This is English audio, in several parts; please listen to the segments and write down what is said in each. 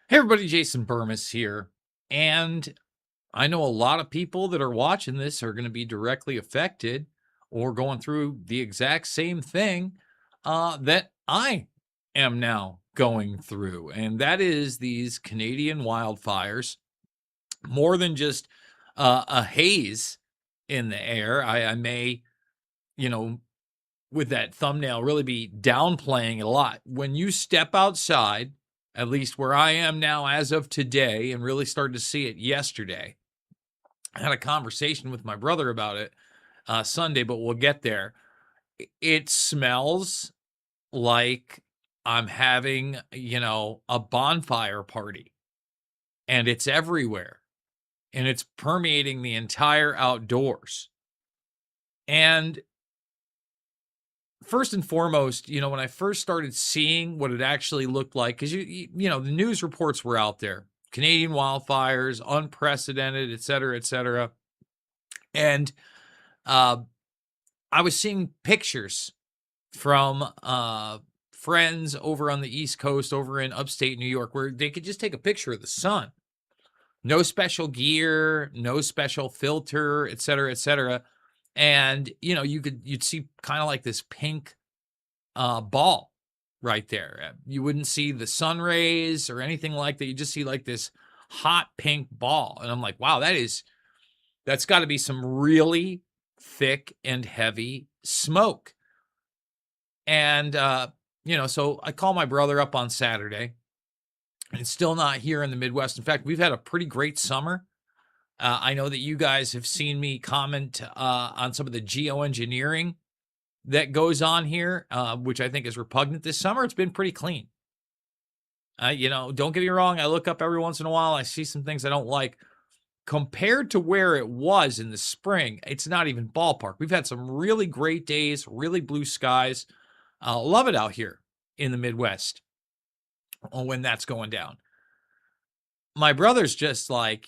Hey everybody, Jason Burmis here. And I know a lot of people that are watching this are going to be directly affected or going through the exact same thing that I am now going through. And that is these Canadian wildfires, more than just a haze in the air. I may, you know, with that thumbnail really be downplaying it a lot. When you step outside, at least where I am now as of today, and really started to see it yesterday, I had a conversation with my brother about it Sunday, but we'll get there. It smells like I'm having, a bonfire party, and it's everywhere, and it's permeating the entire outdoors. And first and foremost, when I first started seeing what it actually looked like, because the news reports were out there, Canadian wildfires, unprecedented, et cetera, et cetera. And uh, I was seeing pictures from friends over on the East Coast, over in upstate New York, where they could just take a picture of the sun. No special gear, no special filter, et cetera, et cetera. And, you'd see kind of like this pink ball right there. You wouldn't see the sun rays or anything like that. You just see like this hot pink ball. And I'm like, wow, that's got to be some really thick and heavy smoke. And, so I call my brother up on Saturday, and it's still not here in the Midwest. In fact, we've had a pretty great summer. I know that you guys have seen me comment on some of the geoengineering that goes on here, which I think is repugnant this summer. It's been pretty clean. Don't get me wrong. I look up every once in a while. I see some things I don't like. Compared to where it was in the spring, it's not even ballpark. We've had some really great days, really blue skies. Love it out here in the Midwest when that's going down. My brother's just like,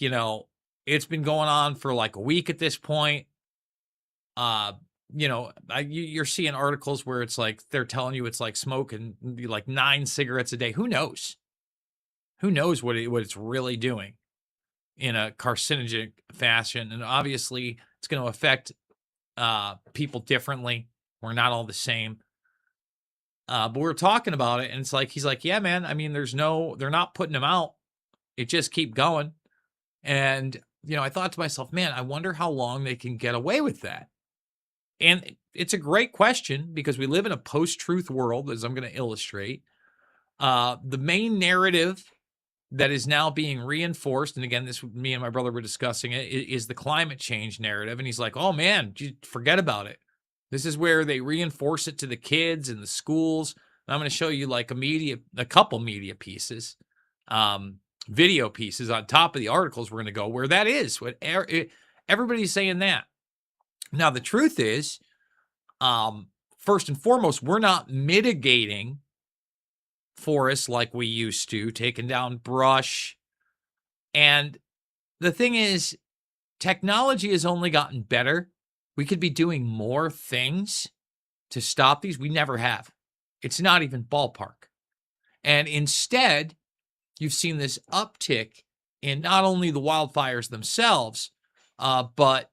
it's been going on for like a week at this point. You're seeing articles where it's like they're telling you it's like smoking like 9 cigarettes a day. Who knows? Who knows what it's really doing in a carcinogenic fashion? And obviously, it's going to affect people differently. We're not all the same. But we're talking about it, and it's like he's like, "Yeah, man. I mean, they're not putting them out. It just keep going." And I thought to myself, "Man, I wonder how long they can get away with that." And it's a great question because we live in a post-truth world, as I'm going to illustrate. The main narrative that is now being reinforced, and again, me and my brother were discussing it, is the climate change narrative. And he's like, "Oh man, forget about it. This is where they reinforce it to the kids in the schools." And I'm going to show you like a couple media pieces, video pieces on top of the articles we're going to go where that is. Everybody's saying that. Now, the truth is, first and foremost, we're not mitigating forests like we used to, taking down brush. And the thing is, technology has only gotten better. We could be doing more things to stop these. We never have. It's not even ballpark. And instead, you've seen this uptick in not only the wildfires themselves, but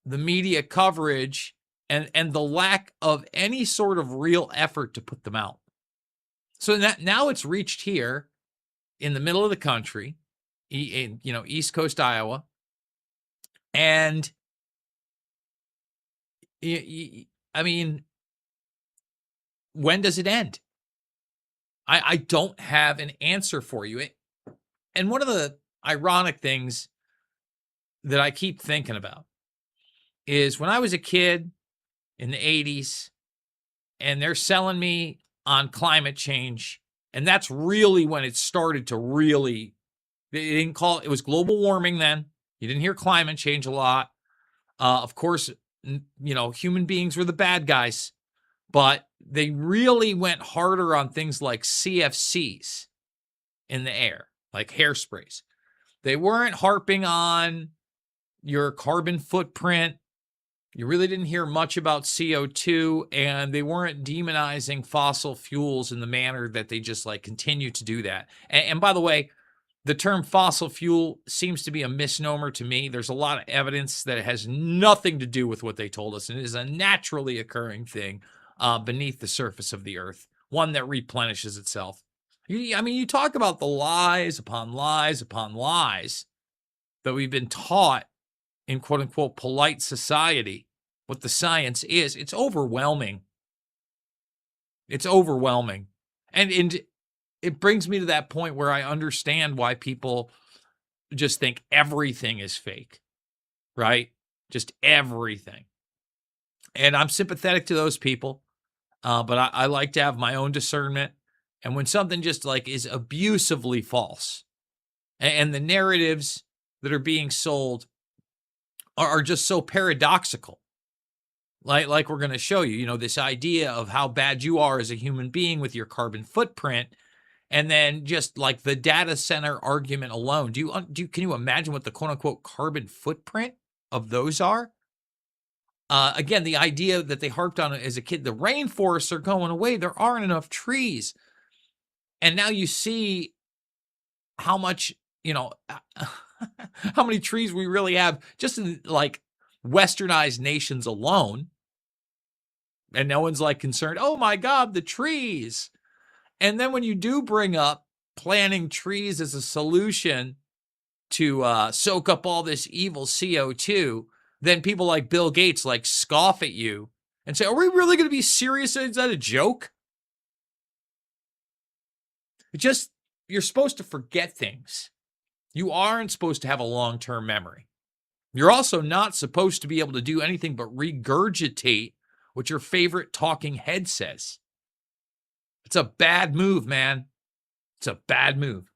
the media coverage and the lack of any sort of real effort to put them out. So now it's reached here in the middle of the country, in East Coast Iowa, and I mean, when does it end? I don't have an answer for you. And one of the ironic things that I keep thinking about is when I was a kid in the 80s, and they're selling me on climate change, and that's really when it started to really, they didn't call it was global warming then. You didn't hear climate change a lot. Of course, human beings were the bad guys, but they really went harder on things like CFCs in the air, like hairsprays. They weren't harping on your carbon footprint. You really didn't hear much about CO2, and they weren't demonizing fossil fuels in the manner that they just like continue to do that. And by the way, The term fossil fuel seems to be a misnomer to me. There's a lot of evidence that it has nothing to do with what they told us, and it is a naturally occurring thing beneath the surface of the earth, one that replenishes itself. I mean, you talk about the lies upon lies upon lies that we've been taught in quote unquote polite society, what the science is. It's overwhelming. It's overwhelming. And it brings me to that point where I understand why people just think everything is fake, right? Just everything. And I'm sympathetic to those people, but I like to have my own discernment. And when something just like is abusively false, and the narratives that are being sold are just so paradoxical, like we're going to show you, this idea of how bad you are as a human being with your carbon footprint. And then just like the data center argument alone, can you imagine what the quote unquote carbon footprint of those are? Again, the idea that they harped on it as a kid, the rainforests are going away. There aren't enough trees. And now you see how much, how many trees we really have just in like westernized nations alone. And no one's like concerned, oh my God, the trees. And then when you do bring up planting trees as a solution to soak up all this evil CO2, then people like Bill Gates like scoff at you and say, are we really going to be serious? Is that a joke? You're supposed to forget things. You aren't supposed to have a long-term memory. You're also not supposed to be able to do anything but regurgitate what your favorite talking head says. It's a bad move, man. It's a bad move.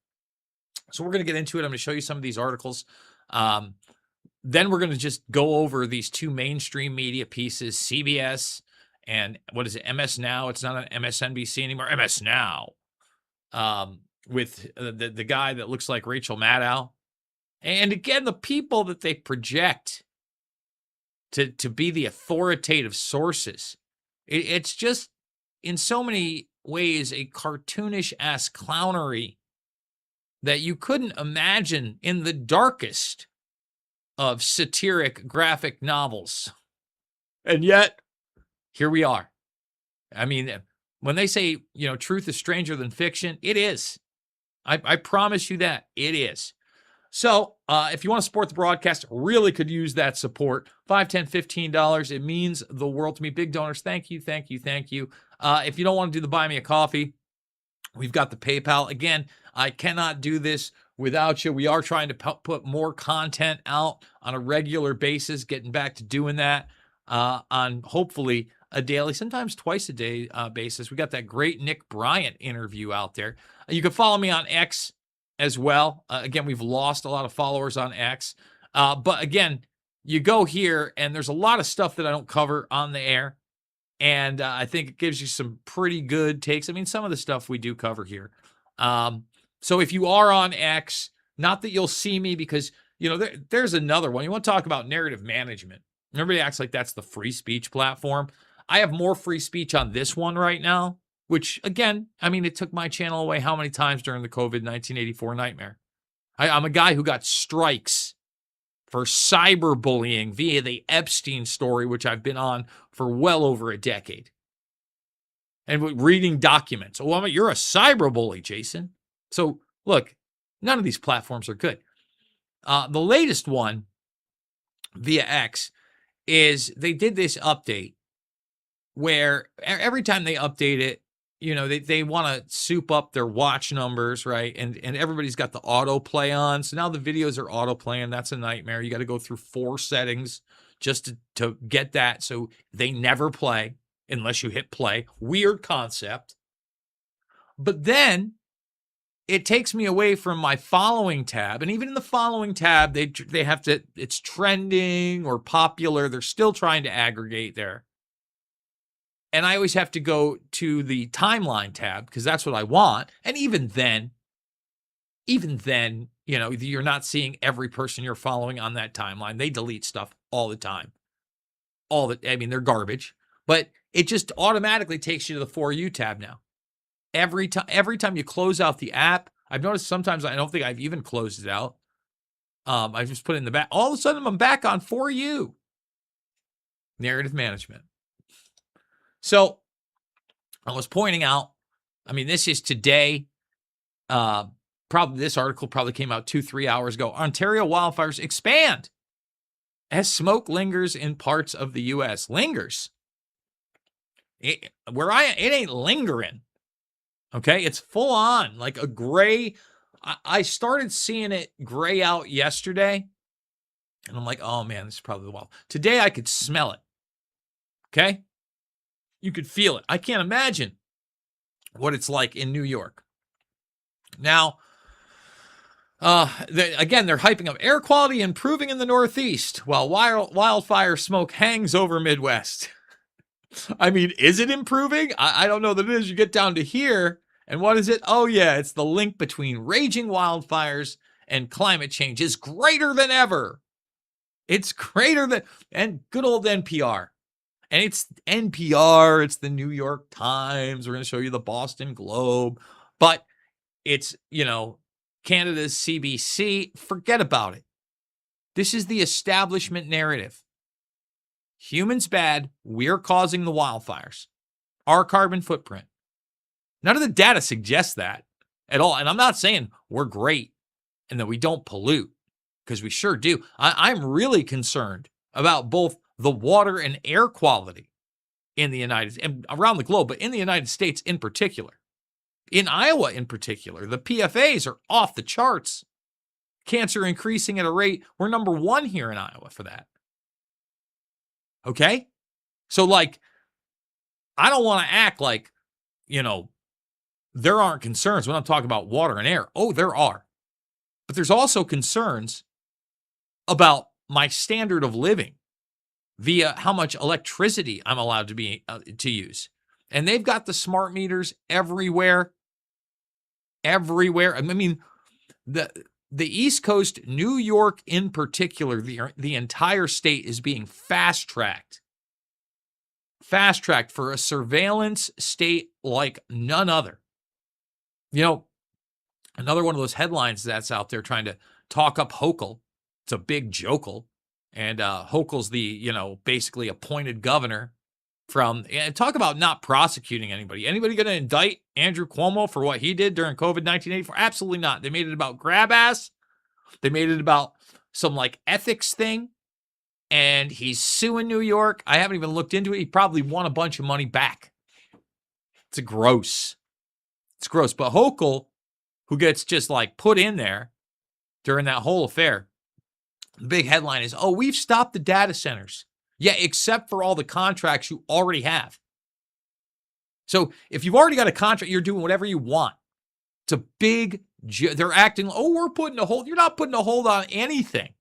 So we're going to get into it. I'm going to show you some of these articles. Then we're going to just go over these two mainstream media pieces, CBS and what is it, MS Now? It's not an MSNBC anymore, MS Now, with the guy that looks like Rachel Maddow. And again, the people that they project to be the authoritative sources. It's just, in so many ways, a cartoonish-ass clownery that you couldn't imagine in the darkest of satiric graphic novels. And yet, here we are. I mean, when they say, truth is stranger than fiction, it is. I promise you that. It is. So, if you want to support the broadcast, really could use that support. $5, $10, $15. It means the world to me. Big donors, thank you, thank you, thank you. If you don't want to do the buy me a coffee, we've got the PayPal. Again, I cannot do this without you. We are trying to put more content out on a regular basis, getting back to doing that on hopefully a daily, sometimes twice a day basis. We got that great Nick Bryant interview out there. You can follow me on X as well. Again, we've lost a lot of followers on X. But again, you go here and there's a lot of stuff that I don't cover on the air. And I think it gives you some pretty good takes. I mean, some of the stuff we do cover here. So if you are on X, not that you'll see me because, there's another one. You want to talk about narrative management. Everybody acts like that's the free speech platform. I have more free speech on this one right now, which again, I mean, it took my channel away how many times during the COVID 1984 nightmare? I'm a guy who got strikes for cyberbullying via the Epstein story, which I've been on for well over a decade. And reading documents. Oh, you're a cyberbully, Jason. So look, none of these platforms are good. The latest one via X is they did this update where every time they update it, they want to soup up their watch numbers, right? And everybody's got the autoplay on. So now the videos are autoplaying. That's a nightmare. You got to go through 4 settings just to get that. So they never play unless you hit play. Weird concept. But then it takes me away from my following tab. And even in the following tab, they have to, it's trending or popular. They're still trying to aggregate there. And I always have to go to the timeline tab because that's what I want. And even then, you're not seeing every person you're following on that timeline. They delete stuff all the time. They're garbage. But it just automatically takes you to the For You tab now. Every time you close out the app, I've noticed sometimes I don't think I've even closed it out. I just put it in the back. All of a sudden, I'm back on For You. Narrative management. So I was pointing out, I mean, this is today. Probably this article probably came out 2-3 hours ago. Ontario wildfires expand as smoke lingers in parts of the U.S. Lingers. It ain't lingering. Okay, it's full on, like a gray. I started seeing it gray out yesterday, and I'm like, oh man, this is probably the wild. Today I could smell it. Okay, you could feel it. I can't imagine what it's like in New York. Now, again, they're hyping up air quality improving in the Northeast while wildfire smoke hangs over Midwest. I mean, is it improving? I don't know that it is. You get down to here, and what is it? Oh, yeah, it's the link between raging wildfires and climate change is greater than ever. It's greater than, and good old NPR. And it's NPR, it's the New York Times. We're going to show you the Boston Globe. But it's, Canada's CBC. Forget about it. This is the establishment narrative. Humans bad, we're causing the wildfires. Our carbon footprint. None of the data suggests that at all. And I'm not saying we're great and that we don't pollute, because we sure do. I'm really concerned about both the water and air quality in the United States and around the globe, but in the United States in particular. In Iowa in particular, the PFAs are off the charts. Cancer increasing at a rate, we're number 1 here in Iowa for that. Okay? So, I don't want to act like, there aren't concerns when I'm talking about water and air. Oh, there are. But there's also concerns about my standard of living via how much electricity I'm allowed to use. And they've got the smart meters everywhere. Everywhere. I mean, the East Coast, New York in particular, the entire state is being fast-tracked for a surveillance state like none other. Another one of those headlines that's out there trying to talk up Hochul. It's a big jokel. And Hochul's the, basically appointed governor and talk about not prosecuting anybody. Anybody going to indict Andrew Cuomo for what he did during COVID-19? Absolutely not. They made it about grab ass. They made it about some ethics thing. And he's suing New York. I haven't even looked into it. He probably won a bunch of money back. It's gross. But Hochul, who gets just put in there during that whole affair, the big headline is, oh, we've stopped the data centers. Yeah, except for all the contracts you already have. So if you've already got a contract, you're doing whatever you want. It's a big, they're acting, oh, we're putting a hold. You're not putting a hold on anything.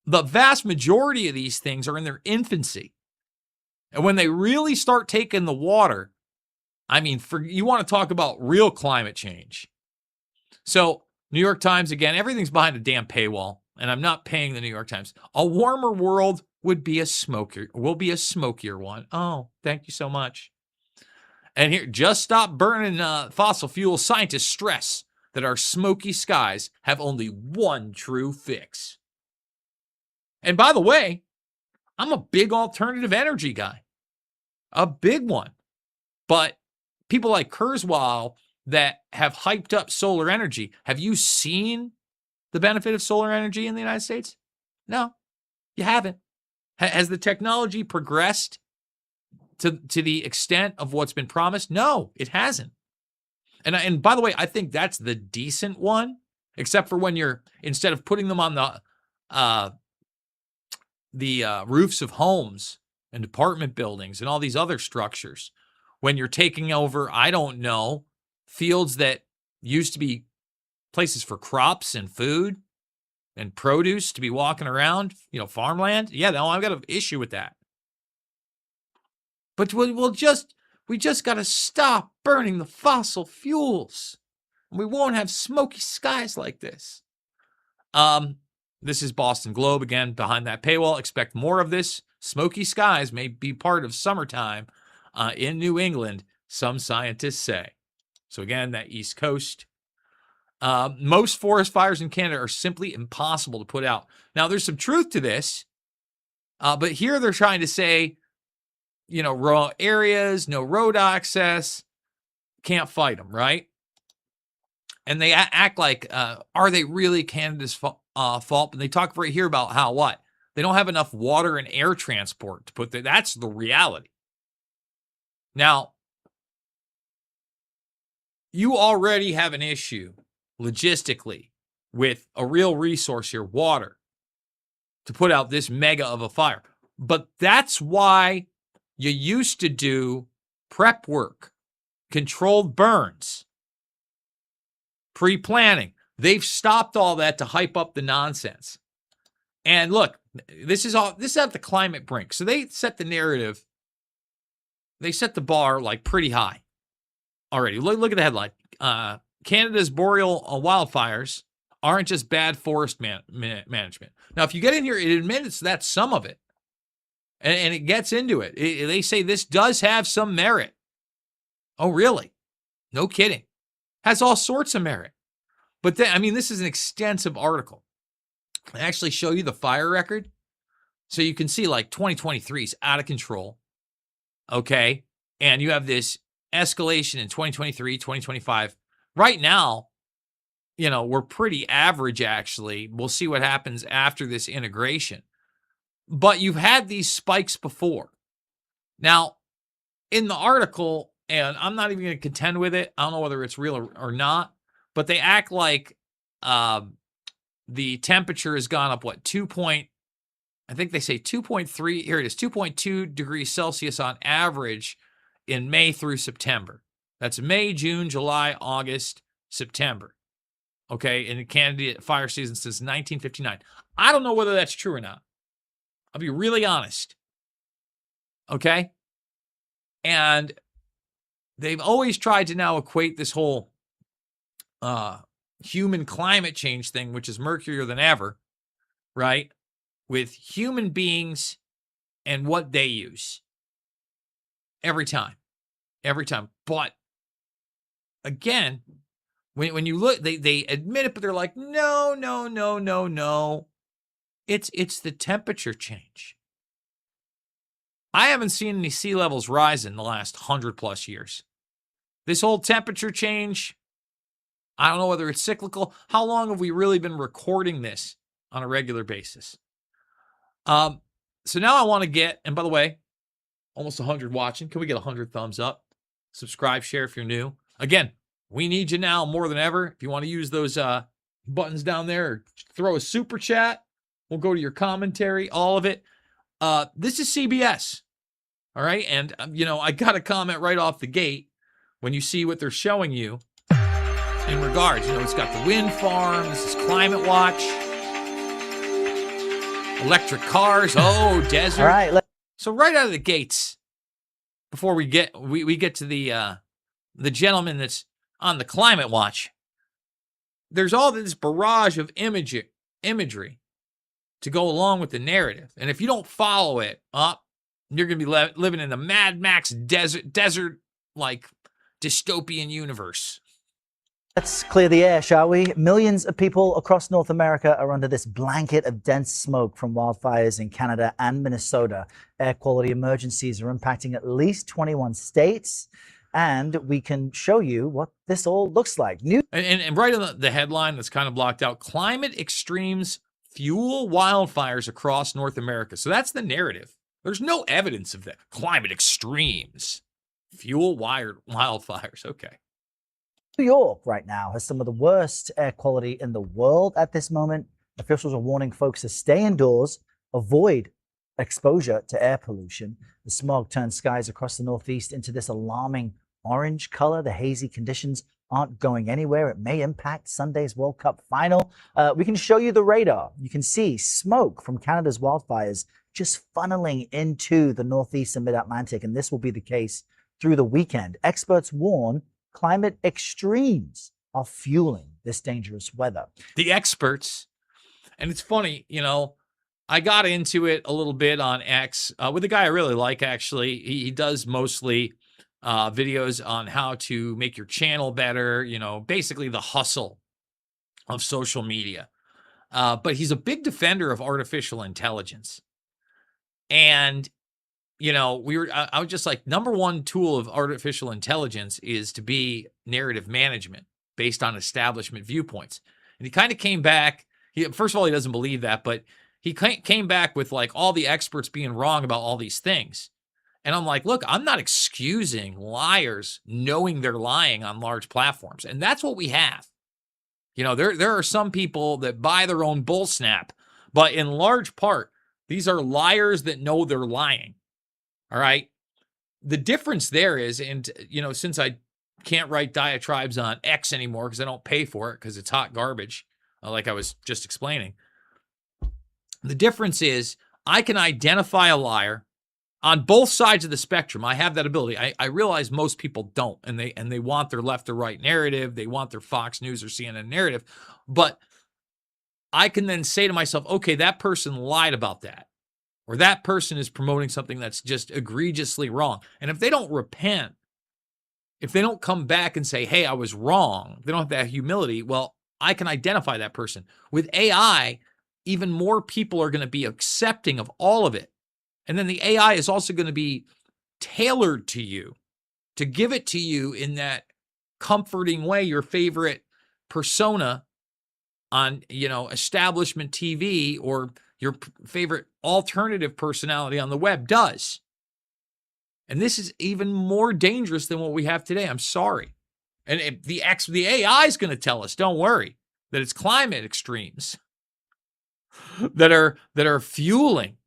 The vast majority of these things are in their infancy. And when they really start taking the water, I mean, you want to talk about real climate change. So New York Times, again, everything's behind a damn paywall. And I'm not paying the New York Times. A warmer world will be a smokier one. Oh, thank you so much. And here, just stop burning fossil fuels. Scientists stress that our smoky skies have only one true fix. And by the way, I'm a big alternative energy guy. A big one. But people like Kurzweil that have hyped up solar energy, have you seen the benefit of solar energy in the United States? No, you haven't. Has the technology progressed to the extent of what's been promised? No, it hasn't. And by the way, I think that's the decent one, except for when you're, instead of putting them on the roofs of homes and apartment buildings and all these other structures, when you're taking over, I don't know, fields that used to be places for crops and food and produce to be walking around, farmland. Yeah, no, I've got an issue with that. But we just got to stop burning the fossil fuels. We won't have smoky skies like this. This is Boston Globe again, behind that paywall. Expect more of this. Smoky skies may be part of summertime in New England, some scientists say. So again, that East Coast, Most forest fires in Canada are simply impossible to put out. Now, there's some truth to this, but here they're trying to say, raw areas, no road access, can't fight them, right? And they act like, are they really Canada's fault? And they talk right here about how what? They don't have enough water and air transport to put that's the reality. Now, you already have an issue logistically with a real resource here, water, to put out this mega of a fire. But that's why you used to do prep work, controlled burns, pre-planning. They've stopped all that to hype up the nonsense. And look, this is at the climate brink. So they set the narrative. They set the bar like pretty high already. Look at the headline. Canada's boreal wildfires aren't just bad forest management. Now, if you get in here, it admits that's some of it. And it gets into it. They say this does have some merit. Oh, really? No kidding. Has all sorts of merit. But then, this is an extensive article. I actually show you the fire record. So you can see like 2023 is out of control. Okay. And you have this escalation in 2023, 2025. Right now, we're pretty average, actually. We'll see what happens after this integration. But you've had these spikes before. Now, in the article, and I'm not even going to contend with it. I don't know whether it's real or not, but they act like the temperature has gone up, I think they say 2.3, here it is, 2.2 degrees Celsius on average in May through September. That's May, June, July, August, September. Okay, in the Canada fire season since 1959. I don't know whether that's true or not. I'll be really honest. Okay? And they've always tried to now equate this whole human climate change thing, which is murkier than ever, right, with human beings and what they use. Every time. But again, when you look, they admit it, but they're like, no. It's the temperature change. I haven't seen any sea levels rise in the last 100+ years. This whole temperature change, I don't know whether it's cyclical. How long have we really been recording this on a regular basis? So now I want to get, and by the way, almost 100 watching. Can we get 100 thumbs up? Subscribe, share if you're new. Again, we need you now more than ever. If you want to use those buttons down there, or throw a super chat, we'll go to your commentary, all of it. This is CBS, all right? And, I got a comment right off the gate when you see what they're showing you in regards. It's got the wind farm. This is Climate Watch. Electric cars. Oh, desert. All right. So right out of the gates, before we get to the gentleman that's on the Climate Watch, there's all this barrage of imagery to go along with the narrative. And if you don't follow it up, you're going to be living in the Mad Max desert like dystopian universe. Let's clear the air, shall we? Millions of people across North America are under this blanket of dense smoke from wildfires in Canada and Minnesota. Air quality emergencies are impacting at least 21 states. And we can show you what this all looks like. And right on the headline that's kind of blocked out, climate extremes fuel wildfires across North America. So that's the narrative. There's no evidence of that. Climate extremes fuel wildfires. Okay. New York right now has some of the worst air quality in the world at this moment. Officials are warning folks to stay indoors, avoid exposure to air pollution. The smog turned skies across the Northeast into this alarming orange color. The hazy conditions aren't going anywhere. It may impact Sunday's World Cup final. We can show you the radar. You can see smoke from Canada's wildfires just funneling into the Northeast and Mid-Atlantic, and this will be the case through the weekend. Experts warn climate extremes are fueling this dangerous weather. The experts, and it's funny, I got into it a little bit on X with a guy I really like, actually. He does mostly videos on how to make your channel better, basically the hustle of social media. But he's a big defender of artificial intelligence. And, I was just like, number one tool of artificial intelligence is to be narrative management based on establishment viewpoints. And he kind of came back. First of all, he doesn't believe that, but he came back with like all the experts being wrong about all these things. And I'm like, look, I'm not excusing liars knowing they're lying on large platforms. And that's what we have. There are some people that buy their own bull snap, but in large part, these are liars that know they're lying. All right. The difference there is, and since I can't write diatribes on X anymore because I don't pay for it because it's hot garbage, like I was just explaining. The difference is I can identify a liar on both sides of the spectrum. I have that ability. I realize most people don't, and they want their left or right narrative. They want their Fox News or CNN narrative. But I can then say to myself, okay, that person lied about that, or that person is promoting something that's just egregiously wrong. And if they don't repent, if they don't come back and say, hey, I was wrong, they don't have that humility, well, I can identify that person. With AI, even more people are going to be accepting of all of it. And then the AI is also going to be tailored to you, to give it to you in that comforting way your favorite persona on, establishment TV or your favorite alternative personality on the web does. And this is even more dangerous than what we have today. I'm sorry. And the AI is going to tell us, don't worry, that it's climate extremes that are fueling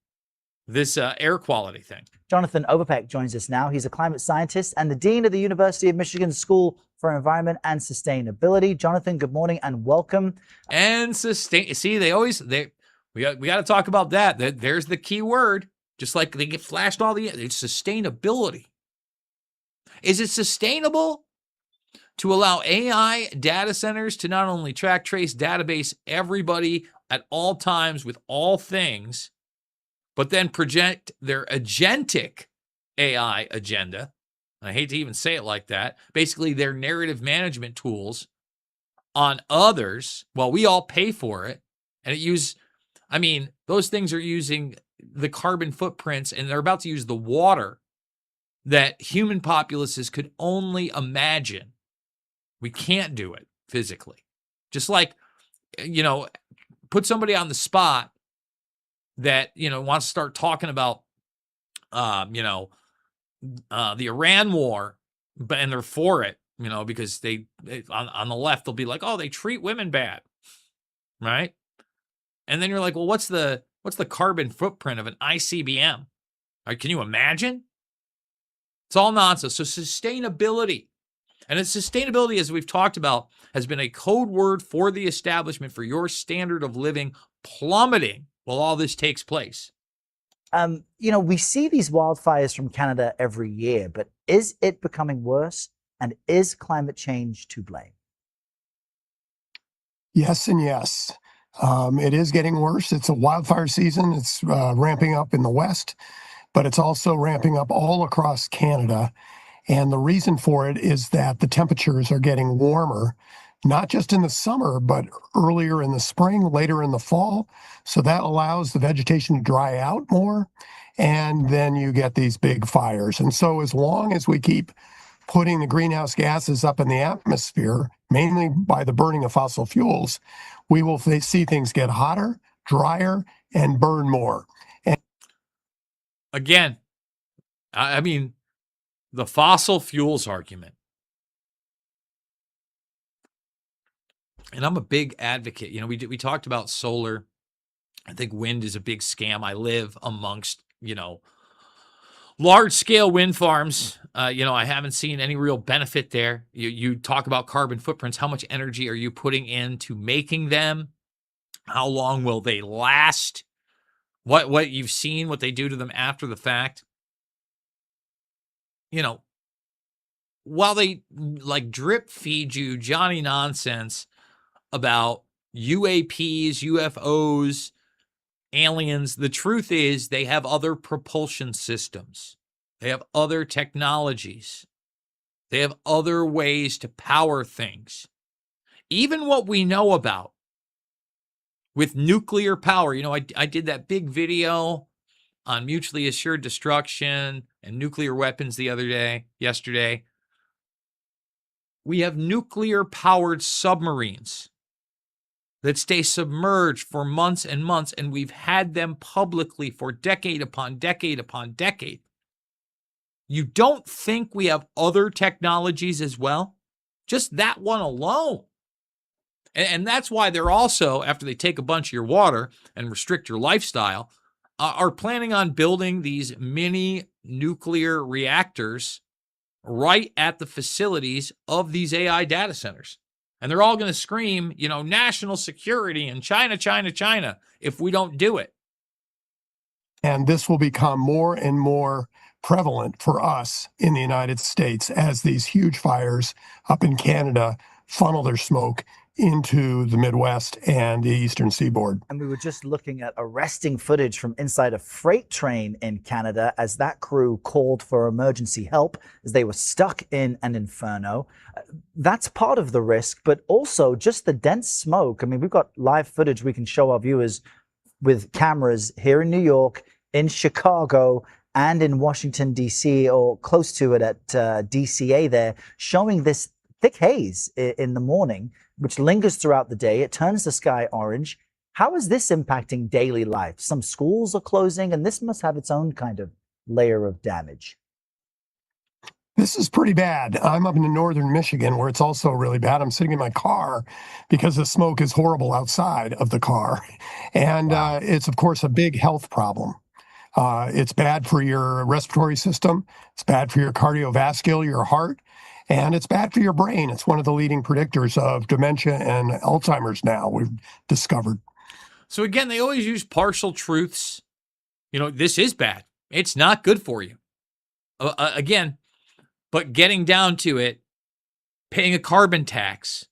this air quality thing. Jonathan Overpeck joins us now. He's a climate scientist and the Dean of the University of Michigan School for Environment and Sustainability. Jonathan, good morning and welcome. And see, we got to talk about that. There's the key word. Just like they get flashed it's sustainability. Is it sustainable to allow AI data centers to not only track, trace, database everybody at all times with all things, but then project their agentic AI agenda? I hate to even say it like that. Basically, their narrative management tools on others while we all pay for it. And those things are using the carbon footprints, and they're about to use the water that human populaces could only imagine. We can't do it physically. Just like, put somebody on the spot that, wants to start talking about, the Iran war, and they're for it, because they on the left, they'll be like, oh, they treat women bad. Right. And then you're like, well, what's the carbon footprint of an ICBM? Can you imagine? It's all nonsense. So sustainability, and sustainability, as we've talked about, has been a code word for the establishment for your standard of living plummeting while all this takes place. We see these wildfires from Canada every year, but is it becoming worse? And is climate change to blame? Yes and yes. It is getting worse. It's a wildfire season. It's ramping up in the West, but it's also ramping up all across Canada. And the reason for it is that the temperatures are getting warmer, not just in the summer, but earlier in the spring, later in the fall. So that allows the vegetation to dry out more. And then you get these big fires. And so as long as we keep putting the greenhouse gases up in the atmosphere, mainly by the burning of fossil fuels, we will see things get hotter, drier, and burn more. And again, the fossil fuels argument. And I'm a big advocate. We talked about solar. I think wind is a big scam. I live amongst, large scale wind farms. I haven't seen any real benefit there. You talk about carbon footprints. How much energy are you putting into making them? How long will they last? What you've seen, what they do to them after the fact. While they like drip feed you Johnny nonsense about UAPs, UFOs, aliens, the truth is they have other propulsion systems. They have other technologies. They have other ways to power things. even what we know about with nuclear power, I did that big video on mutually assured destruction and nuclear weapons yesterday. We have nuclear powered submarines that stay submerged for months and months, and we've had them publicly for decade upon decade upon decade. You don't think we have other technologies as well? Just that one alone. And that's why they're also, after they take a bunch of your water and restrict your lifestyle, are planning on building these mini nuclear reactors right at the facilities of these AI data centers. And they're all going to scream, national security and China, China, China, if we don't do it. And this will become more and more prevalent for us in the United States as these huge fires up in Canada funnel their smoke into the Midwest and the Eastern Seaboard. And we were just looking at arresting footage from inside a freight train in Canada as that crew called for emergency help as they were stuck in an inferno. That's part of the risk, but also just the dense smoke. I mean, we've got live footage we can show our viewers with cameras here in New York, in Chicago, and in Washington, D.C., or close to it at DCA there, showing this thick haze in the morning, which lingers throughout the day. It turns the sky orange. How is this impacting daily life? Some schools are closing, and this must have its own kind of layer of damage. This is pretty bad. I'm up in northern Michigan where it's also really bad. I'm sitting in my car because the smoke is horrible outside of the car. And it's, of course, a big health problem. It's bad for your respiratory system. It's bad for your cardiovascular, your heart, and it's bad for your brain. It's one of the leading predictors of dementia and Alzheimer's now, we've discovered. So again, they always use partial truths. This is bad. It's not good for you. Again, but getting down to it, paying a carbon tax,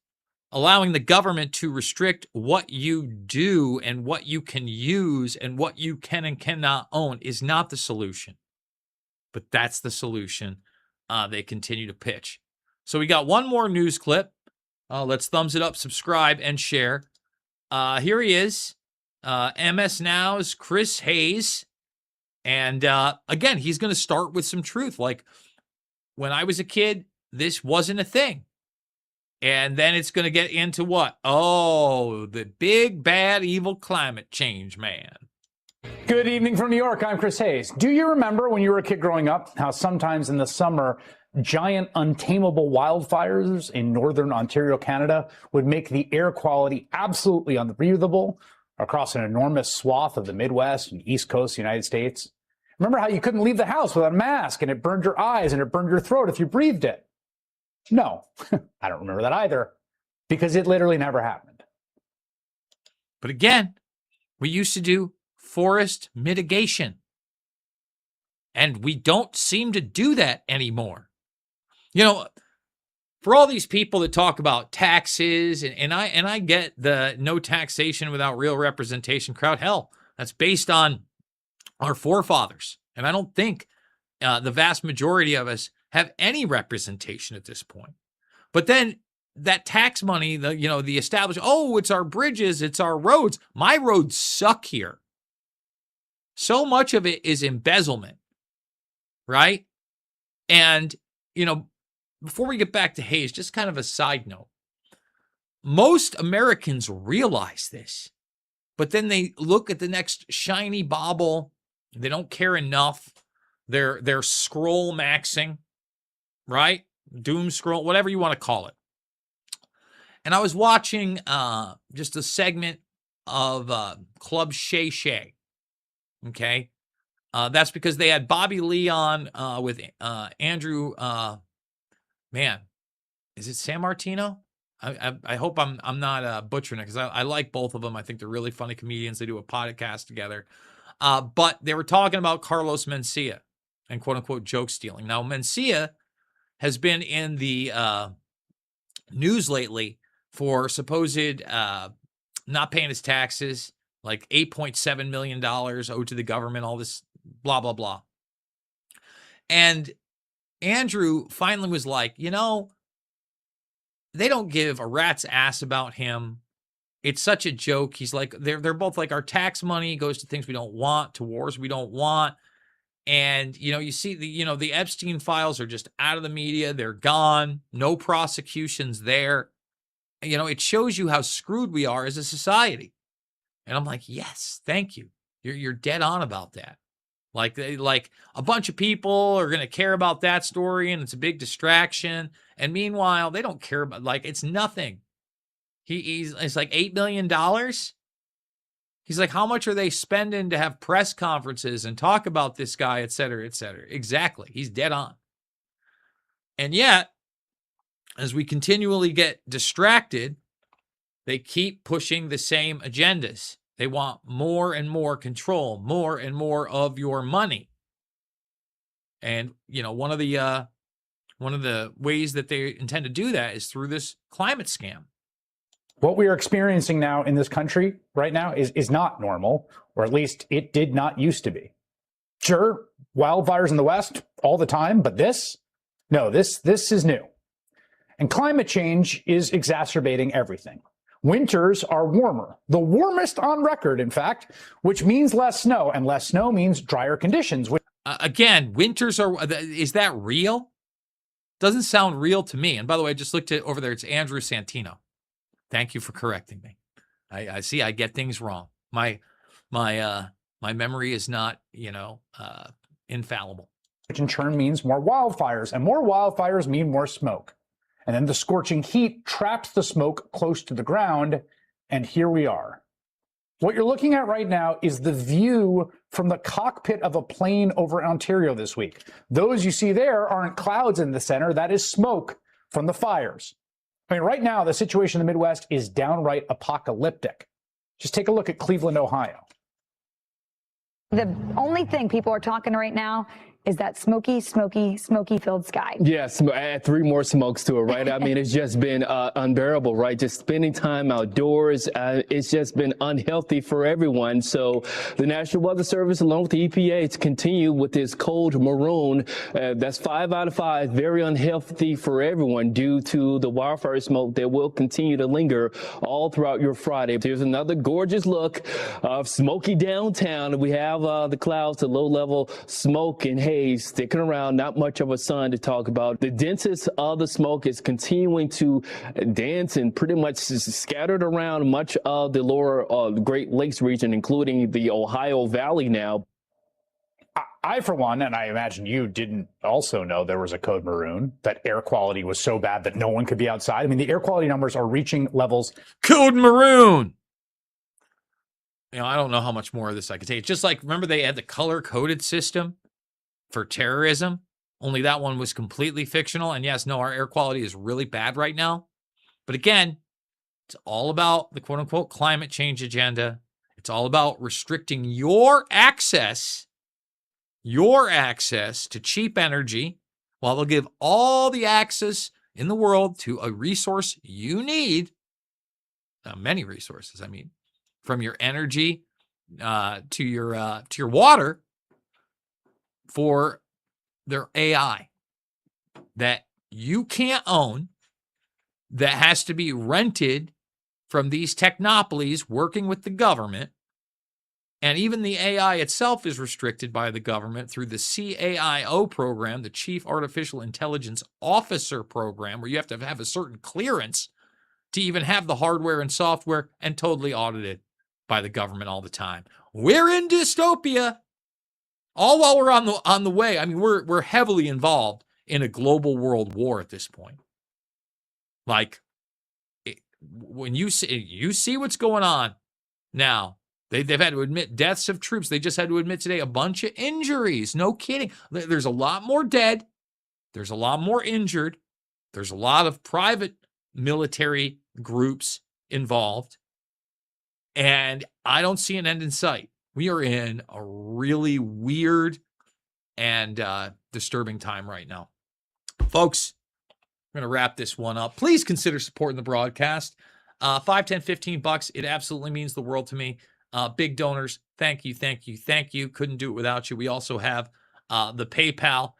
allowing the government to restrict what you do and what you can use and what you can and cannot own is not the solution. But that's the solution they continue to pitch. So we got one more news clip. Let's thumbs it up, subscribe, and share. Here he is, MS Now's Chris Hayes. And again, he's going to start with some truth. Like, when I was a kid, this wasn't a thing. And then it's going to get into what? Oh, the big, bad, evil climate change, man. Good evening from New York. I'm Chris Hayes. Do you remember when you were a kid growing up, how sometimes in the summer, giant untamable wildfires in northern Ontario, Canada would make the air quality absolutely unbreathable across an enormous swath of the Midwest and East Coast of the United States? Remember how you couldn't leave the house without a mask and it burned your eyes and it burned your throat if you breathed it? No, I don't remember that either, because it literally never happened. But again, we used to do forest mitigation, and we don't seem to do that anymore. For all these people that talk about taxes, and I get the no taxation without real representation crowd. Hell, that's based on our forefathers. And I don't think the vast majority of us have any representation at this point. But then that tax money, the established, it's our bridges, it's our roads. My roads suck here. So much of it is embezzlement, right? And, before we get back to Hayes, just kind of a side note. Most Americans realize this, but then they look at the next shiny bauble. They don't care enough. They're scroll maxing, right? Doom scroll, whatever you want to call it. And I was watching just a segment of Club Shay Shay. Okay. That's because they had Bobby Lee on with Andrew. Man, is it San Martino? I hope I'm not butchering it, because I like both of them. I think they're really funny comedians. They do a podcast together. But they were talking about Carlos Mencia and quote unquote joke stealing. Now, Mencia has been in the news lately for supposed not paying his taxes, like $8.7 million owed to the government, all this blah, blah, blah. And Andrew finally was like, they don't give a rat's ass about him. It's such a joke. He's like, they're both like, our tax money goes to things we don't want, to wars we don't want. And, you see the Epstein files are just out of the media. They're gone. No prosecutions there. It shows you how screwed we are as a society. And I'm like, yes, thank you. You're dead on about that. Like a bunch of people are going to care about that story, and it's a big distraction. And meanwhile, they don't care about, it's nothing. It's like $8 million. He's like, how much are they spending to have press conferences and talk about this guy, et cetera, et cetera? Exactly. He's dead on. And yet, as we continually get distracted, they keep pushing the same agendas. They want more and more control, more and more of your money. And, one of the ways that they intend to do that is through this climate scam. What we are experiencing now in this country right now is not normal, or at least it did not used to be. Sure, wildfires in the West all the time, but this is new. And climate change is exacerbating everything. Winters are warmer, the warmest on record, in fact, which means less snow, and less snow means drier conditions. Again, winters is that real? Doesn't sound real to me. And by the way, I just looked at over there. It's Andrew Santino. Thank you for correcting me. I see. I get things wrong. My memory is not, infallible. Which in turn means more wildfires, and more wildfires mean more smoke. And then the scorching heat traps the smoke close to the ground, and here we are. What you're looking at right now is the view from the cockpit of a plane over Ontario this week. Those you see there aren't clouds in the center. That is smoke from the fires. I mean, right now, the situation in the Midwest is downright apocalyptic. Just take a look at Cleveland, Ohio. The only thing people are talking right now is that smoky filled sky. Yes, add 3 more smokes to it, right? I mean, it's just been unbearable, right? Just spending time outdoors, it's just been unhealthy for everyone. So the National Weather Service, along with the EPA, to continue with this cold maroon. That's 5 out of 5, very unhealthy for everyone due to the wildfire smoke that will continue to linger all throughout your Friday. Here's another gorgeous look of smoky downtown. We have the clouds, the low-level smoke and haze sticking around, not much of a sun to talk about. The densest of the smoke is continuing to dance and pretty much scattered around much of the lower Great Lakes region, including the Ohio Valley now. I, for one, and I imagine you didn't also know there was a code maroon, that air quality was so bad that no one could be outside. I mean, the air quality numbers are reaching levels. Code maroon. I don't know how much more of this I could take. It's just like, remember they had the color-coded system for terrorism, only that one was completely fictional. And yes, no, our air quality is really bad right now. But again, it's all about the quote unquote climate change agenda. It's all about restricting your access to cheap energy, while they'll give all the access in the world to a resource you need. Many resources, I mean, from your energy to your water, for their AI that you can't own, that has to be rented from these technopolies working with the government. And even the AI itself is restricted by the government through the CAIO program, the Chief Artificial Intelligence Officer program, where you have to have a certain clearance to even have the hardware and software, and totally audited by the government all the time. We're in dystopia. All while we're on the way. I mean, we're heavily involved in a global world war at this point. Like, when you see what's going on now, they've had to admit deaths of troops. They just had to admit today a bunch of injuries. No kidding. There's a lot more dead. There's a lot more injured. There's a lot of private military groups involved. And I don't see an end in sight. We are in a really weird and disturbing time right now. Folks, I'm going to wrap this one up. Please consider supporting the broadcast. $5, $10, $15. It absolutely means the world to me. Big donors, thank you, thank you, thank you. Couldn't do it without you. We also have the PayPal.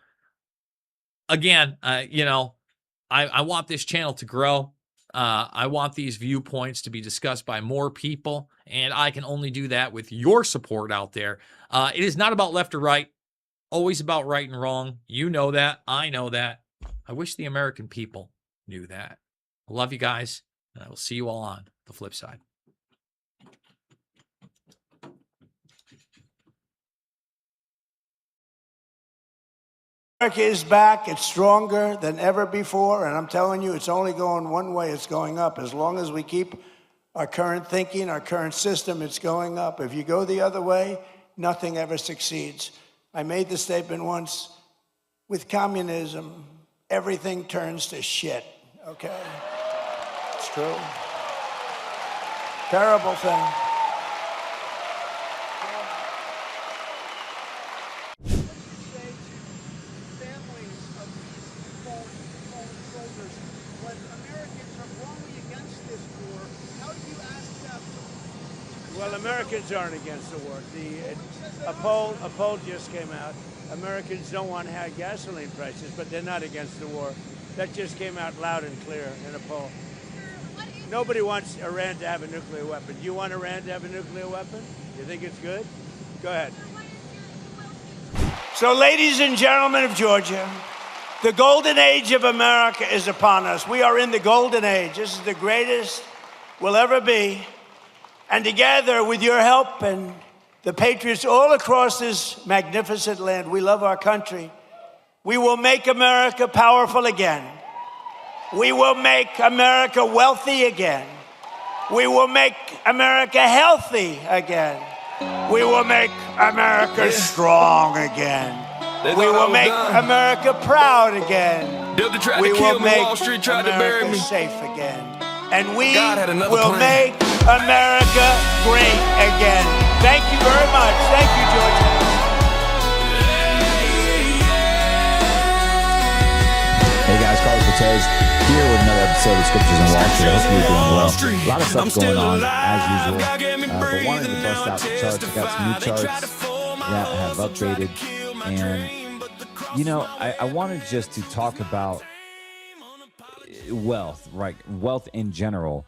Again, I want this channel to grow. I want these viewpoints to be discussed by more people, and I can only do that with your support out there. It is not about left or right, always about right and wrong. You know that. I know that. I wish the American people knew that. I love you guys, and I will see you all on the flip side. America is back. It's stronger than ever before. And I'm telling you, it's only going one way. It's going up. As long as we keep our current thinking, our current system, it's going up. If you go the other way, nothing ever succeeds. I made the statement once, with communism, everything turns to shit, okay? It's true. Terrible thing. Well, Americans aren't against the war. A poll just came out. Americans don't want high gasoline prices, but they're not against the war. That just came out loud and clear in a poll. Nobody wants Iran to have a nuclear weapon. Do you want Iran to have a nuclear weapon? You think it's good? Go ahead. So, ladies and gentlemen of Georgia, the golden age of America is upon us. We are in the golden age. This is the greatest we'll ever be. And together, with your help and the patriots all across this magnificent land, we love our country. We will make America powerful again. We will make America wealthy again. We will make America healthy again. We will make America strong again. We will make America proud again. We will make America safe again. And we will make America great again. Thank you very much. Thank you, Georgia. Hey guys, Carlos Cortez here with another episode of Scriptures and Wall Street. I hope you're doing well. A lot of stuff going on as usual, but wanted to bust out the charts. I got some new charts that have updated, and you know, I wanted just to talk about wealth, right? Wealth in general.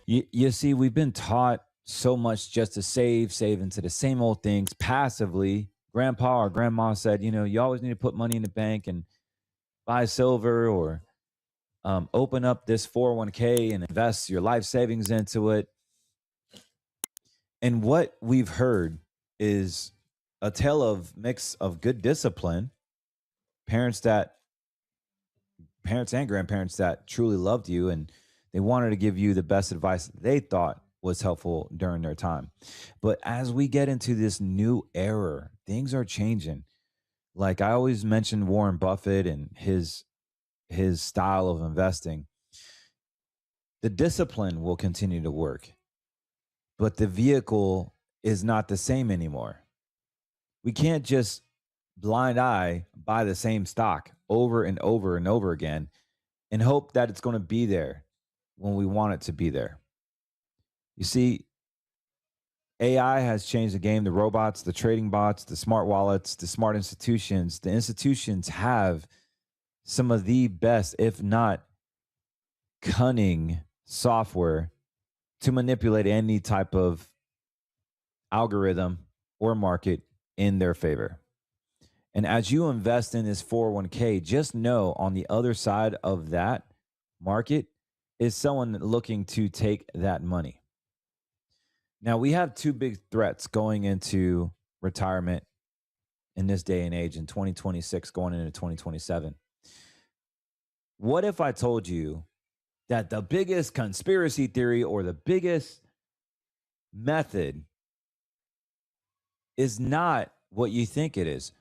You see, we've been taught so much just to save into the same old things passively. Grandpa or grandma said, you know, you always need to put money in the bank and buy silver or open up this 401k and invest your life savings into it. And what we've heard is a tale of mix of good discipline, parents and grandparents that truly loved you and they wanted to give you the best advice they thought was helpful during their time. But as we get into this new era, things are changing. Like I always mention Warren Buffett and his style of investing. The discipline will continue to work, but the vehicle is not the same anymore. We can't just blind eye buy the same stock over and over and over again and hope that it's going to be there when we want it to be there. You see, AI has changed the game. The robots, the trading bots, the smart wallets, the smart institutions. The institutions have some of the best, if not cunning, software to manipulate any type of algorithm or market in their favor. And as you invest in this 401k, just know on the other side of that market is someone looking to take that money. Now, we have two big threats going into retirement in this day and age in 2026, going into 2027. What if I told you that the biggest conspiracy theory or the biggest method is not what you think it is?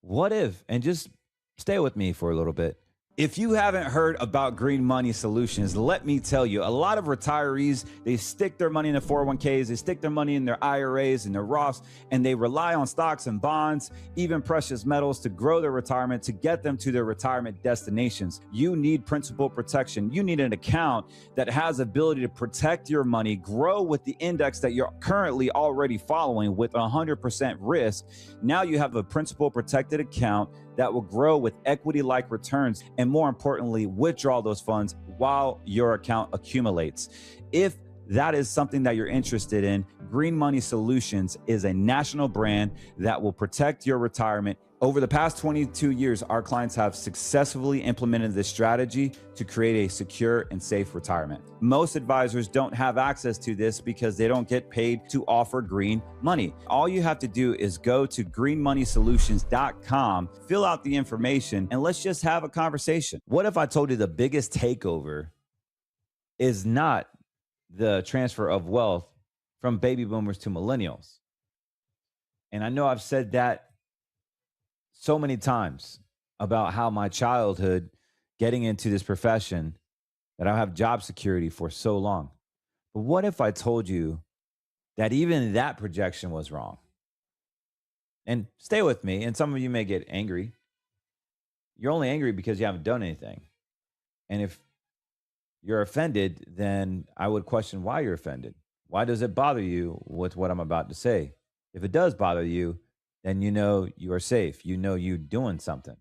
What if, and just stay with me for a little bit. If you haven't heard about Green Money Solutions, let me tell you, a lot of retirees, they stick their money in the 401ks, they stick their money in their IRAs and their Roths, and they rely on stocks and bonds, even precious metals to grow their retirement, to get them to their retirement destinations. You need principal protection. You need an account that has ability to protect your money, grow with the index that you're currently already following with 100% risk. Now you have a principal protected account that will grow with equity-like returns, and more importantly, withdraw those funds while your account accumulates. If that is something that you're interested in, Green Money Solutions is a national brand that will protect your retirement. Over the past 22 years, our clients have successfully implemented this strategy to create a secure and safe retirement. Most advisors don't have access to this because they don't get paid to offer green money. All you have to do is go to greenmoneysolutions.com, fill out the information, and let's just have a conversation. What if I told you the biggest takeover is not the transfer of wealth from baby boomers to millennials? And I know I've said that so many times about how my childhood getting into this profession, that I have job security for so long. But what if I told you that even that projection was wrong? And stay with me, and some of you may get angry. You're only angry because you haven't done anything. And if you're offended, then I would question why you're offended. Why does it bother you with what I'm about to say? If it does bother you, then you know you are safe. You know you're doing something.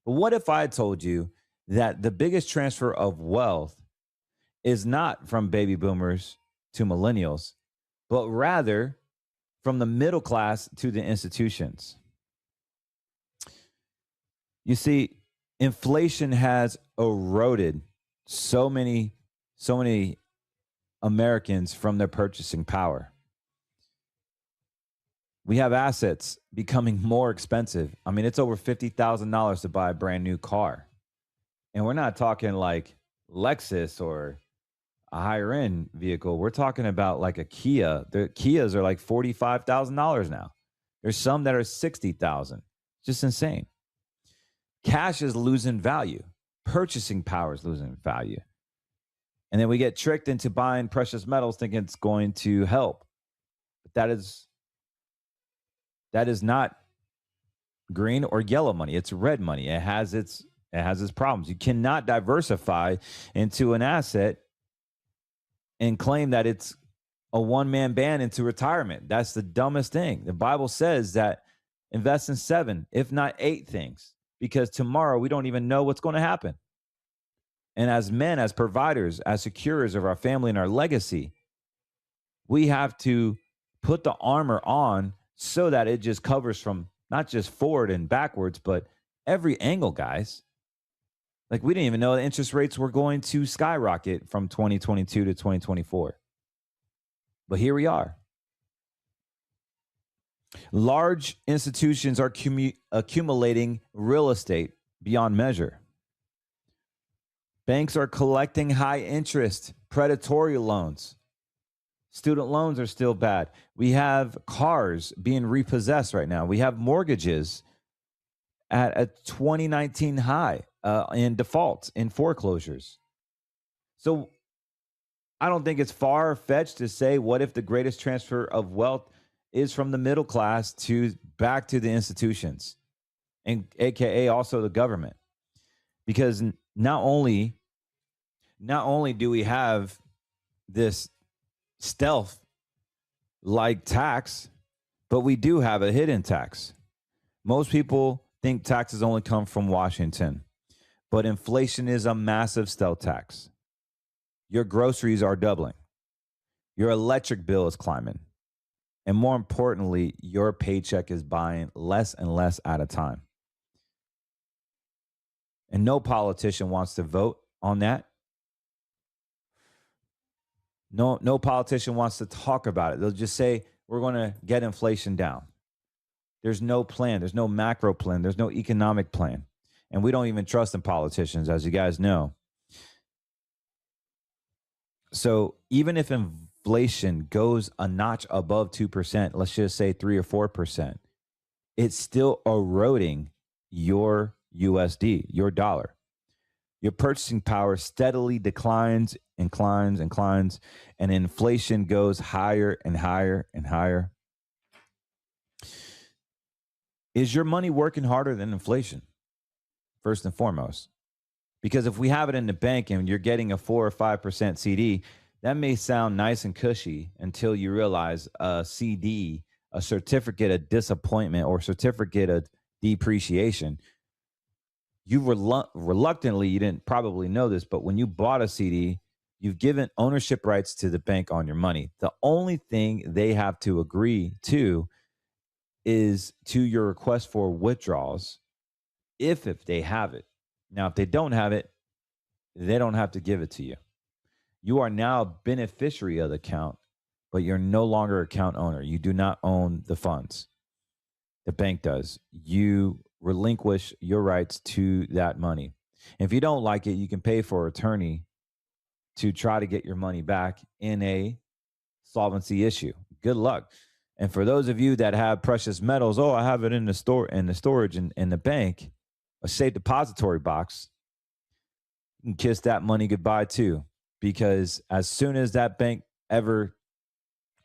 But what if I told you that the biggest transfer of wealth is not from baby boomers to millennials, but rather from the middle class to the institutions? You see, inflation has eroded so many Americans from their purchasing power. We have assets becoming more expensive. I mean, it's over $50,000 to buy a brand new car. And we're not talking like Lexus or a higher end vehicle. We're talking about like a Kia. The Kias are like $45,000 now. There's some that are $60,000. Just insane. Cash is losing value. Purchasing power is losing value. And then we get tricked into buying precious metals thinking it's going to help. But that is not green or yellow money. It's red money. It has its problems. You cannot diversify into an asset and claim that it's a one-man band into retirement. That's the dumbest thing. The Bible says that invest in 7, if not 8 things, because tomorrow we don't even know what's going to happen. And as men, as providers, as securers of our family and our legacy, we have to put the armor on so that it just covers from not just forward and backwards, but every angle, guys. Like, we didn't even know the interest rates were going to skyrocket from 2022 to 2024. But here we are. Large institutions are accumulating real estate beyond measure. Banks are collecting high interest, predatory loans. Student loans are still bad. We have cars being repossessed right now. We have mortgages at a 2019 high in defaults, in foreclosures. So I don't think it's far-fetched to say, what if the greatest transfer of wealth is from the middle class to back to the institutions, and AKA also the government? Because not only do we have this stealth like tax, but we do have a hidden tax. Most people think taxes only come from Washington, but inflation is a massive stealth tax. Your groceries are doubling. Your electric bill is climbing. And more importantly, your paycheck is buying less and less at a time. And no politician wants to vote on that. No politician wants to talk about it. They'll just say, we're going to get inflation down. There's no plan. There's no macro plan. There's no economic plan. And we don't even trust in politicians, as you guys know. So even if inflation goes a notch above 2%, let's just say 3 or 4%, it's still eroding your USD, your dollar. Your purchasing power steadily declines, and inflation goes higher and higher and higher. Is your money working harder than inflation? First and foremost. Because if we have it in the bank and you're getting a 4 or 5% CD, that may sound nice and cushy until you realize a CD, a certificate of disappointment or certificate of depreciation, you reluctantly, you didn't probably know this, but when you bought a CD, you've given ownership rights to the bank on your money. The only thing they have to agree to is to your request for withdrawals if they have it. Now, if they don't have it, they don't have to give it to you. You are now a beneficiary of the account, but you're no longer account owner. You do not own the funds. The bank does. You relinquish your rights to that money. If you don't like it, you can pay for an attorney to try to get your money back in a solvency issue. Good luck. And for those of you that have precious metals, I have it in the storage in the bank, a safe depository box, you can kiss that money goodbye too. Because as soon as that bank ever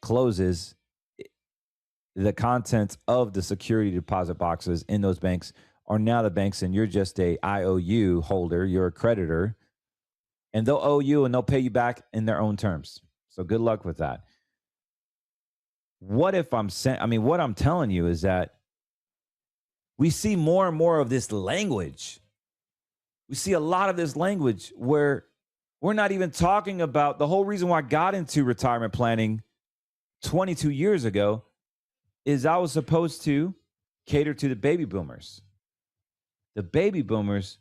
closes, the contents of the security deposit boxes in those banks are now the banks, and you're just a IOU holder. You're a creditor, and they'll owe you and they'll pay you back in their own terms. So good luck with that. What I'm telling you is that we see more and more of this language. We see a lot of this language where we're not even talking about the whole reason why I got into retirement planning 22 years ago is I was supposed to cater to the baby boomers. The baby boomers,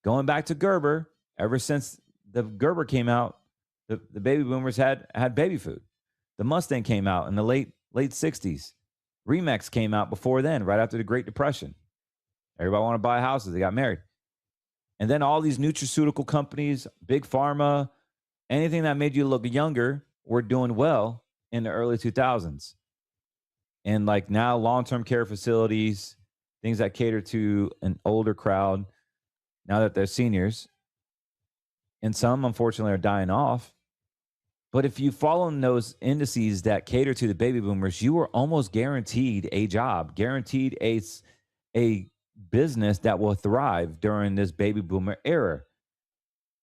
going back to Gerber, ever since the Gerber came out, the baby boomers had baby food. The Mustang came out in the late 60s. Remax came out before then, right after the Great Depression. Everybody wanted to buy houses. They got married. And then all these nutraceutical companies, big pharma, anything that made you look younger were doing well in the early 2000s. And like now, long-term care facilities, things that cater to an older crowd, now that they're seniors. And some, unfortunately, are dying off. But if you follow in those indices that cater to the baby boomers, you are almost guaranteed a job, guaranteed a business that will thrive during this baby boomer era.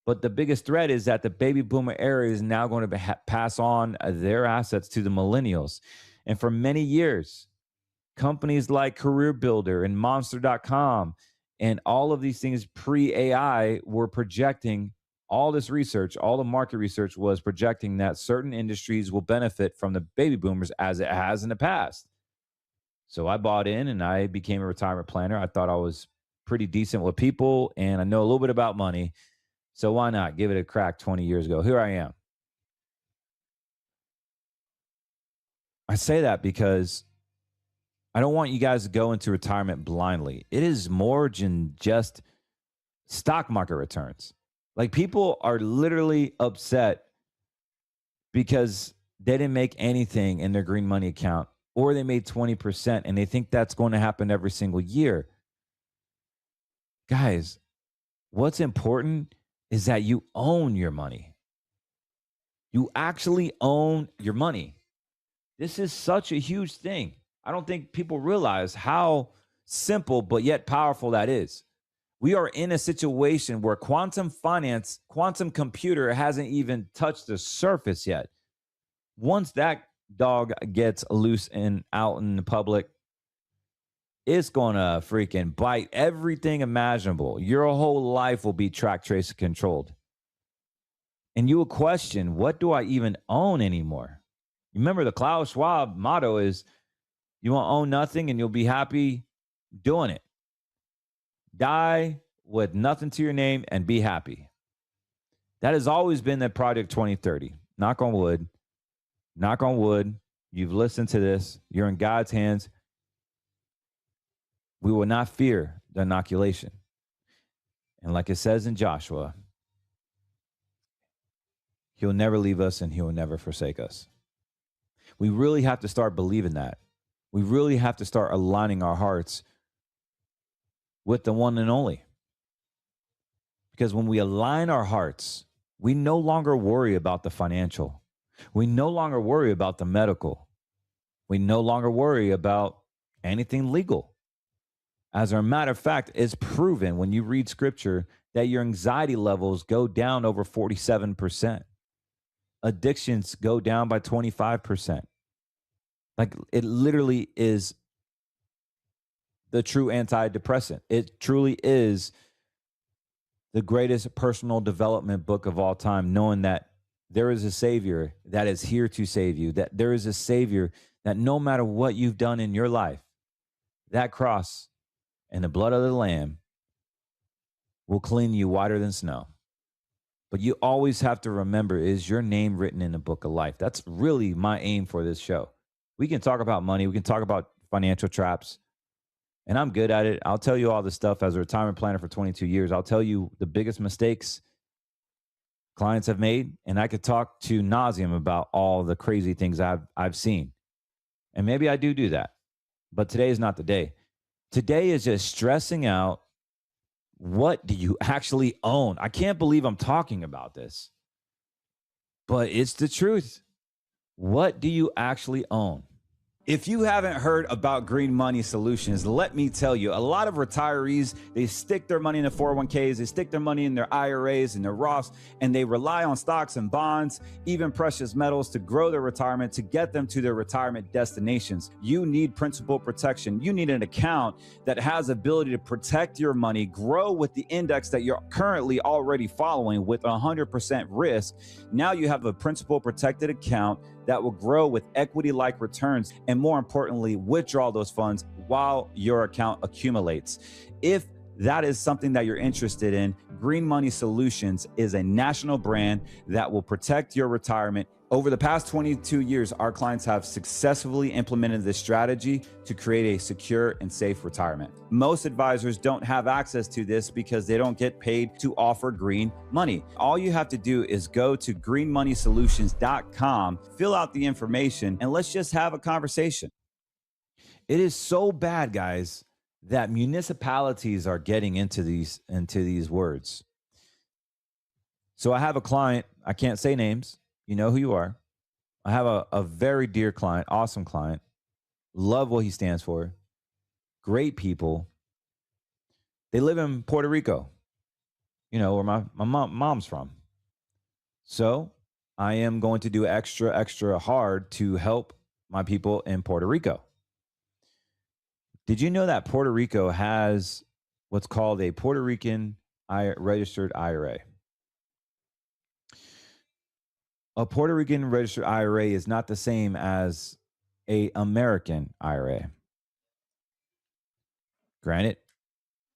But the biggest threat is that the baby boomer era is now going to pass on their assets to the millennials. And for many years, companies like Career Builder and Monster.com and all of these things pre-AI were projecting all this research, all the market research was projecting that certain industries will benefit from the baby boomers as it has in the past. So I bought in and I became a retirement planner. I thought I was pretty decent with people and I know a little bit about money. So why not give it a crack 20 years ago? Here I am. I say that because I don't want you guys to go into retirement blindly. It is more than just stock market returns. Like people are literally upset because they didn't make anything in their green money account or they made 20% and they think that's going to happen every single year. Guys, what's important is that you own your money. You actually own your money. This is such a huge thing. I don't think people realize how simple but yet powerful that is. We are in a situation where quantum finance, quantum computer hasn't even touched the surface yet. Once that dog gets loose and out in the public, it's going to freaking bite everything imaginable. Your whole life will be tracked, traced, and controlled. And you will question, what do I even own anymore? Remember, the Klaus Schwab motto is, you won't own nothing and you'll be happy doing it. Die with nothing to your name and be happy. That has always been the Project 2030. Knock on wood. Knock on wood. You've listened to this. You're in God's hands. We will not fear the inoculation. And like it says in Joshua, he'll never leave us and he'll never forsake us. We really have to start believing that. We really have to start aligning our hearts with the one and only. Because when we align our hearts, we no longer worry about the financial. We no longer worry about the medical. We no longer worry about anything legal. As a matter of fact, it's proven when you read scripture that your anxiety levels go down over 47%. Addictions go down by 25%. Like it literally is the true antidepressant. It truly is the greatest personal development book of all time, knowing that there is a savior that is here to save you, that there is a savior that no matter what you've done in your life, that cross and the blood of the Lamb will clean you whiter than snow. But you always have to remember, is your name written in the book of life? That's really my aim for this show. We can talk about money. We can talk about financial traps. And I'm good at it. I'll tell you all this stuff as a retirement planner for 22 years. I'll tell you the biggest mistakes clients have made. And I could talk to nauseum about all the crazy things I've seen. And maybe I do that. But today is not the day. Today is just stressing out, what do you actually own? I can't believe I'm talking about this, but it's the truth. What do you actually own? If you haven't heard about Green Money Solutions, let me tell you, a lot of retirees, they stick their money in the 401ks, they stick their money in their IRAs and their Roths, and they rely on stocks and bonds, even precious metals to grow their retirement, to get them to their retirement destinations. You need principal protection. You need an account that has ability to protect your money, grow with the index that you're currently already following with 100% risk. Now you have a principal protected account that will grow with equity-like returns, and more importantly, withdraw those funds while your account accumulates. If that is something that you're interested in, Green Money Solutions is a national brand that will protect your retirement. Over the past 22 years, our clients have successfully implemented this strategy to create a secure and safe retirement. Most advisors don't have access to this because they don't get paid to offer green money. All you have to do is go to greenmoneysolutions.com, fill out the information, and let's just have a conversation. It is so bad, guys, that municipalities are getting into these words. So I have a client, I can't say names. You know who you are. I have a very dear client, awesome client. Love what he stands for. Great people. They live in Puerto Rico, you know, where my mom's from. So I am going to do extra hard to help my people in Puerto Rico. Did you know that Puerto Rico has what's called a Puerto Rican registered IRA? A Puerto Rican registered IRA is not the same as an American IRA. Granted,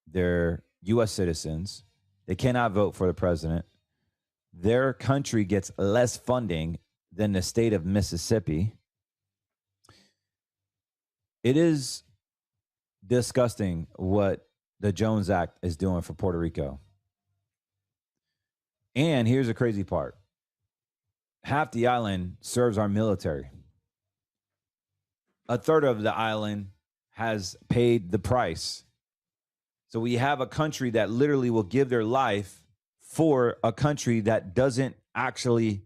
they're U.S. citizens. They cannot vote for the president. Their country gets less funding than the state of Mississippi. It is disgusting what the Jones Act is doing for Puerto Rico. And here's the crazy part. Half the island serves our military. A third of the island has paid the price. So we have a country that literally will give their life for a country that doesn't actually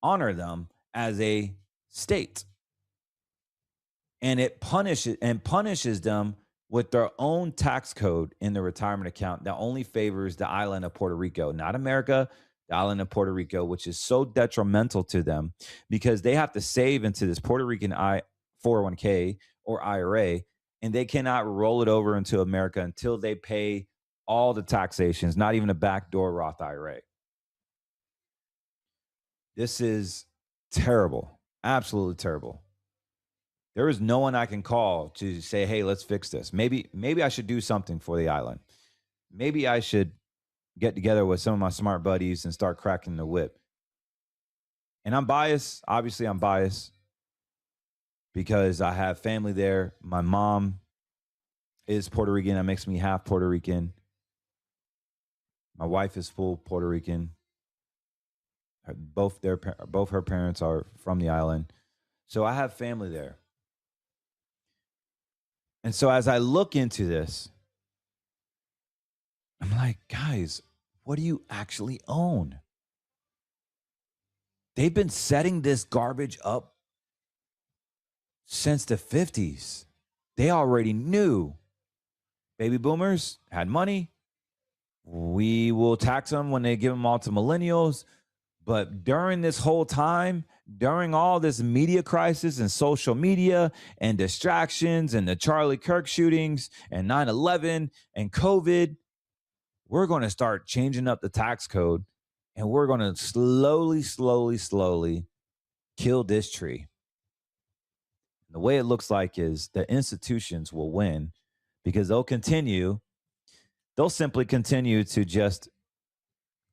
honor them as a state. And it punishes them with their own tax code in the retirement account that only favors the island of Puerto Rico, not America, the island of Puerto Rico, which is so detrimental to them because they have to save into this Puerto Rican 401k or IRA, and they cannot roll it over into America until they pay all the taxations, not even a backdoor Roth IRA. This is terrible, absolutely terrible. There is no one I can call to say, hey, let's fix this. Maybe I should do something for the island. Maybe I should get together with some of my smart buddies and start cracking the whip. And I'm biased. Obviously, I'm biased because I have family there. My mom is Puerto Rican. That makes me half Puerto Rican. My wife is full Puerto Rican. Both her parents are from the island. So I have family there. And so as I look into this, I'm like, guys, what do you actually own? They've been setting this garbage up since the 50s. They already knew. Baby boomers had money. We will tax them when they give them all to millennials. But during this whole time, during all this media crisis and social media and distractions and the Charlie Kirk shootings and 9/11 and COVID, we're going to start changing up the tax code, and we're going to slowly kill this tree. The way it looks like is the institutions will win because they'll simply continue to just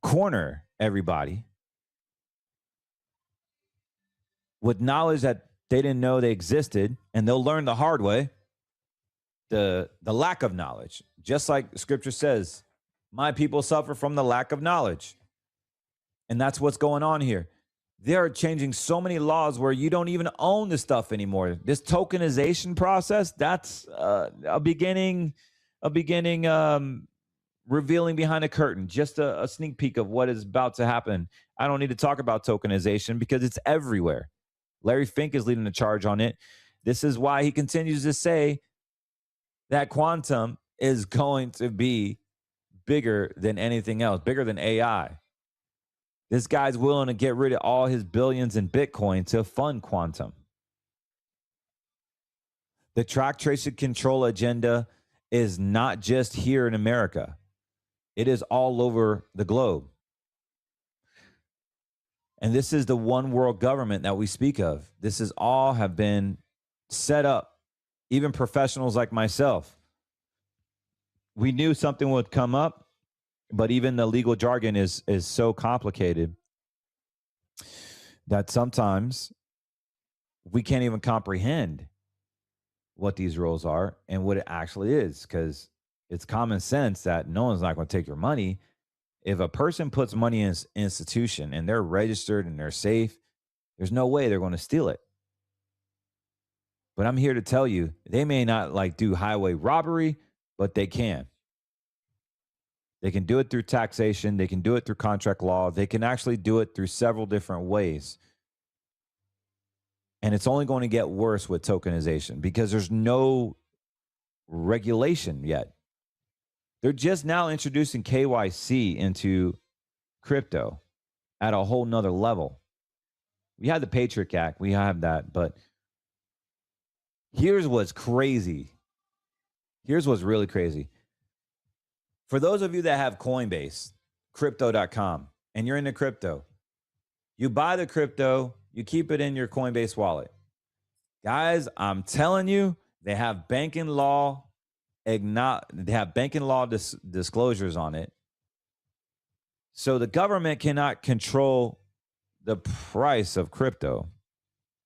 corner everybody with knowledge that they didn't know they existed, and they'll learn the hard way the lack of knowledge. Just like scripture says, my people suffer from the lack of knowledge. And that's what's going on here. They are changing so many laws where you don't even own the stuff anymore. This tokenization process, that's a beginning revealing behind a curtain, just a sneak peek of what is about to happen. I don't need to talk about tokenization because it's everywhere. Larry Fink is leading the charge on it. This is why he continues to say that quantum is going to be bigger than anything else, bigger than AI. This guy's willing to get rid of all his billions in Bitcoin to fund quantum. The track, trace, and control agenda is not just here in America. It is all over the globe. And this is the one world government that we speak of. This is all have been set up. Even professionals like myself. We knew something would come up, but even the legal jargon is so complicated that sometimes we can't even comprehend what these rules are and what it actually is, because it's common sense that no one's not going to take your money. If a person puts money in an institution and they're registered and they're safe, there's no way they're going to steal it. But I'm here to tell you, they may not like do highway robbery, but they can. They can do it through taxation. They can do it through contract law. They can actually do it through several different ways. And it's only going to get worse with tokenization because there's no regulation yet. They're just now introducing KYC into crypto at a whole nother level. We had the Patriot Act. We have that. But here's what's crazy. Here's what's really crazy. For those of you that have Coinbase, crypto.com, and you're into crypto, you buy the crypto, you keep it in your Coinbase wallet. Guys, I'm telling you, they have banking law disclosures on it. So the government cannot control the price of crypto.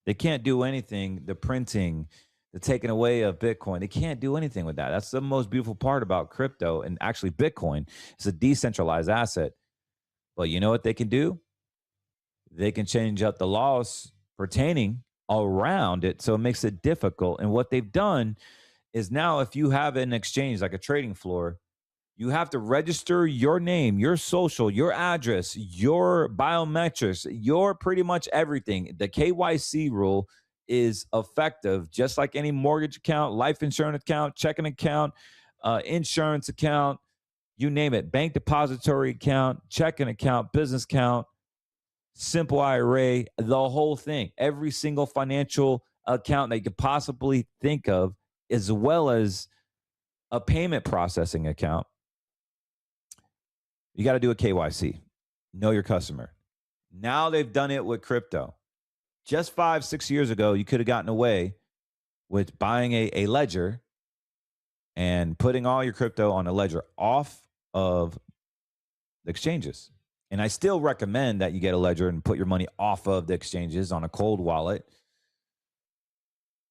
They can't do anything, the printing, the taking away of Bitcoin. They can't do anything with that. That's the most beautiful part about crypto and actually Bitcoin. It's a decentralized asset. But you know what they can do? They can change up the laws pertaining around it so it makes it difficult. And what they've done is now if you have an exchange like a trading floor, you have to register your name, your social, your address, your biometrics, your pretty much everything. The KYC rule is effective, just like any mortgage account, life insurance account, checking account, insurance account, you name it, bank depository account, checking account, business account, simple IRA, the whole thing, every single financial account that you could possibly think of, as well as a payment processing account. You got to do a KYC, know your customer. Now they've done it with crypto. Just 5-6 years ago, you could have gotten away with buying a ledger and putting all your crypto on a ledger off of the exchanges. And I still recommend that you get a ledger and put your money off of the exchanges on a cold wallet.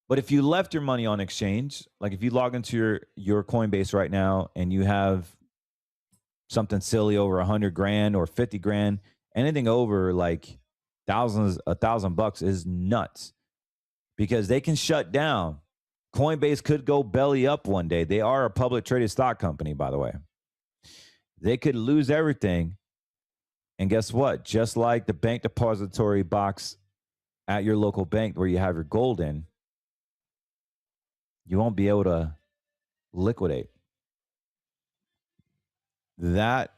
But if you left your money on exchange, like if you log into your Coinbase right now and you have something silly over $100,000 or $50,000, anything over like $1,000 is nuts because they can shut down. Coinbase could go belly up one day. They are a public traded stock company, by the way. They could lose everything. And guess what? Just like the bank depository box at your local bank where you have your gold in, you won't be able to liquidate. That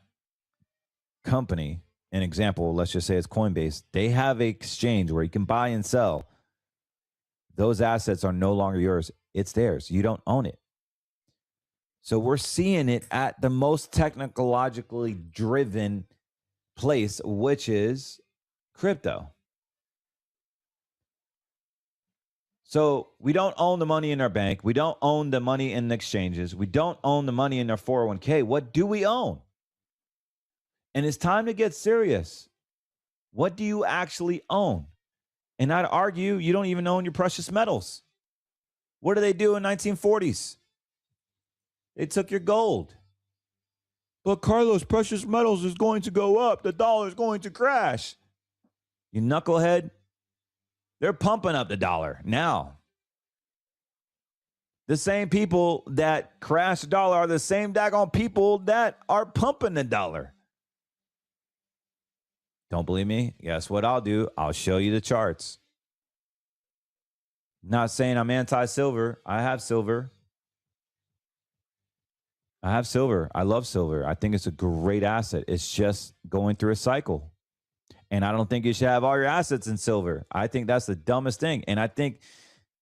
company an example, let's just say it's Coinbase. They have an exchange where you can buy and sell. Those assets are no longer yours. It's theirs. You don't own it. So we're seeing it at the most technologically driven place, which is crypto. So we don't own the money in our bank. We don't own the money in the exchanges. We don't own the money in our 401k. What do we own? And it's time to get serious. What do you actually own? And I'd argue you don't even own your precious metals. What did they do in 1940s? They took your gold. But Carlos, precious metals is going to go up. The dollar is going to crash. You knucklehead. They're pumping up the dollar now. The same people that crash the dollar are the same daggone people that are pumping the dollar. Don't believe me? Guess what I'll do? I'll show you the charts. Not saying I'm anti-silver. I have silver. I love silver. I think it's a great asset. It's just going through a cycle. And I don't think you should have all your assets in silver. I think that's the dumbest thing. And I think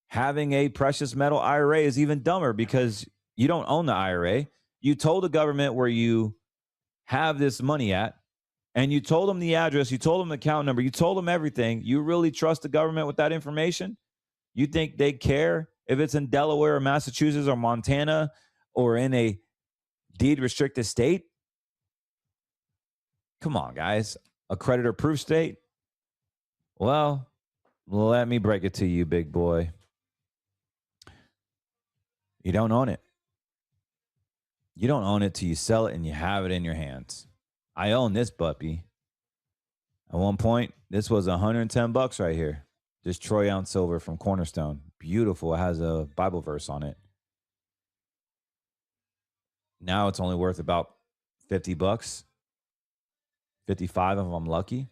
having a precious metal IRA is even dumber because you don't own the IRA. You told the government where you have this money at, and you told them the address, you told them the account number, you told them everything. You really trust the government with that information? You think they care if it's in Delaware or Massachusetts or Montana or in a deed restricted state? Come on, guys. A creditor proof state? Well, let me break it to you, big boy. You don't own it. You don't own it till you sell it and you have it in your hands. I own this puppy. At one point, this was $110 right here. This troy ounce silver from Cornerstone. Beautiful. It has a Bible verse on it. Now it's only worth about $50. 55 if I'm lucky.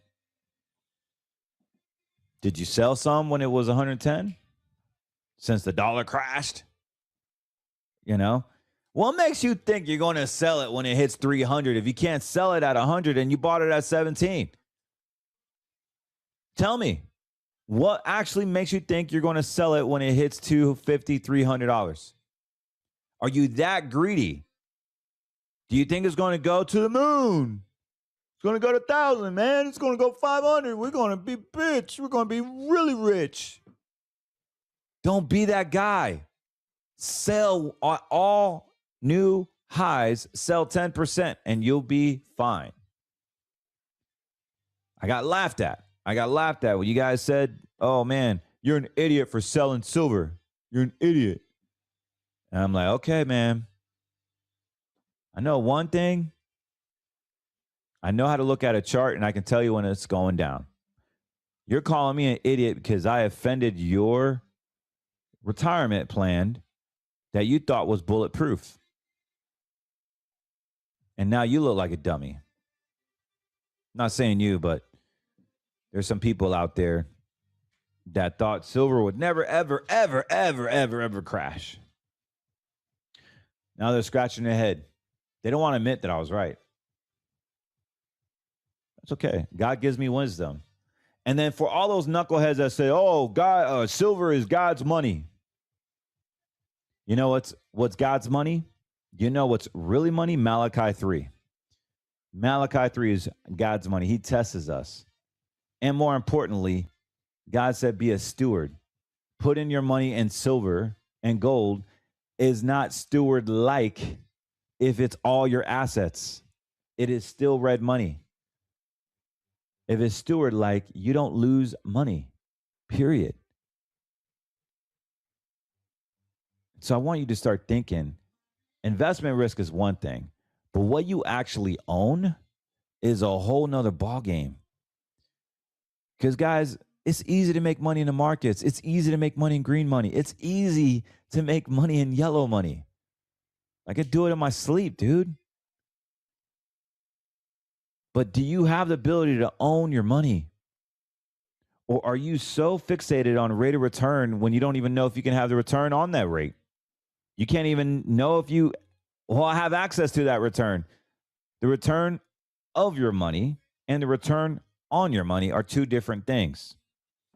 Did you sell some when it was 110? Since the dollar crashed? You know? What makes you think you're going to sell it when it hits 300 if you can't sell it at 100 and you bought it at 17? Tell me, what actually makes you think you're going to sell it when it hits $250, $300? Are you that greedy? Do you think it's going to go to the moon? It's going to go to 1,000, man. It's going to go 500. We're going to be rich. We're going to be really rich. Don't be that guy. Sell all new highs. Sell 10% and you'll be fine. I got laughed at. When you guys said, oh, man, you're an idiot for selling silver. You're an idiot. And I'm like, okay, man. I know one thing. I know how to look at a chart and I can tell you when it's going down. You're calling me an idiot because I offended your retirement plan that you thought was bulletproof. And now you look like a dummy. Not saying you, but there's some people out there that thought silver would never, ever, ever, ever, ever, ever crash. Now they're scratching their head. They don't want to admit that I was right. It's okay. God gives me wisdom. And then for all those knuckleheads that say, oh, God, silver is God's money. You know what's God's money? You know what's really money? Malachi 3. Malachi 3 is God's money. He tests us. And more importantly, God said, be a steward. Put in your money in silver and gold is not steward-like if it's all your assets. It is still red money. If it's steward-like, you don't lose money, period. So I want you to start thinking, investment risk is one thing, but what you actually own is a whole nother ballgame. Because, guys, it's easy to make money in the markets. It's easy to make money in green money. It's easy to make money in yellow money. I could do it in my sleep, dude. But do you have the ability to own your money? Or are you so fixated on rate of return when you don't even know if you can have the return on that rate? You can't even know if you will have access to that return. The return of your money and the return on your money are two different things.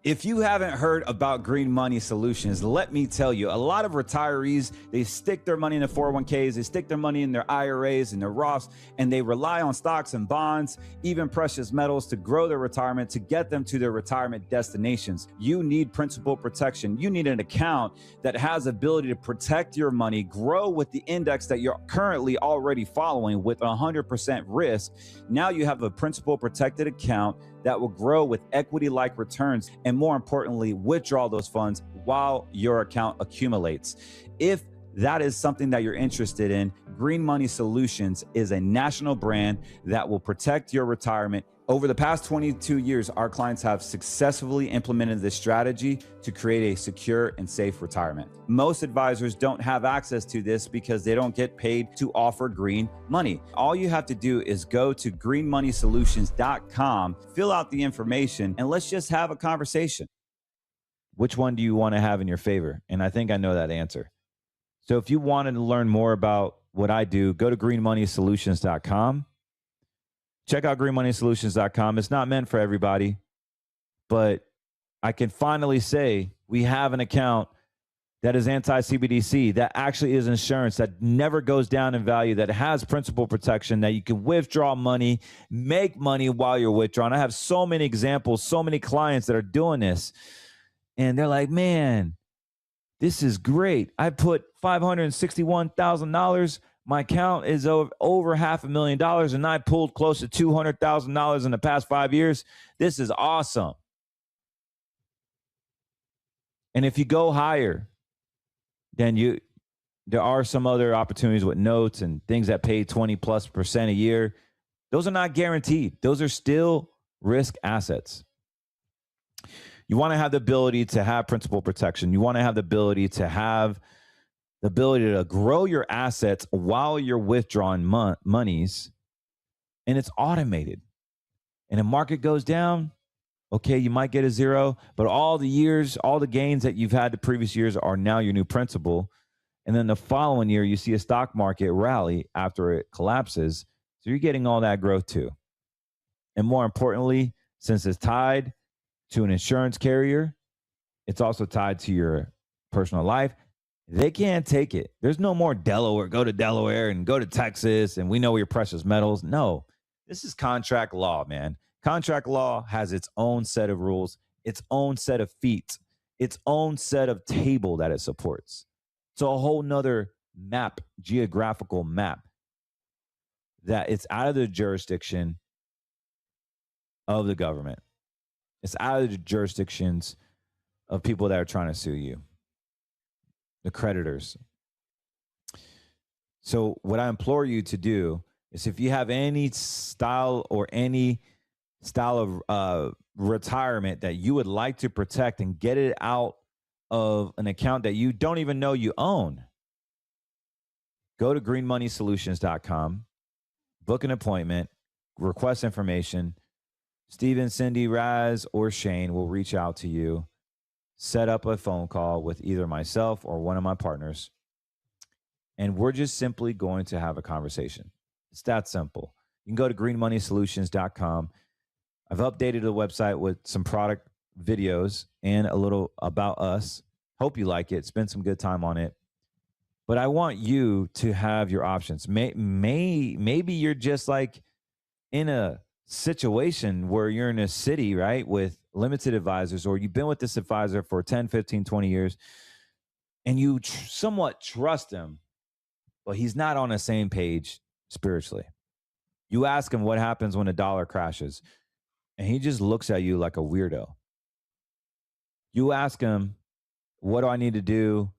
If you haven't heard about Green Money Solutions, let me tell you, a lot of retirees, they stick their money in the 401ks, they stick their money in their IRAs and their Roths, and they rely on stocks and bonds, even precious metals to grow their retirement, to get them to their retirement destinations. You need principal protection. You need an account that has ability to protect your money, grow with the index that you're currently already following with 100% risk. Now you have a principal protected account that will grow with equity-like returns, and more importantly, withdraw those funds while your account accumulates. If that is something that you're interested in, Green Money Solutions is a national brand that will protect your retirement. Over the past 22 years, our clients have successfully implemented this strategy to create a secure and safe retirement. Most advisors don't have access to this because they don't get paid to offer green money. All you have to do is go to greenmoneysolutions.com, fill out the information, and let's just have a conversation. Which one do you want to have in your favor? And I think I know that answer. So if you wanted to learn more about what I do, go to greenmoneysolutions.com. Check out greenmoneysolutions.com. It's not meant for everybody, but I can finally say we have an account that is anti-CBDC, that actually is insurance, that never goes down in value, that has principal protection, that you can withdraw money, make money while you're withdrawing. I have so many examples, so many clients that are doing this, and they're like, man, this is great. I put $561,000. My account is over $500,000, and I pulled close to $200,000 in the past 5 years. This is awesome. And if you go higher, then there are some other opportunities with notes and things that pay 20+% a year. Those are not guaranteed. Those are still risk assets. You want to have the ability to have principal protection. You want to have the ability to have the ability to grow your assets while you're withdrawing monies, and it's automated. And the market goes down, okay, you might get a zero, but all the years, all the gains that you've had the previous years are now your new principal. And then the following year, you see a stock market rally after it collapses. So you're getting all that growth too. And more importantly, since it's tied to an insurance carrier, it's also tied to your personal life. They can't take it. There's no more Delaware. Go to Delaware and go to Texas, and we know your precious metals. No, this is contract law, man. Contract law has its own set of rules, its own set of feet, its own set of table that it supports. It's a whole nother map, geographical map, that it's out of the jurisdiction of the government. It's out of the jurisdictions of people that are trying to sue you, the creditors. So what I implore you to do is, if you have any style of retirement that you would like to protect and get it out of an account that you don't even know you own, go to greenmoneysolutions.com, book an appointment, request information. Steven, Cindy, Raz, or Shane will reach out to you, set up a phone call with either myself or one of my partners, and we're just simply going to have a conversation. It's that simple. You can go to greenmoneysolutions.com. I've updated the website with some product videos and a little about us. Hope you like it. Spend some good time on it. But I want you to have your options. Maybe you're just like in a situation where you're in a city, right, with limited advisors, or you've been with this advisor for 10, 15, 20 years, and you somewhat trust him, but he's not on the same page spiritually. You ask him what happens when the dollar crashes, and he just looks at you like a weirdo. You ask him, what do I need to do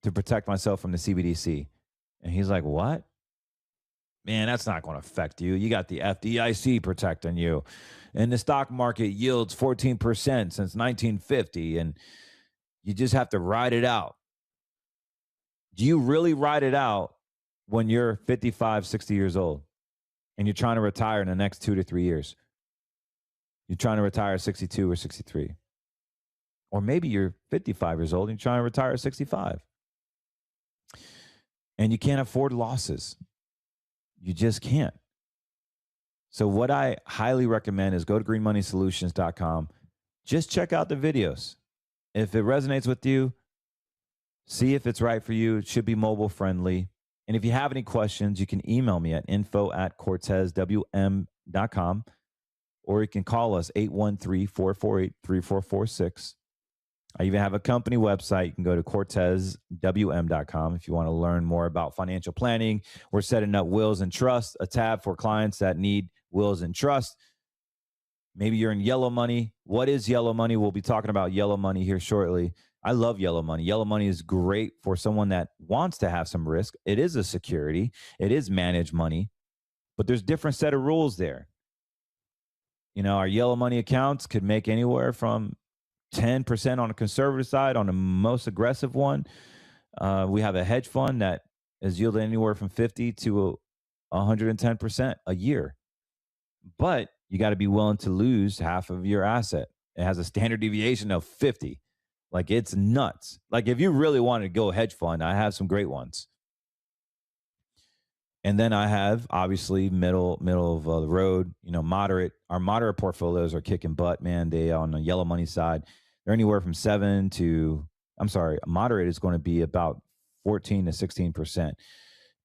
to protect myself from the CBDC? And he's like, what? Man, that's not going to affect you. You got the FDIC protecting you. And the stock market yields 14% since 1950. And you just have to ride it out. Do you really ride it out when you're 55, 60 years old and you're trying to retire in the next 2 to 3 years? You're trying to retire at 62 or 63. Or maybe you're 55 years old and you're trying to retire at 65. And you can't afford losses. You just can't. So what I highly recommend is go to greenmoneysolutions.com. Just check out the videos. If it resonates with you, see if it's right for you. It should be mobile friendly. And if you have any questions, you can email me at info@cortezwm.com, or you can call us 813-448-3446. I even have a company website. You can go to cortezwm.com if you want to learn more about financial planning. We're setting up wills and trusts, a tab for clients that need wills and trust. Maybe you're in yellow money. What is yellow money? We'll be talking about yellow money here shortly. I love yellow money. Yellow money is great for someone that wants to have some risk. It is a security. It is managed money, but there's different set of rules there. You know, our yellow money accounts could make anywhere from 10% on a conservative side. On the most aggressive one, we have a hedge fund that is yielding anywhere from 50 to 110% a year. But you got to be willing to lose half of your asset. It has a standard deviation of 50. Like, it's nuts. Like, if you really wanted to go hedge fund, I have some great ones. And then I have, obviously, middle of the road, you know, moderate. Our moderate portfolios are kicking butt, man. They on the yellow money side, they're anywhere from moderate is going to be about 14 to 16%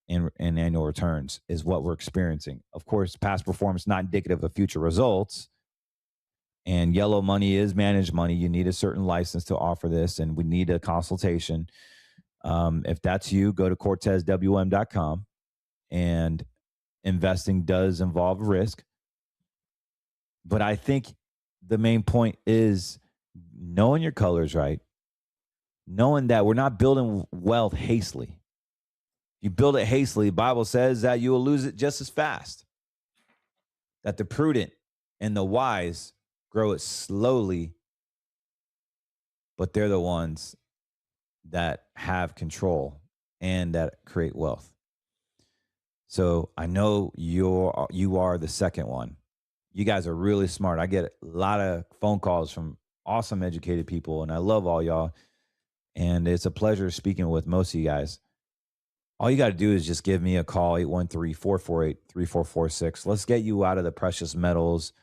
in annual returns is what we're experiencing. Of course, past performance not indicative of future results. And yellow money is managed money. You need a certain license to offer this, and we need a consultation. If that's you, go to cortezwm.com. And investing does involve risk. But I think the main point is knowing your colors right, knowing that we're not building wealth hastily. You build it hastily, the Bible says that you will lose it just as fast. That the prudent and the wise grow it slowly, but they're the ones that have control and that create wealth. So I know you are the second one. You guys are really smart. I get a lot of phone calls from awesome educated people, and I love all y'all. And it's a pleasure speaking with most of you guys. All you got to do is just give me a call, 813-448-3446. Let's get you out of the precious metals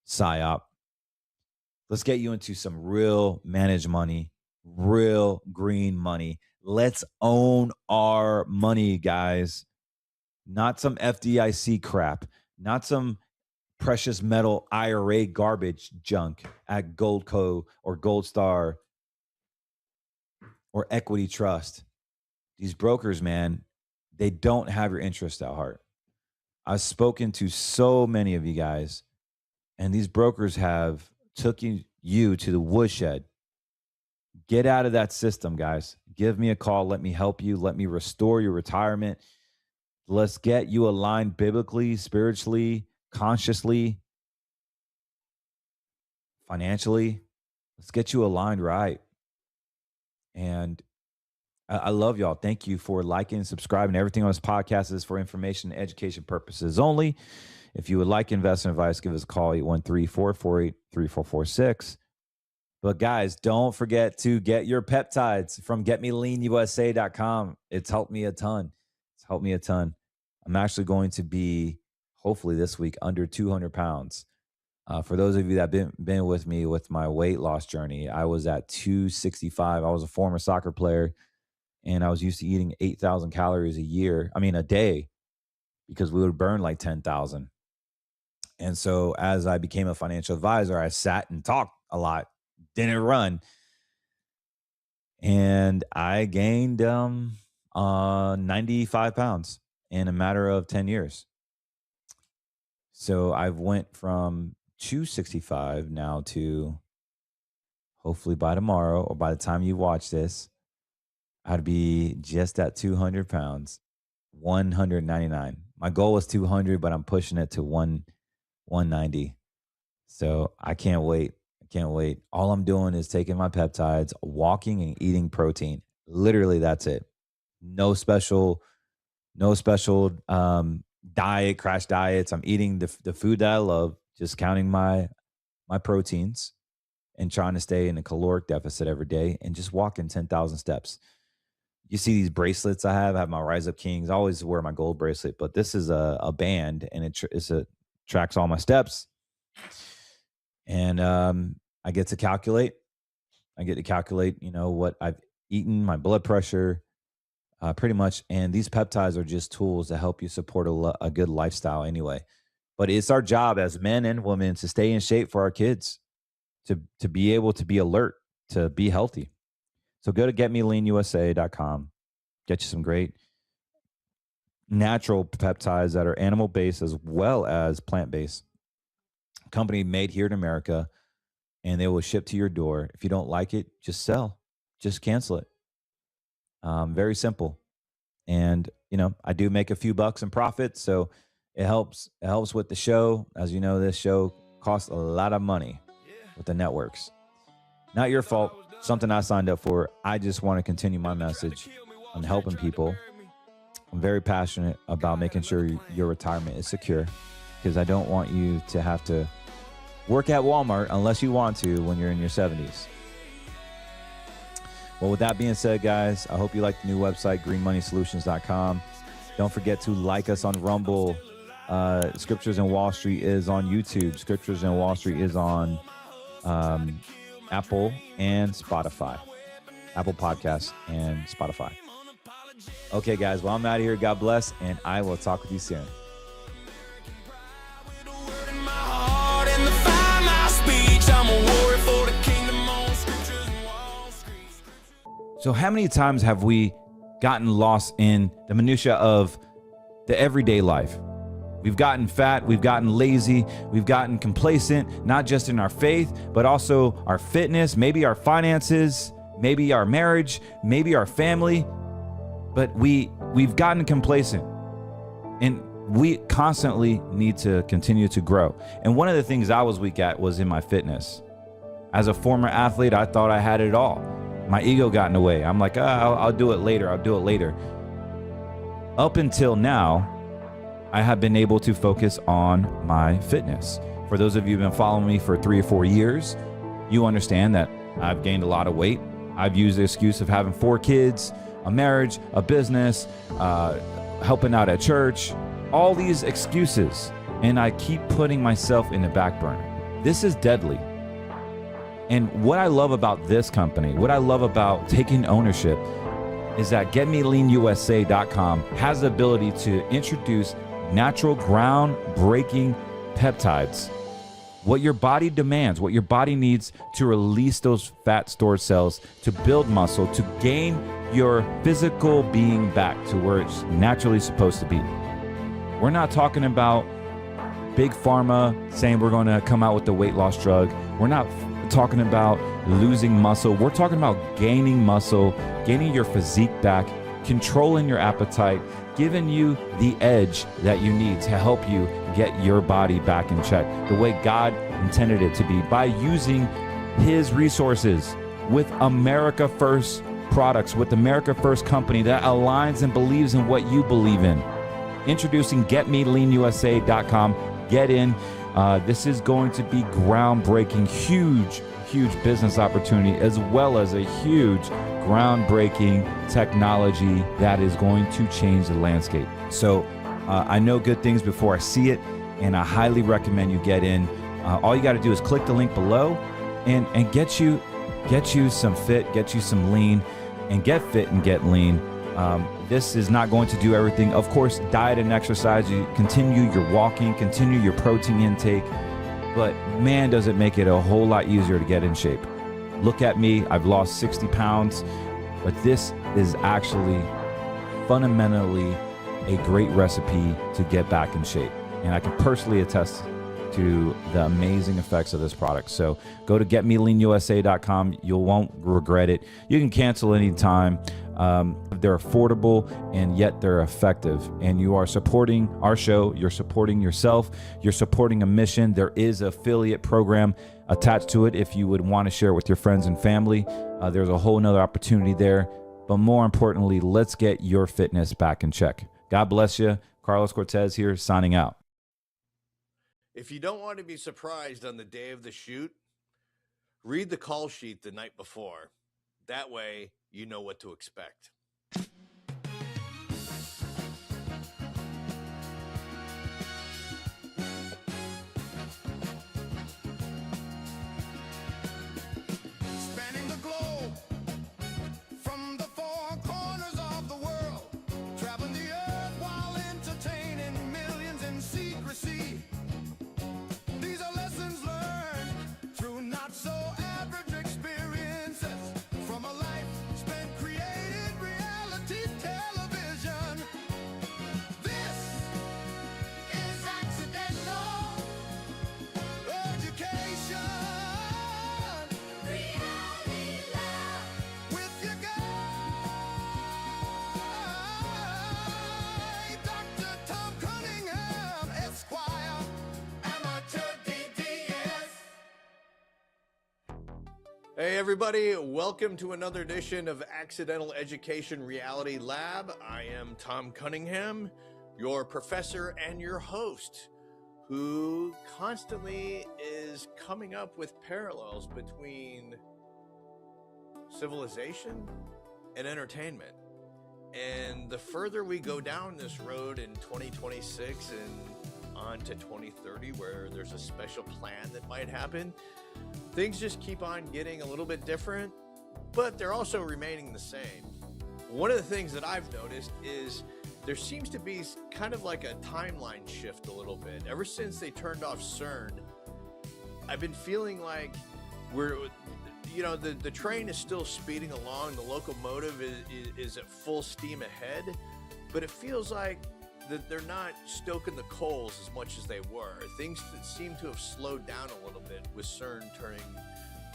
psyop. Let's get you into some real managed money, real green money. Let's own our money, guys. Not some FDIC crap, not some precious metal IRA garbage junk at Goldco or Gold Star or Equity Trust. These brokers, man, they don't have your interest at heart. I've spoken to so many of you guys, and these brokers have taken you to the woodshed. Get out of that system, guys. Give me a call. Let me help you. Let me restore your retirement. Let's get you aligned biblically, spiritually, consciously, financially. Let's get you aligned right. And I love y'all. Thank you for liking and subscribing. Everything on this podcast is for information and education purposes only. If you would like investment advice, give us a call, 813-448-3446. But guys, don't forget to get your peptides from getmeleanusa.com. It's helped me a ton. It's helped me a ton. I'm actually going to be, hopefully this week, under 200 pounds. For those of you that have been with me with my weight loss journey, I was at 265. I was a former soccer player, and I was used to eating 8,000 calories a day, because we would burn like 10,000. And so as I became a financial advisor, I sat and talked a lot, didn't run. And I gained 95 pounds in a matter of 10 years. So I've went from 265 now to, hopefully by tomorrow or by the time you watch this, I'd be just at 200 pounds, 199. My goal was 200, but I'm pushing it to 190. So I can't wait. I can't wait. All I'm doing is taking my peptides, walking and eating protein. Literally, that's it. No special diet, crash diets. I'm eating the food that I love, just counting my proteins and trying to stay in a caloric deficit every day and just walking 10,000 steps. You see these bracelets I have my Rise Up Kings. I always wear my gold bracelet, but this is a band, and it's a tracks all my steps. And I get to calculate. What I've eaten, my blood pressure, pretty much. And these peptides are just tools to help you support a good lifestyle anyway. But it's our job as men and women to stay in shape for our kids, to be able to be alert, to be healthy. So go to getmeleanusa.com. Get you some great natural peptides that are animal-based as well as plant-based. Company made here in America, and they will ship to your door. If you don't like it, just sell. Just cancel it. Very simple. And, I do make a few bucks in profit, so it helps with the show. As you know, this show costs a lot of money with the networks. Not your fault. Something I signed up for. I just want to continue my message on helping people. I'm very passionate about making sure your retirement is secure, because I don't want you to have to work at Walmart unless you want to when you're in your 70s. Well, with that being said, guys, I hope you like the new website, greenmoneysolutions.com. Don't forget to like us on Rumble. Scriptures in Wall Street is on YouTube. Scriptures in Wall Street is on Apple and Spotify. Apple Podcasts and Spotify. Okay, guys, well, I'm out of here. God bless, and I will talk with you soon. So how many times have we gotten lost in the minutia of the everyday life? We've gotten fat, we've gotten lazy, we've gotten complacent, not just in our faith, but also our fitness, maybe our finances, maybe our marriage, maybe our family. But we've gotten complacent, and we constantly need to continue to grow. And one of the things I was weak at was in my fitness. As a former athlete, I thought I had it all. My ego got in the way. I'm like, I'll do it later. Up until now, I have been able to focus on my fitness. For those of you who've been following me for 3 or 4 years, you understand that I've gained a lot of weight. I've used the excuse of having 4 kids, a marriage, a business, helping out at church, all these excuses. And I keep putting myself in the back burner. This is deadly. And what I love about this company, what I love about taking ownership, is that GetMeLeanUSA.com has the ability to introduce natural, groundbreaking peptides. What your body demands, what your body needs to release those fat stored cells, to build muscle, to gain your physical being back to where it's naturally supposed to be. We're not talking about big pharma saying we're going to come out with the weight loss drug. We're not talking about losing muscle. We're talking about gaining muscle, gaining your physique back, controlling your appetite, giving you the edge that you need to help you get your body back in check the way God intended it to be, by using his resources with America First products, with America First company that aligns and believes in what you believe in. Introducing GetMeLeanUSA.com. Get in. This is going to be groundbreaking, huge business opportunity, as well as a huge groundbreaking technology that is going to change the landscape. So I know good things before I see it, and I highly recommend you get in. All you got to do is click the link below and get you some fit, get you some lean, and get fit and get lean. This is not going to do everything. Of course, diet and exercise, you continue your walking, continue your protein intake, but man, does it make it a whole lot easier to get in shape. Look at me, I've lost 60 pounds, but this is actually fundamentally a great recipe to get back in shape. And I can personally attest to the amazing effects of this product. So go to GetMeLeanUSA.com. You won't regret it. You can cancel anytime. They're affordable, and yet they're effective. And you are supporting our show. You're supporting yourself. You're supporting a mission. There is an affiliate program attached to it if you would want to share it with your friends and family. There's a whole nother opportunity there. But more importantly, let's get your fitness back in check. God bless you. Carlos Cortez here, signing out. If you don't want to be surprised on the day of the shoot, read the call sheet the night before. That way, you know what to expect. Hey everybody, welcome to another edition of Accidental Education Reality Lab. I am Tom Cunningham, your professor and your host, who constantly is coming up with parallels between civilization and entertainment. And the further we go down this road in 2026 and on to 2030, where there's a special plan that might happen, things just keep on getting a little bit different, but they're also remaining the same. One of the things that I've noticed is there seems to be kind of like a timeline shift a little bit. Ever since they turned off CERN, I've been feeling like the train is still speeding along, the locomotive is at full steam ahead, but it feels like that they're not stoking the coals as much as they were. Things that seem to have slowed down a little bit with CERN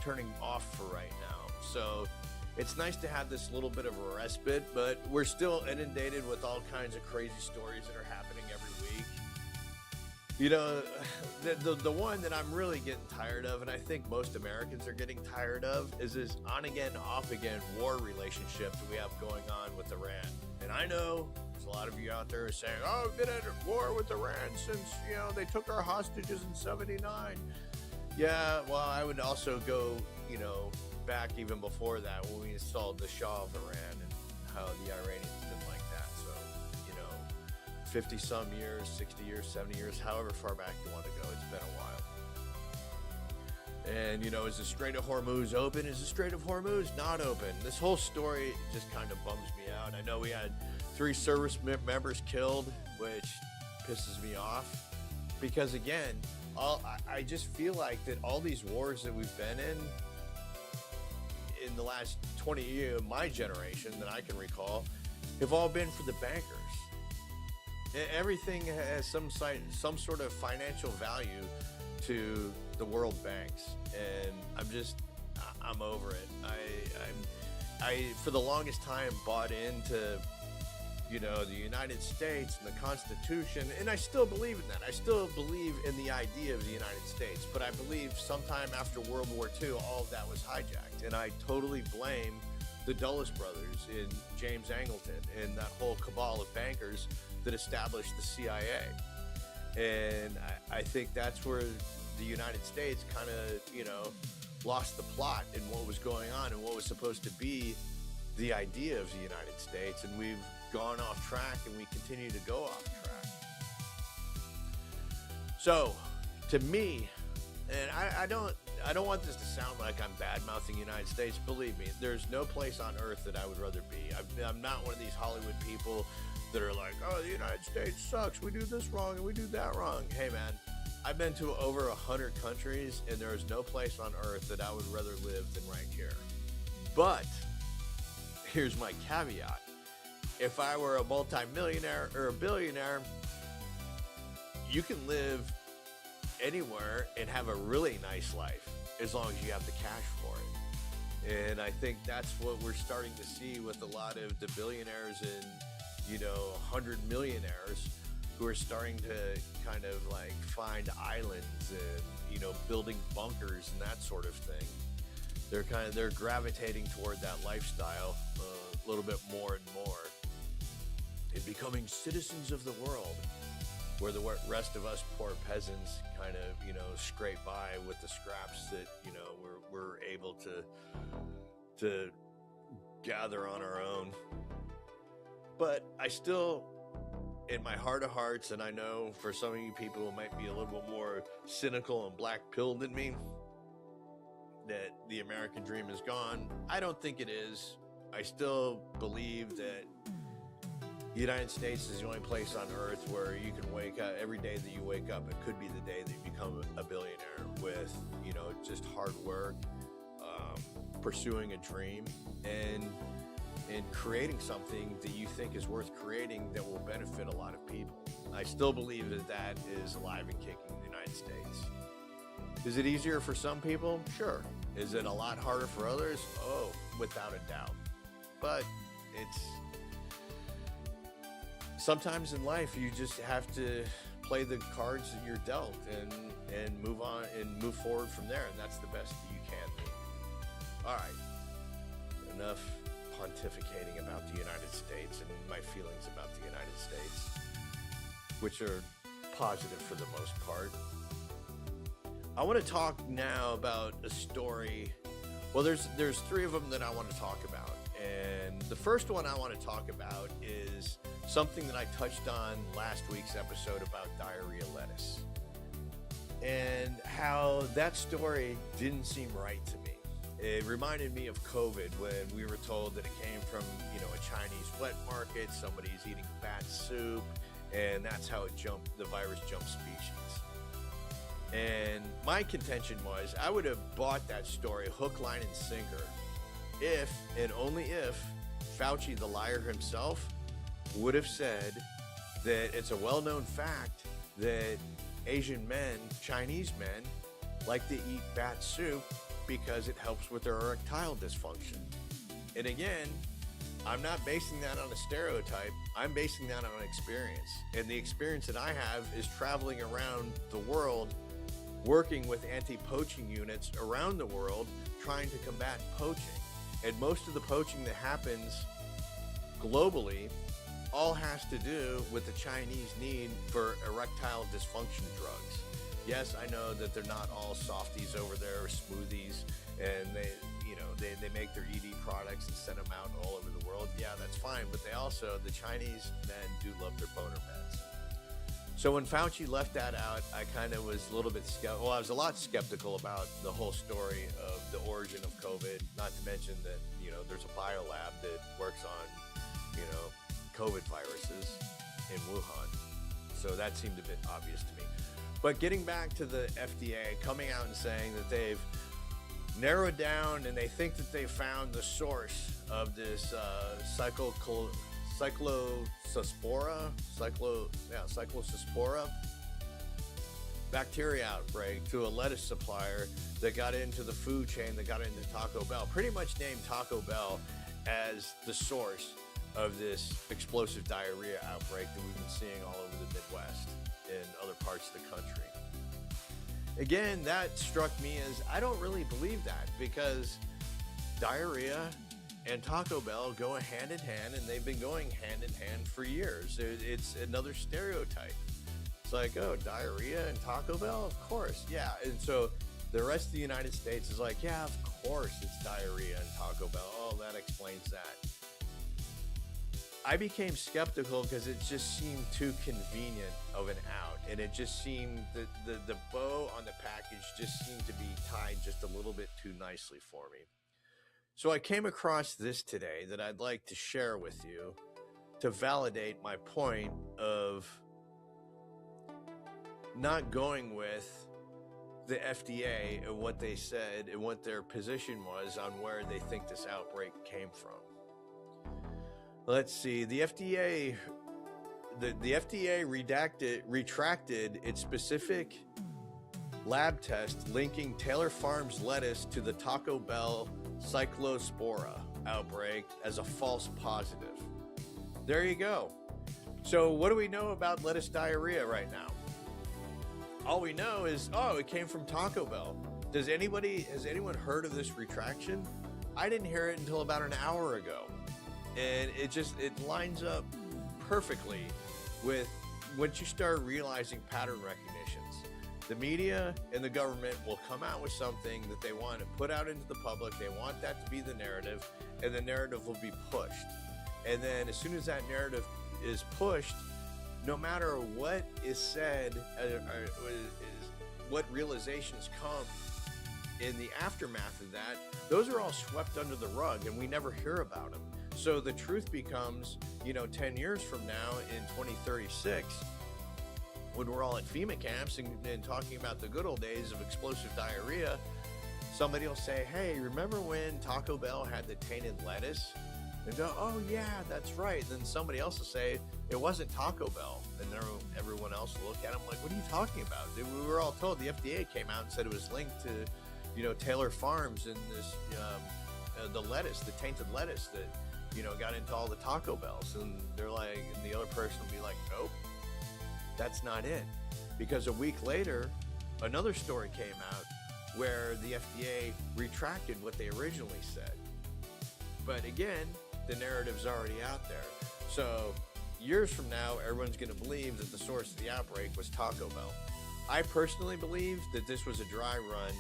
turning off for right now. So it's nice to have this little bit of a respite, but we're still inundated with all kinds of crazy stories that are happening every week. You know, the one that I'm really getting tired of, and I think most Americans are getting tired of, is this on-again, off-again war relationship that we have going on with Iran. And I know there's a lot of you out there saying, oh, we've been at war with Iran since, they took our hostages in 79. Yeah, well, I would also go, back even before that when we installed the Shah of Iran and how the Iranians didn't like that. So, 50 some years, 60 years, 70 years, however far back you want to go, it's been a while. And, is the Strait of Hormuz open? Is the Strait of Hormuz not open? This whole story just kind of bums me out. I know we had 3 service members killed, which pisses me off. Because, again, I just feel like that all these wars that we've been in the last 20 years, my generation that I can recall, have all been for the bankers. Everything has some sort of financial value to the world banks, and I'm over it. I for the longest time bought into the United States and the Constitution, and I still believe in that. I still believe in the idea of the United States, but I believe sometime after World War II, all of that was hijacked, and I totally blame the Dulles brothers and James Angleton and that whole cabal of bankers that established the CIA. And I think that's where the United States kind of, lost the plot in what was going on and what was supposed to be the idea of the United States. And we've gone off track, and we continue to go off track. So, to me, and I don't want this to sound like I'm bad-mouthing the United States. Believe me, there's no place on earth that I would rather be. I'm not one of these Hollywood people that are like, oh, the United States sucks. We do this wrong and we do that wrong. Hey, man, I've been to over 100 countries, and there is no place on earth that I would rather live than right here. But here's my caveat. If I were a multi-millionaire or a billionaire, you can live anywhere and have a really nice life as long as you have the cash for it. And I think that's what we're starting to see with a lot of the billionaires and 100 millionaires who are starting to kind of like find islands and building bunkers and that sort of thing. They're gravitating toward that lifestyle a little bit more and more, and becoming citizens of the world, where the rest of us poor peasants kind of scrape by with the scraps that we're able to gather on our own. But I still, in my heart of hearts, and I know for some of you people who might be a little bit more cynical and black-pilled than me, that the American dream is gone. I don't think it is. I still believe that the United States is the only place on earth where you can wake up every day that you wake up. It could be the day that you become a billionaire with, just hard work, pursuing a dream, and creating something that you think is worth creating that will benefit a lot of people. I still believe that is alive and kicking in the United States. Is it easier for some people? Sure. Is it a lot harder for others? Oh, without a doubt. But sometimes in life you just have to play the cards that you're dealt and move on and move forward from there, and that's the best that you can do. All right, enough pontificating about the United States and my feelings about the United States, which are positive for the most part. I want to talk now about a story. Well, there's three of them that I want to talk about. And the first one I want to talk about is something that I touched on last week's episode about diarrhea lettuce, and how that story didn't seem right to me. It reminded me of COVID, when we were told that it came from, a Chinese wet market, somebody's eating bat soup, and that's how the virus jumped species. And my contention was, I would have bought that story hook, line, and sinker if, and only if, Fauci, the liar himself, would have said that it's a well-known fact that Asian men, Chinese men, like to eat bat soup because it helps with their erectile dysfunction. And again, I'm not basing that on a stereotype. I'm basing that on experience. And the experience that I have is traveling around the world, working with anti-poaching units around the world, trying to combat poaching. And most of the poaching that happens globally all has to do with the Chinese need for erectile dysfunction drugs. Yes, I know that they're not all softies over there or smoothies, and they make their ED products and send them out all over the world. Yeah, that's fine, but the Chinese men do love their boner meds. So when Fauci left that out, I kind of was a little bit skeptical. Well, I was a lot skeptical about the whole story of the origin of COVID, not to mention that, there's a biolab that works on, COVID viruses in Wuhan. So that seemed a bit obvious to me. But getting back to the FDA coming out and saying that they've narrowed down and they think that they found the source of this cyclospora bacteria outbreak to a lettuce supplier that got into the food chain, that got into Taco Bell, pretty much named Taco Bell as the source of this explosive diarrhea outbreak that we've been seeing all over the Midwest and other parts of the country. Again, that struck me as, I don't really believe that, because diarrhea and Taco Bell go hand in hand, and they've been going hand in hand for years. It's another stereotype. It's like, oh, diarrhea and Taco Bell? Of course, yeah. And so the rest of the United States is like, yeah, of course it's diarrhea and Taco Bell. Oh, that explains that. I became skeptical because it just seemed too convenient of an out, and it just seemed the bow on the package just seemed to be tied just a little bit too nicely for me. So I came across this today that I'd like to share with you to validate my point of not going with the FDA and what they said and what their position was on where they think this outbreak came from. Let's see, the FDA retracted its specific lab test linking Taylor Farms lettuce to the Taco Bell Cyclospora outbreak as a false positive. There you go. So what do we know about lettuce diarrhea right now? All we know is, it came from Taco Bell. Has anyone heard of this retraction? I didn't hear it until about an hour ago. And it lines up perfectly with once you start realizing pattern recognitions. The media and the government will come out with something that they want to put out into the public. They want that to be the narrative, and the narrative will be pushed. And then as soon as that narrative is pushed, no matter what is said, what realizations come in the aftermath of that, those are all swept under the rug and we never hear about them. So the truth becomes, 10 years from now in 2036, when we're all at FEMA camps and talking about the good old days of explosive diarrhea, somebody will say, hey, remember when Taco Bell had the tainted lettuce? And go, oh yeah, that's right. Then somebody else will say, it wasn't Taco Bell. And then everyone else will look at them like, what are you talking about? We were all told, the FDA came out and said it was linked to, Taylor Farms and this, the lettuce, the tainted lettuce that, got into all the Taco Bells. And they're like, and the other person will be like, nope, that's not it. Because a week later, another story came out where the FDA retracted what they originally said. But again, the narrative's already out there. So years from now, everyone's going to believe that the source of the outbreak was Taco Bell. I personally believe that this was a dry run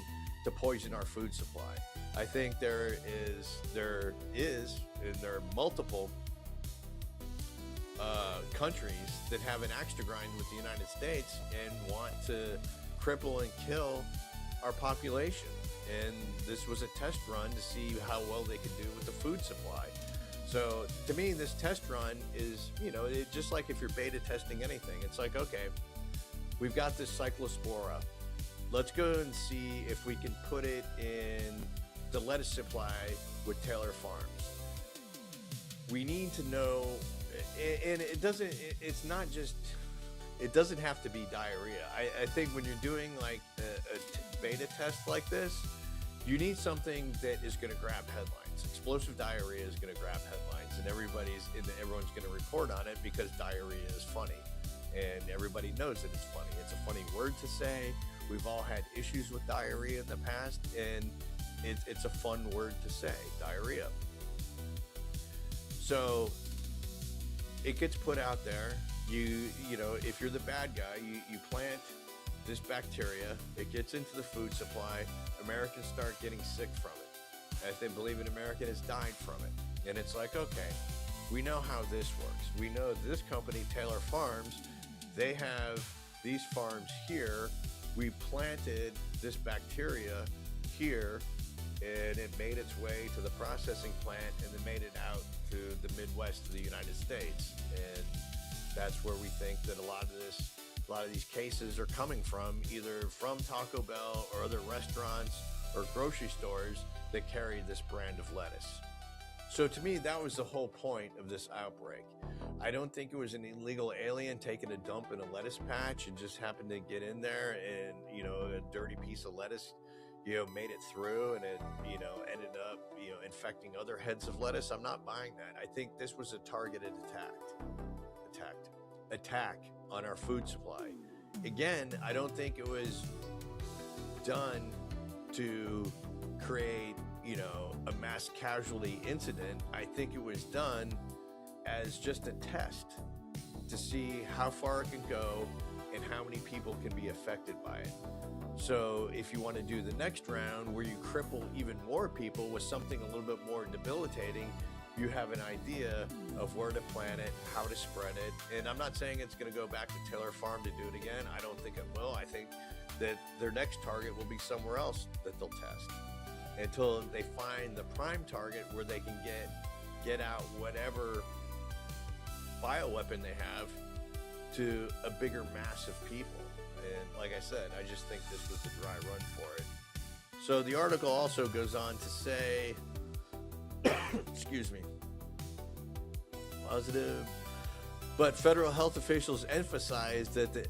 to poison our food supply. I think there are multiple countries that have an axe to grind with the United States and want to cripple and kill our population. And this was a test run to see how well they could do with the food supply. So to me, this test run is, just like if you're beta testing anything, it's like, okay, we've got this cyclospora. Let's go and see if we can put it in the lettuce supply with Taylor Farms. We need to know, and it doesn't have to be diarrhea. I think when you're doing like a beta test like this, you need something that is going to grab headlines. Explosive diarrhea is going to grab headlines, and everyone's going to report on it because diarrhea is funny, and everybody knows that it's funny. It's a funny word to say. We've all had issues with diarrhea in the past, and it's a fun word to say, diarrhea. So it gets put out there. If you're the bad guy, you plant this bacteria, it gets into the food supply, Americans start getting sick from it. As they believe an American has died from it. And it's like, okay, we know how this works. We know this company, Taylor Farms, they have these farms here. We planted this bacteria here, and it made its way to the processing plant, and then made it out to the Midwest of the United States. And that's where we think that a lot of these cases are coming from, either from Taco Bell or other restaurants or grocery stores that carry this brand of lettuce. So to me, that was the whole point of this outbreak. I don't think it was an illegal alien taking a dump in a lettuce patch and just happened to get in there and, a dirty piece of lettuce, made it through and it, ended up, infecting other heads of lettuce. I'm not buying that. I think this was a targeted attack on our food supply. Again, I don't think it was done to create, a mass casualty incident. I think it was done as just a test to see how far it can go and how many people can be affected by it. So if you want to do the next round where you cripple even more people with something a little bit more debilitating, you have an idea of where to plant it, how to spread it. And I'm not saying it's going to go back to Taylor Farm to do it again. I don't think it will. I think that their next target will be somewhere else that they'll test until they find the prime target where they can get out whatever bioweapon they have to a bigger mass of people. And like I said, I just think this was a dry run for it. So the article also goes on to say, excuse me, positive, but federal health officials emphasized that the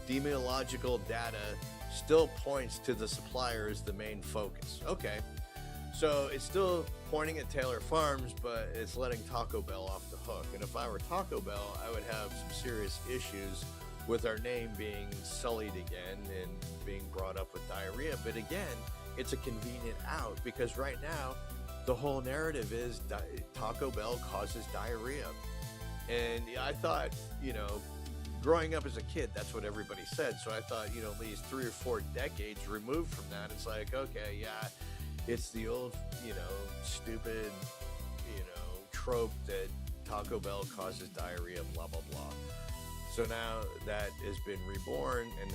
epidemiological data still points to the supplier as the main focus. Okay, so it's still pointing at Taylor Farms, but it's letting Taco Bell off the hook. And if I were Taco Bell, I would have some serious issues with our name being sullied again and being brought up with diarrhea. But again, it's a convenient out because right now the whole narrative is Taco Bell causes diarrhea. And I thought, growing up as a kid, that's what everybody said. So I thought, at least 3 or 4 decades removed from that, it's like, okay, yeah, it's the old, stupid, trope that Taco Bell causes diarrhea, blah, blah, blah. So now that has been reborn, and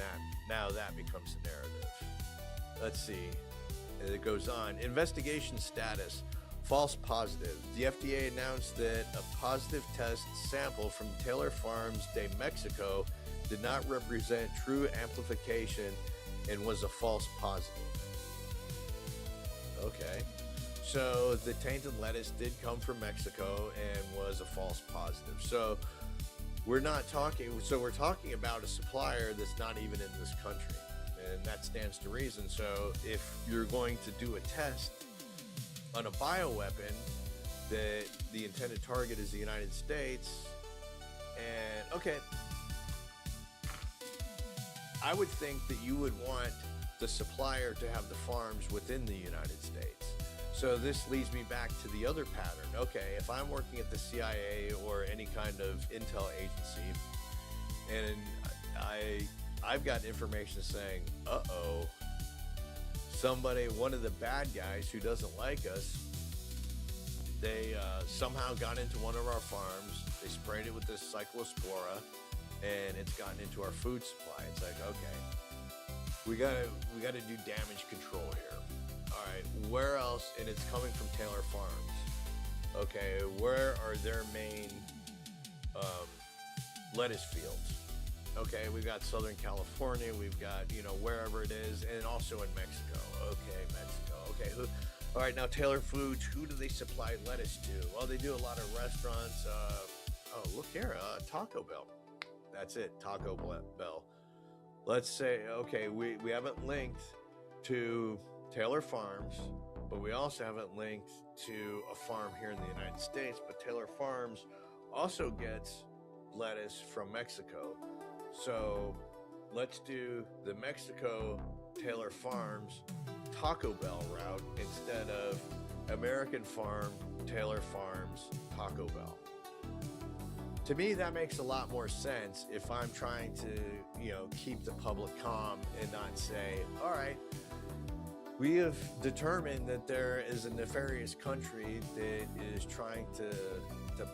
now that becomes the narrative. Let's see. It goes on. Investigation status. False positive. The FDA announced that a positive test sample from Taylor Farms de Mexico did not represent true amplification and was a false positive. Okay. So the tainted lettuce did come from Mexico and was a false positive. So we're talking about a supplier that's not even in this country. And that stands to reason. So if you're going to do a test on a bioweapon that the intended target is the United States, and okay, I would think that you would want the supplier to have the farms within the United States. So this leads me back to the other pattern. Okay, if I'm working at the CIA or any kind of intel agency, and I've got information saying, uh-oh, somebody, one of the bad guys who doesn't like us, they somehow got into one of our farms, they sprayed it with this cyclospora, and it's gotten into our food supply. It's like, okay, we gotta do damage control here. All right, where else? And it's coming from Taylor Farms. Okay, where are their main lettuce fields? Okay, we've got Southern California, we've got, you know, wherever it is, and also in Mexico. Okay, Mexico. Okay, all right, now Taylor Foods, who do they supply lettuce to? Well, they do a lot of restaurants. Oh, look here, Taco Bell. That's it, Taco Bell. Let's say, okay, we haven't linked to Taylor Farms, but we also haven't linked to a farm here in the United States, but Taylor Farms also gets lettuce from Mexico. So let's do the Mexico Taylor Farms Taco Bell route instead of American Farm Taylor Farms Taco Bell. To me, that makes a lot more sense if I'm trying to, you know, keep the public calm and not say, all right, we have determined that there is a nefarious country that is trying to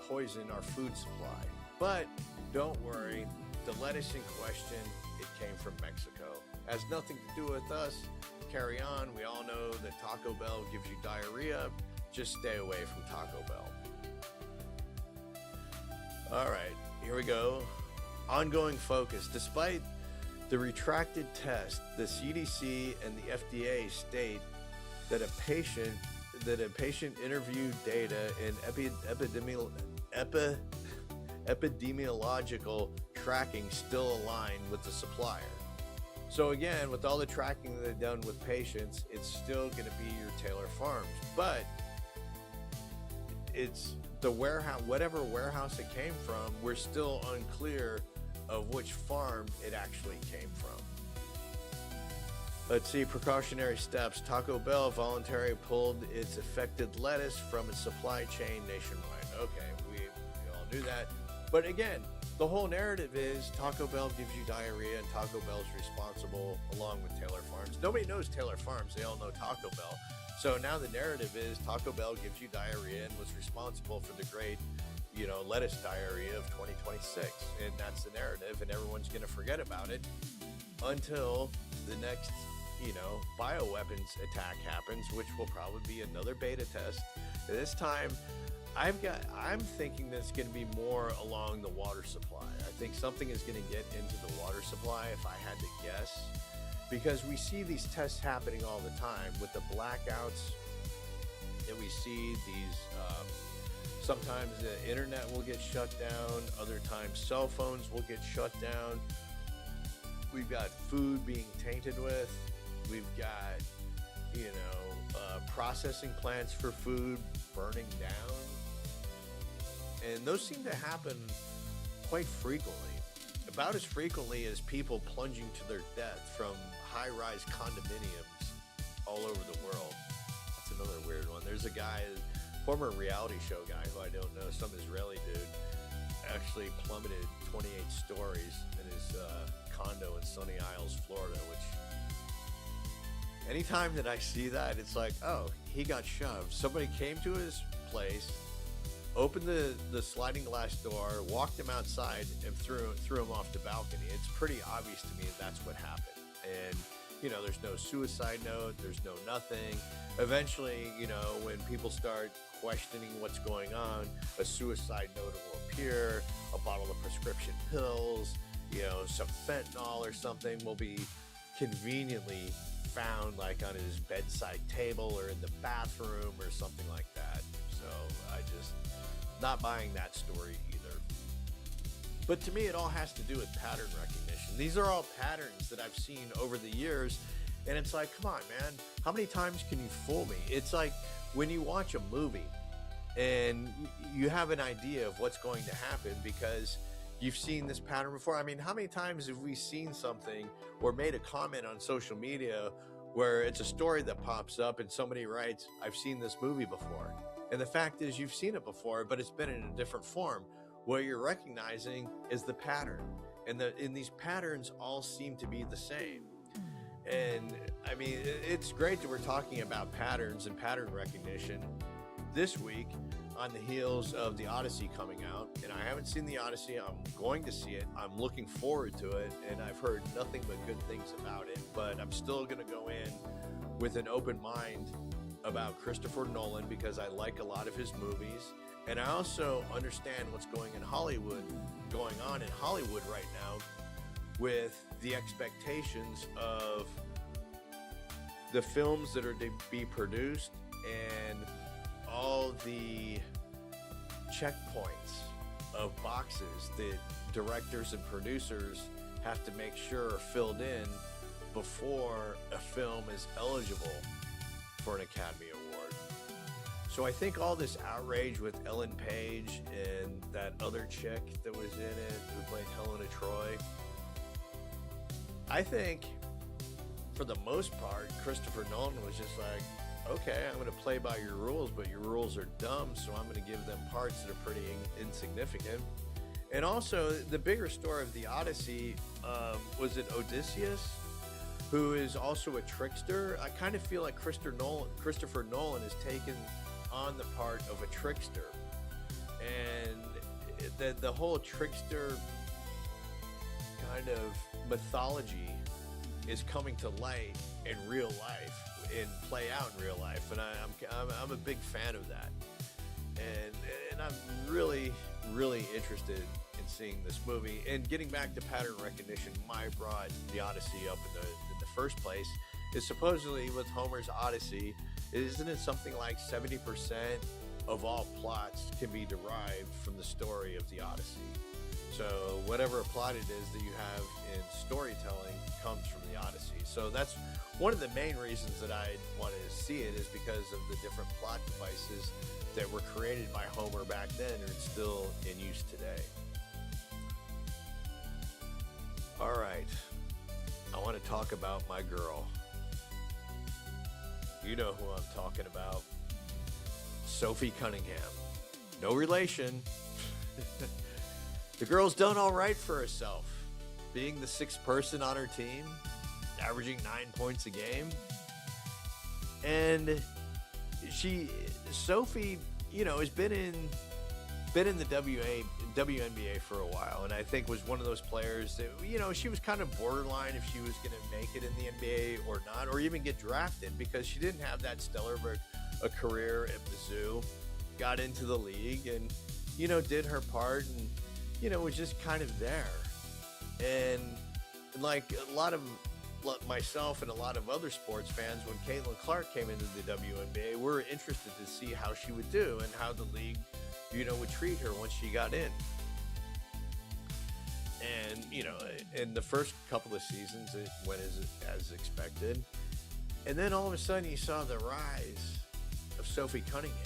poison our food supply. But don't worry, the lettuce in question, it came from Mexico. Has nothing to do with us. Carry on. We all know that Taco Bell gives you diarrhea. Just stay away from Taco Bell. All right, here we go. Ongoing focus. Despite the retracted test, the CDC and the FDA state that a patient interview data and epidemiological tracking still align with the supplier. So again, with all the tracking that they've done with patients, it's still going to be your Taylor Farms, but it's the warehouse, whatever warehouse it came from, we're still unclear of which farm it actually came from. Let's see, precautionary steps. Taco Bell voluntarily pulled its affected lettuce from its supply chain nationwide. Okay, we all knew that. But again, the whole narrative is Taco Bell gives you diarrhea and Taco Bell's responsible along with Taylor Farms. Nobody knows Taylor Farms, they all know Taco Bell. So now the narrative is Taco Bell gives you diarrhea and was responsible for the great, you know, lettuce diarrhea of 2026. And that's the narrative, and everyone's going to forget about it until the next, you know, bioweapons attack happens, which will probably be another beta test. This time, I'm thinking that it's going to be more along the water supply. I think something is going to get into the water supply, if I had to guess, because we see these tests happening all the time with the blackouts, and we see these, sometimes the internet will get shut down, other times cell phones will get shut down. We've got food being tainted with, we've got, you know, processing plants for food burning down. And those seem to happen quite frequently, about as frequently as people plunging to their death from high-rise condominiums all over the world. That's another weird one. There's a guy, former reality show guy who I don't know, some Israeli dude, actually plummeted 28 stories in his condo in Sunny Isles, Florida, which anytime that I see that, it's like, oh, he got shoved. Somebody came to his place, opened the sliding glass door, walked him outside, and threw him off the balcony. It's pretty obvious to me that's what happened. And, you know, there's no suicide note, there's no nothing. Eventually, you know, when people start questioning what's going on, a suicide note will appear, a bottle of prescription pills, you know, some fentanyl or something will be conveniently found, like on his bedside table or in the bathroom or something like that. So I just not buying that story either. But to me, it all has to do with pattern recognition. These are all patterns that I've seen over the years, and it's like, come on, man, how many times can you fool me? It's like when you watch a movie and you have an idea of what's going to happen because you've seen this pattern before. I mean, how many times have we seen something or made a comment on social media where it's a story that pops up and somebody writes, I've seen this movie before. And the fact is you've seen it before, but it's been in a different form. What you're recognizing is the pattern. And these patterns all seem to be the same. And I mean, it's great that we're talking about patterns and pattern recognition this week on the heels of the Odyssey coming out. And I haven't seen the Odyssey. I'm going to see it. I'm looking forward to it. And I've heard nothing but good things about it. But I'm still going to go in with an open mind about Christopher Nolan because I like a lot of his movies. And I also understand what's going on in Hollywood right now with the expectations of the films that are to be produced and all the checkpoints of boxes that directors and producers have to make sure are filled in before a film is eligible for an Academy Award. So I think all this outrage with Ellen Page and that other chick that was in it who played Helena Troy, I think for the most part, Christopher Nolan was just like, okay, I'm going to play by your rules, but your rules are dumb, so I'm going to give them parts that are pretty insignificant. And also, the bigger story of the Odyssey, was it Odysseus, who is also a trickster? I kind of feel like Christopher Nolan has taken on the part of a trickster. And the whole trickster kind of mythology is coming to light in real life and play out in real life, and I'm a big fan of that, and I'm really interested in seeing this movie. And getting back to pattern recognition, why I brought the Odyssey up in the first place is supposedly with Homer's Odyssey, isn't it something like 70% of all plots can be derived from the story of the Odyssey? So whatever plot it is that you have in storytelling comes from the Odyssey. So that's one of the main reasons that I wanted to see it, is because of the different plot devices that were created by Homer back then and are still in use today. All right, I want to talk about my girl. You know who I'm talking about. Sophie Cunningham. No relation. The girl's done all right for herself, being the sixth person on her team, averaging 9 points a game. And Sophie, has been in the WNBA for a while, and I think was one of those players that, she was kind of borderline if she was going to make it in the NBA or not, or even get drafted, because she didn't have that stellar of a career at Mizzou, got into the league and, did her part and, was just kind of there. And like a lot of myself and a lot of other sports fans, when Caitlin Clark came into the WNBA, we were interested to see how she would do and how the league, would treat her once she got in. And, in the first couple of seasons, it went as expected. And then all of a sudden you saw the rise of Sophie Cunningham.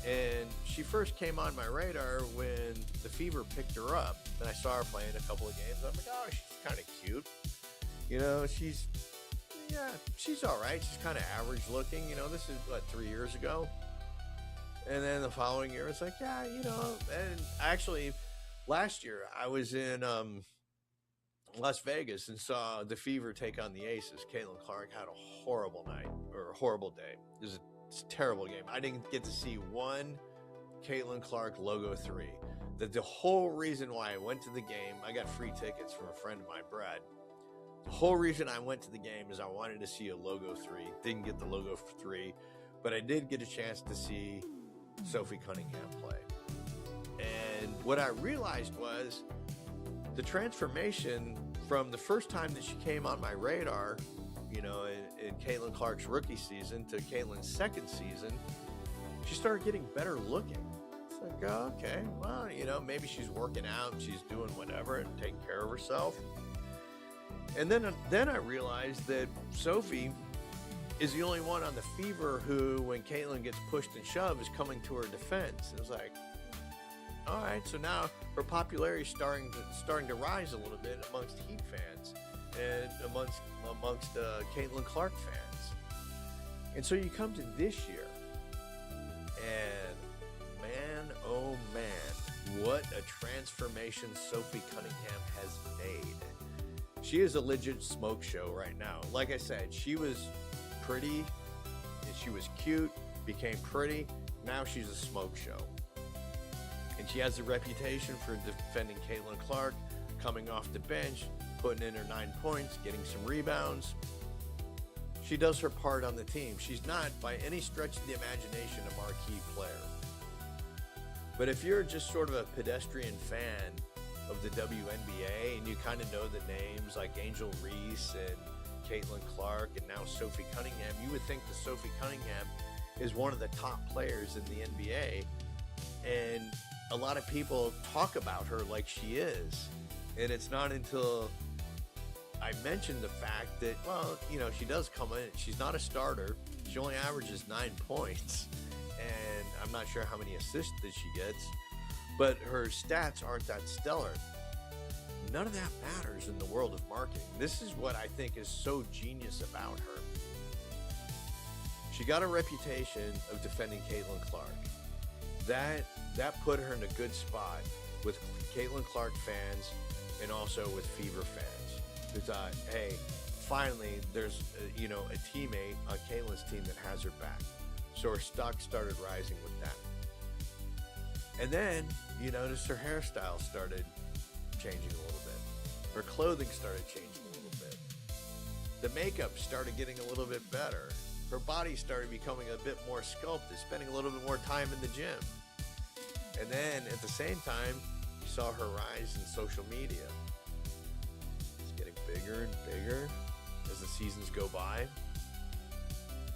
And she first came on my radar when the Fever picked her up. And I saw her playing a couple of games. I'm like, oh, she's kind of cute. She's all right. She's kind of average looking. This is, 3 years ago? And then the following year, it's like, and actually last year I was in Las Vegas and saw the Fever take on the Aces. Caitlin Clark had a horrible night, or a horrible day. It was a terrible game. I didn't get to see one Caitlin Clark logo 3. The whole reason why I went to the game, I got free tickets from a friend of mine, Brad. The whole reason I went to the game is I wanted to see a logo 3. Didn't get the logo 3, but I did get a chance to see Sophie Cunningham play. And what I realized was the transformation from the first time that she came on my radar, in Caitlin Clark's rookie season to Caitlin's second season, she started getting better looking. It's like, oh, okay, well, maybe she's working out, she's doing whatever and taking care of herself. And then I realized that Sophie is the only one on the Fever who, when Caitlin gets pushed and shoved, is coming to her defense. It was like, All right, so now her popularity is starting to rise a little bit amongst Heat fans and amongst Caitlin Clark fans. And so you come to this year, and man, oh man, what a transformation Sophie Cunningham has made. She is a legit smoke show right now. Like I said, she was pretty, she was cute, became pretty. Now she's a smoke show. And she has a reputation for defending Caitlin Clark, coming off the bench, putting in her 9 points, getting some rebounds. She does her part on the team. She's not, by any stretch of the imagination, a marquee player. But if you're just sort of a pedestrian fan of the WNBA and you kind of know the names like Angel Reese and Caitlin Clark and now Sophie Cunningham, you would think that Sophie Cunningham is one of the top players in the NBA. And a lot of people talk about her like she is. And it's not until I mentioned the fact that, well, you know, she does come in. She's not a starter. She only averages 9 points. And I'm not sure how many assists that she gets. But her stats aren't that stellar. None of that matters in the world of marketing. This is what I think is so genius about her. She got a reputation of defending Caitlin Clark. That put her in a good spot with Caitlin Clark fans and also with Fever fans who thought, hey, finally there's a teammate on Caitlin's team that has her back. So her stock started rising with that. And then you notice her hairstyle started changing a little bit. Her clothing started changing a little bit. The makeup started getting a little bit better. Her body started becoming a bit more sculpted, spending a little bit more time in the gym. And then at the same time, you saw her rise in social media. It's getting bigger and bigger as the seasons go by.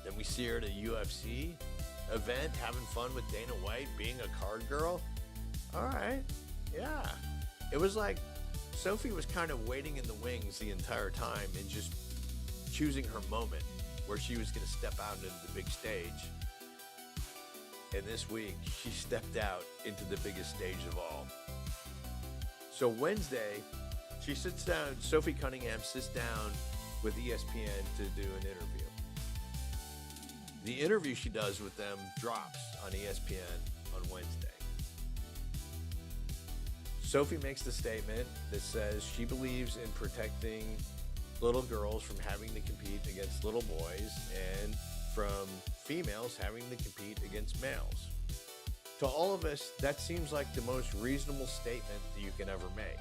Then we see her at a UFC event, having fun with Dana White, being a card girl. All right, yeah. It was like Sophie was kind of waiting in the wings the entire time and just choosing her moment where she was going to step out into the big stage. And this week, she stepped out into the biggest stage of all. So Wednesday, she sits down, Sophie Cunningham sits down with ESPN to do an interview. The interview she does with them drops on ESPN on Wednesday. Sophie makes the statement that says she believes in protecting little girls from having to compete against little boys and from females having to compete against males. To all of us, that seems like the most reasonable statement that you can ever make.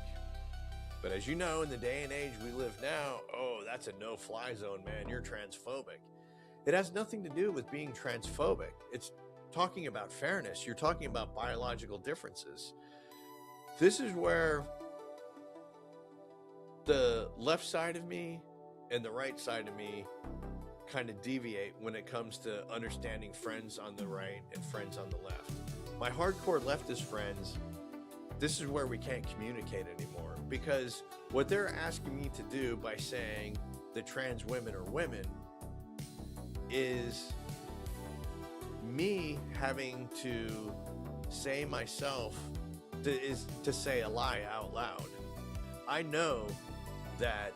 But as you know, in the day and age we live now, oh, that's a no-fly zone, man. You're transphobic. It has nothing to do with being transphobic. It's talking about fairness. You're talking about biological differences. This is where the left side of me and the right side of me kind of deviate when it comes to understanding friends on the right and friends on the left. My hardcore leftist friends, this is where we can't communicate anymore, because what they're asking me to do by saying that trans women are women is me having to say myself to say a lie out loud. I know that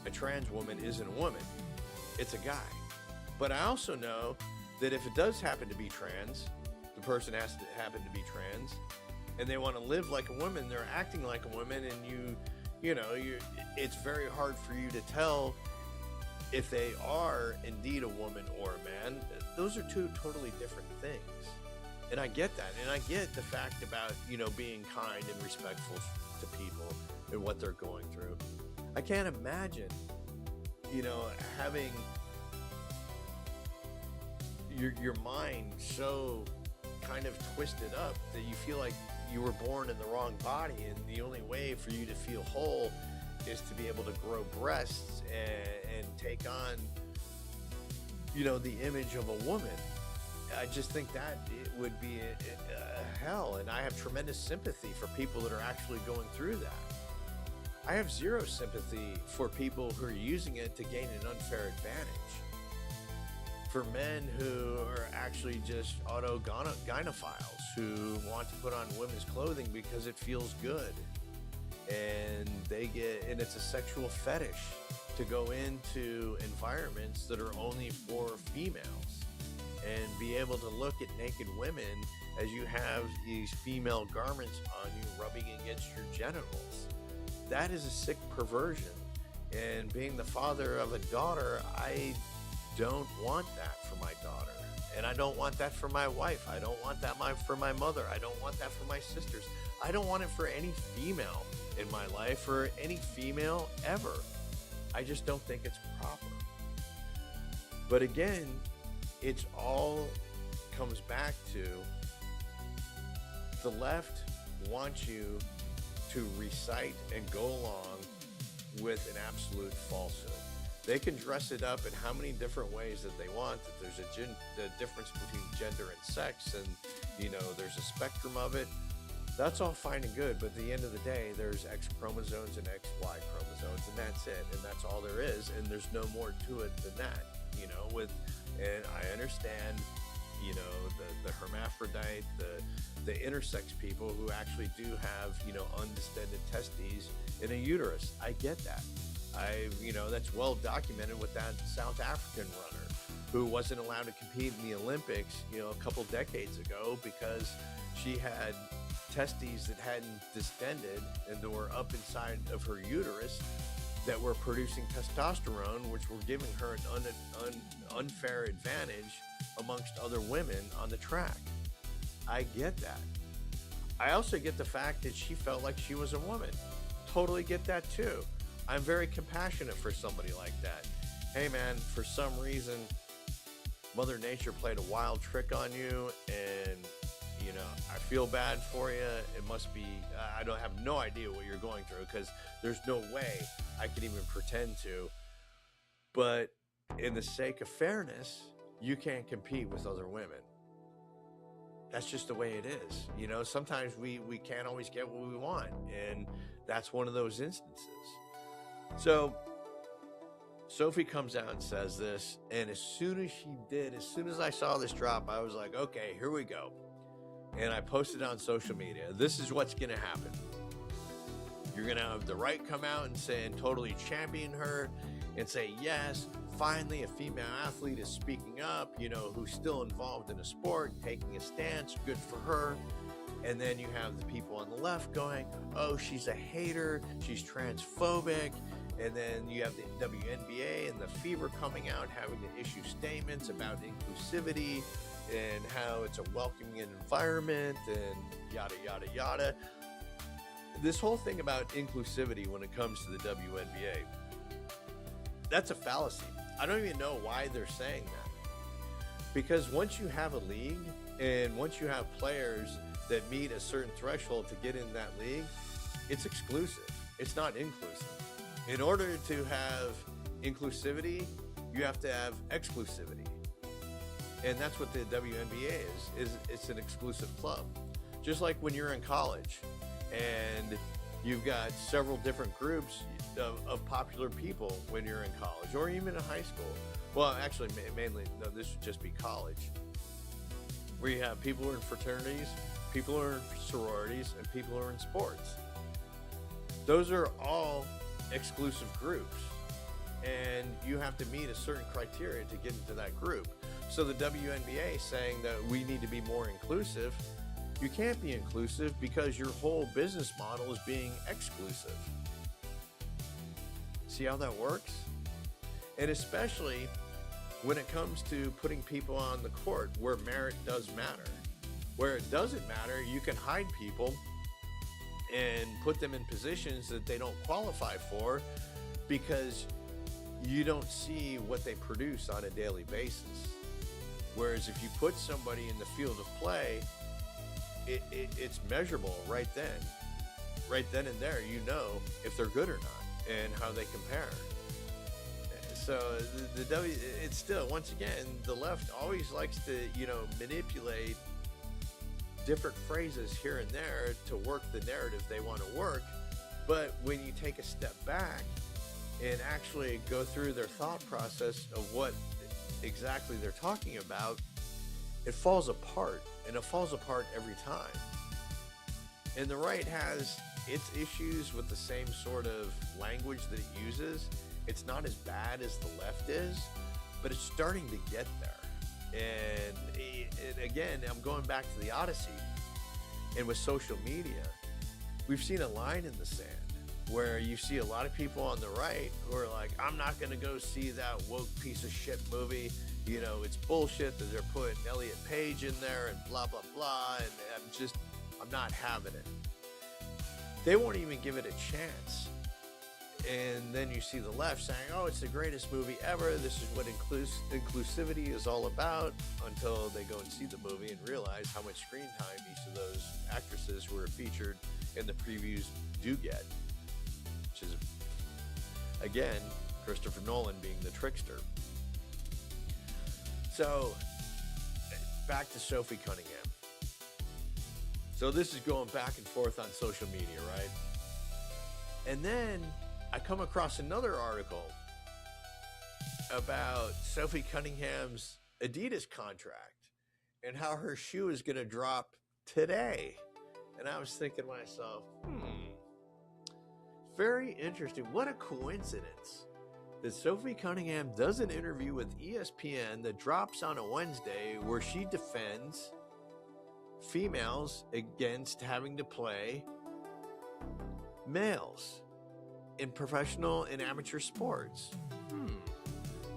a trans woman isn't a woman, it's a guy. But I also know that if it does happen to be trans, the person has to happen to be trans, and they want to live like a woman, they're acting like a woman, and it's very hard for you to tell if they are indeed a woman or a man. Those are two totally different things. And I get that. And I get the fact about, being kind and respectful to people and what they're going through. I can't imagine, having your mind so kind of twisted up that you feel like you were born in the wrong body, and the only way for you to feel whole is to be able to grow breasts and take on, the image of a woman. I just think that it would be a hell, and I have tremendous sympathy for people that are actually going through that. I have zero sympathy for people who are using it to gain an unfair advantage. for men who are actually just autogynephiles who want to put on women's clothing because it feels good. And it's a sexual fetish to go into environments that are only for females and be able to look at naked women as you have these female garments on you rubbing against your genitals. That is a sick perversion. And being the father of a daughter, I don't want that for my daughter. And I don't want that for my wife. I don't want that for my mother. I don't want that for my sisters. I don't want it for any female in my life or any female ever. I just don't think it's proper. But again, it's all comes back to the left wants you to recite and go along with an absolute falsehood. They can dress it up in how many different ways that they want, that there's a difference between gender and sex, and there's a spectrum of it. That's all fine and good, but at the end of the day, there's X chromosomes and XY chromosomes, and that's it, and that's all there is, and there's no more to it than that. And I understand, the hermaphrodite, the intersex people who actually do have, undistended testes in a uterus. I get that. That's well documented with that South African runner who wasn't allowed to compete in the Olympics, a couple decades ago because she had testes that hadn't distended and that were up inside of her uterus that were producing testosterone, which were giving her an unfair advantage amongst other women on the track. I get that. I also get the fact that she felt like she was a woman. Totally get that too. I'm very compassionate for somebody like that. Hey man, for some reason, Mother Nature played a wild trick on you, and I feel bad for you. It must be, I don't have no idea what you're going through because there's no way I could even pretend to. But in the sake of fairness, you can't compete with other women. That's just the way it is. Sometimes we can't always get what we want, and that's one of those instances. So Sophie comes out and says this, and as soon as I saw this drop, I was like, okay, here we go. And I posted on social media, this is what's going to happen. You're going to have the right come out and say, and totally champion her and say, yes, finally a female athlete is speaking up, who's still involved in a sport, taking a stance, good for her. And then you have the people on the left going, oh, she's a hater, she's transphobic. And then you have the WNBA and the Fever coming out having to issue statements about inclusivity and how it's a welcoming environment and yada, yada, yada. This whole thing about inclusivity when it comes to the WNBA, that's a fallacy. I don't even know why they're saying that. Because once you have a league and once you have players that meet a certain threshold to get in that league, it's exclusive. It's not inclusive. In order to have inclusivity, you have to have exclusivity. And that's what the WNBA is it's an exclusive club. Just like when you're in college and you've got several different groups of popular people when you're in college or even in high school. Well, actually, mainly, no, this would just be college. Where you have people who are in fraternities, people who are in sororities, and people who are in sports. Those are all exclusive groups. And you have to meet a certain criteria to get into that group. So the WNBA saying that we need to be more inclusive, you can't be inclusive because your whole business model is being exclusive. See how that works? And especially when it comes to putting people on the court where merit does matter. Where it doesn't matter, you can hide people and put them in positions that they don't qualify for because you don't see what they produce on a daily basis. Whereas if you put somebody in the field of play, it's measurable right then. Right then and there, you know if they're good or not and how they compare. So it's still, once again, the left always likes to, manipulate different phrases here and there to work the narrative they want to work. But when you take a step back and actually go through their thought process of what exactly they're talking about, it falls apart, and it falls apart every time. And the right has its issues with the same sort of language that it uses. It's not as bad as the left is, but it's starting to get there. And again, I'm going back to the Odyssey, and with social media, we've seen a line in the sand where you see a lot of people on the right who are like, I'm not going to go see that woke piece of shit movie. You know, it's bullshit that they're putting Elliot Page in there and blah, blah, blah. And I'm not having it. They won't even give it a chance. And then you see the left saying, oh, it's the greatest movie ever. This is what inclusivity is all about, until they go and see the movie and realize how much screen time each of those actresses who are featured in the previews do get. Which is, again, Christopher Nolan being the trickster. So, back to Sophie Cunningham. So this is going back and forth on social media, right? And then I come across another article about Sophie Cunningham's Adidas contract and how her shoe is going to drop today. And I was thinking to myself, very interesting. What a coincidence that Sophie Cunningham does an interview with ESPN that drops on a Wednesday where she defends females against having to play males in professional and amateur sports.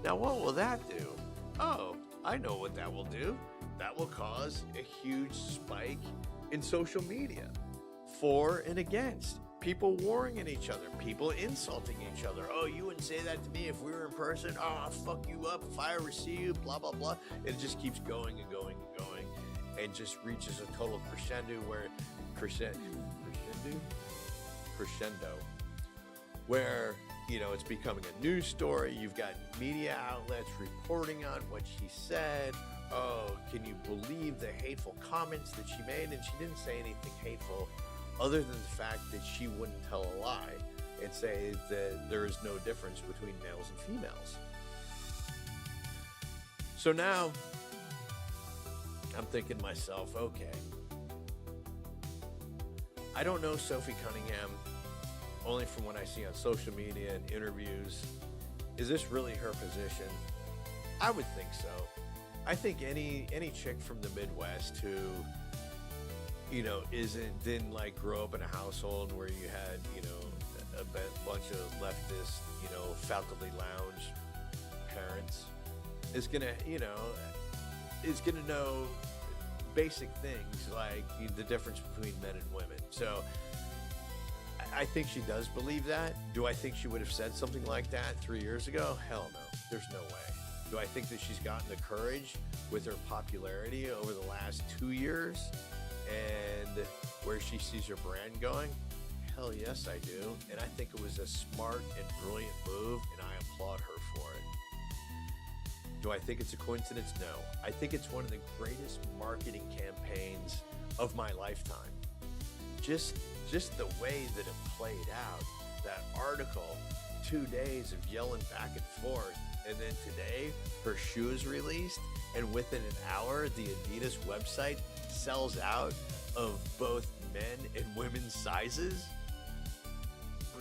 Now, what will that do? Oh, I know what that will do. That will cause a huge spike in social media for and against. People warring at each other, people insulting each other. Oh, you wouldn't say that to me if we were in person. Oh, I'll fuck you up if I ever see you, blah, blah, blah. It just keeps going and going and going, and just reaches a total crescendo where, you know, it's becoming a news story. You've got media outlets reporting on what she said. Oh, can you believe the hateful comments that she made? And she didn't say anything hateful other than the fact that she wouldn't tell a lie and say that there is no difference between males and females. So now I'm thinking to myself, okay, I don't know Sophie Cunningham only from what I see on social media and interviews. Is this really her position? I would think so. I think any chick from the Midwest who, you know, didn't like grow up in a household where you had, you know, a bunch of leftist, you know, faculty lounge parents is gonna know basic things like the difference between men and women. So I think she does believe that. Do I think she would have said something like that 3 years ago? Hell no. There's no way. Do I think that she's gotten the courage with her popularity over the last 2 years and where she sees her brand going? Hell yes, I do. And I think it was a smart and brilliant move, and I applaud her for it. Do I think it's a coincidence? No. I think it's one of the greatest marketing campaigns of my lifetime. Just the way that it played out, that article, 2 days of yelling back and forth, and then today her shoe is released, and within an hour the Adidas website sells out of both men and women's sizes.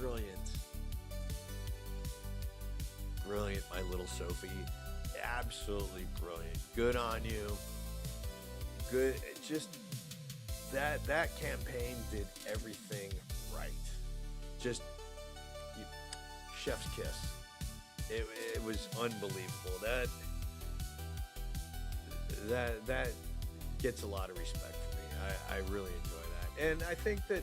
Brilliant. Brilliant, my little Sophie. Absolutely brilliant. Good on you. Good. Just that campaign did everything right. Just chef's kiss. It was unbelievable. That gets a lot of respect from me. I really enjoy that. And I think that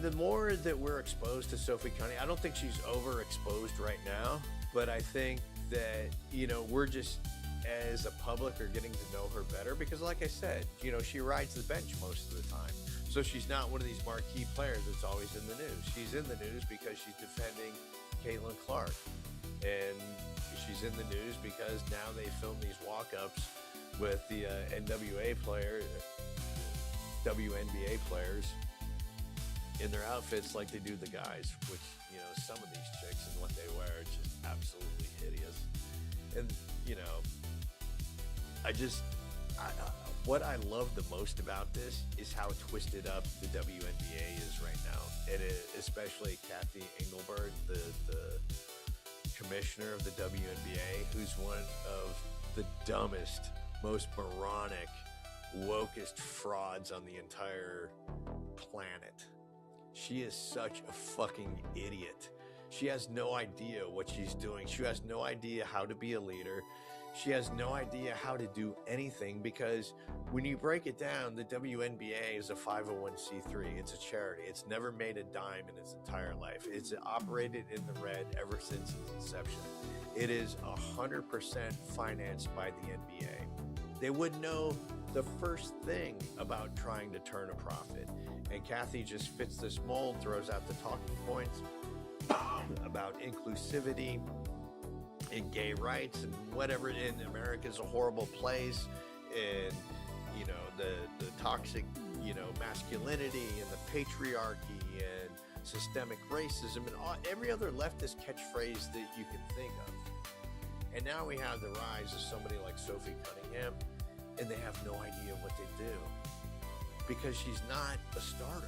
the more that we're exposed to Sophie Cunningham, I don't think she's overexposed right now, but I think that, you know, we're just, as a public, are getting to know her better because, like I said, you know, she rides the bench most of the time. So she's not one of these marquee players that's always in the news. She's in the news because she's defending Caitlin Clark. And she's in the news because now they film these walk-ups with the WNBA players in their outfits like they do the guys, which, you know, some of these chicks and what they wear are just absolutely hideous. And you know, what I love the most about this is how twisted up the WNBA is right now, and especially Kathy Engelbert, the commissioner of the WNBA, who's one of the dumbest, most moronic, wokest frauds on the entire planet. She is such a fucking idiot. She has no idea what she's doing. She has no idea how to be a leader. She has no idea how to do anything, because when you break it down, the WNBA is a 501c3. It's a charity. It's never made a dime in its entire life. It's operated in the red ever since its inception. It is 100% financed by the NBA. They would know the first thing about trying to turn a profit. And Kathy just fits this mold, throws out the talking points about inclusivity and gay rights and whatever. In America's a horrible place, and you know, the toxic, you know, masculinity and the patriarchy and systemic racism and every other leftist catchphrase that you can think of. And now we have the rise of somebody like Sophie Cunningham, and they have no idea what they do, because she's not a starter.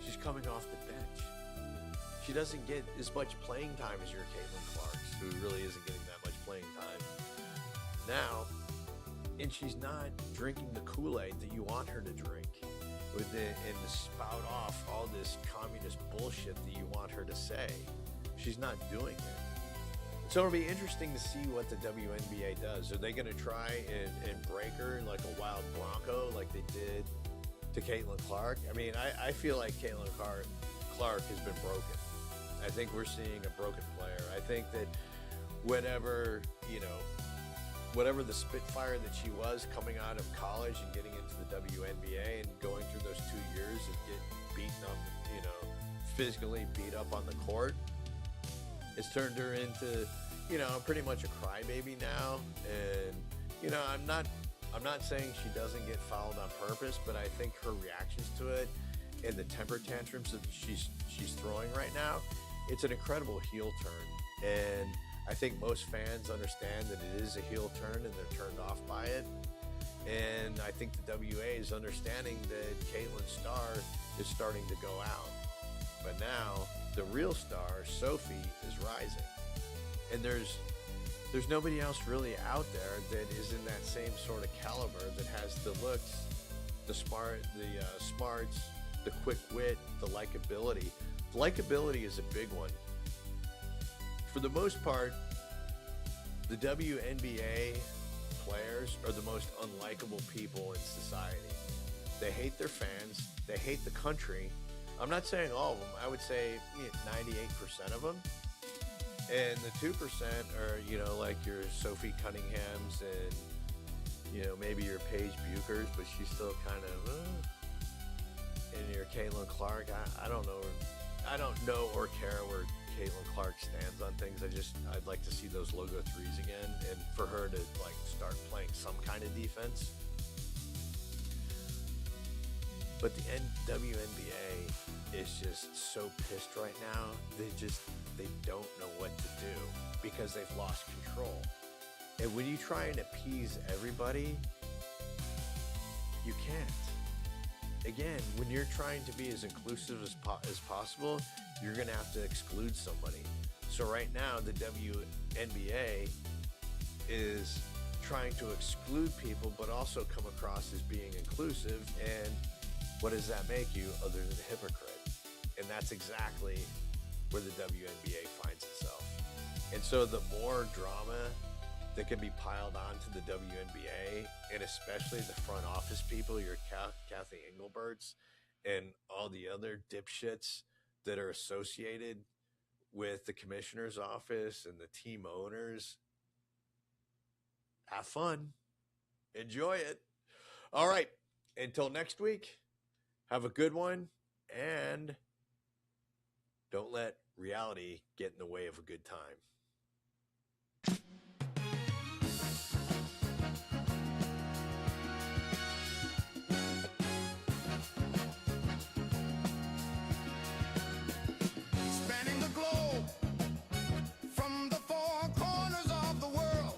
She's coming off the bench. She doesn't get as much playing time as your Caitlin Clarks, who really isn't getting that much playing time now. And she's not drinking the Kool-Aid that you want her to drink, and to spout off all this communist bullshit that you want her to say. She's not doing it. So it'll be interesting to see what the WNBA does. Are they going to try and break her like a wild bronco like they did to Caitlin Clark? I mean, I feel like Caitlin Clark has been broken. I think we're seeing a broken player. I think that whatever the Spitfire that she was coming out of college and getting into the WNBA and going through those 2 years of getting beaten up, you know, physically beat up on the court, it's turned her into, you know, pretty much a crybaby now. And, you know, I'm not saying she doesn't get fouled on purpose, but I think her reactions to it and the temper tantrums that she's throwing right now, it's an incredible heel turn. And I think most fans understand that it is a heel turn and they're turned off by it. And I think the WA is understanding that Caitlin's star is starting to go out. But now the real star, Sophie, is rising. And there's nobody else really out there that is in that same sort of caliber, that has the looks, the smarts, the quick wit, the likability. The likability is a big one. For the most part, the WNBA players are the most unlikable people in society. They hate their fans. They hate the country. I'm not saying all of them. I would say 98% of them. And the 2% are, you know, like your Sophie Cunninghams and, you know, maybe your Paige Buchers, but she's still kind of, and your Caitlin Clark. I don't know. I don't know or care where Caitlin Clark stands on things. I'd like to see those logo threes again, and for her to like start playing some kind of defense. But the WNBA is just so pissed right now. They don't know what to do because they've lost control. And when you try and appease everybody, you can't. Again, when you're trying to be as inclusive as possible, you're going to have to exclude somebody. So right now, the WNBA is trying to exclude people, but also come across as being inclusive. And what does that make you other than a hypocrite? And that's exactly where the WNBA finds itself. And so the more drama that can be piled onto the WNBA, and especially the front office people, your Kathy Engelberts and all the other dipshits that are associated with the commissioner's office and the team owners, have fun. Enjoy it. All right. Until next week, have a good one, and don't let reality get in the way of a good time. Spanning the globe from the four corners of the world,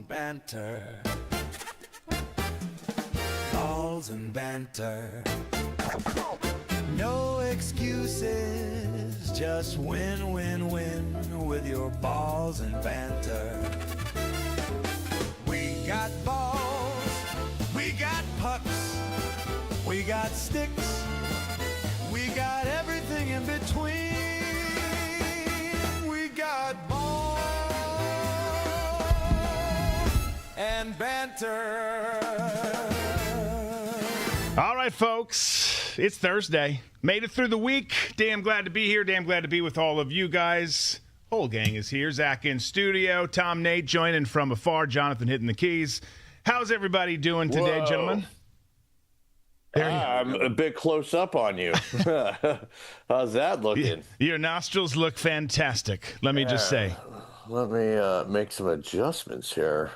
and banter. Balls and banter. No excuses, just win, win, win with your balls and banter. We got balls, we got pucks, we got sticks, we got everything in between. We got balls and banter. All right, folks, it's Thursday. Made it through the week. Damn glad to be here. Damn glad to be with all of you guys. Whole gang is here. Zach in studio. Tom, Nate joining from afar. Jonathan hitting the keys. How's everybody doing today, gentlemen? I'm a bit close up on you. How's that looking? Your nostrils look fantastic, let me just say. Let me make some adjustments here.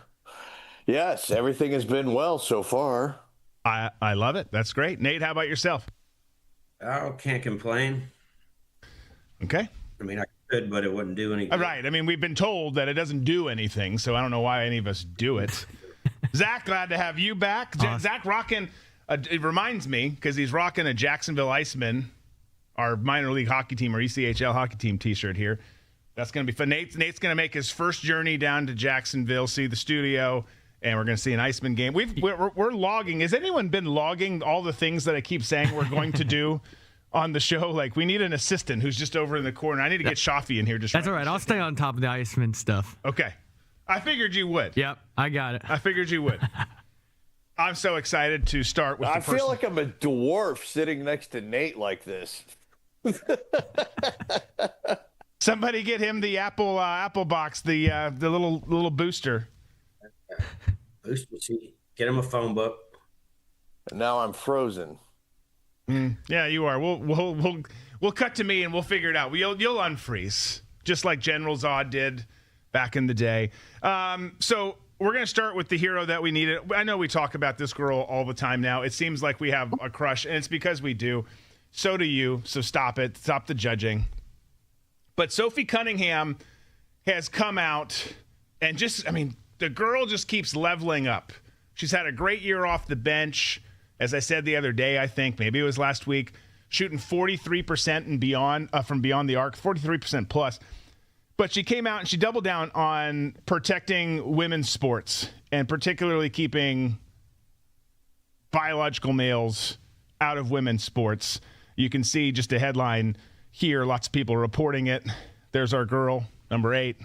Yes, everything has been well so far. I love it. That's great. Nate, how about yourself? I can't complain. Okay. I mean, I could, but it wouldn't do anything. Right. I mean, we've been told that it doesn't do anything, so I don't know why any of us do it. Zach, glad to have you back. Zach rocking, it reminds me, because he's rocking a Jacksonville Iceman, our minor league hockey team, or ECHL hockey team t-shirt here. That's going to be fun. Nate's going to make his first journey down to Jacksonville, see the studio, and we're going to see an Iceman game. We're logging. Has anyone been logging all the things that I keep saying we're going to do on the show? Like, we need an assistant who's just over in the corner. I need to get Shafi in here. That's all right. I'll stay on top of the Iceman stuff. Okay. I figured you would. Yep, I got it. I figured you would. I'm so excited to start with I feel like I'm a dwarf sitting next to Nate like this. Somebody get him the Apple box, the little booster. Booster, see, get him a phone book. And now I'm frozen. Yeah, you are. We'll cut to me and we'll figure it out. You'll unfreeze, just like General Zod did back in the day. So we're going to start with the hero that we needed. I know we talk about this girl all the time now. It seems like we have a crush, and it's because we do. So do you. So stop it. Stop the judging. But Sophie Cunningham has come out and the girl just keeps leveling up. She's had a great year off the bench. As I said the other day, I think, maybe it was last week, shooting 43% and beyond from beyond the arc, 43% plus. But she came out and she doubled down on protecting women's sports and particularly keeping biological males out of women's sports. You can see just a headline here. Lots of people reporting it. There's our girl, number 8.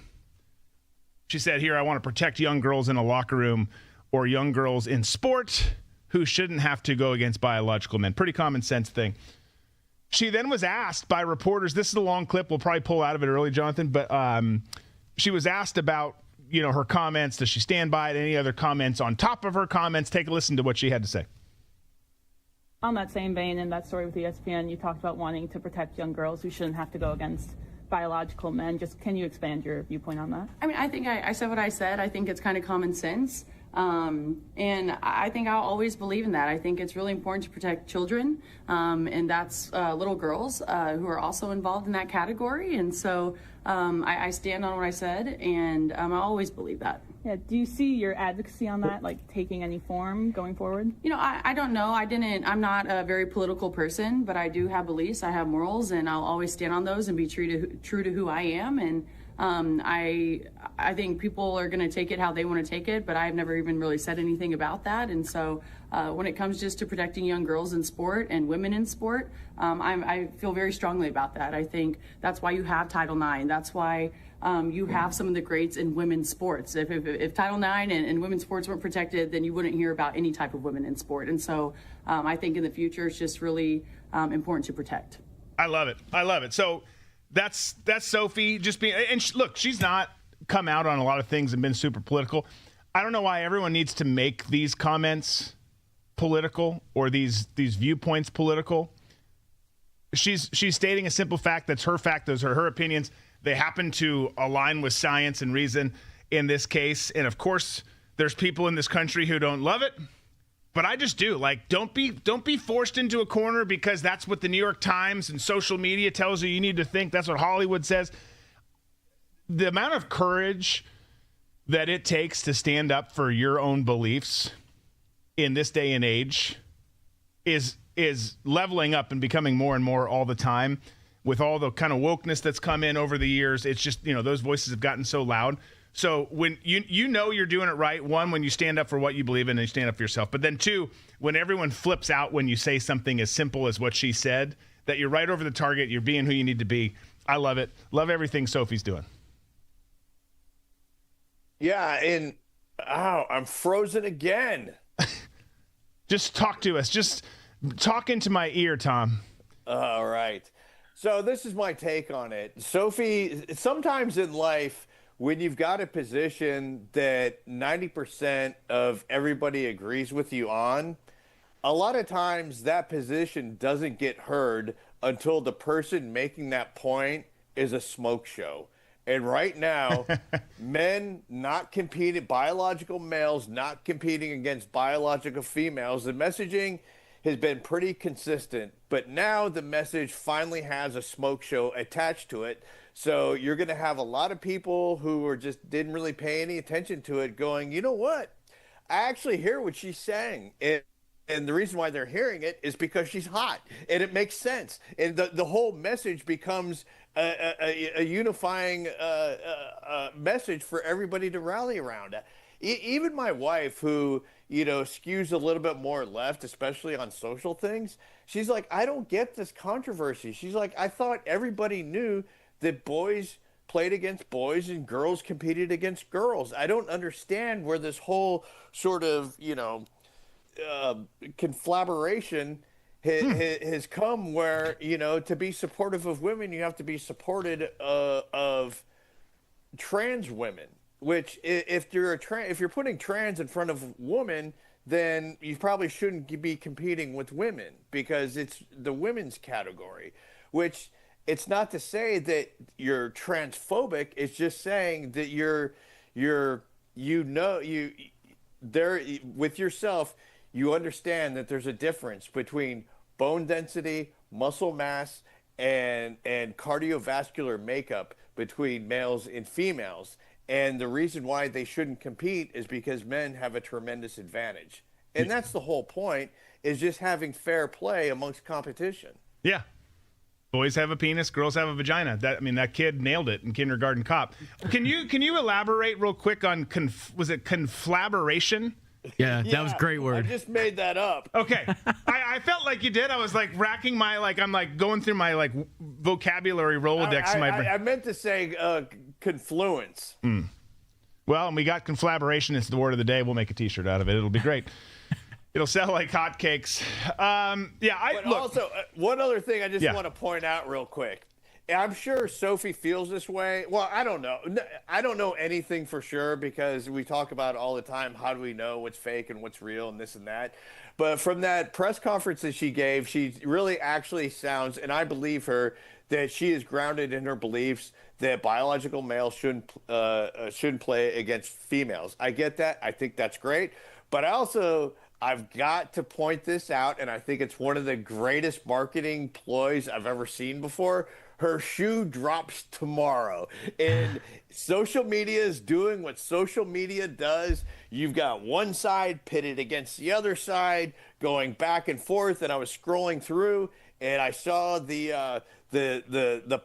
She said here, I want to protect young girls in a locker room or young girls in sport who shouldn't have to go against biological men. Pretty common sense thing. She then was asked by reporters, this is a long clip, we'll probably pull out of it early, Jonathan, but she was asked about, her comments. Does she stand by it? Any other comments on top of her comments? Take a listen to what she had to say. On that same vein, in that story with ESPN, you talked about wanting to protect young girls who shouldn't have to go against biological men. Just can you expand your viewpoint on that? I mean, I think I said what I said. I think it's kind of common sense. And I think I'll always believe in that. I think it's really important to protect children, and that's little girls who are also involved in that category. And so I stand on what I said, and I always believe that. Yeah. Do you see your advocacy on that, like, taking any form going forward? I don't know. I'm not a very political person, but I do have beliefs. I have morals, and I'll always stand on those and be true to who I am. And I think people are going to take it how they want to take it, but I've never even really said anything about that. And so when it comes just to protecting young girls in sport and women in sport, I feel very strongly about that. I think that's why you have Title IX. That's why you have some of the greats in women's sports. If Title IX and women's sports weren't protected, then you wouldn't hear about any type of women in sport. And so I think in the future, it's just really important to protect. I love it. So that's Sophie just being, and look, she's not come out on a lot of things and been super political. I don't know why everyone needs to make these comments political or these viewpoints political. She's stating a simple fact. That's her fact. Those are her opinions. They happen to align with science and reason in this case. And of course, there's people in this country who don't love it. But I just do. Like, don't be forced into a corner because that's what the New York Times and social media tells you need to think. That's what Hollywood says. The amount of courage that it takes to stand up for your own beliefs in this day and age is leveling up and becoming more and more all the time. With all the kind of wokeness that's come in over the years, it's just, those voices have gotten so loud. So when you know you're doing it right, one, when you stand up for what you believe in and you stand up for yourself, but then two, when everyone flips out when you say something as simple as what she said, that you're right over the target, you're being who you need to be. I love it. Love everything Sophie's doing. Yeah, and I'm frozen again. Just talk to us. Just talk into my ear, Tom. All right. So this is my take on it. Sophie, sometimes in life, when you've got a position that 90% of everybody agrees with you on, a lot of times that position doesn't get heard until the person making that point is a smoke show. And right now, men not competing, biological males not competing against biological females, the messaging has been pretty consistent, but now the message finally has a smoke show attached to it. So you're going to have a lot of people who didn't really pay any attention to it going, you know what? I actually hear what she's saying. And the reason why they're hearing it is because she's hot and it makes sense. And the whole message becomes a unifying message for everybody to rally around. Even my wife, who, skews a little bit more left, especially on social things, she's like, I don't get this controversy. She's like, I thought everybody knew that boys played against boys and girls competed against girls. I don't understand where this whole sort of, conflagration has come where, to be supportive of women, you have to be supported of trans women. Which, if you're putting trans in front of woman, then you probably shouldn't be competing with women because it's the women's category. Which, it's not to say that you're transphobic. It's just saying that with yourself, you understand that there's a difference between bone density, muscle mass, and cardiovascular makeup between males and females. And the reason why they shouldn't compete is because men have a tremendous advantage. And that's the whole point, is just having fair play amongst competition. Yeah. Boys have a penis, girls have a vagina. That kid nailed it in Kindergarten Cop. Can you elaborate real quick on, was it conflagration? Yeah, that was a great word. I just made that up. Okay. I felt like you did. I was racking I'm going through my vocabulary Rolodex in my brain. I meant to say confluence. Well, and we got conflagration. It's the word of the day. We'll make a t-shirt out of it. It'll be great. It'll sell like hotcakes. Also, one other thing I just want to point out real quick. I'm sure Sophie feels this way. Well, I don't know. I don't know anything for sure because we talk about it all the time. How do we know what's fake and what's real and this and that? But from that press conference that she gave, she really actually sounds, and I believe her, that she is grounded in her beliefs that biological males shouldn't play against females. I get that. I think that's great. But I've got to point this out, and I think it's one of the greatest marketing ploys I've ever seen before. Her shoe drops tomorrow. And social media is doing what social media does. You've got one side pitted against the other side, going back and forth. And I was scrolling through, and I saw the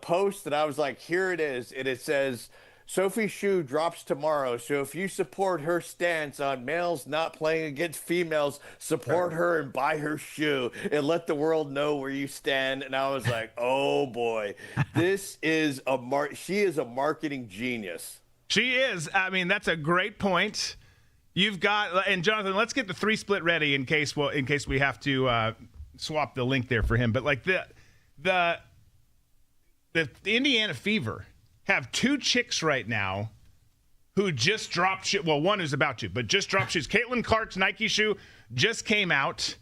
post, and I was like, here it is. And it says, Sophie's shoe drops tomorrow. So if you support her stance on males not playing against females, support her and buy her shoe and let the world know where you stand. And I was like, oh boy, she is a marketing genius. She is. That's a great point. You've got, and Jonathan, let's get the 3-split ready in case we have to swap the link there for him. But the Indiana Fever have 2 chicks right now who just dropped shit. Well, one who's about to, but just dropped shoes. Caitlin Clark's Nike shoe just came out.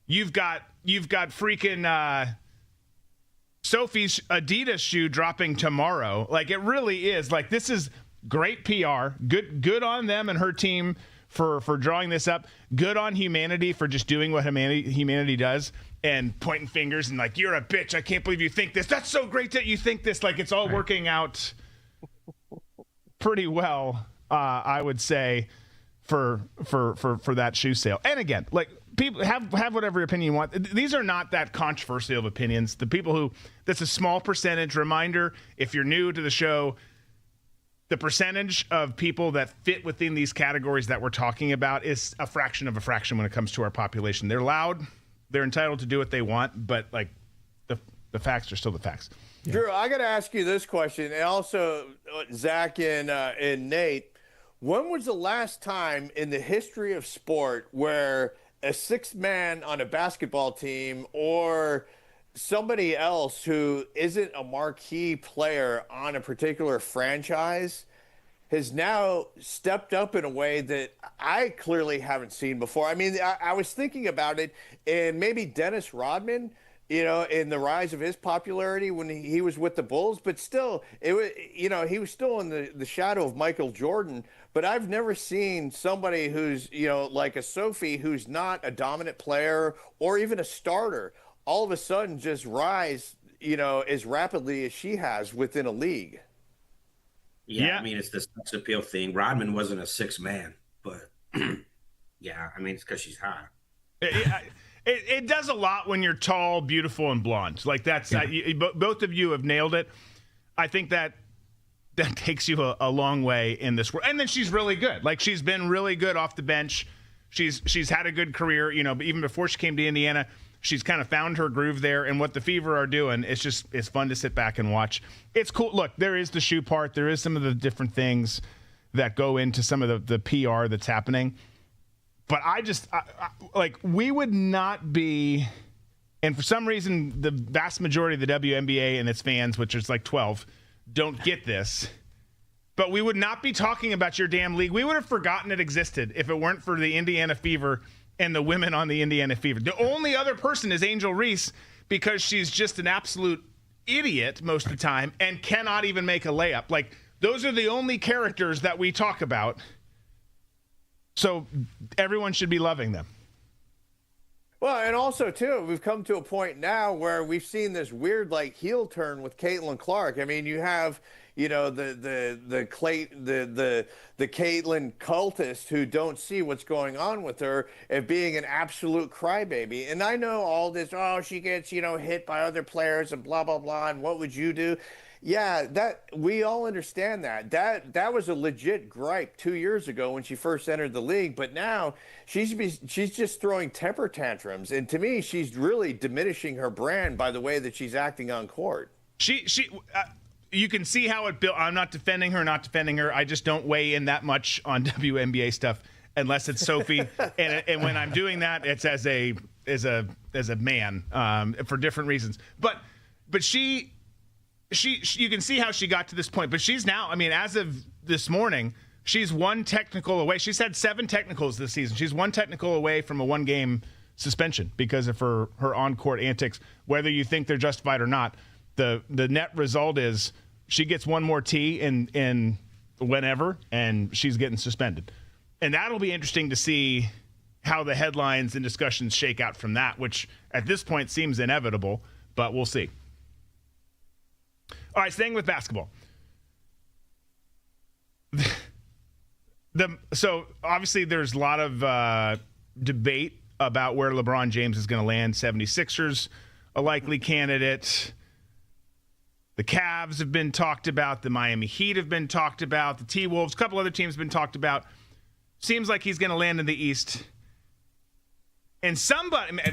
You've got freaking Sophie's Adidas shoe dropping tomorrow. It really is. This is great PR. Good on them and her team for drawing this up. Good on humanity for just doing what humanity does. And pointing fingers and you're a bitch. I can't believe you think this. That's so great that you think this. It's all working out pretty well. I would say, for that shoe sale. And again, like, people have whatever opinion you want. These are not that controversial of opinions. The people who, that's a small percentage. Reminder, if you're new to the show, the percentage of people that fit within these categories that we're talking about is a fraction of a fraction when it comes to our population. They're loud. They're entitled to do what they want, but like the facts are still the facts. Yeah. Drew, I got to ask you this question, and also Zach and Nate. When was the last time in the history of sport where a sixth man on a basketball team or somebody else who isn't a marquee player on a particular franchise has now stepped up in a way that I clearly haven't seen before? I mean, I was thinking about it, and maybe Dennis Rodman, you know, in the rise of his popularity when he was with the Bulls, but still, it was, you know, he was still in the shadow of Michael Jordan. But I've never seen somebody who's, you know, like a Sophie, who's not a dominant player or even a starter, all of a sudden just rise, you know, as rapidly as she has within a league. Yeah, I mean, it's the sex appeal thing. Rodman wasn't a sixth man, but yeah, I mean, it's because she's hot. It does a lot when you're tall, beautiful, and blonde. Like, that's both of you have nailed it. I think that takes you a long way in this world. And then she's really good. Like, she's been really good off the bench. She's had a good career, you know, but even before she came to Indiana, she's kind of found her groove there. And what the Fever are doing, it's fun to sit back and watch. It's cool. Look, there is the shoe part. There is some of the different things that go into some of the PR that's happening. But like, we would not be, and for some reason, the vast majority of the WNBA and its fans, which is like 12, don't get this. But we would not be talking about your damn league. We would have forgotten it existed if it weren't for the Indiana Fever and the women on the Indiana Fever. The only other person is Angel Reese, because she's just an absolute idiot most of the time and cannot even make a layup. Like, those are the only characters that we talk about. So everyone should be loving them. Well, and also, too, we've come to a point now where we've seen this weird, like, heel turn with Caitlin Clark. I mean, you have, you know, the Caitlin cultists who don't see what's going on with her and being an absolute crybaby. And I know all this, oh, she gets, you know, hit by other players and blah, blah, blah, and what would you do? Yeah, that we all understand that. That was a legit gripe 2 years ago when she first entered the league, but now she's just throwing temper tantrums, and to me, she's really diminishing her brand by the way that she's acting on court. You can see how it built. I'm not defending her. I just don't weigh in that much on WNBA stuff unless it's Sophie, and when I'm doing that, it's as a man for different reasons. But she. You can see how she got to this point, but she's now, I mean, as of this morning, she's one technical away. She's had 7 technicals this season. She's one technical away from a 1-game suspension because of her on-court antics. Whether you think they're justified or not, the net result is she gets one more tee in whenever, and she's getting suspended. And that'll be interesting to see how the headlines and discussions shake out from that, which at this point seems inevitable, but we'll see. All right, staying with basketball. So obviously there's a lot of debate about where LeBron James is going to land. 76ers, a likely candidate. The Cavs have been talked about. The Miami Heat have been talked about. The T-Wolves, a couple other teams have been talked about. Seems like he's going to land in the East. And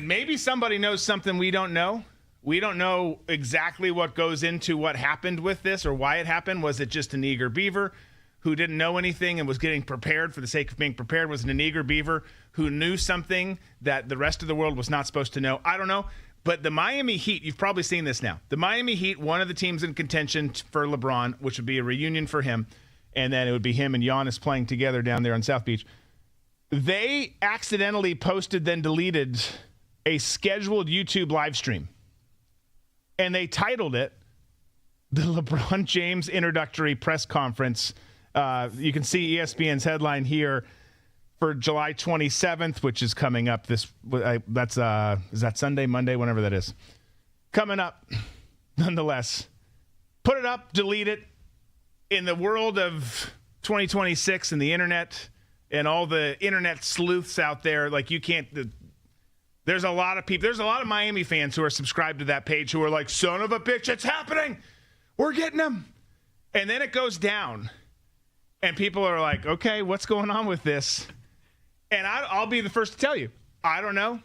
maybe somebody knows something we don't know. We don't know exactly what goes into what happened with this or why it happened. Was it just an eager beaver who didn't know anything and was getting prepared for the sake of being prepared? Was it an eager beaver who knew something that the rest of the world was not supposed to know? I don't know. But the Miami Heat, you've probably seen this now. The Miami Heat, one of the teams in contention for LeBron, which would be a reunion for him, and then it would be him and Giannis playing together down there on South Beach. They accidentally posted, then deleted a scheduled YouTube live stream. And they titled it the LeBron James Introductory Press Conference. You can see ESPN's headline here for July 27th, which is coming up. Is that Sunday, Monday, whenever that is. Coming up, nonetheless. Put it up, delete it. In the world of 2026 and the internet and all the internet sleuths out there, like you can't. There's a lot of people. There's a lot of Miami fans who are subscribed to that page who are like, "Son of a bitch, it's happening. We're getting them." And then it goes down, and people are like, "Okay, what's going on with this?" And I'll be the first to tell you, I don't know.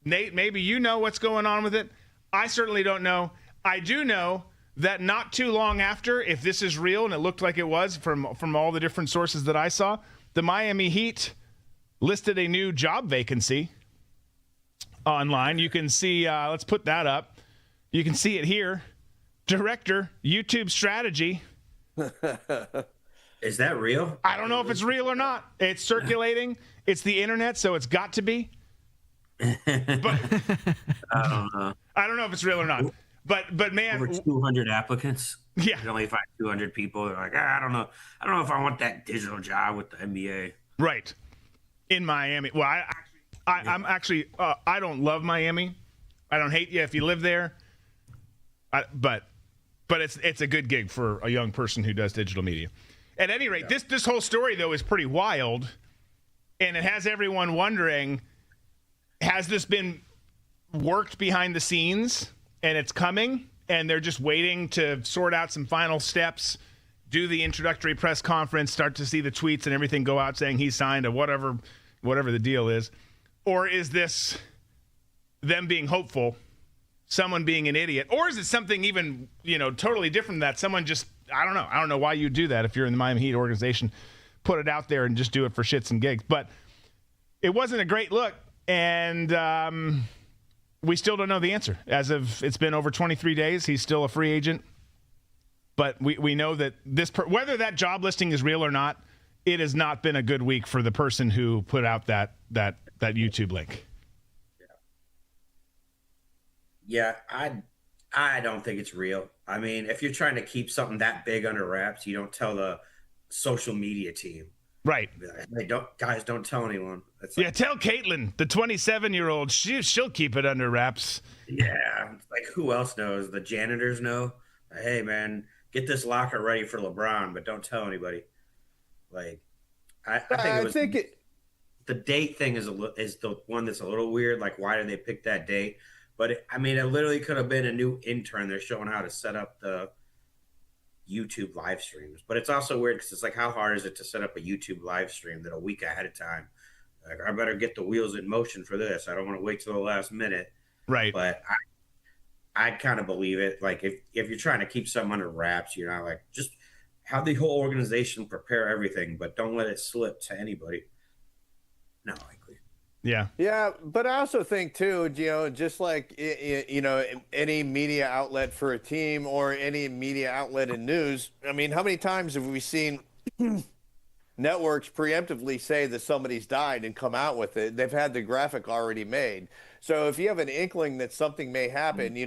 Nate, maybe you know what's going on with it. I certainly don't know. I do know that not too long after, if this is real, and it looked like it was from all the different sources that I saw, the Miami Heat listed a new job vacancy online. You can see, let's put that up. You can see it here. Director, YouTube strategy. Is that real? I don't know if it's real or not. It's circulating. It's the internet, so it's got to be. But I don't know. I don't know if it's real or not. But man, over 200 applicants. Yeah, you only find 200 people. They're like, I don't know if I want that digital job with the NBA. Right in Miami. Well, I'm actually I don't love Miami. I don't hate you if you live there. But it's a good gig for a young person who does digital media. At any rate, this whole story though is pretty wild, and it has everyone wondering: has this been worked behind the scenes, and it's coming, and they're just waiting to sort out some final steps, do the introductory press conference, start to see the tweets and everything go out saying he signed, or whatever the deal is, or is this them being hopeful? Someone being an idiot, or is it something even, totally different than that? Someone just, I don't know why you do that if you're in the Miami Heat organization, put it out there and just do it for shits and gigs. But it wasn't a great look, and we still don't know the answer. As of, it's been over 23 days, he's still a free agent. But we know that whether that job listing is real or not, it has not been a good week for the person who put out that YouTube link. Yeah, I don't think it's real. I mean, if you're trying to keep something that big under wraps, you don't tell the social media team. Right. Hey, don't tell anyone. Yeah, tell Caitlin, the 27-year-old, she'll keep it under wraps. Yeah, like who else knows? The janitors know. Hey, man, get this locker ready for LeBron, but don't tell anybody. Like, I think the date thing is the one that's a little weird. Like, why did they pick that date? But it literally could have been a new intern. They're showing how to set up the YouTube live streams. But it's also weird because it's like, how hard is it to set up a YouTube live stream that a week ahead of time? Like, I better get the wheels in motion for this. I don't want to wait till the last minute. Right. But I kind of believe it. Like, if you're trying to keep something under wraps, like, just have the whole organization prepare everything, but don't let it slip to anybody. No, I agree. Yeah. Yeah, but I also think too, just like any media outlet for a team or any media outlet in news. I mean, how many times have we seen networks preemptively say that somebody's died and come out with it? They've had the graphic already made. So if you have an inkling that something may happen,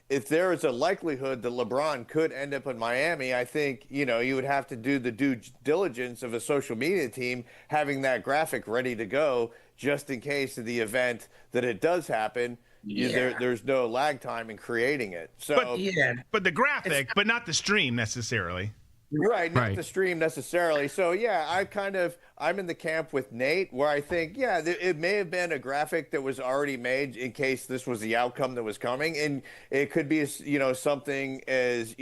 if there is a likelihood that LeBron could end up in Miami, I think, you would have to do the due diligence of a social media team having that graphic ready to go just in case of the event that it does happen. Yeah. There's no lag time in creating it. So, but the graphic, but not the stream necessarily. Right, not the stream necessarily. So, yeah, I'm in the camp with Nate where I think, it may have been a graphic that was already made in case this was the outcome that was coming. And it could be, something as,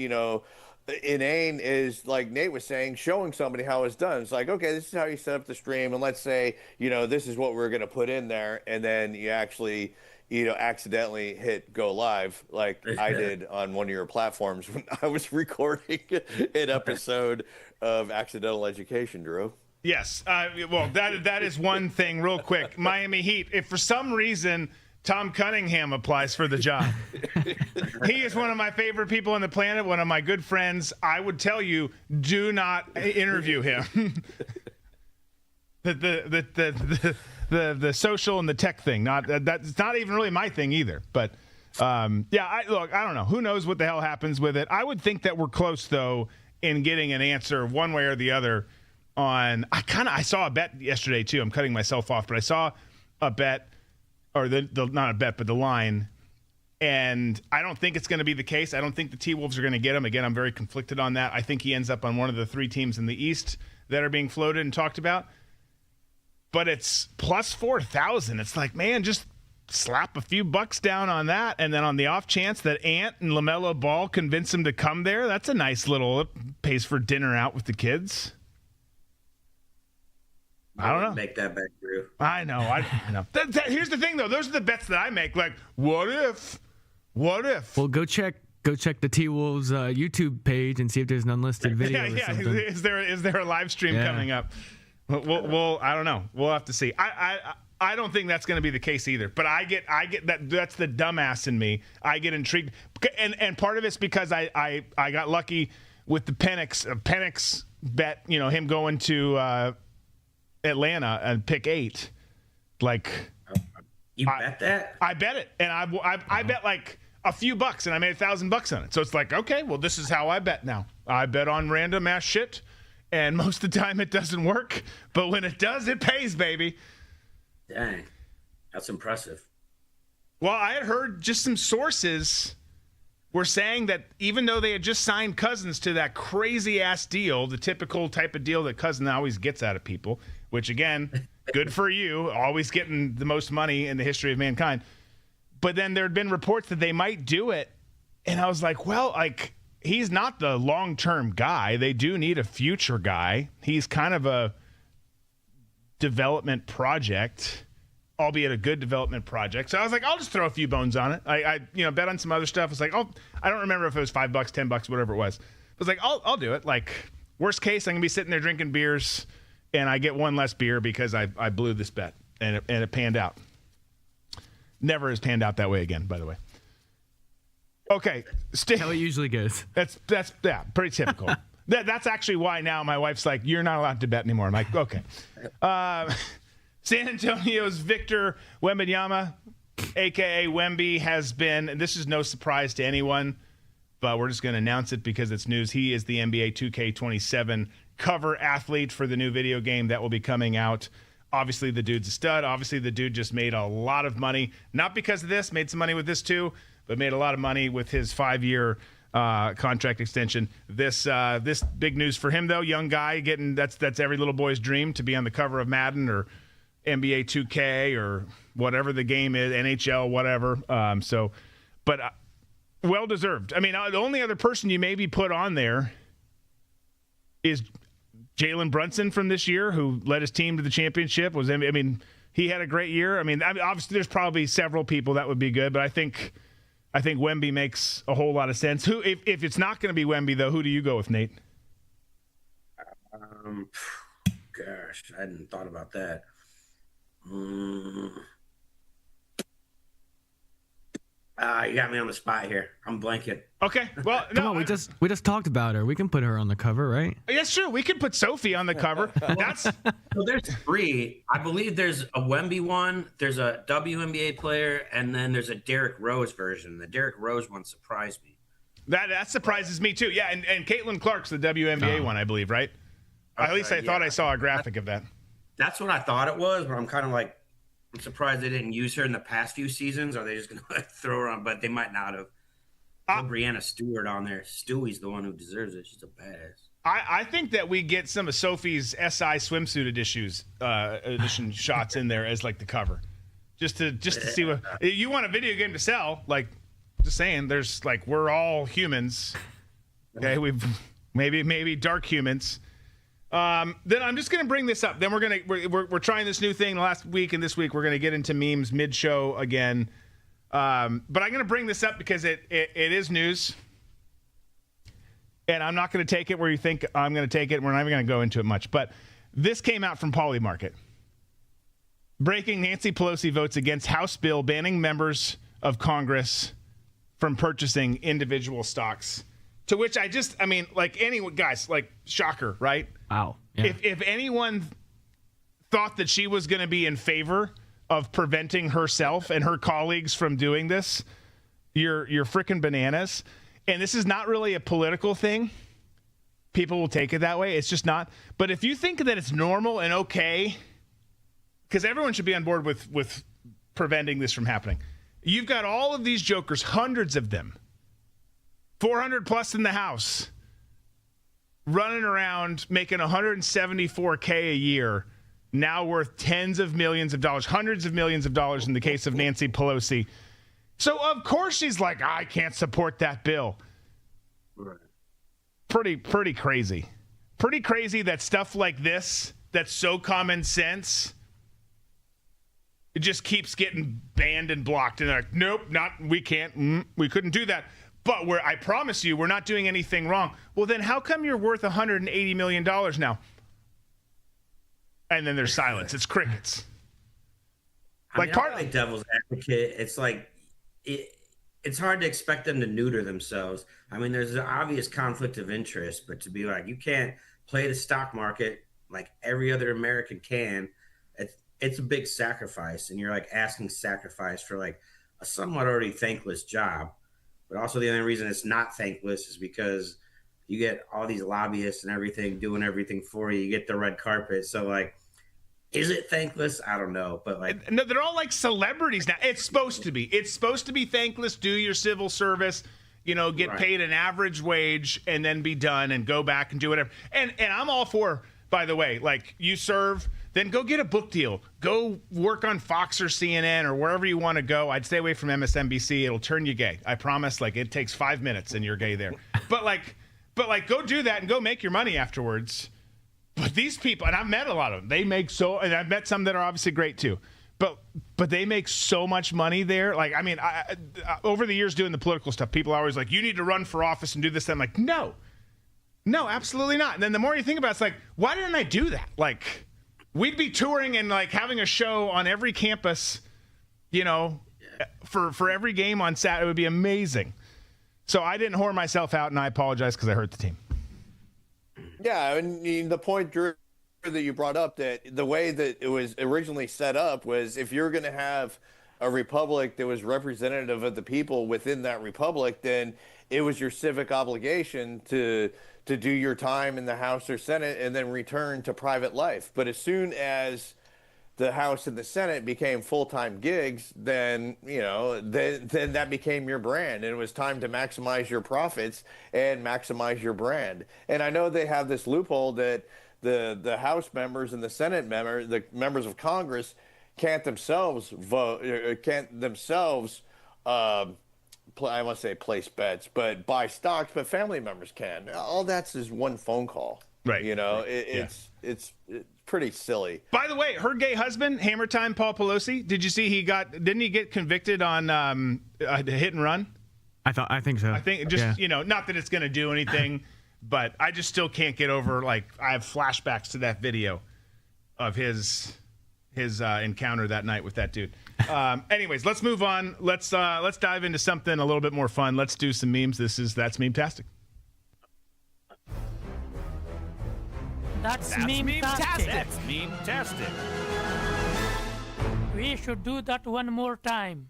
inane is, like Nate was saying, showing somebody how it's done. It's like, okay, this is how you set up the stream, and let's say this is what we're going to put in there, and then you actually accidentally hit go live like I did on one of your platforms when I was recording an episode of Accidental Education, Drew. Yes, well, that is one thing real quick. Miami Heat, if for some reason Tom Cunningham applies for the job. He is one of my favorite people on the planet, one of my good friends. I would tell you, do not interview him. The social and the tech thing, that's not even really my thing either. But I don't know. Who knows what the hell happens with it? I would think that we're close though in getting an answer one way or the other on. I saw a bet yesterday too. I'm cutting myself off, but I saw a bet. Or not a bet, but the line, And I don't think it's going to be the case. I don't think the T-Wolves are going to get him. Again, I'm very conflicted on that. I think he ends up on one of the 3 teams in the East that are being floated and talked about. But it's plus 4,000. It's like, man, just slap a few bucks down on that. And then on the off chance that Ant and LaMelo Ball convince him to come there, that's a nice little, it pays for dinner out with the kids. I don't know. Make that back through. I know. I know. Here's the thing, though. Those are the bets that I make. Like, what if? What if? Well, go check the T-Wolves YouTube page and see if there's an unlisted video. Yeah. Or something. Is there a live stream coming up? Well, I don't know. We'll have to see. I don't think that's going to be the case either. But I get that. That's the dumbass in me. I get intrigued, and part of it's because I got lucky with the Penix bet. You know, him going to Atlanta and pick 8. Like, you bet that? I bet it, and I bet like a few bucks, and I made $1,000 on it. So it's like, okay, well, this is how I bet now. I bet on random ass shit, and most of the time it doesn't work, but when it does, it pays, baby. Dang, that's impressive. Well, I had heard just some sources were saying that even though they had just signed Cousins to that crazy ass deal, the typical type of deal that Cousins always gets out of people, which again, good for you, always getting the most money in the history of mankind. But then there had been reports that they might do it, and I was like, well, like, he's not the long-term guy. They do need a future guy. He's kind of a development project, albeit a good development project. So I was like, I'll just throw a few bones on it. I bet on some other stuff. It's like, I don't remember if it was $5, $10, whatever it was. I was like, I'll do it. Like, worst case, I'm gonna be sitting there drinking beers, and I get one less beer because I blew this bet, and it panned out. Never has panned out that way again, by the way. Okay, how it usually goes. That's pretty typical. That's actually why now my wife's like, you're not allowed to bet anymore. I'm like, okay. San Antonio's Victor Wembanyama, a.k.a. Wemby, has been, and this is no surprise to anyone, but we're just going to announce it because it's news. He is the NBA 2K27 cover athlete for the new video game that will be coming out. Obviously, the dude's a stud. Obviously, the dude just made a lot of money. Not because of this, made some money with this too, but made a lot of money with his 5-year contract extension. This big news for him, though. Young guy getting, that's every little boy's dream, to be on the cover of Madden or NBA 2K or whatever the game is, NHL, whatever. But well deserved. I mean, the only other person you maybe put on there is Jalen Brunson from this year, who led his team to the championship. He had a great year. I mean, obviously there's probably several people that would be good, but I think Wemby makes a whole lot of sense. Who, if it's not going to be Wemby, though, who do you go with, Nate? Gosh, I hadn't thought about that. You got me on the spot here. I'm blanking. Okay, well, Come on, we just talked about her. We can put her on the cover, right? That's true. We can put Sophie on the cover. So there's 3. I believe there's a Wemby one, there's a WNBA player, and then there's a Derrick Rose version. The Derrick Rose one surprised me. That surprises me too. Yeah, and Caitlin Clark's the WNBA one, I believe, right? Okay, At least I thought I saw a graphic of that. That's what I thought it was, but I'm kind of like, I'm surprised they didn't use her in the past few seasons. Are they just going to throw her on? But they might not have. Brianna Stewart on there. Stewie's the one who deserves it. She's a badass. I think that we get some of Sophie's SI swimsuit edition shots in there as like the cover, just to see what you want a video game to sell. Like, just saying, there's like, we're all humans. Okay, we've maybe dark humans. Then I'm just going to bring this up. Then we're trying this new thing last week, and this week we're going to get into memes mid-show again. But I'm going to bring this up because it is news, and I'm not going to take it where you think I'm going to take it. We're not even going to go into it much. But this came out from Polymarket. Breaking: Nancy Pelosi votes against House bill banning members of Congress from purchasing individual stocks. To which guys, shocker, right? Wow. Yeah. If anyone thought that she was going to be in favor of preventing herself and her colleagues from doing this, you're freaking bananas. And this is not really a political thing. People will take it that way. It's just not. But if you think that it's normal and okay, because everyone should be on board with preventing this from happening. You've got all of these jokers, hundreds of them, 400 plus in the house, running around making $174K a year, now worth tens of millions of dollars, hundreds of millions of dollars in the case of Nancy Pelosi. So of course she's like, I can't support that bill. Right. Pretty crazy. Pretty crazy that stuff like this, that's so common sense, it just keeps getting banned and blocked. And they're like, nope, we can't, we couldn't do that. But I promise you, we're not doing anything wrong. Well, then how come you're worth $180 million now? And then there's silence. It's crickets. I mean, devil's advocate. It's like it's hard to expect them to neuter themselves. I mean, there's an obvious conflict of interest, but to be like, you can't play the stock market like every other American can. It's a big sacrifice, and you're like asking sacrifice for like a somewhat already thankless job. But also the only reason it's not thankless is because you get all these lobbyists and everything doing everything for you. You get the red carpet. So like, is it thankless? I don't know. But like, no, they're all like celebrities now. It's supposed to be. It's supposed to be thankless. Do your civil service, get paid an average wage and then be done and go back and do whatever. And I'm all for, by the way, like you serve, then go get a book deal. Go work on Fox or CNN or wherever you want to go. I'd stay away from MSNBC. It'll turn you gay. I promise. Like it takes 5 minutes and you're gay there. But go do that and go make your money afterwards. But these people, and I've met a lot of them, they make and I've met some that are obviously great too, but they make so much money there. Like, I mean, I over the years doing the political stuff, people are always like, you need to run for office and do this. I'm like, no, absolutely not. And then the more you think about it, it's like, why didn't I do that? Like, we'd be touring and like having a show on every campus, for every game on Saturday. It would be amazing. So I didn't whore myself out, and I apologize because I hurt the team. Yeah, I mean, the point, Drew, that you brought up, that the way that it was originally set up was if you're going to have a republic that was representative of the people within that republic, then it was your civic obligation to do your time in the House or Senate and then return to private life. But as soon as the House and the Senate became full-time gigs, then then that became your brand, and it was time to maximize your profits and maximize your brand. And I know they have this loophole that the House members and the Senate members, the members of Congress, can't themselves vote, can't themselves I want to say place bets, but buy stocks, but family members can. All that's is one phone call. Right. It's pretty silly. By the way, her gay husband, Hammer Time Paul Pelosi, did you see didn't he get convicted on a hit and run? I think so. I think just, not that it's going to do anything, but I just still can't get over, like, I have flashbacks to that video of his encounter that night with that dude. Anyways, let's move on. Let's dive into something a little bit more fun. Let's do some memes. That's Meme-tastic. That's meme-tastic. That's meme-tastic. We should do that one more time.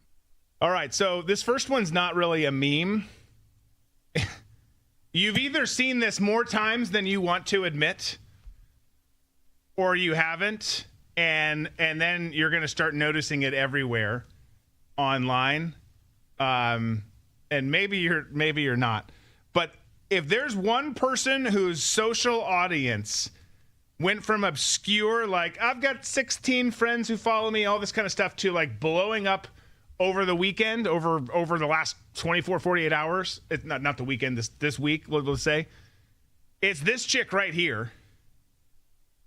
All right, so this first one's not really a meme. You've either seen this more times than you want to admit, or you haven't, and then you're going to start noticing it everywhere online. And maybe you're not. But if there's one person whose social audience went from obscure, like, I've got 16 friends who follow me, all this kind of stuff, to like blowing up over the weekend, over the last 24, 48 hours. It's not the weekend, this week, we'll say. It's this chick right here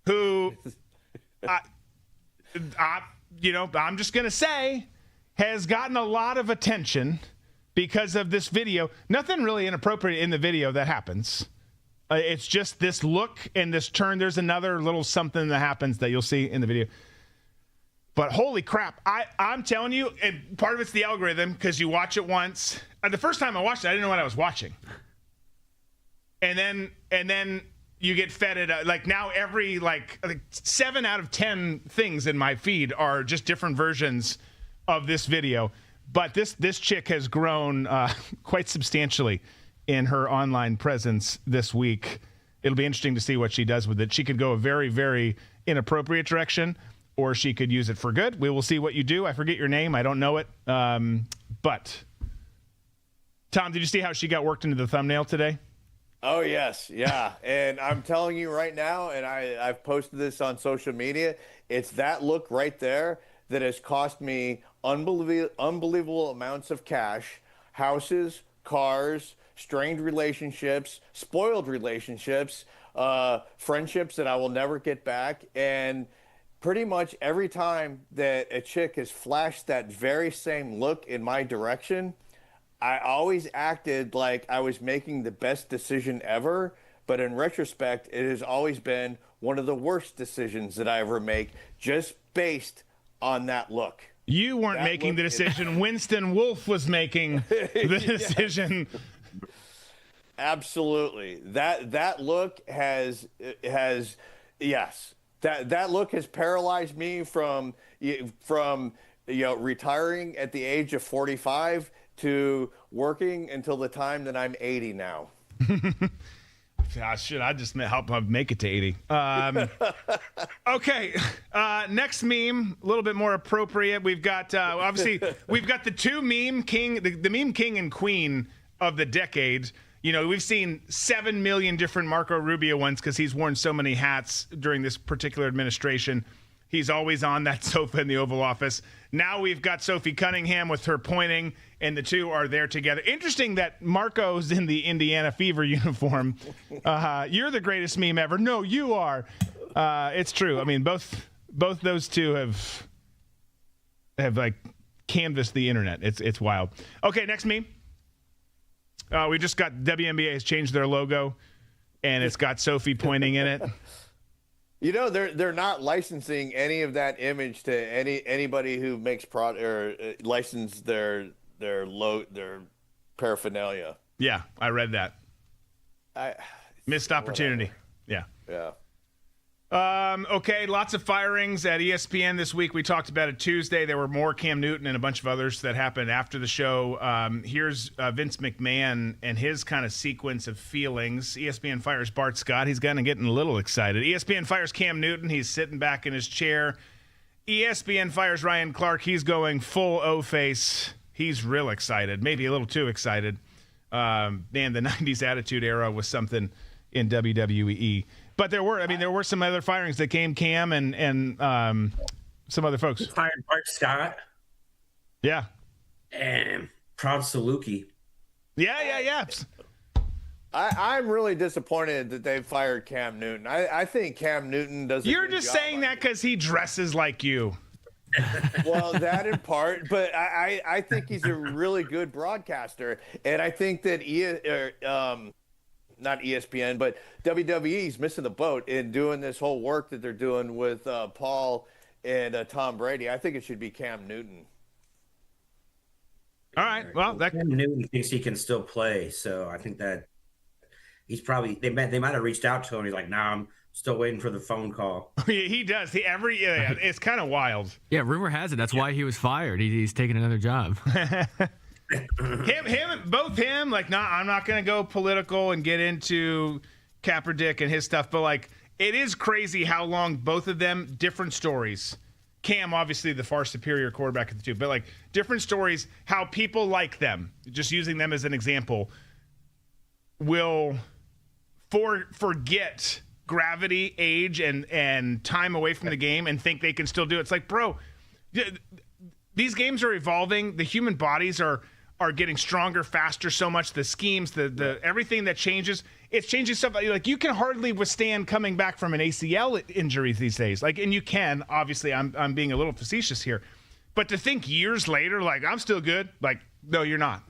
who, I'm just going to say, has gotten a lot of attention because of this video. Nothing really inappropriate in the video that happens. It's just this look and this turn. There's another little something that happens that you'll see in the video. But holy crap, I'm telling you, and part of it's the algorithm because you watch it once. The first time I watched it, I didn't know what I was watching. And then you get fed it. Like now every like 7 out of 10 things in my feed are just different versions of this video. But this chick has grown quite substantially in her online presence this week. It'll be interesting to see what she does with it. She could go a very, very inappropriate direction, or she could use it for good. We will see what you do. I forget your name. I don't know it. But Tom, did you see how she got worked into the thumbnail today? Oh, yes. Yeah. And I'm telling you right now, and I've posted this on social media, it's that look right there that has cost me unbelievable amounts of cash, houses, cars, strained relationships, spoiled relationships, friendships that I will never get back. And pretty much every time that a chick has flashed that very same look in my direction, I always acted like I was making the best decision ever, but in retrospect, it has always been one of the worst decisions that I ever make, just based on that look. You weren't making the decision. Winston Wolfe was making the decision. Absolutely. That look has yes. That look has paralyzed me from retiring at the age of 45 to working until the time that I'm 80 now. Shit, I just help make it to 80. Okay, next meme, a little bit more appropriate. We've got, obviously, we've got the two meme king, the meme king and queen of the decade. You know, we've seen 7 million different Marco Rubio ones because he's worn so many hats during this particular administration. He's always on that sofa in the Oval Office. Now we've got Sophie Cunningham with her pointing, and the two are there together. Interesting that Marco's in the Indiana Fever uniform. You're the greatest meme ever. No, you are. It's true. I mean, both those two have like canvassed the internet. It's wild. Okay, next meme. We just got WNBA has changed their logo, and it's got Sophie pointing in it. You know, they're not licensing any of that image to anybody who makes license their paraphernalia. Yeah, I read that. Missed opportunity. Whatever. Yeah. Okay, lots of firings at ESPN this week. We talked about it Tuesday. There were more Cam Newton and a bunch of others that happened after the show. Here's Vince McMahon and his kind of sequence of feelings. ESPN fires Bart Scott. He's kind of getting a little excited. ESPN fires Cam Newton. He's sitting back in his chair. ESPN fires Ryan Clark. He's going full O-face. He's real excited, maybe a little too excited. Man, the 90s Attitude Era was something in WWE. But there were some other firings that came Cam and some other folks. Fired Bart Scott. Yeah. And Proud Saluki. Yeah. I'm really disappointed that they fired Cam Newton. I think Cam Newton does. You're just saying that because he dresses like you. Well, that in part, but I think he's a really good broadcaster, and I think that not ESPN, but WWE's missing the boat in doing this whole work that they're doing with Paul and Tom Brady. I think it should be Cam Newton. All right. Well, Cam Newton thinks he can still play, so I think that he's probably they might have reached out to him. He's like, "Nah, I'm still waiting for the phone call." He does. It's kind of wild. Yeah, rumor has it that's why he was fired. He's taking another job. Both him, like, nah, I'm not going to go political and get into Kaepernick and his stuff, but, like, it is crazy how long both of them, different stories. Cam, obviously, the far superior quarterback of the two, but, like, different stories, how people like them, just using them as an example, will forget gravity, age, and time away from the game and think they can still do it. It's like, bro, these games are evolving. The human bodies are getting stronger, faster, so much. The schemes, the everything that changes, it's changing stuff. Like, you can hardly withstand coming back from an ACL injury these days. Like, and you can, obviously, I'm being a little facetious here, but to think years later, like, I'm still good. Like, no, you're not.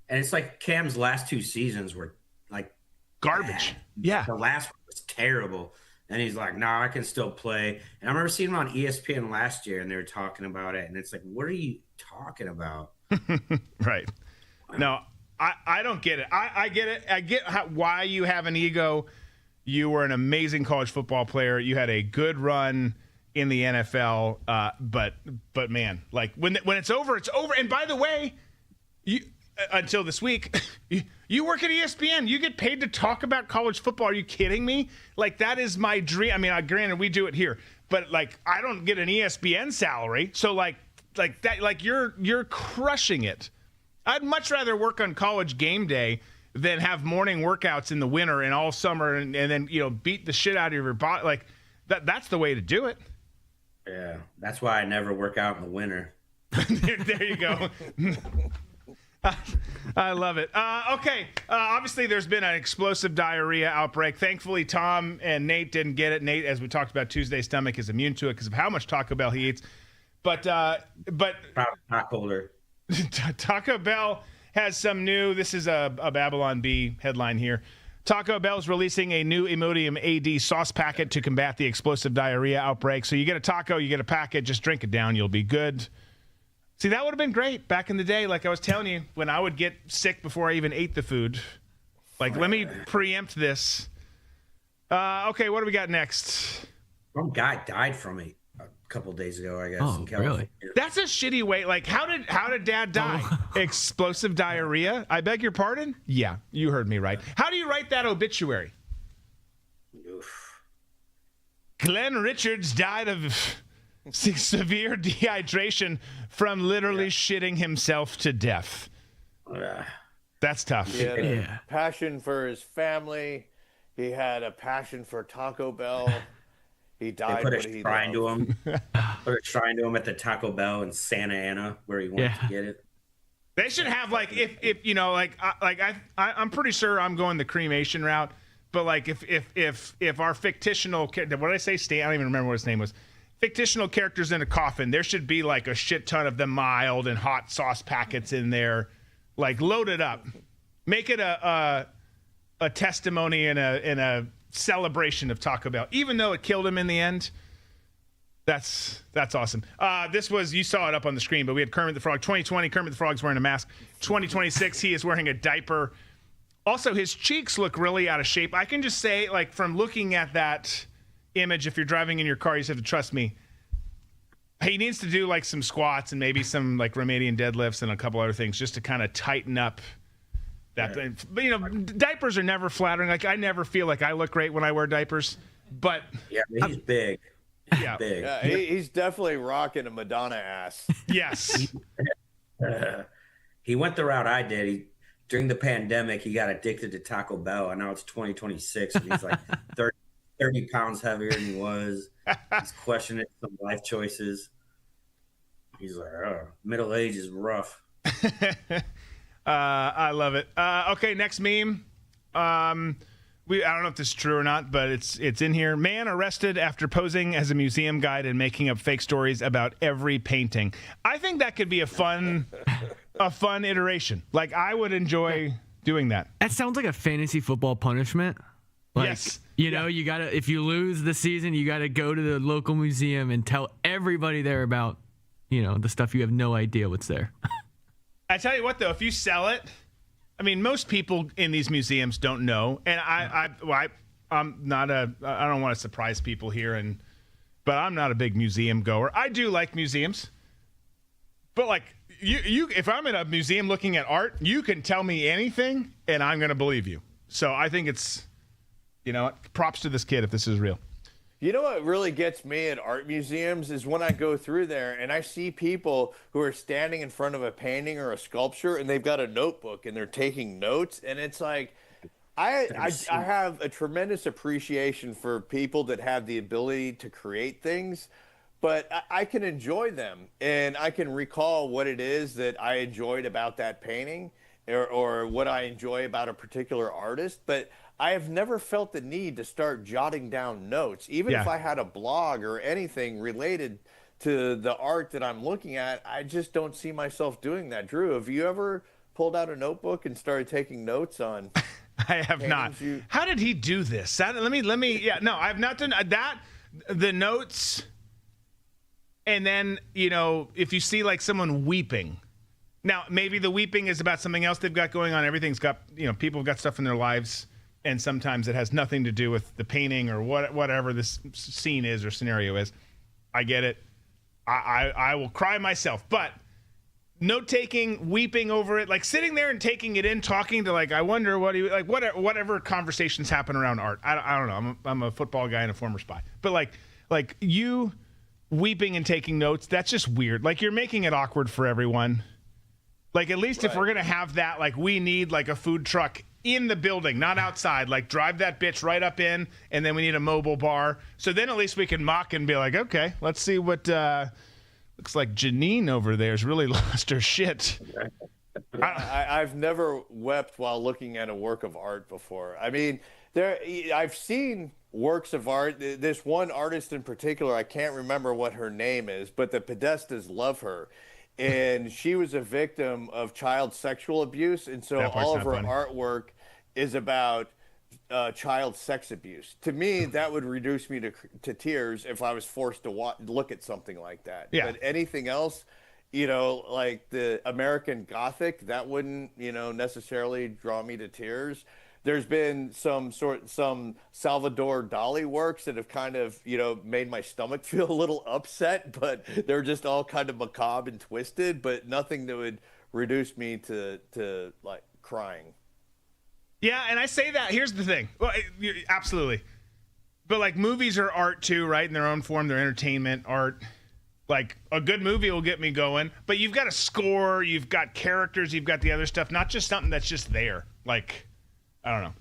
And it's like Cam's last 2 seasons were like garbage. Bad. Yeah. The last one was terrible. And he's like, "No, I can still play." And I remember seeing him on ESPN last year, and they were talking about it. And it's like, what are you talking about? Right. No, I don't get it. I get it. I get why you have an ego. You were an amazing college football player. You had a good run in the NFL. But man, like, when it's over, it's over. And by the way, until this week, you work at ESPN. You get paid to talk about college football. Are you kidding me? Like, that is my dream. I mean, granted, we do it here, but like I don't get an ESPN salary. So like that, like you're crushing it. I'd much rather work on College Game Day than have morning workouts in the winter and all summer and then, beat the shit out of your body. Like that's the way to do it. Yeah. That's why I never work out in the winter. There you go. I love it. Okay. Obviously, there's been an explosive diarrhea outbreak. Thankfully, Tom and Nate didn't get it. Nate, as we talked about Tuesday's stomach, is immune to it because of how much Taco Bell he eats. But Taco Bell has some new. This is a Babylon Bee headline here. Taco Bell is releasing a new Imodium AD sauce packet to combat the explosive diarrhea outbreak. So you get a taco, you get a packet, just drink it down. You'll be good. See, that would have been great back in the day. Like I was telling you, when I would get sick before I even ate the food. Like, let me preempt this. Okay, what do we got next? Some guy died from it a couple days ago, I guess. Oh, in California. really? That's a shitty way. Like, how did Dad die? Explosive diarrhea? I beg your pardon? Yeah, you heard me right. How do you write that obituary? Oof. Glenn Richards died of severe dehydration from literally shitting himself to death. That's tough. He had a passion for his family. He had a passion for Taco Bell. He died. They put a shrine to him. Put a shrine to him at the Taco Bell in Santa Ana where he went to get it. They should have like I'm pretty sure I'm going the cremation route, but like if our fictional, what did I say? Stan? I don't even remember what his name was. Fictional characters in a coffin. There should be like a shit ton of the mild and hot sauce packets in there, like loaded up. Make it a testimony and a celebration of Taco Bell, even though it killed him in the end. That's awesome. This was, you saw it up on the screen, but we had Kermit the Frog 2020. Kermit the Frog's wearing a mask. 2026, he is wearing a diaper. Also, his cheeks look really out of shape. I can just say, like, from looking at that image, if you're driving in your car, you just have to trust me. He needs to do like some squats and maybe some like Romanian deadlifts and a couple other things just to kind of tighten up that thing. But diapers are never flattering. Like I never feel like I look great when I wear diapers. But he's big. Yeah, big. Yeah, he's definitely rocking a Madonna ass. Yes. He went the route I did. During the pandemic, he got addicted to Taco Bell, and now it's 2026, and he's like 30 pounds heavier than he was. He's questioning some life choices. He's like, middle age is rough. I love it. Okay, next meme. I don't know if this is true or not, but it's in here. Man arrested after posing as a museum guide and making up fake stories about every painting. I think that could be a fun iteration. Like I would enjoy doing that. That sounds like a fantasy football punishment. Like, yes. You know, you gotta, if you lose the season, you gotta go to the local museum and tell everybody there about, the stuff you have no idea what's there. I tell you what, though, if you sell it, I mean, most people in these museums don't know, and I'm not I don't want to surprise people here, but I'm not a big museum goer. I do like museums, but like you, if I'm in a museum looking at art, you can tell me anything, and I'm gonna believe you. So I think it's, props to this kid if this is real. You know what really gets me at art museums is when I go through there and I see people who are standing in front of a painting or a sculpture and they've got a notebook and they're taking notes, and it's like I have a tremendous appreciation for people that have the ability to create things, but I can enjoy them and I can recall what it is that I enjoyed about that painting or what I enjoy about a particular artist, but I have never felt the need to start jotting down notes. Even if I had a blog or anything related to the art that I'm looking at, I just don't see myself doing that. Drew, have you ever pulled out a notebook and started taking notes on? I have not. How did he do this? Let me. Yeah, no, I've not done that. The notes, and then if you see like someone weeping. Now maybe the weeping is about something else they've got going on. Everything's got people have got stuff in their lives. And sometimes it has nothing to do with the painting or whatever this scene is or scenario is. I get it. I will cry myself. But note-taking, weeping over it, like sitting there and taking it in, talking to I wonder whatever conversations happen around art. I don't know. I'm a football guy and a former spy. But like you weeping and taking notes, that's just weird. Like, you're making it awkward for everyone. Like, at least if we're going to have that, like, we need like a food truck in the building, not outside. Like, drive that bitch right up in, and then we need a mobile bar. So then at least we can mock and be like, okay, let's see what looks like Janine over there has really lost her shit. I've never wept while looking at a work of art before. I mean, I've seen works of art. This one artist in particular, I can't remember what her name is, but the Podestas love her. And she was a victim of child sexual abuse. And so all of her artwork is about child sex abuse. To me, that would reduce me to tears if I was forced to look at something like that. Yeah. But anything else, you know, like the American Gothic, that wouldn't, you know, necessarily draw me to tears. There's been some Salvador Dali works that have kind of, you know, made my stomach feel a little upset, but they're just all kind of macabre and twisted, but nothing that would reduce me to like crying. Yeah, and I say that. Here's the thing. Well, absolutely. But like, movies are art too, right? In their own form, they're entertainment, art. Like, a good movie will get me going, but you've got a score, you've got characters, you've got the other stuff, not just something that's just there. Like, I don't know.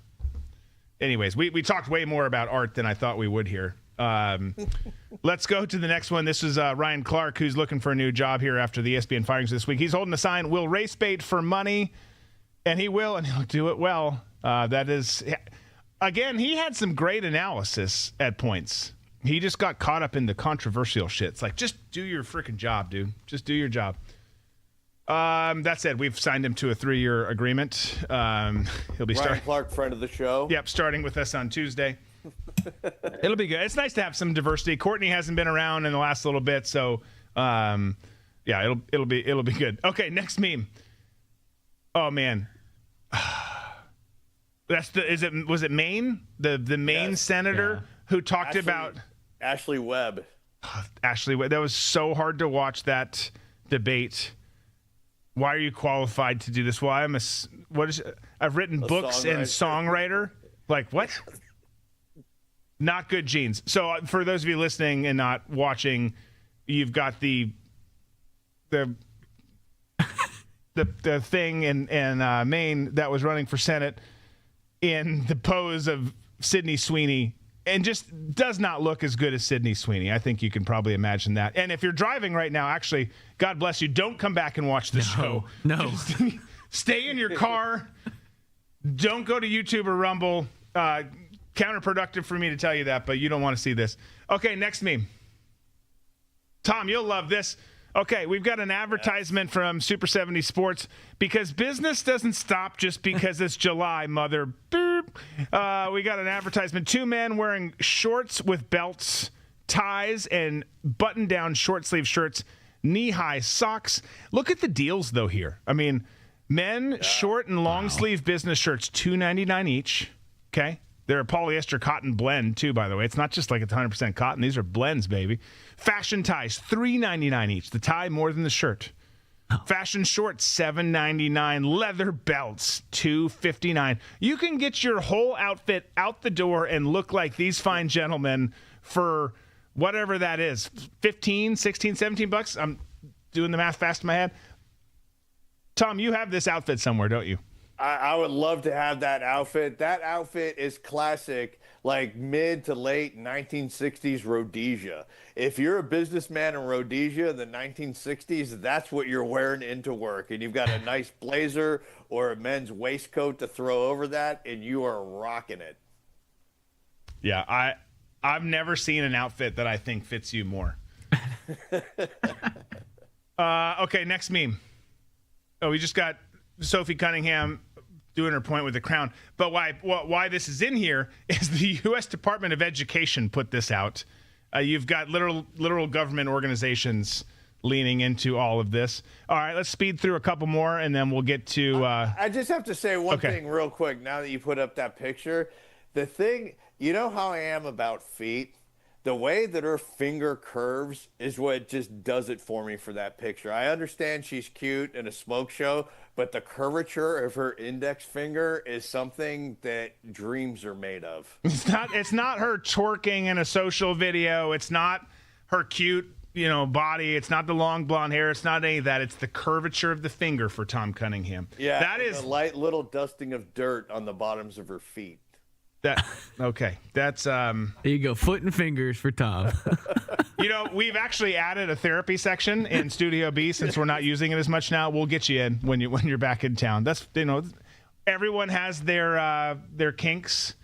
Anyways, we talked way more about art than I thought we would here. Let's go to the next one. This is Ryan Clark, who's looking for a new job here after the ESPN firings this week. He's holding a sign, "Will race bait for money," and he will, and he'll do it well. That is, again, he had some great analysis at points. He just got caught up in the controversial shit. It's like, just do your freaking job, dude. Just do your job. That said, we've signed him to a 3-year agreement. He'll be Ryan Clark, friend of the show. Yep, starting with us on Tuesday. It'll be good. It's nice to have some diversity. Courtney hasn't been around in the last little bit, so yeah, it'll be good. Okay, next meme. Oh man, was it Maine? The Maine senator who talked about Ashley Webb. Ashley Webb. That was so hard to watch that debate. Why are you qualified to do this? Well, I've written books and songwriter. Like, what? Not good genes. So for those of you listening and not watching, you've got the thing in Maine that was running for Senate in the pose of Sydney Sweeney, and just does not look as good as Sydney Sweeney. I think you can probably imagine that. And if you're driving right now, actually, God bless you, don't come back and watch the show. No. Just stay in your car. Don't go to YouTube or Rumble. Counterproductive for me to tell you that, but you don't want to see this. Okay, next meme. Tom, you'll love this. Okay, we've got an advertisement from Super 70 Sports, because business doesn't stop just because it's July, mother. Boop. We got an advertisement. 2 men wearing shorts with belts, ties, and button-down short-sleeve shirts, knee-high socks. Look at the deals, though, here. I mean, men short and long-sleeve business shirts, $2.99 each. Okay? They're a polyester cotton blend, too, by the way. It's not just like it's 100% cotton. These are blends, baby. Fashion ties, $3.99 each. The tie more than the shirt. Fashion shorts, $7.99. Leather belts, $2.59. You can get your whole outfit out the door and look like these fine gentlemen for whatever that is. 15, 16, 17 bucks. I'm doing the math fast in my head. Tom, you have this outfit somewhere, don't you? I would love to have that outfit. That outfit is classic, like mid to late 1960s Rhodesia. If you're a businessman in Rhodesia in the 1960s, that's what you're wearing into work. And you've got a nice blazer or a men's waistcoat to throw over that, and you are rocking it. Yeah, I've never seen an outfit that I think fits you more. Okay, next meme. Oh, we just got Sophie Cunningham doing her point with the crown. But why this is in here is the U.S. Department of Education put this out. You've got literal government organizations leaning into all of this. All right, let's speed through a couple more, and then we'll get to... I just have to say one thing real quick now that you put up that picture. The thing, you know how I am about feet? the way that her finger curves is what just does it for me for that picture. I understand she's cute in a smoke show, but the curvature of her index finger is something that dreams are made of. It's not her twerking in a social video. It's not her cute, body. It's not the long blonde hair. It's not any of that. It's the curvature of the finger for Tom Cunningham. Yeah, that is a light little dusting of dirt on the bottoms of her feet. Okay. That's there you go, foot and fingers for Tom. We've actually added a therapy section in Studio B since we're not using it as much now. We'll get you in when you're back in town. That's everyone has their kinks.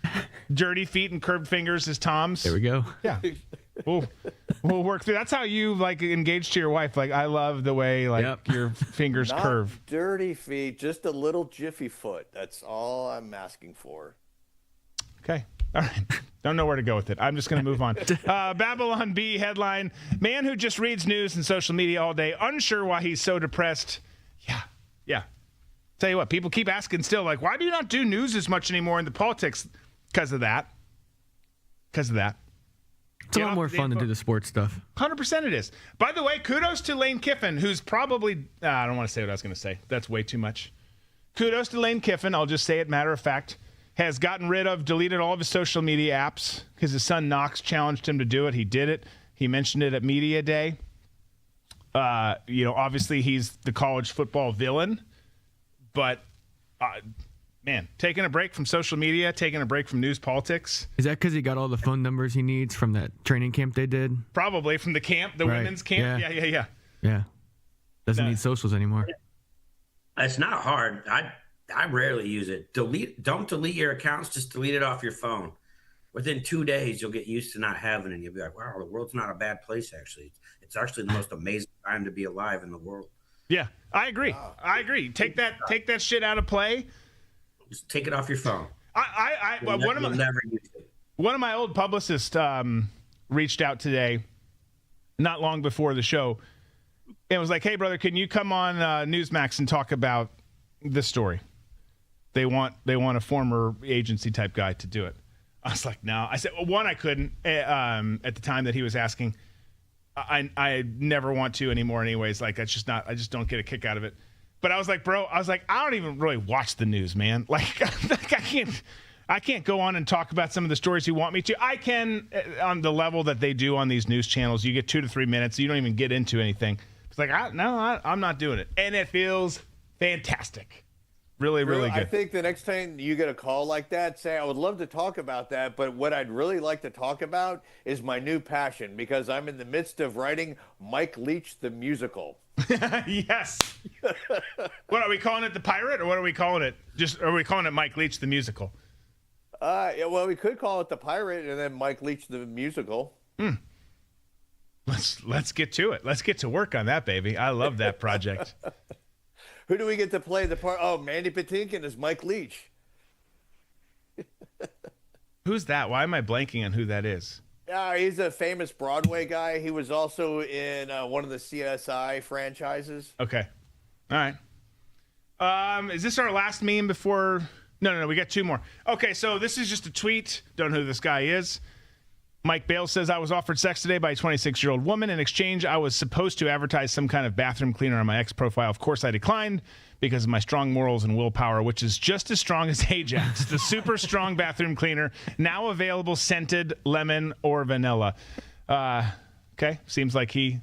Dirty feet and curved fingers is Tom's. There we go. Yeah. We'll work through. That's how you engage to your wife. I love the way your fingers Not curve. Dirty feet, just a little jiffy foot. That's all I'm asking for. Okay. All right. Don't know where to go with it. I'm just going to move on. Babylon Bee headline: man who just reads news and social media all day, unsure why he's so depressed. Yeah. Tell you what, people keep asking still, why do you not do news as much anymore in the politics? Because of that. It's a lot more fun to do the sports stuff. 100% it is. By the way, kudos to Lane Kiffin, who's probably... I don't want to say what I was going to say. That's way too much. Kudos to Lane Kiffin. I'll just say it matter of fact. Has deleted all of his social media apps because his son Knox challenged him to do it. He did it. He mentioned it at Media Day. Obviously he's the college football villain, but man, taking a break from social media, taking a break from news politics. Is that because he got all the phone numbers he needs from that training camp they did? Probably from the camp, the women's camp. Yeah. Doesn't need socials anymore. It's not hard. I rarely use it. Don't delete your accounts. Just delete it off your phone. Within 2 days, you'll get used to not having it. And you'll be like, wow, the world's not a bad place, actually. It's actually the most amazing time to be alive in the world. Yeah, I agree. Take that shit out of play. Just take it off your phone. One of my old publicists reached out today, not long before the show, and was like, hey, brother, can you come on Newsmax and talk about this story? They want a former agency type guy to do it. I was like, no. I said, well, one, I couldn't at the time that he was asking. I never want to anymore anyways. I just don't get a kick out of it. But I was like, bro, I don't even really watch the news, man. I can't go on and talk about some of the stories you want me to. I can on the level that they do on these news channels. You get 2 to 3 minutes. You don't even get into anything. It's I'm not doing it. And it feels fantastic. Really, really good. I think the next time you get a call like that, say, I would love to talk about that, but what I'd really like to talk about is my new passion, because I'm in the midst of writing Mike Leach the musical. Yes. What are we calling it, The Pirate, or what are we calling it? Are we calling it Mike Leach the musical? Well, we could call it The Pirate and then Mike Leach the musical. Let's get to it. Let's get to work on that, baby. I love that project. Who do we get to play the part? Oh, Mandy Patinkin is Mike Leach. Who's that? Why am I blanking on who that is? Yeah, he's a famous Broadway guy. He was also in one of the CSI franchises. Okay. All right. Is this our last meme before? No. We got 2 more. Okay, so this is just a tweet. Don't know who this guy is. Mike Bales says, I was offered sex today by a 26-year-old woman. In exchange, I was supposed to advertise some kind of bathroom cleaner on my ex profile. Of course, I declined because of my strong morals and willpower, which is just as strong as Ajax, the super strong bathroom cleaner, now available scented, lemon, or vanilla. Okay, seems like he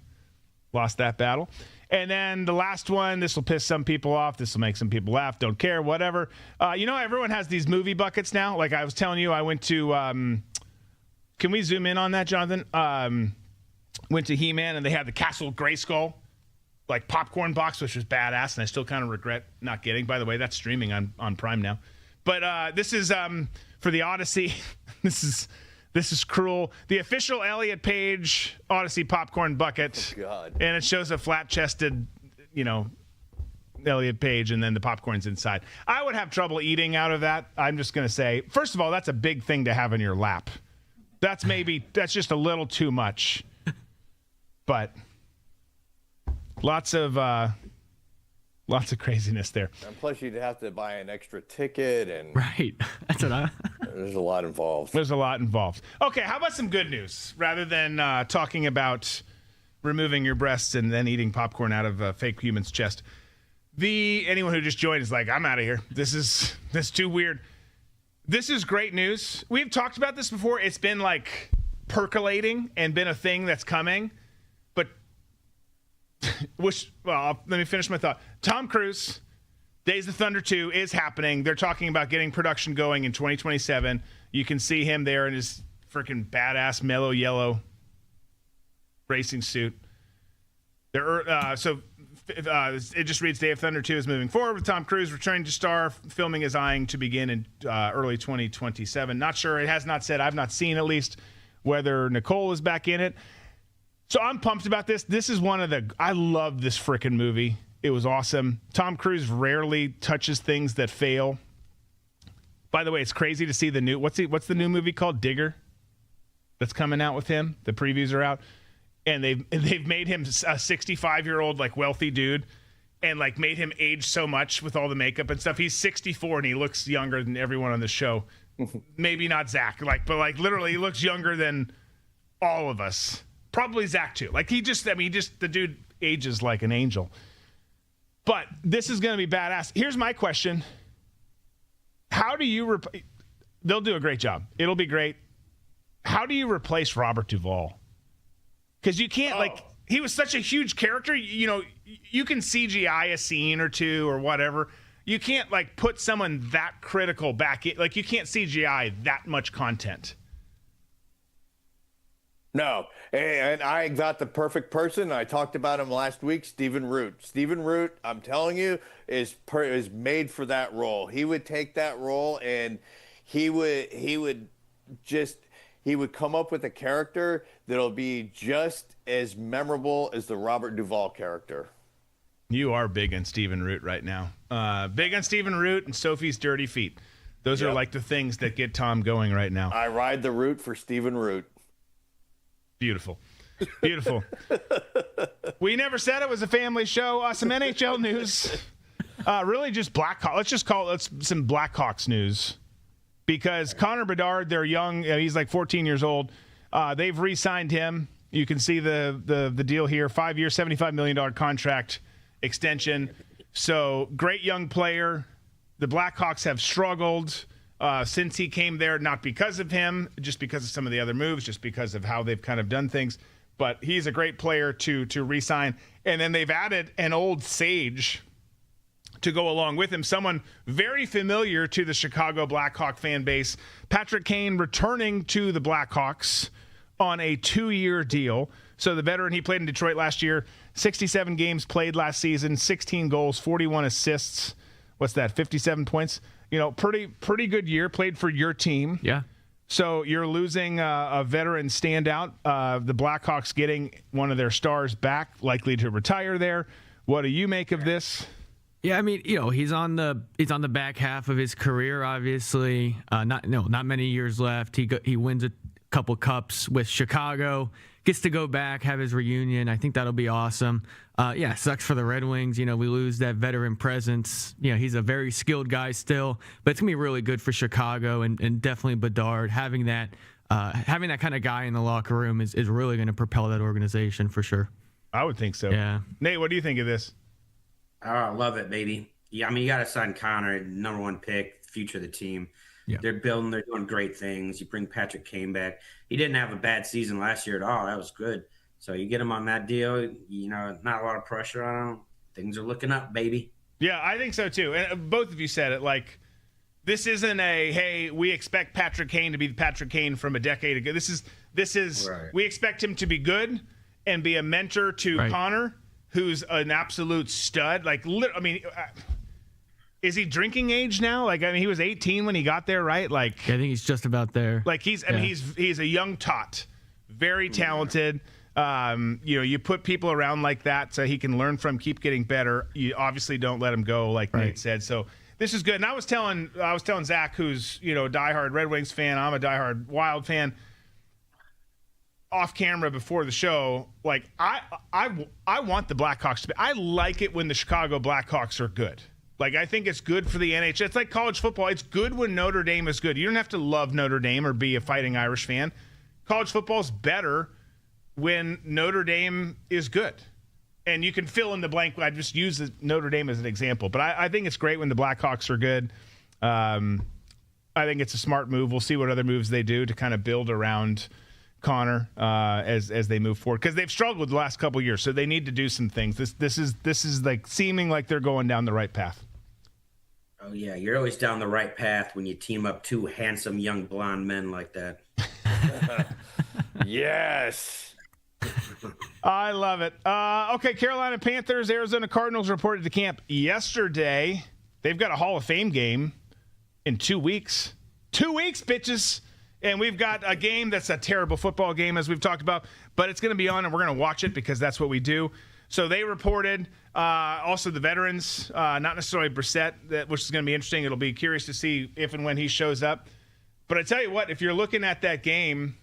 lost that battle. And then the last one, this will piss some people off. This will make some people laugh. Don't care, whatever. Everyone has these movie buckets now. Like I was telling you, I went to... Can we zoom in on that, Jonathan? Went to He-Man, and they had the Castle Grayskull, popcorn box, which was badass, and I still kind of regret not getting. By the way, that's streaming on Prime now. But this is for the Odyssey. This is cruel. The official Elliot Page Odyssey popcorn bucket. Oh, God. And it shows a flat-chested, Elliot Page, and then the popcorn's inside. I would have trouble eating out of that. I'm just going to say, first of all, that's a big thing to have in your lap. That's just a little too much. But lots of Lots of craziness there. And plus, you'd have to buy an extra ticket, and Right. That's what I. there's a lot involved. There's a lot involved. Okay, how about some good news rather than talking about removing your breasts and then eating popcorn out of a fake human's chest? Anyone who just joined is like, I'm out of here. This is too weird. This is great news. We've talked about this before. It's been like percolating and been a thing that's coming. But let me finish my thought. Tom Cruise, Days of Thunder 2 is happening. They're talking about getting production going in 2027. You can see him there in his freaking badass mellow yellow racing suit. It just reads Day of Thunder 2 is moving forward with Tom Cruise returning to star. Filming is eyeing to begin in early 2027. Not sure. It has not said. I've not seen at least whether Nicole is back in it. So I'm pumped about this. This is I love this freaking movie. It was awesome. Tom Cruise rarely touches things that fail. By the way, it's crazy to see the new, what's the new movie called? Digger? That's coming out with him. The previews are out. And they've made him a 65-year-old like wealthy dude, and like made him age so much with all the makeup and stuff. He's 64 and he looks younger than everyone on the show. Maybe not Zach, but literally he looks younger than all of us. Probably Zach too. Like the dude ages like an angel. But this is going to be badass. Here's my question: how do you? They'll do a great job. It'll be great. How do you replace Robert Duvall? Because you can't he was such a huge character. You know, you can CGI a scene or two or whatever. You can't put someone that critical back in. You can't CGI that much content. No, and I got the perfect person. I talked about him last week, Stephen Root. Stephen Root, I'm telling you, is made for that role. He would take that role, and he would come up with a character that'll be just as memorable as the Robert Duvall character. You are big on Stephen Root right now. Big on Stephen Root and Sophie's Dirty Feet. Those are the things that get Tom going right now. I ride the root for Stephen Root. Beautiful. Beautiful. We never said it was a family show. Some NHL news. Really just Blackhawks. Let's just call it some Blackhawks news. Because Connor Bedard, they're young. He's like 14 years old. They've re-signed him. You can see the deal here. 5 year, $75 million contract extension. So great young player. The Blackhawks have struggled since he came there, not because of him, just because of some of the other moves, just because of how they've kind of done things. But he's a great player to re-sign. And then they've added an old sage to go along with him, someone very familiar to the Chicago Blackhawk fan base. Patrick Kane returning to the Blackhawks on a 2-year deal. So the veteran, he played in Detroit last year, 67 games played last season, 16 goals, 41 assists. What's that, 57 points? You know, pretty good year, played for your team. Yeah. So you're losing a veteran standout. The Blackhawks getting one of their stars back, likely to retire there. What do you make of this? Yeah, I mean, he's on the back half of his career. Obviously, not many years left. He wins a couple cups with Chicago. Gets to go back, have his reunion. I think that'll be awesome. Sucks for the Red Wings. We lose that veteran presence. He's a very skilled guy still, but it's gonna be really good for Chicago and definitely Bedard having that kind of guy in the locker room is really going to propel that organization for sure. I would think so. Yeah. Nate, what do you think of this? Oh, I love it, baby. Yeah, I mean, you got to sign Connor, number one pick, future of the team. Yeah. They're doing great things. You bring Patrick Kane back. He didn't have a bad season last year at all. That was good. So you get him on that deal, not a lot of pressure on him. Things are looking up, baby. Yeah, I think so too. And both of you said it. This isn't hey, we expect Patrick Kane to be the Patrick Kane from a decade ago. This is right. We expect him to be good and be a mentor to Connor, who's an absolute stud. Is he drinking age now? He was 18 when he got there, right? I think he's just about there. He's a young tot, very talented. You put people around like that so he can learn from, keep getting better. You obviously don't let him go, like Nate said. So this is good. And I was telling Zach, who's a diehard Red Wings fan. I'm a diehard Wild fan. off camera before the show, like I want the Blackhawks to be. I like it when the Chicago Blackhawks are good. Like, I think it's good for the NHL. It's like college football. It's good when Notre Dame is good. You don't have to love Notre Dame or be a Fighting Irish fan. College football is better when Notre Dame is good. And you can fill in the blank. I just use Notre Dame as an example. But I think it's great when the Blackhawks are good. I think it's a smart move. We'll see what other moves they do to kind of build around Connor as they move forward, because they've struggled the last couple of years. So they need to do some things. This is like seeming like they're going down the right path. Oh, yeah. You're always down the right path when you team up two handsome young blonde men like that. Yes. I love it. Okay, Carolina Panthers, Arizona Cardinals reported to camp yesterday. They've got a Hall of Fame game in 2 weeks. 2 weeks, bitches. And we've got a game that's a terrible football game, as we've talked about, but it's going to be on, and we're going to watch it because that's what we do. So they reported, also the veterans, not necessarily Brissett, which is going to be interesting. It'll be curious to see if and when he shows up. But I tell you what, if you're looking at that game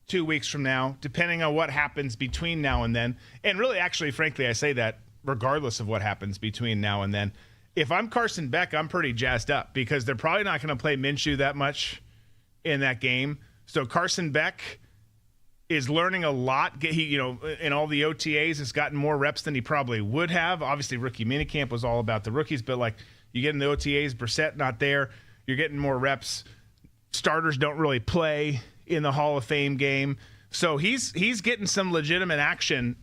2 weeks from now, depending on what happens between now and then, and really, actually, frankly, I say that regardless of what happens between now and then, if I'm Carson Beck, I'm pretty jazzed up because they're probably not going to play Minshew that much in that game. So Carson Beck is learning a lot. He, in all the OTAs, has gotten more reps than he probably would have. Obviously, rookie minicamp was all about the rookies, but like you get in the OTAs, Brissett not there, you're getting more reps. Starters don't really play in the Hall of Fame game, so he's getting some legitimate action.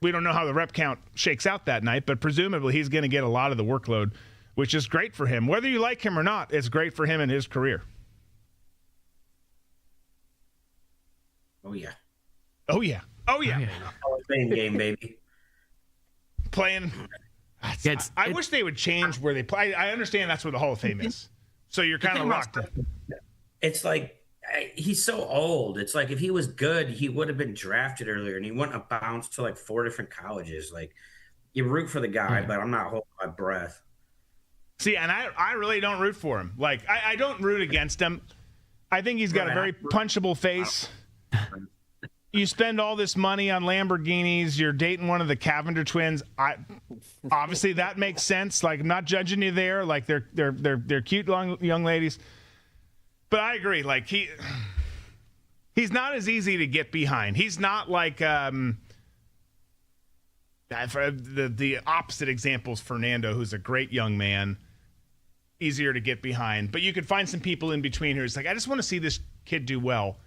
We don't know how the rep count shakes out that night, but presumably he's going to get a lot of the workload, which is great for him. Whether you like him or not, it's great for him in his career. Oh, yeah. Oh, yeah. Oh, yeah. Hall of Fame game, baby. Playing. I wish they would change where they play. I understand that's where the Hall of Fame is. So you're kind of locked in. It's like he's so old. It's like if he was good, he would have been drafted earlier, and he wouldn't have bounced to like 4 different colleges. Like, you root for the guy, but I'm not holding my breath. See, and I really don't root for him. Like, I don't root against him. I think he's got a very punchable face. You spend all this money on Lamborghinis. You're dating one of the Cavender twins. Obviously that makes sense. Like, I'm not judging you there. Like, they're cute young ladies. But I agree. Like, he's not as easy to get behind. He's not like for the opposite example is Fernando, who's a great young man, easier to get behind. But you could find some people in between who's like, I just want to see this kid do well.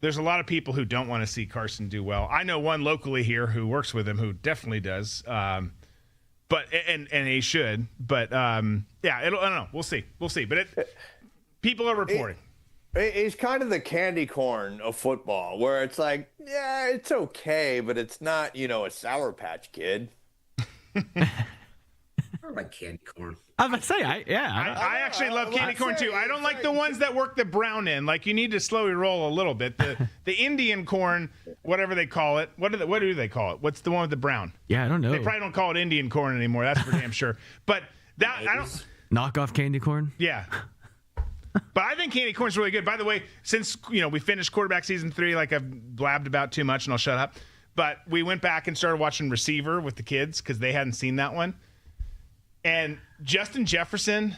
There's a lot of people who don't want to see Carson do well. I know one locally here who works with him who definitely does. But he should. But yeah, I don't know. We'll see. But people are reporting. He's kind of the candy corn of football, where it's like, yeah, it's okay, but it's not, a Sour Patch Kid. I like candy corn. I was about to say, I actually love candy corn too. I don't like the ones that work the brown end. Like, you need to slowly roll a little bit. The Indian corn, whatever they call it. What do they call it? What's the one with the brown? Yeah, I don't know. They probably don't call it Indian corn anymore. That's for damn sure. But that I don't. Knockoff candy corn. Yeah. But I think candy corn's really good. By the way, since we finished quarterback season 3, like I've blabbed about too much, and I'll shut up. But we went back and started watching Receiver with the kids because they hadn't seen that one. And Justin Jefferson,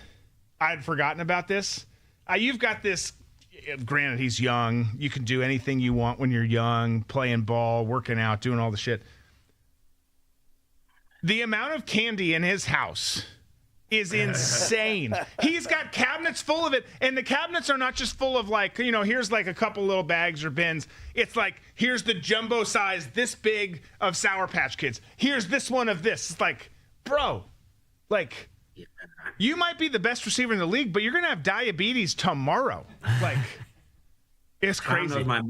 I had forgotten about this. You've got this. Granted, he's young. You can do anything you want when you're young, playing ball, working out, doing all the shit. The amount of candy in his house is insane. He's got cabinets full of it, and the cabinets are not just full of like, here's like a couple little bags or bins. It's like, here's the jumbo size, this big of Sour Patch Kids. Here's this one of this. It's like, bro, like, you might be the best receiver in the league, but you're going to have diabetes tomorrow. Like, it's crazy. Knows my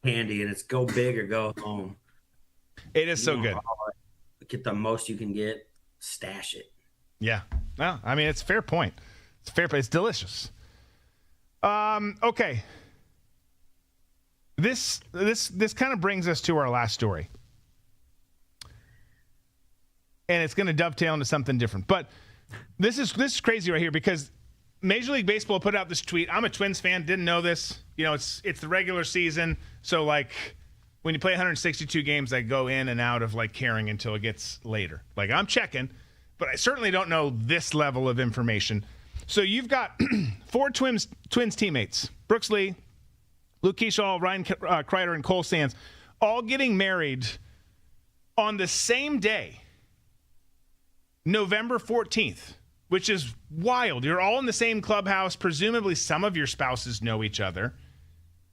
candy, and it's go big or go home. It is so good. Get the most you can get, stash it. Yeah. No, I mean, it's a fair point. It's a fair point. It's delicious. Okay. This kind of brings us to our last story. And it's going to dovetail into something different. But this is crazy right here because Major League Baseball put out this tweet. I'm a Twins fan, didn't know this. it's the regular season. So like when you play 162 games, I go in and out of like caring until it gets later. Like I'm checking, but I certainly don't know this level of information. So you've got 4 Twins teammates, Brooks Lee, Luke Keeschall, Ryan Kreider, and Cole Sands, all getting married on the same day, November 14th, which is wild. You're all in the same clubhouse. Presumably some of your spouses know each other,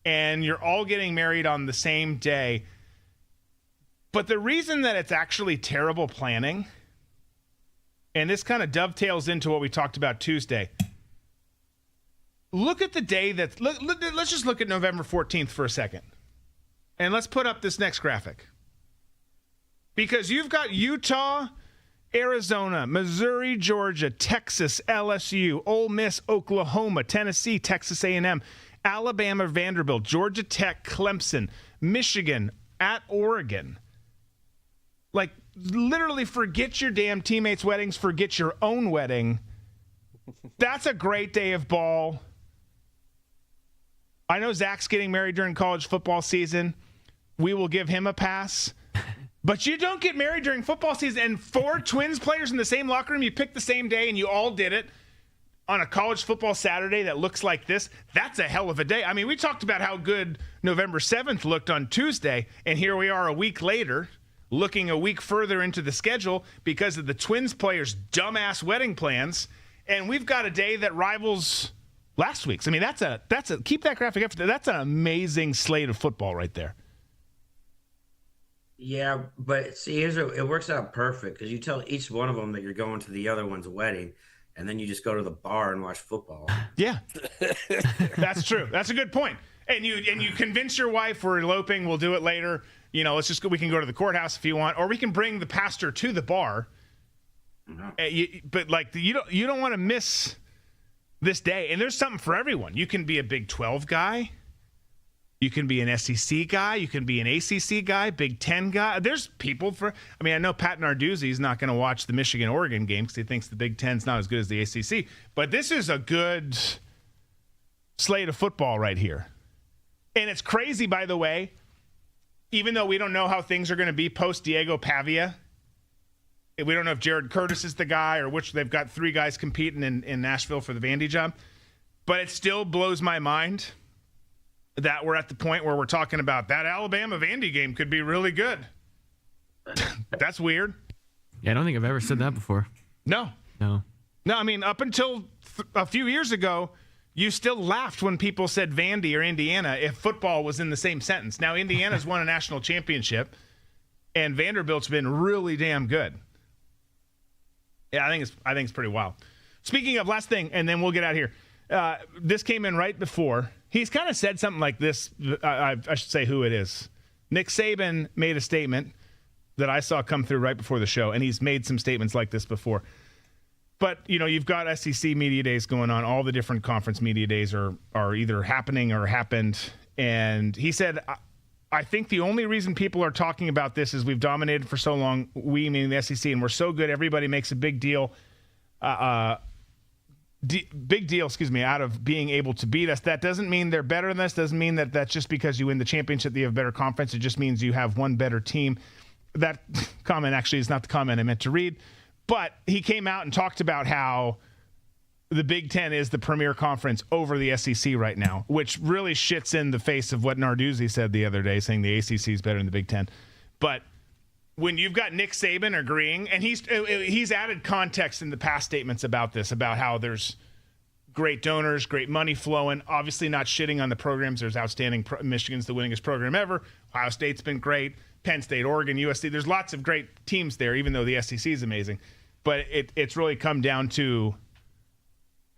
and you're all getting married on the same day. But the reason that it's actually terrible planning, and this kind of dovetails into what we talked about Tuesday. Look at the day let's just look at November 14th for a second. And let's put up this next graphic. Because you've got Utah, Arizona, Missouri, Georgia, Texas, LSU, Ole Miss, Oklahoma, Tennessee, Texas A&M, Alabama, Vanderbilt, Georgia Tech, Clemson, Michigan, at Oregon. Like, literally forget your damn teammates' weddings, forget your own wedding. That's a great day of ball. I know Zach's getting married during college football season. We will give him a pass. But you don't get married during football season, and 4 Twins players in the same locker room, you pick the same day, and you all did it on a college football Saturday that looks like this. That's a hell of a day. I mean, we talked about how good November 7th looked on Tuesday, and here we are a week later, looking a week further into the schedule because of the Twins players' dumbass wedding plans, and we've got a day that rivals last week's. I mean, that's a keep that graphic up. That's an amazing slate of football right there. Yeah, but see, it works out perfect because you tell each one of them that you're going to the other one's wedding, and then you just go to the bar and watch football. Yeah, that's true. That's a good point. And you convince your wife we're eloping. We'll do it later. We can go to the courthouse if you want, or we can bring the pastor to the bar. But like you don't want to miss this day. And there's something for everyone. You can be a Big 12 guy. You can be an SEC guy. You can be an ACC guy, Big 10 guy. There's people I know Pat Narduzzi's not going to watch the Michigan-Oregon game because he thinks the Big 10's not as good as the ACC. But this is a good slate of football right here. And it's crazy, by the way, even though we don't know how things are going to be post Diego Pavia. We don't know if Jared Curtis is the guy or which. They've got 3 guys competing in Nashville for the Vandy job. But it still blows my mind that we're at the point where we're talking about that Alabama Vandy game could be really good. That's weird. Yeah, I don't think I've ever said that before. No. I mean, up until a few years ago, you still laughed when people said Vandy or Indiana if football was in the same sentence. Now, Indiana's won a national championship, and Vanderbilt's been really damn good. Yeah, I think it's pretty wild. Speaking of, last thing, and then we'll get out of here. This came in right before. He's kind of said something like this. I should say who it is. Nick Saban made a statement that I saw come through right before the show, and he's made some statements like this before. But, you've got SEC media days going on. All the different conference media days are either happening or happened. And he said, I think the only reason people are talking about this is we've dominated for so long, we meaning the SEC, and we're so good, everybody makes a big deal. Out of being able to beat us. That doesn't mean they're better than us. Doesn't mean that that's just because you win the championship that you have a better conference. It just means you have one better team. That comment actually is not the comment I meant to read. But he came out and talked about how the Big Ten is the premier conference over the SEC right now, which really shits in the face of what Narduzzi said the other day, saying the ACC is better than the Big Ten. But when you've got Nick Saban agreeing, and he's added context in the past statements about this, about how there's great donors, great money flowing, obviously not shitting on the programs. There's outstanding. Michigan's the winningest program ever. Ohio State's been great. Penn State, Oregon, USC. There's lots of great teams there, even though the SEC is amazing. But it's really come down to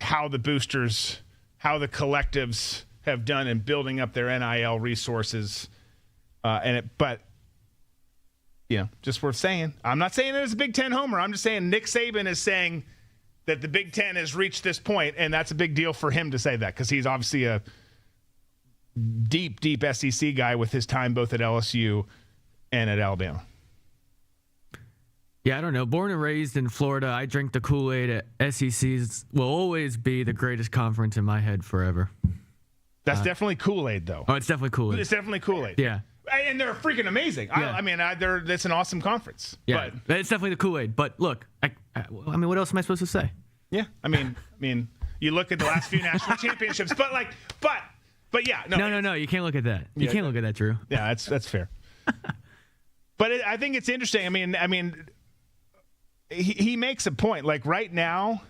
how the boosters, how the collectives have done in building up their NIL resources. Just worth saying. I'm not saying it as a Big Ten homer. I'm just saying Nick Saban is saying that the Big Ten has reached this point, and that's a big deal for him to say that because he's obviously a deep SEC guy with his time both at LSU and at Alabama. Yeah, I don't know. Born and raised in Florida, I drink the Kool-Aid. SECs will always be the greatest conference in my head forever. That's definitely Kool-Aid, though. Oh, it's definitely Kool-Aid. It's definitely Kool-Aid. Yeah. And they're freaking amazing. Yeah. That's an awesome conference. Yeah, But, it's definitely the Kool-Aid. But look, I mean, what else am I supposed to say? yeah, I mean, you look at the last few national championships, but yeah, No, you can't look at that. You can't look at that, Drew. Yeah, that's fair. But I think it's interesting. I mean, he makes a point. Like right now,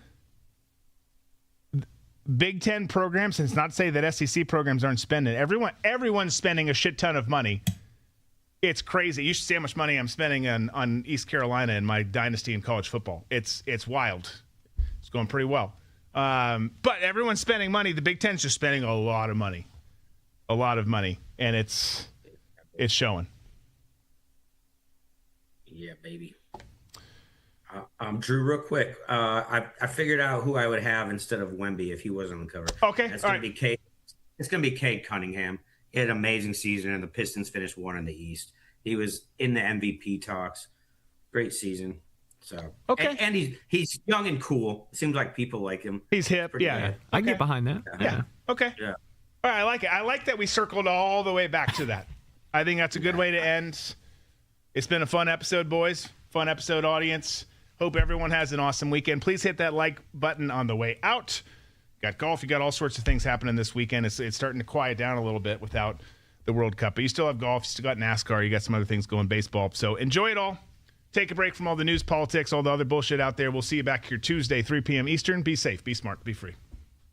Big Ten programs, and it's not to say that SEC programs aren't spending. Everyone's spending a shit ton of money. It's crazy. You should see how much money I'm spending on East Carolina in my dynasty in college football. It's wild. It's going pretty well. But everyone's spending money. The Big Ten's just spending a lot of money, and it's showing. Yeah, baby. Drew, real quick. I figured out who I would have instead of Wemby if he wasn't on the cover. Okay, it's gonna be Cade. It's gonna be Cade Cunningham. He had an amazing season, and the Pistons finished 1 in the East. He was in the MVP talks. Great season. So okay, and he's young and cool. It seems like people like him. He's hip. Yeah, I can get behind that. Yeah. Okay. Yeah. All right, I like it. I like that we circled all the way back to that. I think that's a good way to end. It's been a fun episode, boys. Fun episode, audience. Hope everyone has an awesome weekend. Please hit that like button on the way out. You got golf. You got all sorts of things happening this weekend. It's starting to quiet down a little bit without the World Cup. But you still have golf. You still got NASCAR. You got some other things going, baseball. So enjoy it all. Take a break from all the news, politics, all the other bullshit out there. We'll see you back here Tuesday, 3 p.m. Eastern. Be safe. Be smart. Be free.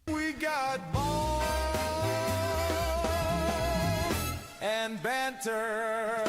We got balls and banter.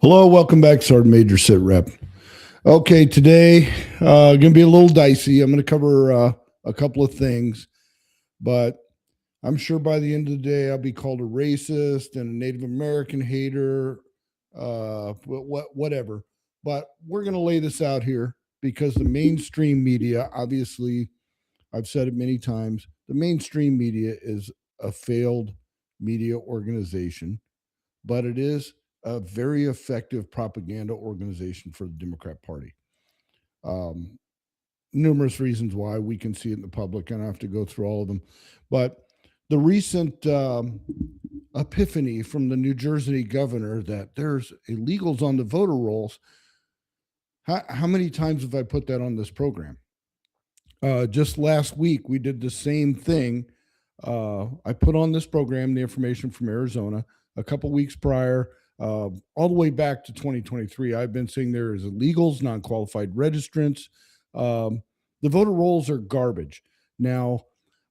Hello, welcome back, Sergeant Major Sit Rep. Okay, today going to be a little dicey. I'm going to cover a couple of things, but I'm sure by the end of the day I'll be called a racist and a Native American hater, whatever. But we're going to lay this out here because the mainstream media, obviously, I've said it many times, the mainstream media is a failed media organization, but it is a very effective propaganda organization for the Democrat Party. Numerous reasons why. We can see it in the public. I don't have to go through all of them. But the recent epiphany from the New Jersey governor that there's illegals on the voter rolls, how many times have I put that on this program? Just last week, we did the same thing. I put on this program the information from Arizona. A couple weeks prior, all the way back to 2023, I've been saying there is illegals, non-qualified registrants. The voter rolls are garbage. Now,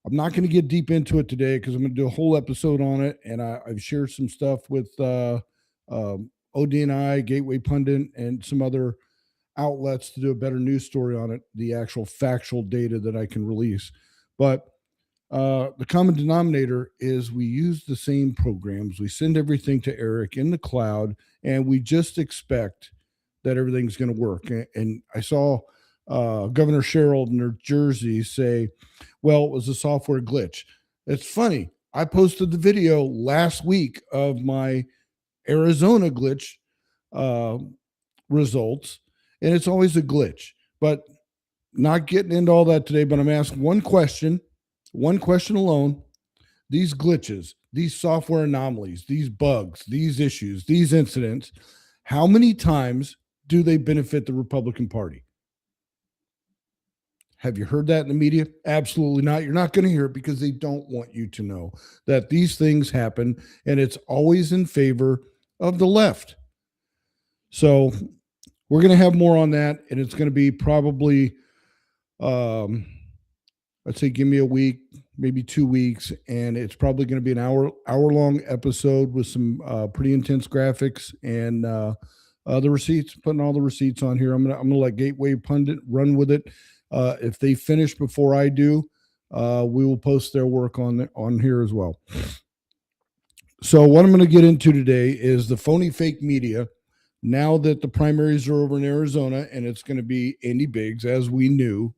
I'm not going to get deep into it today because I'm going to do a whole episode on it, and I've shared some stuff with ODNI, Gateway Pundit, and some other outlets to do a better news story on it, the actual factual data that I can release. But the common denominator is we use the same programs. We send everything to Eric in the cloud, and we just expect that everything's going to work. And I saw Governor Sherrill in New Jersey say, well, it was a software glitch. It's funny. I posted the video last week of my Arizona glitch results, and it's always a glitch. But not getting into all that today, but I'm asking one question alone. These glitches, these software anomalies, these bugs, these issues, these incidents, how many times do they benefit the Republican Party? Have you heard that in the media? Absolutely not. You're not going to hear it because they don't want you to know that these things happen, and it's always in favor of the left. So we're going to have more on that, and it's going to be probably, I'd say give me a week, maybe 2 weeks, and it's probably going to be an hour-long episode with some pretty intense graphics and the receipts, putting all the receipts on here. I'm gonna let Gateway Pundit run with it. If they finish before I do, we will post their work on here as well. So what I'm going to get into today is the phony fake media. Now that the primaries are over in Arizona, and it's going to be Andy Biggs, as we knew,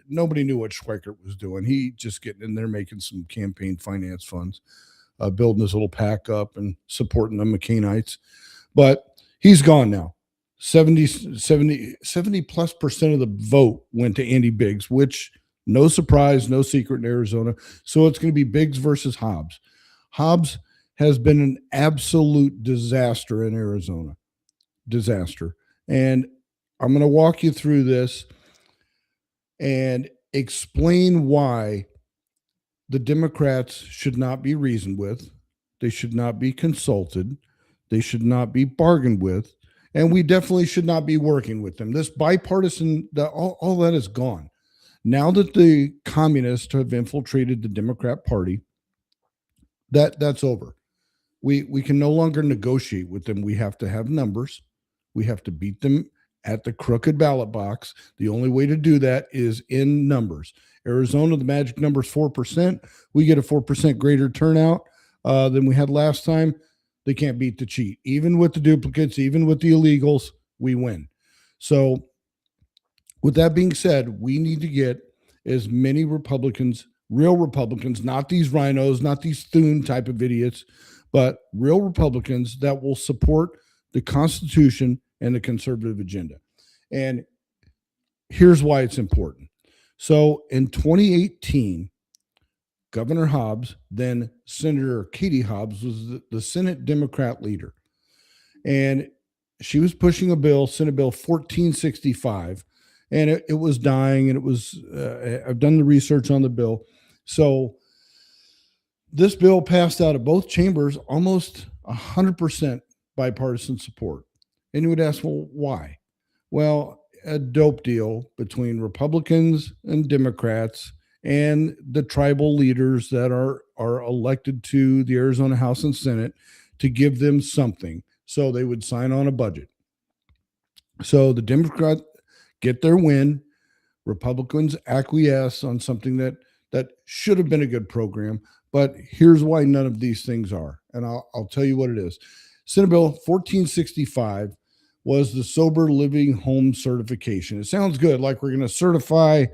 nobody knew what Schweikert was doing. He just getting in there, making some campaign finance funds, building his little pack up and supporting the McCainites. But he's gone now. 70 plus % of the vote went to Andy Biggs, which no surprise, no secret in Arizona. So it's going to be Biggs versus Hobbs. Hobbs has been an absolute disaster in Arizona. Disaster. And I'm going to walk you through this and explain why the Democrats should not be reasoned with. They should not be consulted. They should not be bargained with. And we definitely should not be working with them. This bipartisan, all that is gone. Now that the communists have infiltrated the Democrat Party, that's over. We can no longer negotiate with them. We have to have numbers. We have to beat them at the crooked ballot box. The only way to do that is in numbers. Arizona, the magic number is 4%. We get a 4% greater turnout than we had last time. They can't beat the cheat. Even with the duplicates, even with the illegals, we win. So with that being said, we need to get as many Republicans, real Republicans, not these rhinos, not these Thune type of idiots, but real Republicans that will support the Constitution and the conservative agenda. And here's why it's important. So in 2018, Governor Hobbs, then Senator Katie Hobbs, was the Senate Democrat leader. And she was pushing a bill, Senate Bill 1465, and it was dying, and it was, I've done the research on the bill. So this bill passed out of both chambers, almost 100% bipartisan support. And you would ask, well, why? Well, a dope deal between Republicans and Democrats and the tribal leaders that are elected to the Arizona House and Senate to give them something so they would sign on a budget. So the Democrats get their win. Republicans acquiesce on something that should have been a good program. But here's why none of these things are. And I'll tell you what it is. Senate Bill 1465 was the sober living home certification. It sounds good, like we're going to certify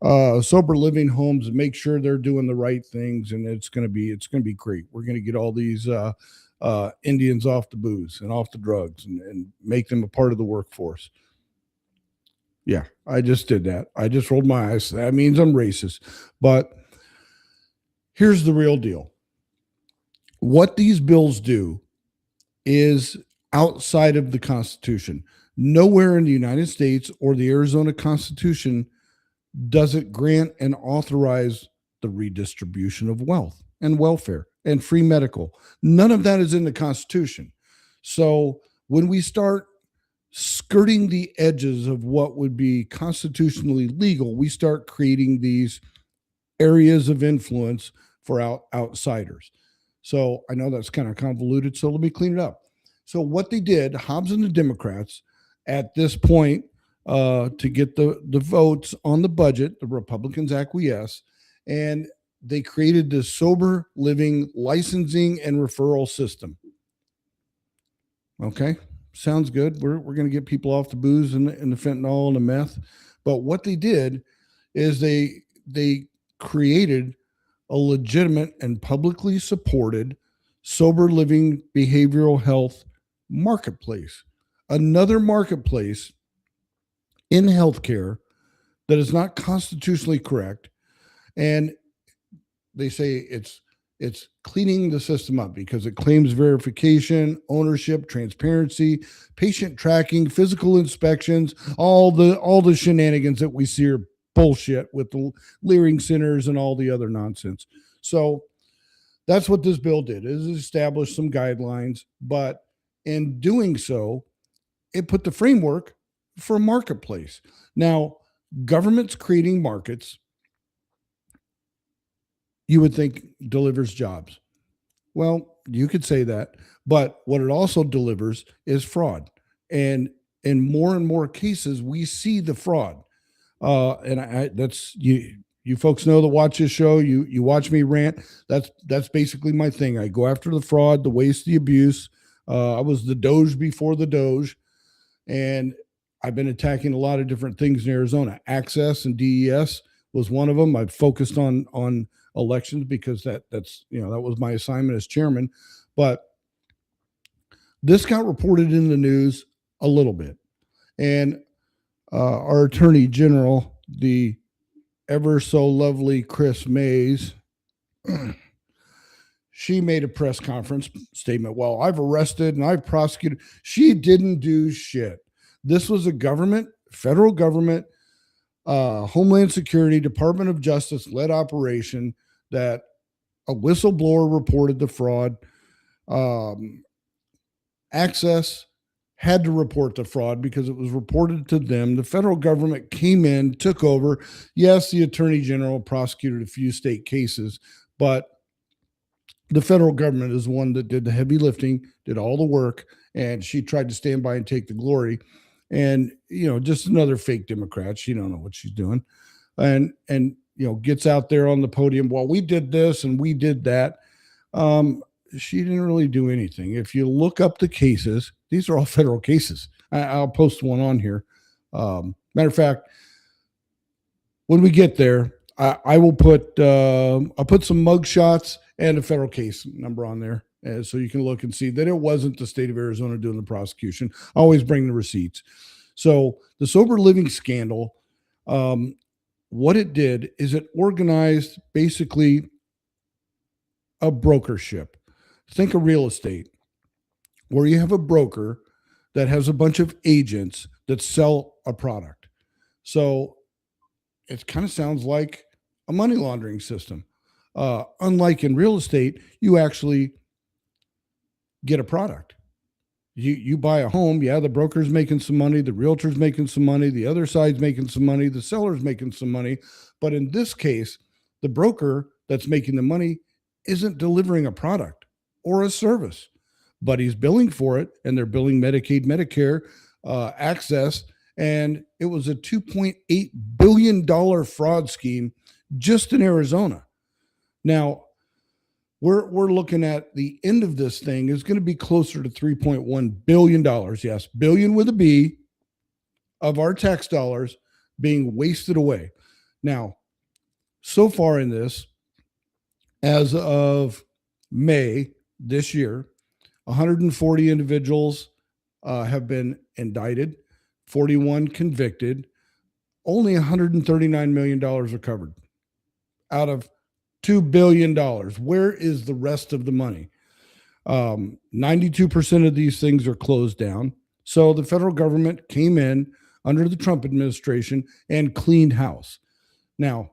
sober living homes and make sure they're doing the right things, and it's going to be great. We're going to get all these Indians off the booze and off the drugs and make them a part of the workforce. Yeah, I just did that. I just rolled my eyes. That means I'm racist. But here's the real deal. What these bills do is outside of the Constitution. Nowhere in the United States or the Arizona Constitution does it grant and authorize the redistribution of wealth and welfare and free medical. None of that is in the Constitution. So when we start skirting the edges of what would be constitutionally legal, we start creating these areas of influence for outsiders. So I know that's kind of convoluted, so let me clean it up. So what they did, Hobbs and the Democrats, at this point, to get the votes on the budget, the Republicans acquiesce, and they created the sober living licensing and referral system. Okay, sounds good. We're going to get people off the booze and the fentanyl and the meth. But what they did is they created a legitimate and publicly supported sober living behavioral health marketplace, another marketplace in healthcare that is not constitutionally correct. And they say it's cleaning the system up because it claims verification, ownership, transparency, patient tracking, physical inspections, all the shenanigans that we see are bullshit with the Leering centers and all the other nonsense. So that's what this bill did, is establish some guidelines, but in doing so, it put the framework for a marketplace. Now, government's creating markets, you would think delivers jobs. Well, you could say that, but what it also delivers is fraud. And in more and more cases, we see the fraud. And that's you folks know that watch this show, you watch me rant. That's basically my thing. I go after the fraud, the waste, the abuse. I was the Doge before the Doge, and I've been attacking a lot of different things in Arizona. Access and DES was one of them. I've focused on elections because that's that was my assignment as chairman. But this got reported in the news a little bit, and our attorney general, the ever so lovely Chris Mays, she made a press conference statement. Well, I've arrested and I've prosecuted. She didn't do shit. This was a federal government, Homeland Security, Department of Justice led operation that a whistleblower reported the fraud. Access had to report the fraud because it was reported to them. The federal government came in, took over. Yes, the attorney general prosecuted a few state cases, but the federal government is one that did the heavy lifting, did all the work, and she tried to stand by and take the glory. And, just another fake Democrat. She don't know what she's doing. And gets out there on the podium, well, we did this and we did that. She didn't really do anything. If you look up the cases, these are all federal cases. I'll post one on here. Matter of fact, when we get there, I will put I'll put some mug shots and a federal case number on there, so you can look and see that it wasn't the state of Arizona doing the prosecution. I always bring the receipts. So the sober living scandal, what it did is it organized basically a brokership. Think of real estate, where you have a broker that has a bunch of agents that sell a product. So it kind of sounds like a money laundering system. Unlike in real estate, you actually get a product. You buy a home, the broker's making some money, the realtor's making some money, the other side's making some money, the seller's making some money. But in this case, the broker that's making the money isn't delivering a product or a service, but he's billing for it, and they're billing Medicaid, Medicare, access, and it was a $2.8 billion fraud scheme just in Arizona. Now, we're looking at the end of this thing is going to be closer to $3.1 billion. Yes, billion with a B of our tax dollars being wasted away. Now, so far in this, as of May this year, 140 individuals have been indicted, 41 convicted, only $139 million recovered out of $2 billion. Where is the rest of the money? 92% of these things are closed down. So the federal government came in under the Trump administration and cleaned house. Now,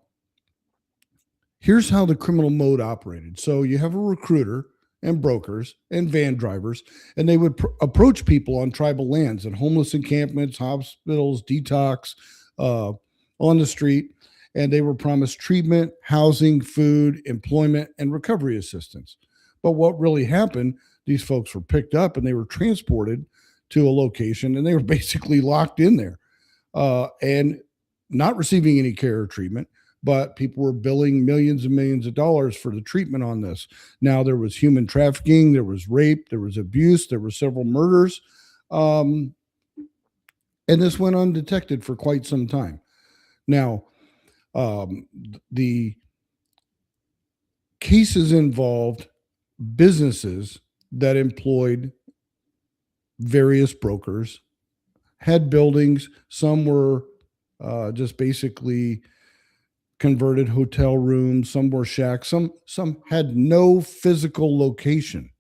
here's how the criminal mode operated. So you have a recruiter and brokers and van drivers, and they would approach people on tribal lands and homeless encampments, hospitals, detox, on the street, and they were promised treatment, housing, food, employment, and recovery assistance. But what really happened, these folks were picked up and they were transported to a location, and they were basically locked in there and not receiving any care or treatment. But people were billing millions and millions of dollars for the treatment on this. Now, there was human trafficking, there was rape, there was abuse, there were several murders. And this went undetected for quite some time. Now, the cases involved businesses that employed various brokers, had buildings. Some were just basically converted hotel rooms, some were shacks, some had no physical location.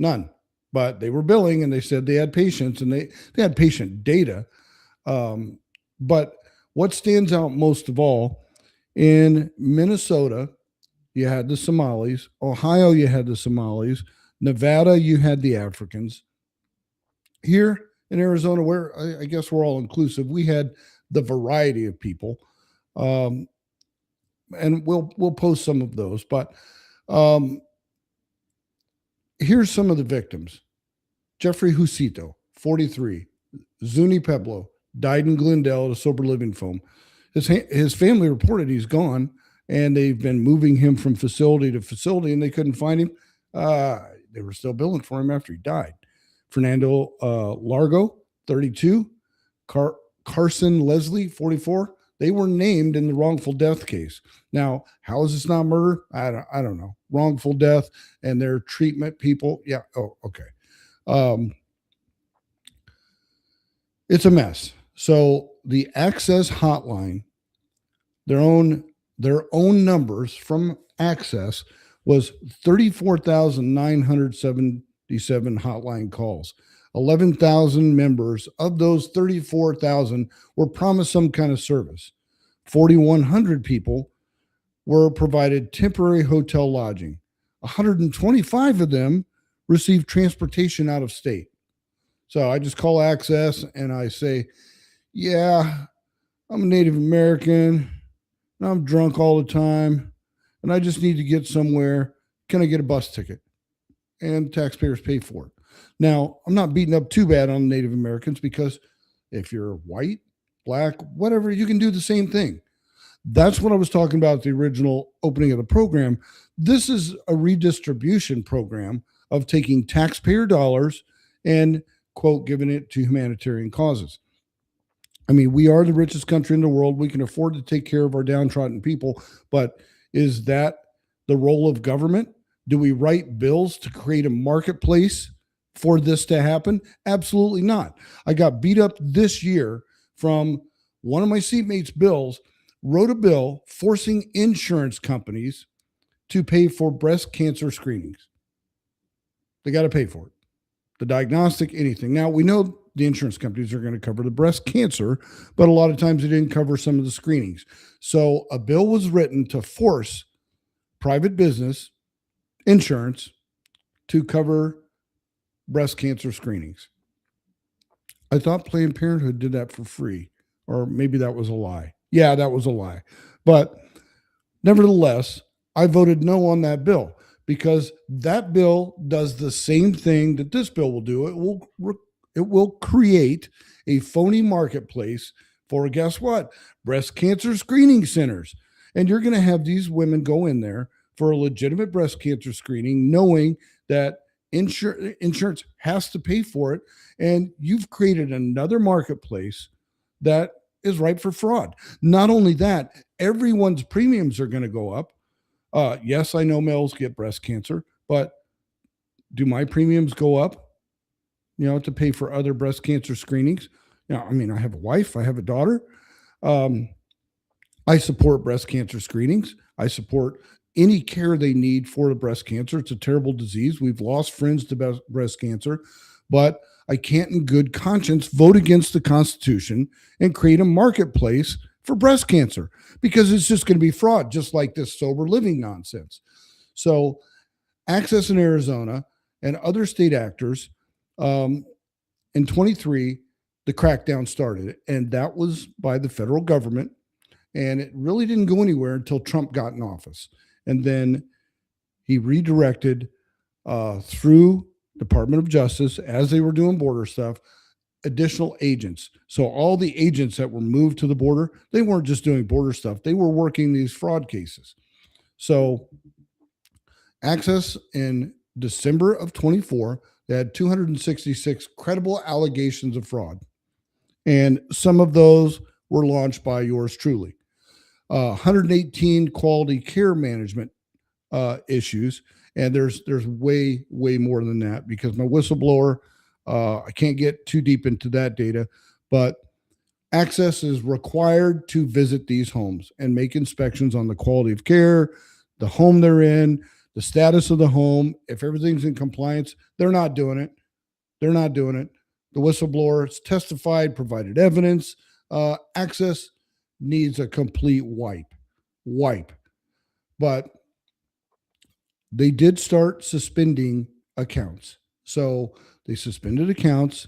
None. But they were billing, and they said they had patients, and they had patient data. But what stands out most of all, in Minnesota, you had the Somalis. Ohio, you had the Somalis. Nevada, you had the Africans. Here in Arizona, where I guess we're all inclusive, we had the variety of people. And we'll post some of those, but here's some of the victims. Jeffrey Husito, 43, Zuni Peblo, died in Glendale at a sober living home. His family reported he's gone, and they've been moving him from facility to facility, and they couldn't find him. They were still billing for him after he died. Fernando Largo, 32, Carson Leslie, 44. They were named in the wrongful death case. Now, how is this not murder? I don't know. Wrongful death and their treatment people. Yeah. Oh, okay. It's a mess. So the Access hotline, their own numbers from Access was 34,977 hotline calls. 11,000 members of those 34,000 were promised some kind of service. 4,100 people were provided temporary hotel lodging. 125 of them received transportation out of state. So I just call Access and I say, yeah, I'm a Native American and I'm drunk all the time and I just need to get somewhere. Can I get a bus ticket? And taxpayers pay for it. Now, I'm not beating up too bad on Native Americans, because if you're white, black, whatever, you can do the same thing. That's what I was talking about at the original opening of the program. This is a redistribution program of taking taxpayer dollars and, quote, giving it to humanitarian causes. I mean, we are the richest country in the world. We can afford to take care of our downtrodden people, but is that the role of government? Do we write bills to create a marketplace for this to happen? Absolutely not. I got beat up this year from one of my seatmates' bills, wrote a bill forcing insurance companies to pay for breast cancer screenings. They got to pay for it. The diagnostic, anything. Now, we know the insurance companies are going to cover the breast cancer, but a lot of times they didn't cover some of the screenings. So a bill was written to force private business insurance to cover breast cancer screenings. I thought Planned Parenthood did that for free, or maybe that was a lie. Yeah, that was a lie. But nevertheless, I voted no on that bill because that bill does the same thing that this bill will do. It will create a phony marketplace for, guess what? Breast cancer screening centers. And you're going to have these women go in there for a legitimate breast cancer screening, knowing that insurance has to pay for it. And you've created another marketplace that is ripe for fraud. Not only that, everyone's premiums are going to go up. Yes, I know males get breast cancer, but do my premiums go up, to pay for other breast cancer screenings? I mean, I have a wife, I have a daughter. I support breast cancer screenings. I support any care they need for the breast cancer. It's a terrible disease. We've lost friends to breast cancer, but I can't in good conscience vote against the Constitution and create a marketplace for breast cancer, because it's just going to be fraud, just like this sober living nonsense. So Access in Arizona and other state actors, in 23, the crackdown started, and that was by the federal government. And it really didn't go anywhere until Trump got in office. And then he redirected through Department of Justice, as they were doing border stuff, additional agents. So all the agents that were moved to the border, they weren't just doing border stuff. They were working these fraud cases. So Access in December of 24, they had 266 credible allegations of fraud. And some of those were launched by yours truly. 118 quality care management issues. And there's way more than that, because my whistleblower, I can't get too deep into that data, but Access is required to visit these homes and make inspections on the quality of care, the home they're in, the status of the home. If everything's in compliance, they're not doing it. They're not doing it. The whistleblower testified, provided evidence. Access needs a complete wipe. But they did start suspending accounts. So they suspended accounts,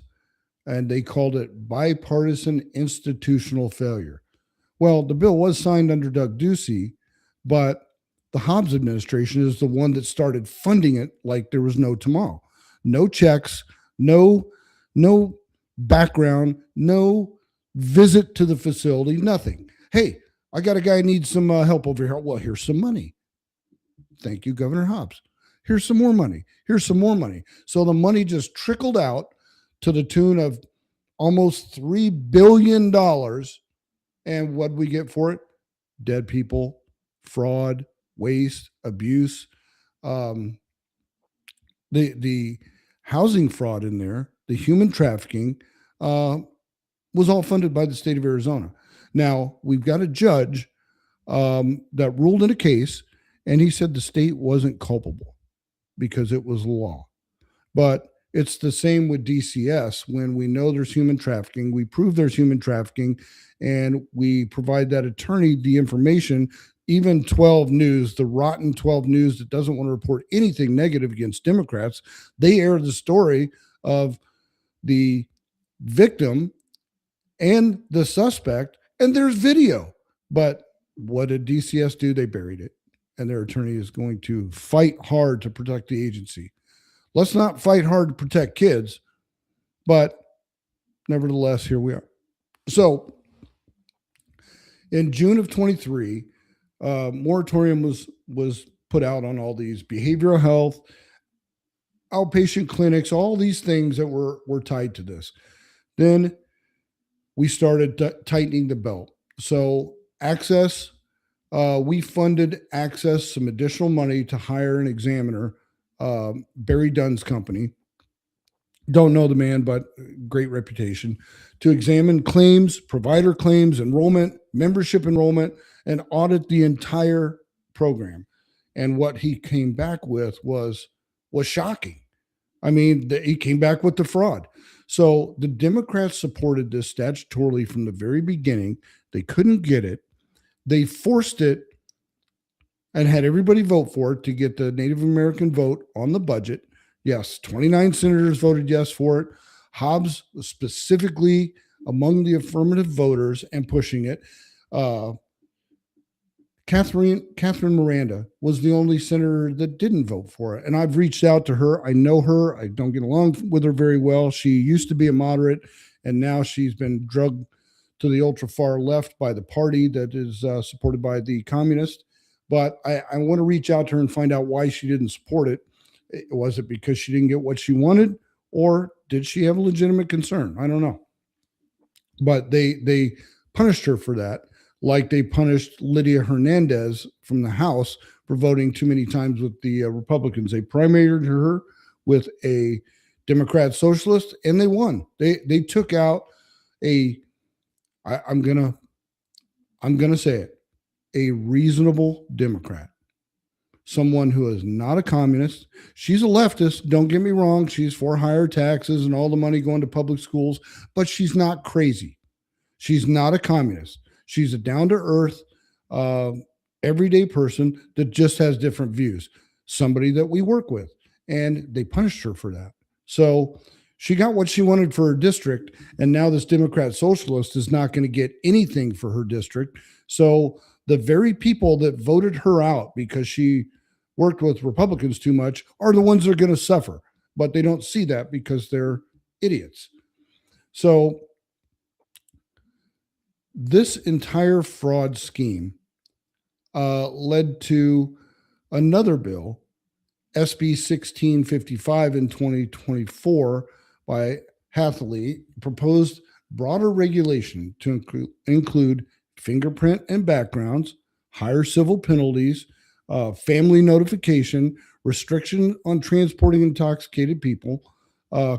and they called it bipartisan institutional failure. Well, the bill was signed under Doug Ducey, but the Hobbs administration is the one that started funding it like there was no tomorrow. No checks, no background, no visit to the facility, nothing. Hey, I got a guy who needs some help over here. Well, here's some money. Thank you, Governor Hobbs. Here's some more money. Here's some more money. So the money just trickled out to the tune of almost $3 billion. And what we get for it? Dead people, fraud, waste, abuse. The housing fraud in there, the human trafficking, was all funded by the state of Arizona. Now, we've got a judge that ruled in a case, and he said the state wasn't culpable because it was law. But it's the same with DCS. When we know there's human trafficking, we prove there's human trafficking, and we provide that attorney the information. Even 12 News, the rotten 12 News that doesn't want to report anything negative against Democrats, they air the story of the victim and the suspect, and there's video. But what did DCS do? They buried it. And their attorney is going to fight hard to protect the agency. Let's not fight hard to protect kids, but nevertheless, here we are. So in June of 23, moratorium was put out on all these behavioral health, outpatient clinics, all these things that were tied to this. Then we started tightening the belt. So Access, we funded Access some additional money to hire an examiner, Barry Dunn's company. Don't know the man, but great reputation, to examine claims, provider claims, enrollment, membership enrollment, and audit the entire program. And what he came back with was shocking. I mean, he came back with the fraud. So the Democrats supported this statutorily from the very beginning. They couldn't get it. They forced it and had everybody vote for it to get the Native American vote on the budget. Yes, 29 senators voted yes for it. Hobbs was specifically among the affirmative voters and pushing it. Catherine Miranda was the only senator that didn't vote for it. And I've reached out to her. I know her. I don't get along with her very well. She used to be a moderate, and now she's been drugged to the ultra far left by the party that is supported by the communists. But I want to reach out to her and find out why she didn't support it. Was it because she didn't get what she wanted, or did she have a legitimate concern? I don't know. But they punished her for that, like they punished Lydia Hernandez from the House for voting too many times with the Republicans. They primaried her with a Democrat socialist, and they won. They took out I'm gonna say it, a reasonable Democrat, someone who is not a communist. She's a leftist. Don't get me wrong. She's for higher taxes and all the money going to public schools, but she's not crazy. She's not a communist. She's a down-to-earth, everyday person that just has different views, somebody that we work with, and they punished her for that. So she got what she wanted for her district, and now this Democrat socialist is not going to get anything for her district. So the very people that voted her out because she worked with Republicans too much are the ones that are going to suffer, but they don't see that because they're idiots. So this entire fraud scheme led to another bill, SB 1655 in 2024 by Hathaway, proposed broader regulation to include fingerprint and backgrounds, higher civil penalties, family notification, restriction on transporting intoxicated people,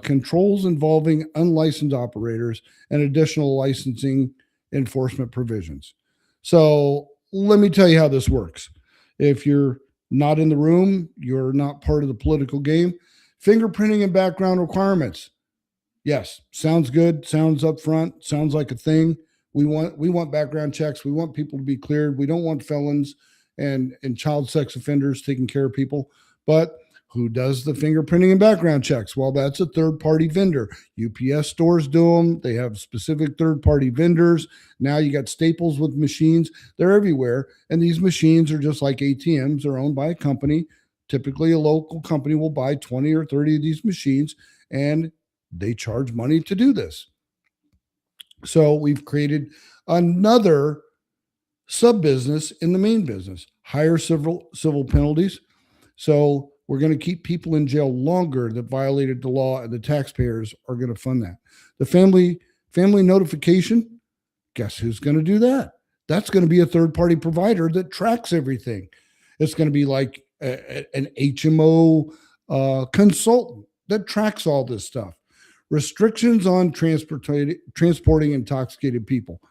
controls involving unlicensed operators, and additional licensing enforcement provisions. So let me tell you how this works. If you're not in the room, you're not part of the political game. Fingerprinting and background requirements. Yes, sounds good, sounds upfront, sounds like a thing. We want background checks. We want people to be cleared. We don't want felons and child sex offenders taking care of people. But who does the fingerprinting and background checks? Well, that's a third-party vendor. UPS stores do them. They have specific third-party vendors. Now you got Staples with machines. They're everywhere. And these machines are just like ATMs. They're owned by a company. Typically, a local company will buy 20 or 30 of these machines, and they charge money to do this. So we've created another sub-business in the main business, higher civil penalties. So we're going to keep people in jail longer that violated the law, and the taxpayers are going to fund that. The family notification, guess who's going to do that? That's going to be a third-party provider that tracks everything. It's going to be like an HMO consultant that tracks all this stuff. Restrictions on transporting intoxicated people.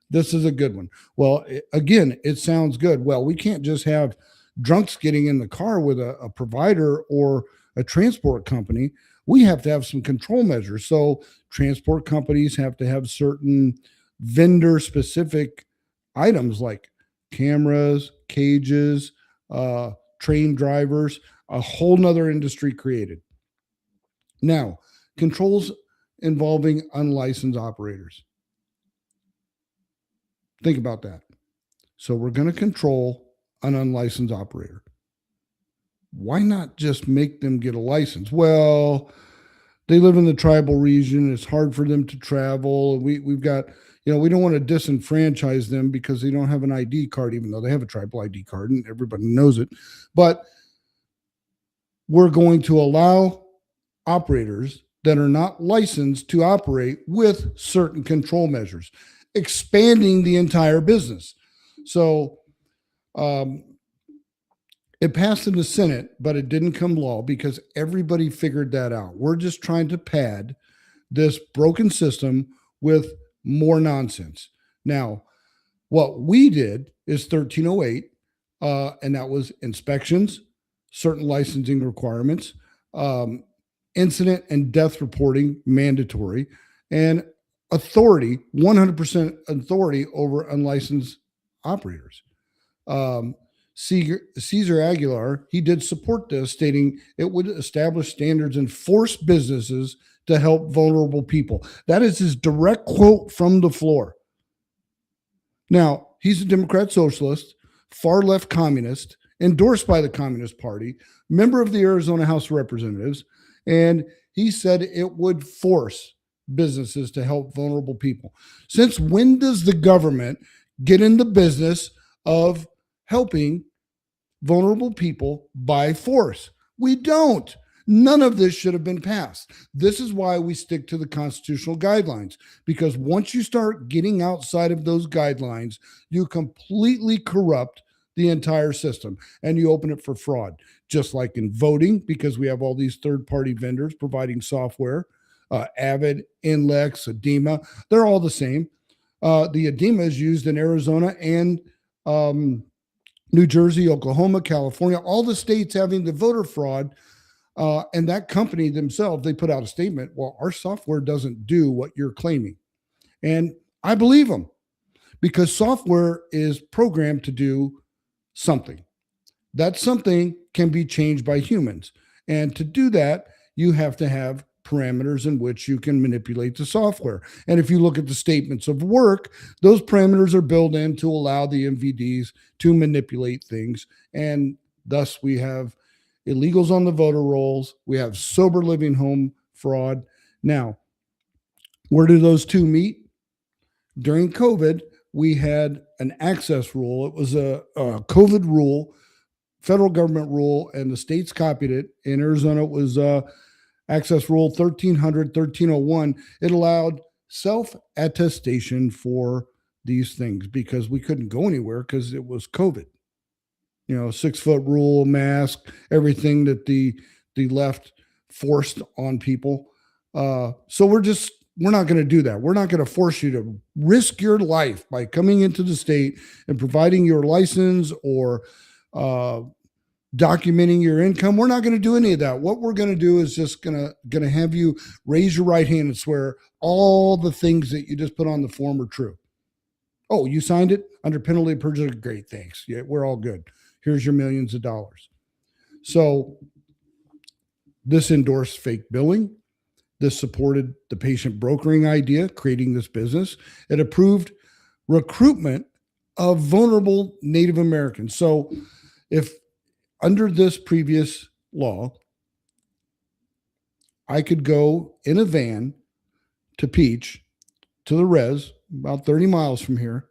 This is a good one. Well, again, it sounds good. Well, we can't just have drunks getting in the car with a provider or a transport company. We have to have some control measures. So transport companies have to have certain vendor-specific items like cameras, cages, train drivers, a whole nother industry created. Now, controls involving unlicensed operators. Think about that. So we're going to control an unlicensed operator. Why not just make them get a license? Well, they live in the tribal region. It's hard for them to travel. We've got, we don't want to disenfranchise them because they don't have an ID card, even though they have a tribal ID card and everybody knows it. But we're going to allow operators that are not licensed to operate with certain control measures, expanding the entire business. So it passed in the Senate, but it didn't come law because everybody figured that out. We're just trying to pad this broken system with more nonsense. Now, what we did is 1308, and that was inspections, certain licensing requirements, incident and death reporting mandatory, and authority, 100% authority over unlicensed operators. Cesar Aguilar, he did support this, stating it would establish standards and force businesses to help vulnerable people. That is his direct quote from the floor. Now, he's a Democrat socialist, far left communist, endorsed by the Communist Party, member of the Arizona House of Representatives, and he said it would force businesses to help vulnerable people. Since when does the government get in the business of helping vulnerable people by force? We don't. None of this should have been passed. This is why we stick to the constitutional guidelines, because once you start getting outside of those guidelines, you completely corrupt the entire system and you open it for fraud, just like in voting, because we have all these third-party vendors providing software, Avid, Inlex, Edema, they're all the same. The Edema is used in Arizona and New Jersey, Oklahoma, California, all the states having the voter fraud. And that company themselves, they put out a statement, well, our software doesn't do what you're claiming. And I believe them, because software is programmed to do something. That something can be changed by humans. And to do that, you have to have parameters in which you can manipulate the software. And if you look at the statements of work, those parameters are built in to allow the MVDs to manipulate things. And thus we have illegals on the voter rolls. We have sober living home fraud. Now, where do those two meet? During COVID, we had an access rule. It was a COVID rule, federal government rule, and the states copied it. In Arizona, it was access rule 1301. It allowed self-attestation for these things because we couldn't go anywhere because it was COVID. 6-foot rule, mask, everything that the left forced on people. So we're not going to do that. We're not going to force you to risk your life by coming into the state and providing your license or documenting your income. We're not going to do any of that. What we're going to do is just going to have you raise your right hand and swear all the things that you just put on the form are true. Oh, you signed it under penalty of perjury? Great, thanks. Yeah, we're all good. Here's your millions of dollars. So this endorsed fake billing. This supported the patient brokering idea, creating this business. It approved recruitment of vulnerable Native Americans. So if under this previous law, I could go in a van to Peach, to the res, about 30 miles from here,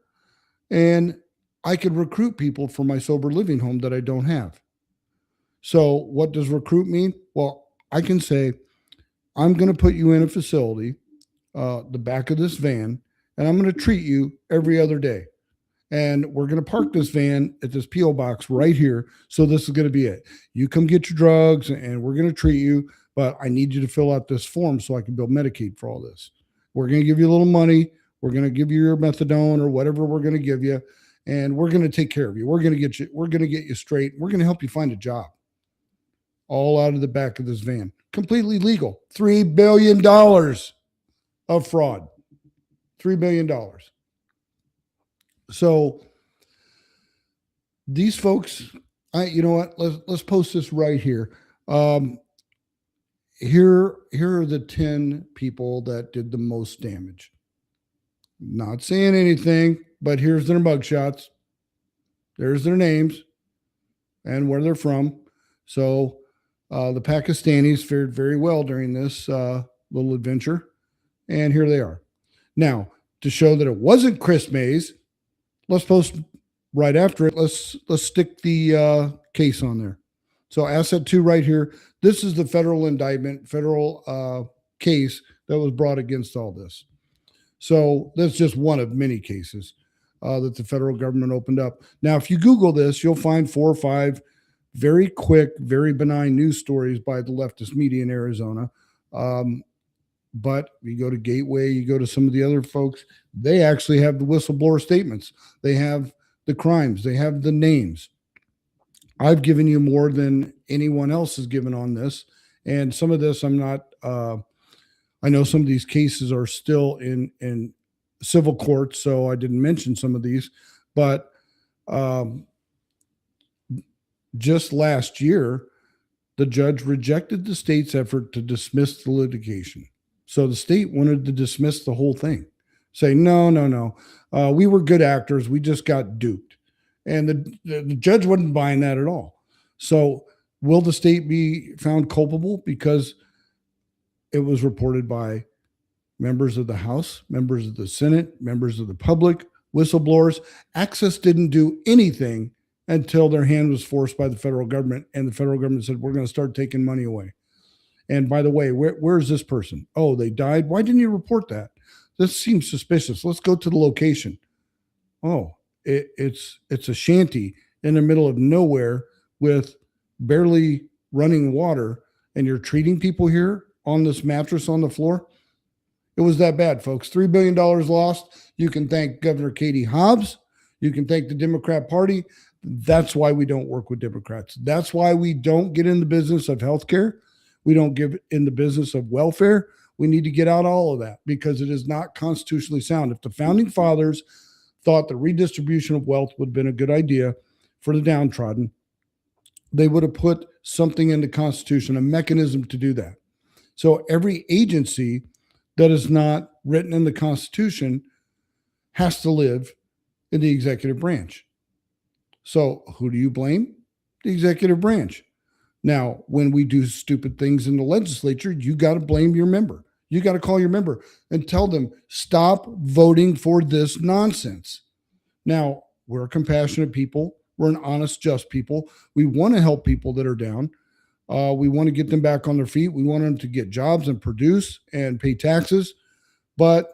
and I could recruit people for my sober living home that I don't have. So what does recruit mean? Well, I can say, I'm going to put you in a facility, the back of this van, and I'm going to treat you every other day. And we're going to park this van at this P.O. box right here. So this is going to be it. You come get your drugs and we're going to treat you, but I need you to fill out this form so I can bill Medicaid for all this. We're going to give you a little money. We're going to give you your methadone or whatever we're going to give you. And we're going to take care of you. We're going to get you straight. We're going to help you find a job. All out of the back of this van. Completely legal. $3 billion of fraud. $3 billion. So these folks, you know what? Let's post this right here. Here are the 10 people that did the most damage. Not saying anything, but here's their mugshots. There's their names and where they're from. So the Pakistanis fared very well during this little adventure. And here they are. Now, to show that it wasn't Chris Mays, let's post right after it. Let's stick the case on there. So asset 2 right here. This is the federal indictment, federal case that was brought against all this. So that's just one of many cases that the federal government opened up. Now, if you Google this, you'll find 4 or 5 very quick, very benign news stories by the leftist media in Arizona. But you go to Gateway, you go to some of the other folks, they actually have the whistleblower statements. They have the crimes. They have the names. I've given you more than anyone else has given on this. And some of this I'm not, I know some of these cases are still in civil court, so I didn't mention some of these. But just last year, the judge rejected the state's effort to dismiss the litigation. So the state wanted to dismiss the whole thing, say, no. We were good actors. We just got duped. And the judge wasn't buying that at all. So will the state be found culpable because it was reported by members of the House, members of the Senate, members of the public, whistleblowers? Access didn't do anything until their hand was forced by the federal government, and the federal government said, we're going to start taking money away. And by the way, where's this person? Oh, they died. Why didn't you report that? This seems suspicious. Let's go to the location. Oh, it's a shanty in the middle of nowhere with barely running water, and you're treating people here on this mattress on the floor. It was that bad, folks. $3 billion lost. You can thank Governor Katie Hobbs. You can thank the Democrat Party. That's why we don't work with Democrats. That's why we don't get in the business of healthcare. We don't get in the business of welfare. We need to get out all of that because it is not constitutionally sound. If the founding fathers thought the redistribution of wealth would have been a good idea for the downtrodden, they would have put something in the Constitution, a mechanism to do that. So every agency that is not written in the Constitution has to live in the executive branch. So who do you blame? The executive branch. Now, when we do stupid things in the legislature, you got to blame your member. You got to call your member and tell them, stop voting for this nonsense. Now, we're compassionate people. We're an honest, just people. We want to help people that are down. We want to get them back on their feet. We want them to get jobs and produce and pay taxes, but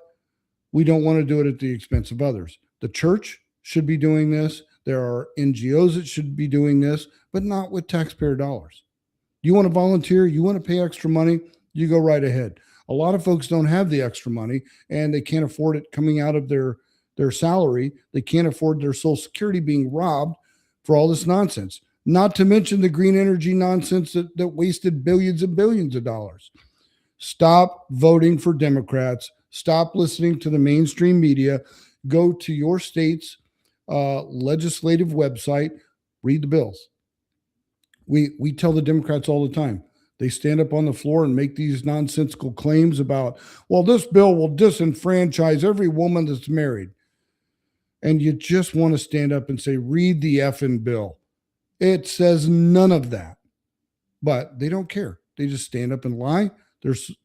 we don't want to do it at the expense of others. The church should be doing this. There are NGOs that should be doing this, but not with taxpayer dollars. You want to volunteer? You want to pay extra money? You go right ahead. A lot of folks don't have the extra money and they can't afford it coming out of their salary. They can't afford their Social Security being robbed for all this nonsense. Not to mention the green energy nonsense that wasted billions and billions of dollars. Stop voting for Democrats. Stop listening to the mainstream media. Go to your state's legislative website, read the bills. We tell the Democrats all the time. They stand up on the floor and make these nonsensical claims about, well, this bill will disenfranchise every woman that's married. And you just want to stand up and say, read the effing bill. It says none of that. But they don't care. They just stand up and lie.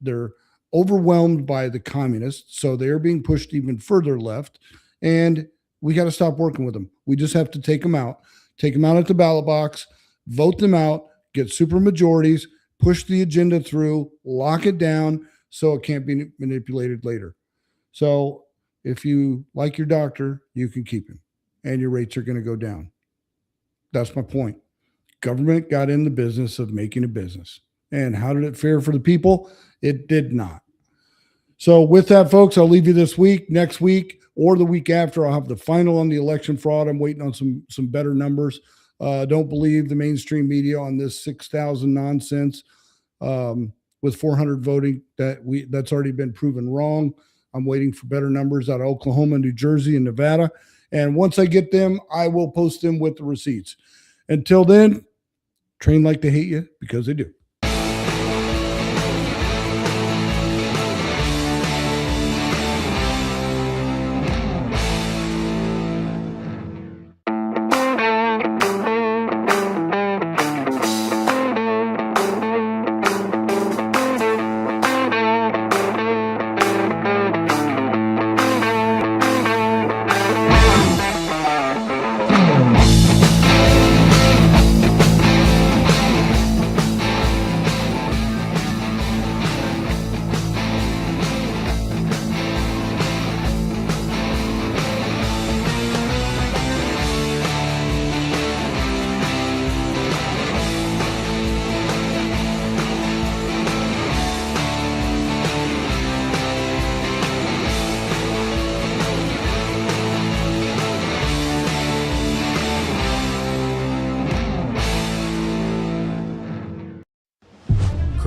They're overwhelmed by the communists, so they're being pushed even further left. And we got to stop working with them. We just have to take them out at the ballot box, vote them out, get super majorities, push the agenda through, lock it down so it can't be manipulated later. So if you like your doctor, you can keep him and your rates are going to go down. That's my point. Government got in the business of making a business. And how did it fare for the people? It did not. So with that, folks, I'll leave you this week. Next week or the week after, I'll have the final on the election fraud. I'm waiting on some better numbers. Don't believe the mainstream media on this 6,000 nonsense with 400 voting. That's already been proven wrong. I'm waiting for better numbers out of Oklahoma, New Jersey, and Nevada. And once I get them, I will post them with the receipts. Until then, train like they hate you because they do.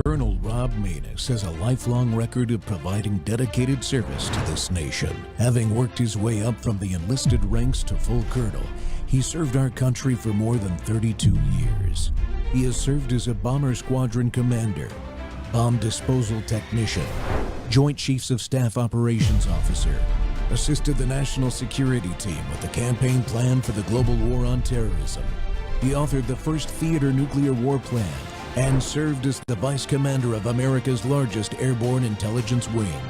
Colonel Rob Maness has a lifelong record of providing dedicated service to this nation. Having worked his way up from the enlisted ranks to full colonel, he served our country for more than 32 years. He has served as a bomber squadron commander, bomb disposal technician, Joint Chiefs of Staff operations officer, assisted the national security team with the campaign plan for the global war on terrorism. He authored the first theater nuclear war plan and served as the vice commander of America's largest airborne intelligence wing.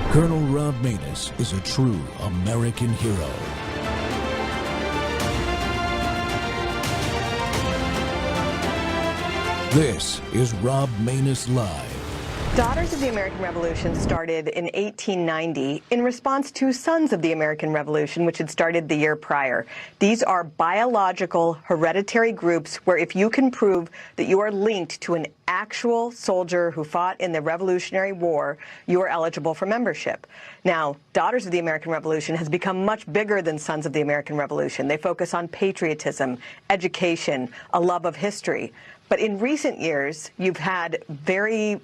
Colonel Rob Maness is a true American hero. This is Rob Maness Live. Daughters of the American Revolution started in 1890 in response to Sons of the American Revolution, which had started the year prior. These are biological, hereditary groups where if you can prove that you are linked to an actual soldier who fought in the Revolutionary War, you are eligible for membership. Now, Daughters of the American Revolution has become much bigger than Sons of the American Revolution. They focus on patriotism, education, a love of history. But in recent years, you've had the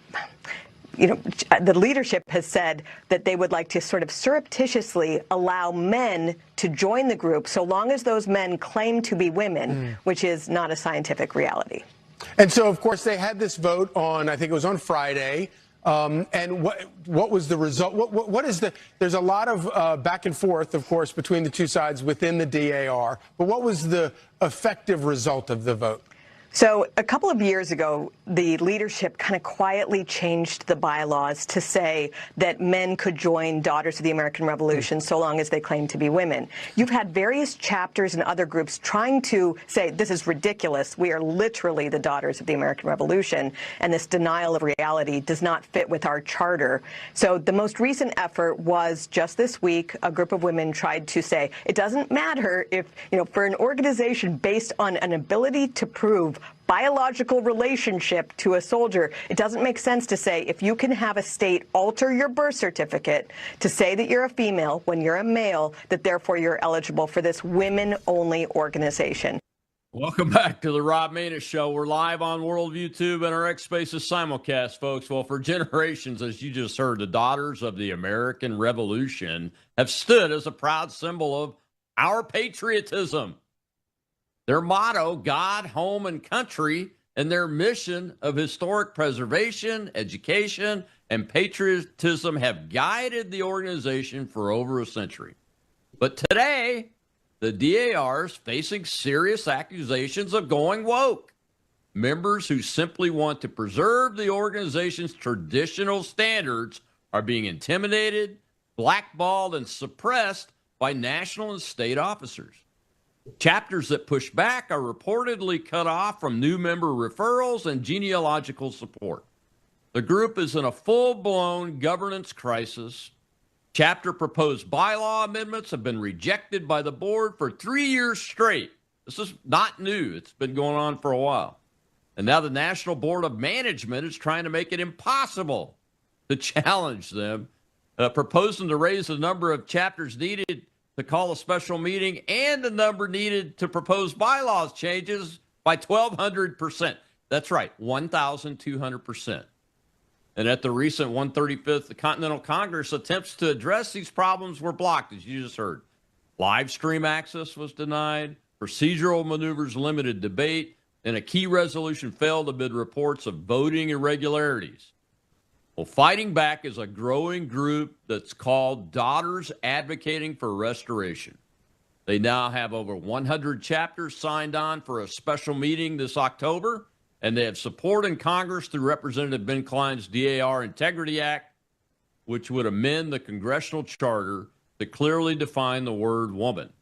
leadership has said that they would like to sort of surreptitiously allow men to join the group so long as those men claim to be women, which is not a scientific reality. And so, of course, they had this vote on, I think it was on Friday. And what was the result? What is the? There's a lot of back and forth, of course, between the two sides within the DAR. But what was the effective result of the vote? So a couple of years ago, the leadership kind of quietly changed the bylaws to say that men could join Daughters of the American Revolution so long as they claim to be women. You've had various chapters and other groups trying to say, this is ridiculous. We are literally the Daughters of the American Revolution, and this denial of reality does not fit with our charter. So the most recent effort was just this week, a group of women tried to say, it doesn't matter if, for an organization based on an ability to prove biological relationship to a soldier, it doesn't make sense to say if you can have a state alter your birth certificate to say that you're a female when you're a male, that therefore you're eligible for this women-only organization. Welcome back to the Rob Maness Show. We're live on World YouTube and our X Spaces simulcast, folks. Well, for generations, as you just heard, the Daughters of the American Revolution have stood as a proud symbol of our patriotism. Their motto, God, home, and country, and their mission of historic preservation, education, and patriotism have guided the organization for over a century. But today, the DAR is facing serious accusations of going woke. Members who simply want to preserve the organization's traditional standards are being intimidated, blackballed, and suppressed by national and state officers. Chapters that push back are reportedly cut off from new member referrals and genealogical support. The group is in a full-blown governance crisis. Chapter proposed bylaw amendments have been rejected by the board for 3 years straight. This is not new. It's been going on for a while. And now the National Board of Management is trying to make it impossible to challenge them, proposing to raise the number of chapters needed to call a special meeting and the number needed to propose bylaws changes by 1,200%. That's right, 1,200%. And at the recent 135th Continental Congress, attempts to address these problems were blocked, as you just heard. Live stream access was denied, procedural maneuvers limited debate, and a key resolution failed amid reports of voting irregularities. Well, fighting back is a growing group that's called Daughters Advocating for Restoration. They now have over 100 chapters signed on for a special meeting this October, and they have support in Congress through Representative Ben Klein's DAR Integrity Act, which would amend the congressional charter to clearly define the word woman.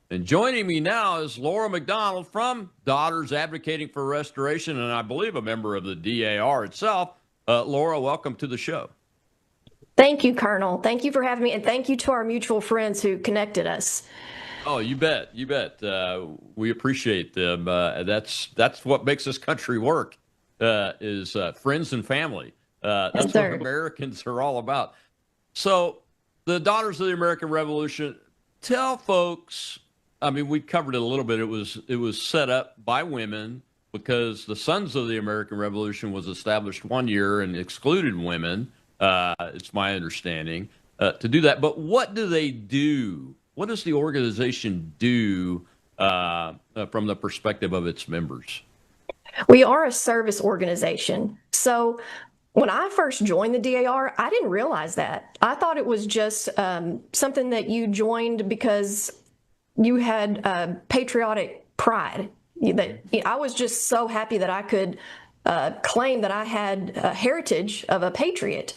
And joining me now is Laura McDonald from Daughters Advocating for Restoration, and I believe a member of the DAR itself. Laura, welcome to the show. Thank you, Colonel. Thank you for having me, and thank you to our mutual friends who connected us. Oh, you bet. You bet. We appreciate them. That's what makes this country work, is friends and family. That's what Americans are all about. So the Daughters of the American Revolution, tell folks, I mean, we covered it a little bit. It was set up by women because the Sons of the American Revolution was established 1 year and excluded women. It's my understanding to do that. But what do they do? What does the organization do from the perspective of its members? We are a service organization. So When I first joined the DAR, I didn't realize that. I thought it was just something that you joined because you had patriotic pride. I was just so happy that I could claim that I had a heritage of a patriot.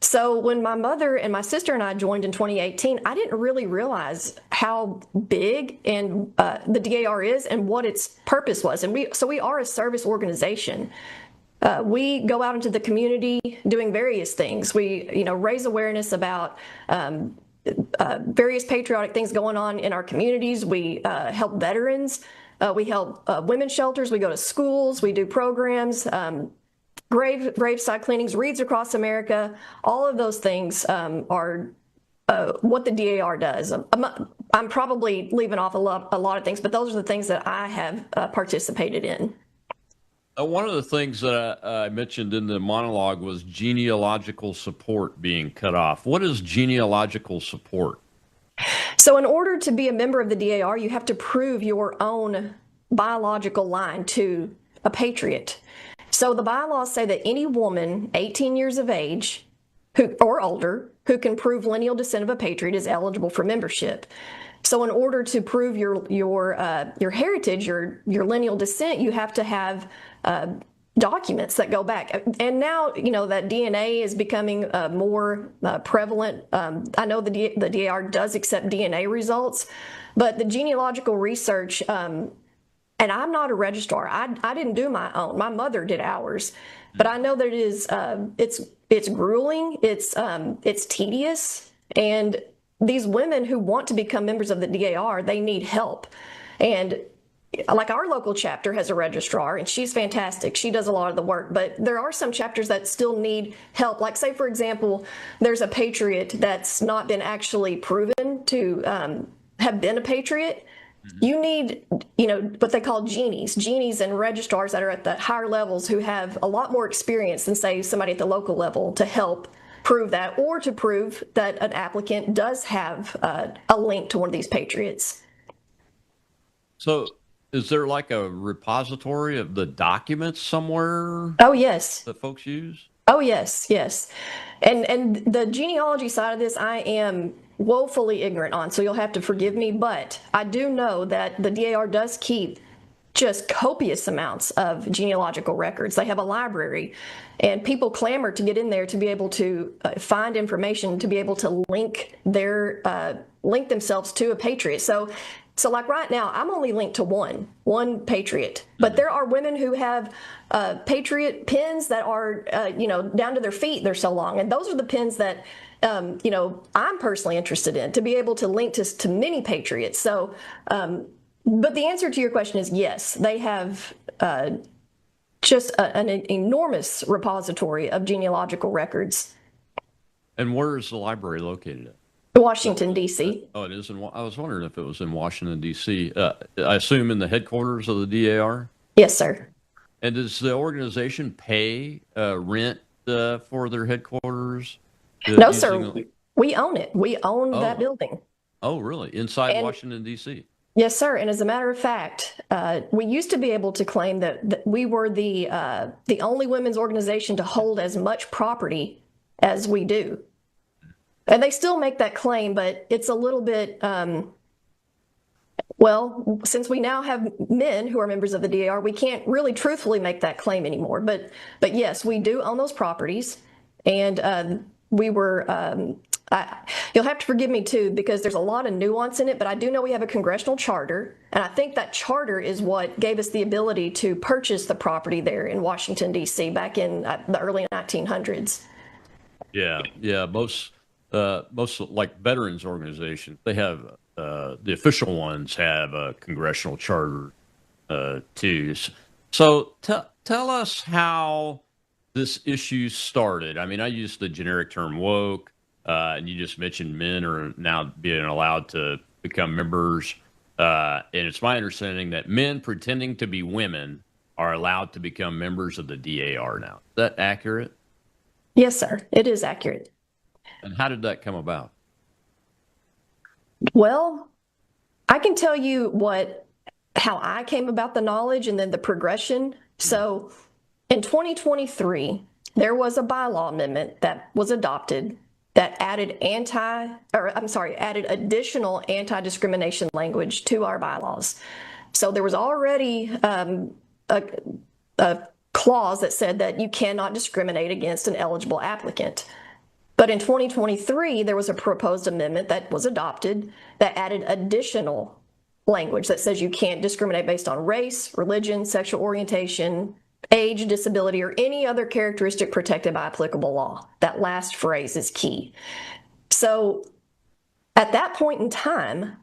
So when my mother and my sister and I joined in 2018, I didn't really realize how big and the DAR is and what its purpose was. And we are a service organization. We go out into the community doing various things. We, raise awareness about various patriotic things going on in our communities. We help veterans. We help women's shelters. We go to schools. We do programs. Graveside cleanings, wreaths across America. All of those things are what the DAR does. I'm probably leaving off a lot of things, but those are the things that I have participated in. One of the things that I mentioned in the monologue was genealogical support being cut off. What is genealogical support? So in order to be a member of the DAR, you have to prove your own biological line to a patriot. So the bylaws say that any woman 18 years of age or older who can prove lineal descent of a patriot is eligible for membership. So in order to prove your heritage, your lineal descent, you have to have documents that go back. And now, that DNA is becoming more prevalent. I know the DAR does accept DNA results, but the genealogical research, and I'm not a registrar. I didn't do my own. My mother did ours, but I know that it is it's grueling. It's tedious, and these women who want to become members of the DAR, they need help. And like our local chapter has a registrar, and she's fantastic. She does a lot of the work, but there are some chapters that still need help. Like, say, for example, there's a patriot that's not been actually proven to have been a patriot. You need, what they call genies and registrars that are at the higher levels who have a lot more experience than, say, somebody at the local level to help prove that, or to prove that an applicant does have a link to one of these patriots. So is there like a repository of the documents somewhere? Oh, yes. That folks use? Oh, yes. And the genealogy side of this, I am woefully ignorant on, so you'll have to forgive me, but I do know that the DAR does keep just copious amounts of genealogical records. They have a library, and people clamor to get in there to be able to find information, to be able to link themselves to a patriot. So like right now, I'm only linked to one patriot, but there are women who have patriot pins that are, down to their feet. They're so long, and those are the pins that I'm personally interested in, to be able to link to many patriots. So, but the answer to your question is yes, they have just an enormous repository of genealogical records. And where is the library located at? Washington, D.C. Oh, it is I was wondering if it was in Washington, D.C. I assume in the headquarters of the DAR? Yes, sir. And does the organization pay rent for their headquarters? No, sir. We own it. We own that building. Oh, really? Inside Washington, D.C.? Yes, sir. And as a matter of fact, we used to be able to claim that we were the only women's organization to hold as much property as we do. And they still make that claim, but it's a little bit, since we now have men who are members of the DAR, we can't really truthfully make that claim anymore. But yes, we do own those properties. And we were, you'll have to forgive me too, because there's a lot of nuance in it, but I do know we have a congressional charter. And I think that charter is what gave us the ability to purchase the property there in Washington, D.C. back in the early 1900s. Yeah. Most like veterans organizations, they have the official ones have a congressional charter too. So tell us how this issue started. I mean, I use the generic term woke, and you just mentioned men are now being allowed to become members. And it's my understanding that men pretending to be women are allowed to become members of the DAR now. Is that accurate? Yes, sir. It is accurate. And how did that come about? Well, I can tell you how I came about the knowledge and then the progression. So in 2023, there was a bylaw amendment that was adopted that added added additional anti-discrimination language to our bylaws. So there was already a clause that said that you cannot discriminate against an eligible applicant. But in 2023, there was a proposed amendment that was adopted that added additional language that says you can't discriminate based on race, religion, sexual orientation, age, disability, or any other characteristic protected by applicable law. That last phrase is key. So at that point in time,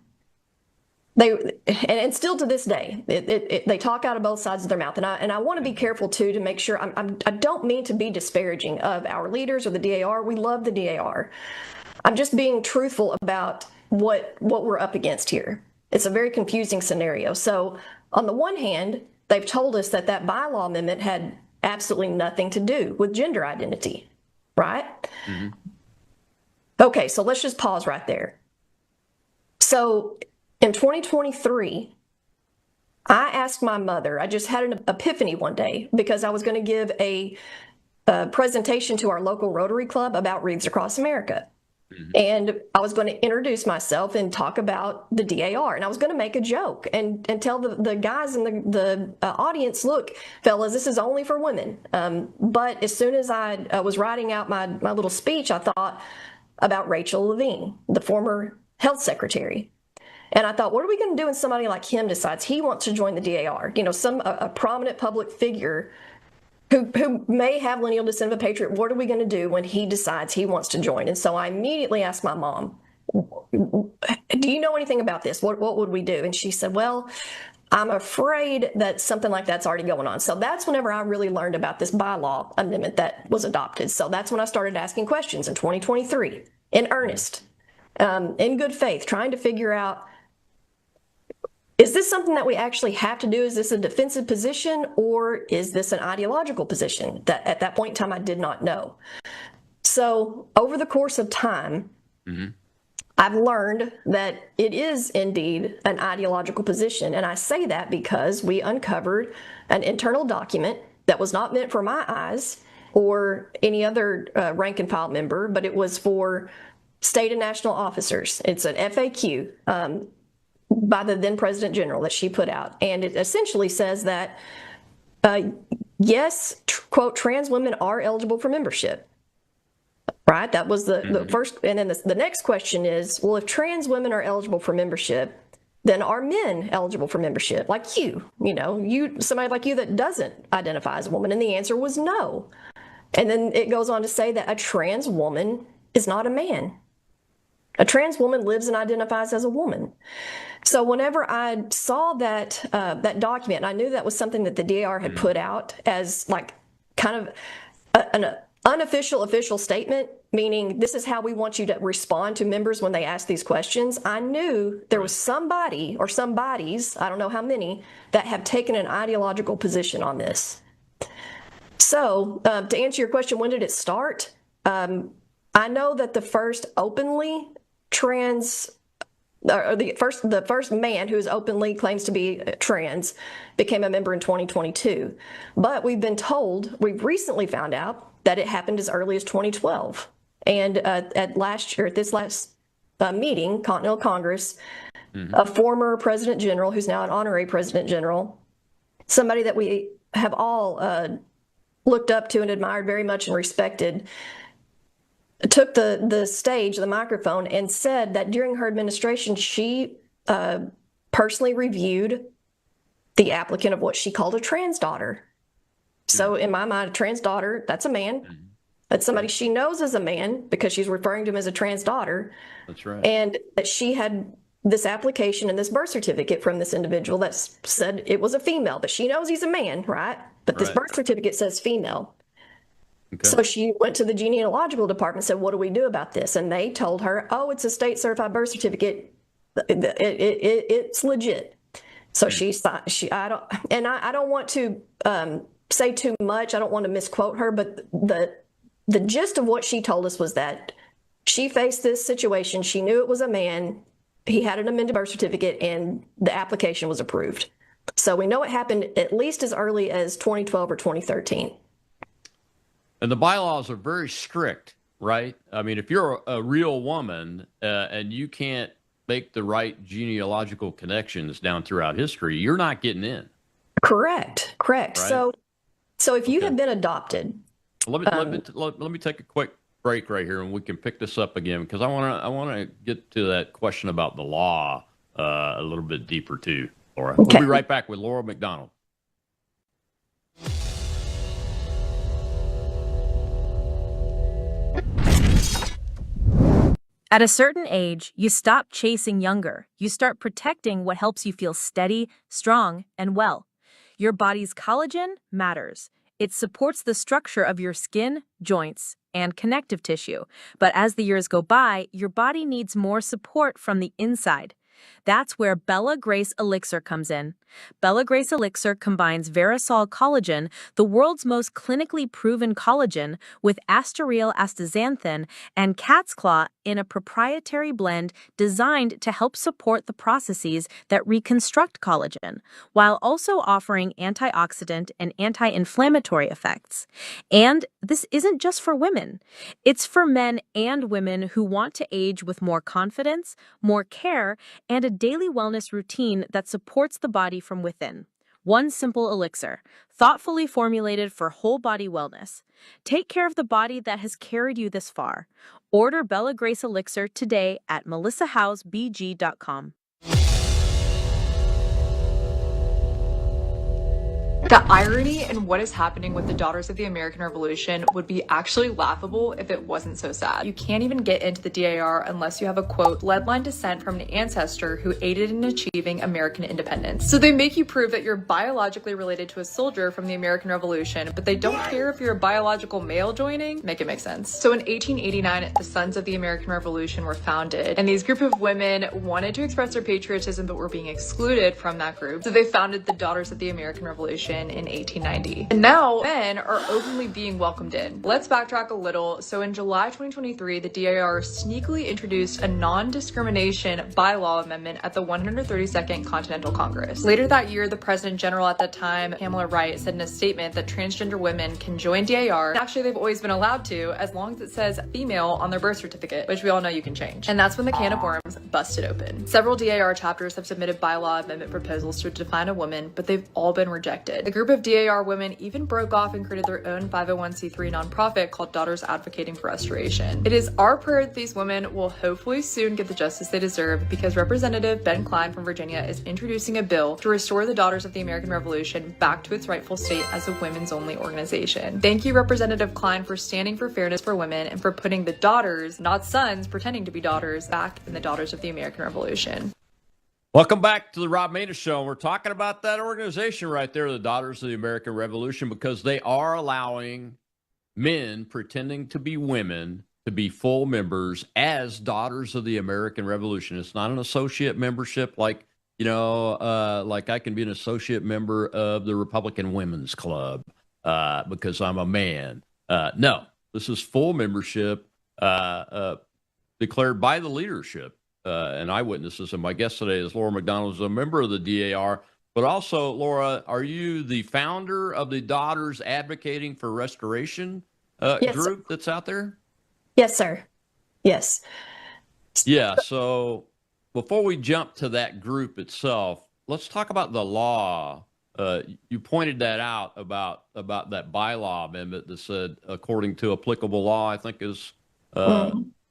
and still to this day, they talk out of both sides of their mouth. And I want to be careful, too, to make sure I don't mean to be disparaging of our leaders or the DAR. We love the DAR. I'm just being truthful about what we're up against here. It's a very confusing scenario. So on the one hand, they've told us that that bylaw amendment had absolutely nothing to do with gender identity, right? Mm-hmm. Okay, so let's just pause right there. So in 2023, I asked my mother, I just had an epiphany one day because I was going to give a presentation to our local Rotary Club about Wreaths Across America. Mm-hmm. And I was going to introduce myself and talk about the DAR. And I was going to make a joke and tell the guys in the audience, look, fellas, this is only for women. But as soon as I was writing out my little speech, I thought about Rachel Levine, the former health secretary. And I thought, what are we going to do when somebody like him decides he wants to join the DAR? You know, a prominent public figure who may have lineal descent of a patriot. What are we going to do when he decides he wants to join? And so I immediately asked my mom, do you know anything about this? What would we do? And she said, well, I'm afraid that something like that's already going on. So that's whenever I really learned about this bylaw amendment that was adopted. So that's when I started asking questions in 2023 in earnest, in good faith, trying to figure out, is this something that we actually have to do? Is this a defensive position, or is this an ideological position? That at that point in time, I did not know. So over the course of time, mm-hmm. I've learned that it is indeed an ideological position. And I say that because we uncovered an internal document that was not meant for my eyes or any other rank and file member, but it was for state and national officers. It's an FAQ by the then President General that she put out. And it essentially says that, yes, quote, trans women are eligible for membership. Right? That was the first. And then the next question is, well, if trans women are eligible for membership, then are men eligible for membership? Like you know, somebody like you that doesn't identify as a woman. And the answer was no. And then it goes on to say that a trans woman is not a man. A trans woman lives and identifies as a woman. So whenever I saw that document, I knew that was something that the DAR had put out as like kind of an unofficial official statement, meaning this is how we want you to respond to members when they ask these questions. I knew there was somebody or some bodies, I don't know how many, that have taken an ideological position on this. So to answer your question, when did it start? I know that the first openly trans, or the first man who openly claims to be trans became a member in 2022. But we've recently found out that it happened as early as 2012. And at this last meeting, Continental Congress, a former President General, who's now an honorary President General, somebody that we have all looked up to and admired very much and respected, took the stage, the microphone, and said that during her administration, she personally reviewed the applicant of what she called a trans daughter. So in my mind, a trans daughter, that's a man. That's somebody she knows as a man because she's referring to him as a trans daughter. That's right. And that she had this application and this birth certificate from this individual that said it was a female, but she knows he's a man, right? But this birth certificate says female. Okay. So she went to the genealogical department and said, what do we do about this? And they told her, oh, it's a state certified birth certificate. It's legit. So I don't want to say too much. I don't want to misquote her, but the gist of what she told us was that she faced this situation. She knew it was a man. He had an amended birth certificate and the application was approved. So we know it happened at least as early as 2012 or 2013. And the bylaws are very strict, right? I mean, if you're a real woman and you can't make the right genealogical connections down throughout history, you're not getting in. Correct. Right? So if you have been adopted, Let me take a quick break right here, and we can pick this up again because I want to get to that question about the law a little bit deeper too, Laura. Okay. We'll be right back with Laura McDonald. At a certain age, you stop chasing younger. You start protecting what helps you feel steady, strong, and well. Your body's collagen matters. It supports the structure of your skin, joints, and connective tissue. But as the years go by, your body needs more support from the inside. That's where Bella Grace Elixir comes in. Bella Grace Elixir combines Verisol collagen, the world's most clinically proven collagen, with Asteryl astaxanthin and cat's claw in a proprietary blend designed to help support the processes that reconstruct collagen, while also offering antioxidant and anti-inflammatory effects. And this isn't just for women. It's for men and women who want to age with more confidence, more care, and a daily wellness routine that supports the body from within. One simple elixir, thoughtfully formulated for whole body wellness. Take care of the body that has carried you this far. Order Bella Grace Elixir today at melissahousebg.com. The irony in what is happening with the Daughters of the American Revolution would be actually laughable if it wasn't so sad. You can't even get into the DAR unless you have a, quote, bloodline descent from an ancestor who aided in achieving American independence. So they make you prove that you're biologically related to a soldier from the American Revolution, but they don't care if you're a biological male joining. Make it make sense. So in 1889, the Sons of the American Revolution were founded, and these group of women wanted to express their patriotism but were being excluded from that group. So they founded the Daughters of the American Revolution in 1890. And now men are openly being welcomed in. Let's backtrack a little. So in July 2023, the DAR sneakily introduced a non-discrimination bylaw amendment at the 132nd Continental Congress. Later that year, the President General at that time, Pamela Wright, said in a statement that transgender women can join DAR. Actually, they've always been allowed to, as long as it says female on their birth certificate, which we all know you can change. And that's when the can of worms busted open. Several DAR chapters have submitted bylaw amendment proposals to define a woman, but they've all been rejected. A group of DAR women even broke off and created their own 501c3 nonprofit called Daughters Advocating for Restoration. It is our prayer that these women will hopefully soon get the justice they deserve, because Representative Ben Cline from Virginia is introducing a bill to restore the Daughters of the American Revolution back to its rightful state as a women's only organization. Thank you, Representative Cline, for standing for fairness for women and for putting the daughters, not sons pretending to be daughters, back in the Daughters of the American Revolution. Welcome back to the Rob Maness Show. We're talking about that organization right there, the Daughters of the American Revolution, because they are allowing men pretending to be women to be full members as Daughters of the American Revolution. It's not an associate membership like, like I can be an associate member of the Republican Women's Club because I'm a man. No, this is full membership declared by the leadership. And eyewitnesses. And my guest today is Laura McDonald, who's a member of the DAR. But also, Laura, are you the founder of the Daughters Advocating for Restoration group that's out there? Yes, sir. Yes. Yeah. So before we jump to that group itself, let's talk about the law. You pointed that out about that bylaw amendment that said, according to applicable law, I think is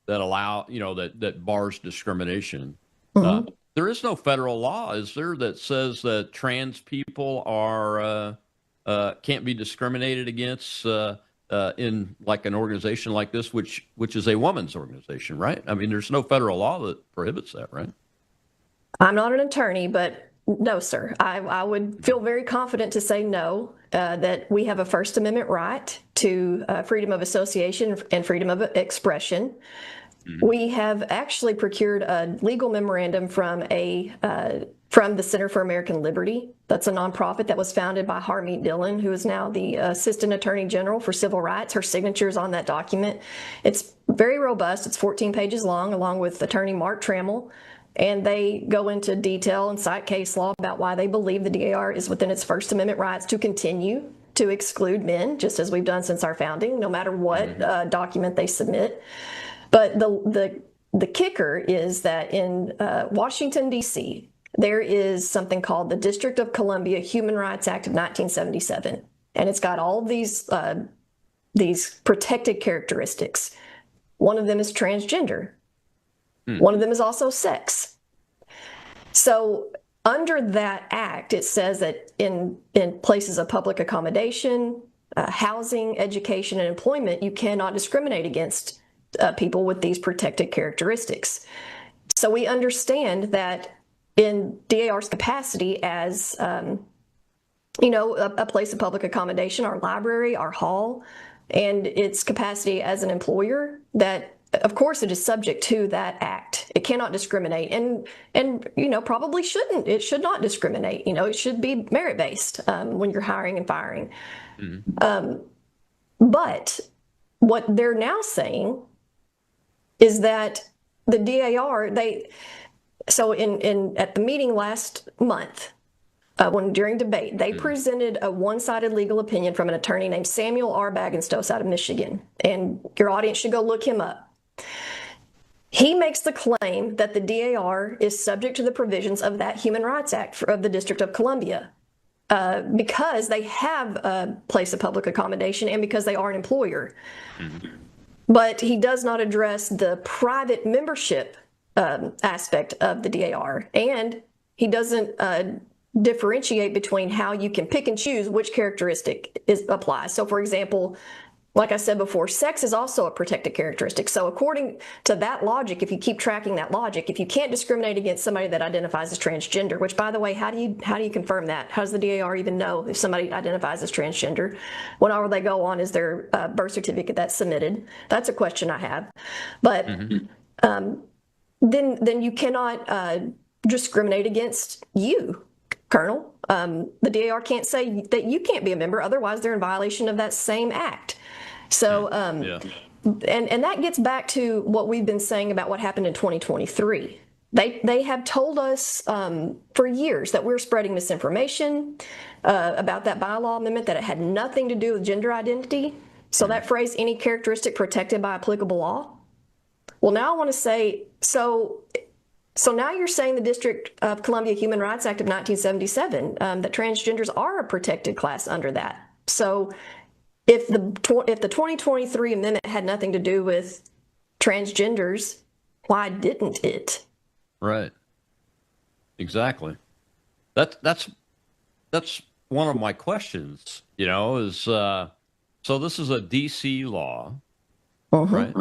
that allow, that bars discrimination. There is no federal law, is there, that says that trans people are can't be discriminated against in like an organization like this, which is a woman's organization, right? I mean, there's no federal law that prohibits that, right? I'm not an attorney, but no, sir. I would feel very confident to say no, that we have a First Amendment right to freedom of association and freedom of expression. We have actually procured a legal memorandum from the Center for American Liberty. That's a nonprofit that was founded by Harmeet Dillon, who is now the Assistant Attorney General for Civil Rights. Her signature is on that document. It's very robust. It's 14 pages long, along with Attorney Mark Trammell. And they go into detail and cite case law about why they believe the DAR is within its First Amendment rights to continue to exclude men, just as we've done since our founding, no matter what document they submit. But the kicker is that in Washington, D.C., there is something called the District of Columbia Human Rights Act of 1977, and it's got all of these protected characteristics. One of them is transgender. One of them is also sex. So under that act, it says that in places of public accommodation, housing, education, and employment, you cannot discriminate against people with these protected characteristics. So we understand that in DAR's capacity as, a place of public accommodation, our library, our hall, and its capacity as an employer, that of course it is subject to that act. It cannot discriminate, and probably shouldn't. It should not discriminate. It should be merit-based when you're hiring and firing. But what they're now saying is that the DAR, at the meeting last month, during debate, they presented a one-sided legal opinion from an attorney named Samuel R. Bagenstoss out of Michigan, and your audience should go look him up. He makes the claim that the DAR is subject to the provisions of that Human Rights Act of the District of Columbia because they have a place of public accommodation and because they are an employer. But he does not address the private membership aspect of the DAR, and he doesn't differentiate between how you can pick and choose which characteristic applies. So, for example, like I said before, sex is also a protected characteristic. So according to that logic, if you keep tracking that logic, if you can't discriminate against somebody that identifies as transgender, which, by the way, how do you confirm that? How does the DAR even know if somebody identifies as transgender? When all they go on is their birth certificate that's submitted. That's a question I have. But then you cannot discriminate against you, Colonel. The DAR can't say that you can't be a member, otherwise they're in violation of that same act. So, and that gets back to what we've been saying about what happened in 2023. They have told us for years that we're spreading misinformation about that bylaw amendment, that it had nothing to do with gender identity. So that phrase, any characteristic protected by applicable law. Well, now I want to say, so now you're saying the District of Columbia Human Rights Act of 1977, that transgenders are a protected class under that. So if the 2023 amendment had nothing to do with transgenders, why didn't it? Right. Exactly. That's one of my questions, is so this is a DC law, right?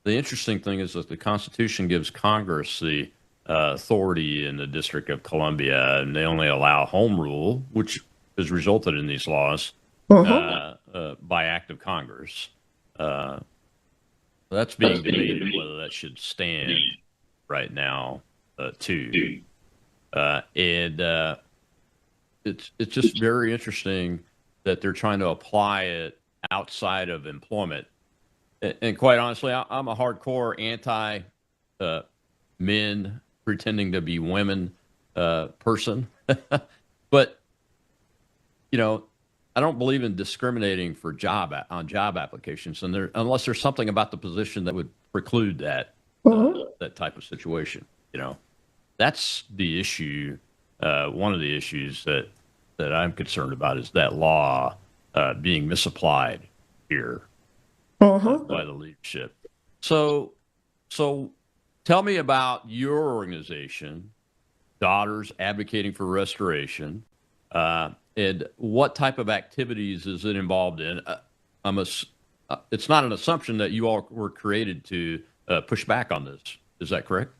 The interesting thing is that the Constitution gives Congress the authority in the District of Columbia, and they only allow home rule, which has resulted in these laws by act of Congress. That's being debated whether that should stand right now, too. And it's just very interesting that they're trying to apply it outside of employment. And quite honestly, I'm a hardcore anti men pretending to be women person. But, I don't believe in discriminating for job applications, and unless there's something about the position that would preclude that that type of situation. That's the issue. One of the issues that I'm concerned about is that law being misapplied here by the leadership. So tell me about your organization, Daughters Advocating for Restoration. And what type of activities is it involved in? It's not an assumption that you all were created to push back on this. Is that correct?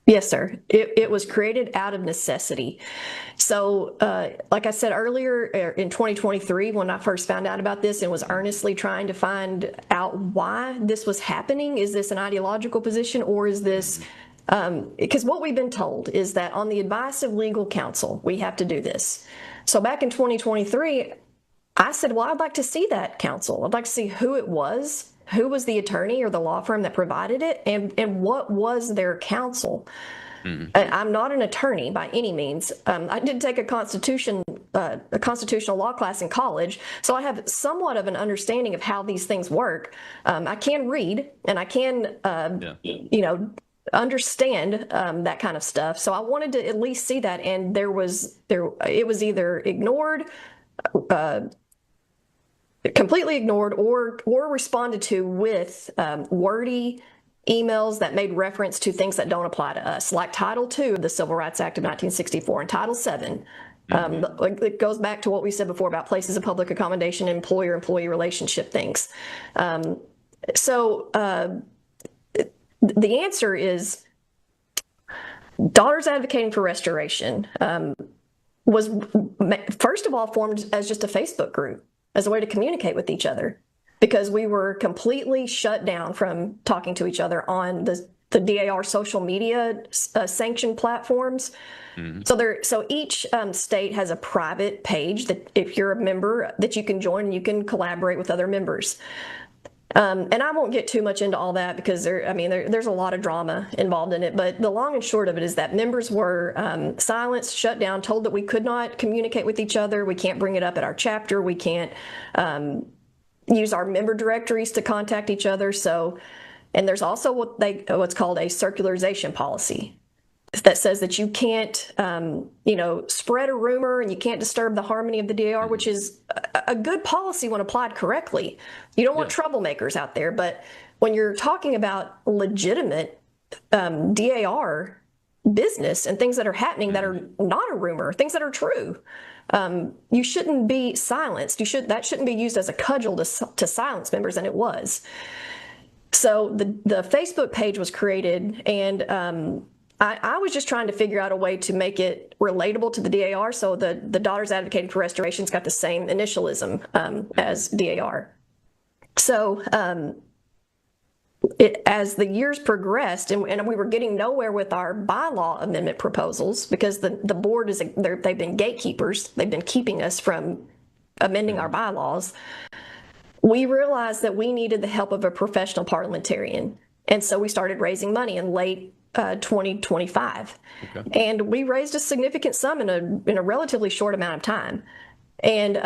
Yes, sir. It was created out of necessity. So, like I said earlier, in 2023, when I first found out about this and was earnestly trying to find out why this was happening, is this an ideological position, or is this because what we've been told is that on the advice of legal counsel, we have to do this. So back in 2023, I said, well, I'd like to see that counsel. I'd like to see who it was, who was the attorney or the law firm that provided it, and what was their counsel. I'm not an attorney by any means. I did take a Constitution a constitutional law class in college, so I have somewhat of an understanding of how these things work. I can read and I can, understand that kind of stuff. So I wanted to at least see that, and it was either ignored, completely ignored, or responded to with wordy emails that made reference to things that don't apply to us, like Title II of the Civil Rights Act of 1964 and Title VII. It goes back to what we said before about places of public accommodation, employer-employee relationship things. The answer is Daughters Advocating for Restoration was, first of all, formed as just a Facebook group, as a way to communicate with each other, because we were completely shut down from talking to each other on the DAR social media sanctioned platforms. So each state has a private page that, if you're a member, that you can join and you can collaborate with other members. And I won't get too much into all that because there's a lot of drama involved in it. But the long and short of it is that members were silenced, shut down, told that we could not communicate with each other. We can't bring it up at our chapter. We can't use our member directories to contact each other. And there's also what's called a circularization policy that says that you can't, spread a rumor and you can't disturb the harmony of the DAR, which is a good policy when applied correctly. You don't want troublemakers out there, but when you're talking about legitimate DAR business and things that are happening that are not a rumor, things that are true, you shouldn't be silenced. That shouldn't be used as a cudgel to silence members, and it was. So the Facebook page was created, and I was just trying to figure out a way to make it relatable to the DAR, so the Daughters Advocating for Restoration's got the same initialism as DAR. So as the years progressed, and we were getting nowhere with our bylaw amendment proposals, because the board they've been gatekeepers. They've been keeping us from amending our bylaws. We realized that we needed the help of a professional parliamentarian, and so we started raising money in late 2025. And we raised a significant sum in a relatively short amount of time. And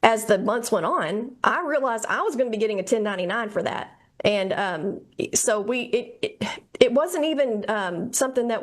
as the months went on, I realized I was going to be getting a 1099 for that. And so it wasn't even something that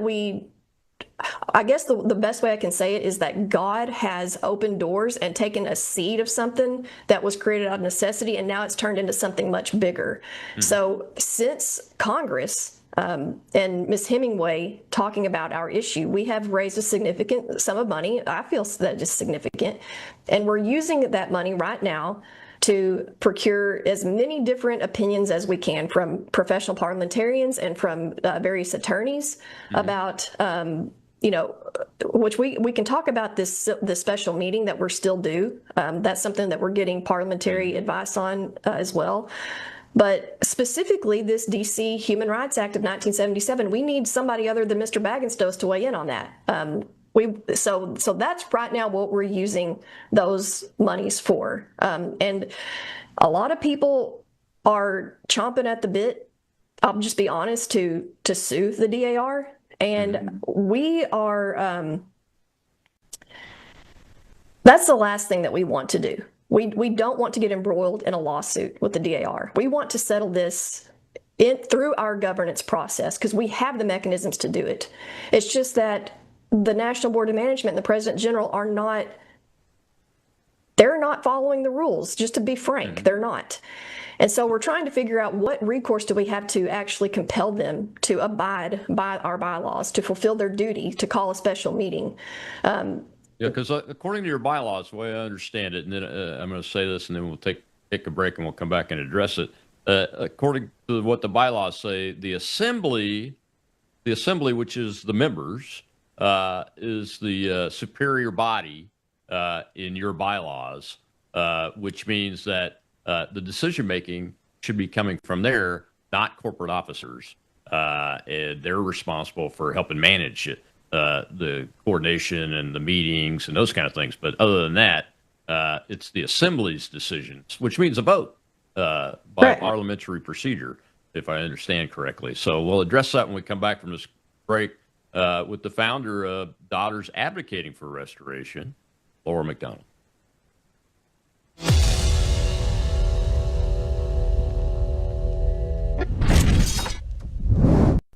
I guess the best way I can say it is that God has opened doors and taken a seed of something that was created out of necessity, and now it's turned into something much bigger. So since Congress and Ms. Hemingway talking about our issue, we have raised a significant sum of money. I feel that is significant. And we're using that money right now to procure as many different opinions as we can from professional parliamentarians and from various attorneys about, which we can talk about this special meeting that we're still due. That's something that we're getting parliamentary advice on as well. But specifically, this D.C. Human Rights Act of 1977, we need somebody other than Mr. Bagenstos to weigh in on that. So that's right now what we're using those monies for. And a lot of people are chomping at the bit, I'll just be honest, to sue the DAR. And we are, that's the last thing that we want to do. We don't want to get embroiled in a lawsuit with the DAR. We want to settle this through our governance process, because we have the mechanisms to do it. It's just that the National Board of Management and the President General they're not following the rules, just to be frank, they're not. And so we're trying to figure out what recourse do we have to actually compel them to abide by our bylaws, to fulfill their duty, to call a special meeting. Yeah, because according to your bylaws, the way I understand it, and then I'm going to say this, and then we'll take a break and we'll come back and address it. According to what the bylaws say, the assembly, which is the members, is the superior body in your bylaws, which means that the decision making should be coming from there, not corporate officers. And they're responsible for helping manage it. The coordination and the meetings and those kind of things. But other than that, it's the assembly's decisions, which means a vote by parliamentary procedure, if I understand correctly. So we'll address that when we come back from this break with the founder of Daughters Advocating for Restoration, Laura McDonald.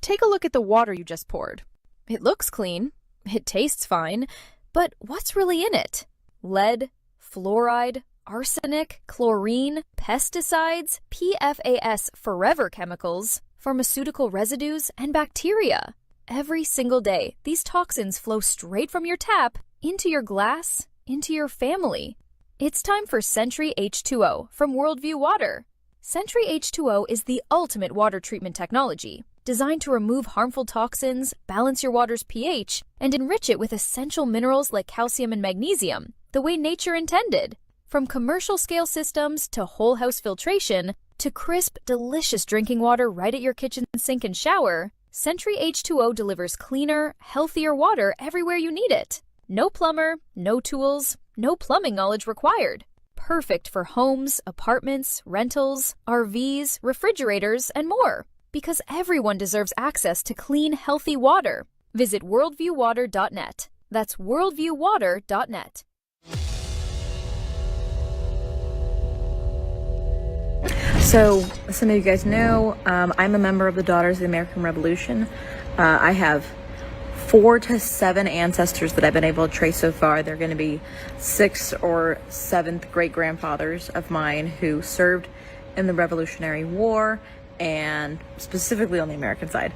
Take a look at the water you just poured. It looks clean, it tastes fine, but what's really in it? Lead, fluoride, arsenic, chlorine, pesticides, PFAS forever chemicals, pharmaceutical residues, and bacteria. Every single day, these toxins flow straight from your tap into your glass, into your family. It's time for Sentry H2O from Worldview Water. Sentry H2O is the ultimate water treatment technology, designed to remove harmful toxins, balance your water's pH, and enrich it with essential minerals like calcium and magnesium, the way nature intended. From commercial-scale systems to whole-house filtration to crisp, delicious drinking water right at your kitchen sink and shower, Sentry H2O delivers cleaner, healthier water everywhere you need it. No plumber, no tools, no plumbing knowledge required. Perfect for homes, apartments, rentals, RVs, refrigerators, and more. Because everyone deserves access to clean, healthy water. Visit worldviewwater.net. That's worldviewwater.net. So, some of you guys know, I'm a member of the Daughters of the American Revolution. I have 4 to 7 ancestors that I've been able to trace so far. They're going to be 6th or 7th great-grandfathers of mine who served in the Revolutionary War, and specifically on the American side.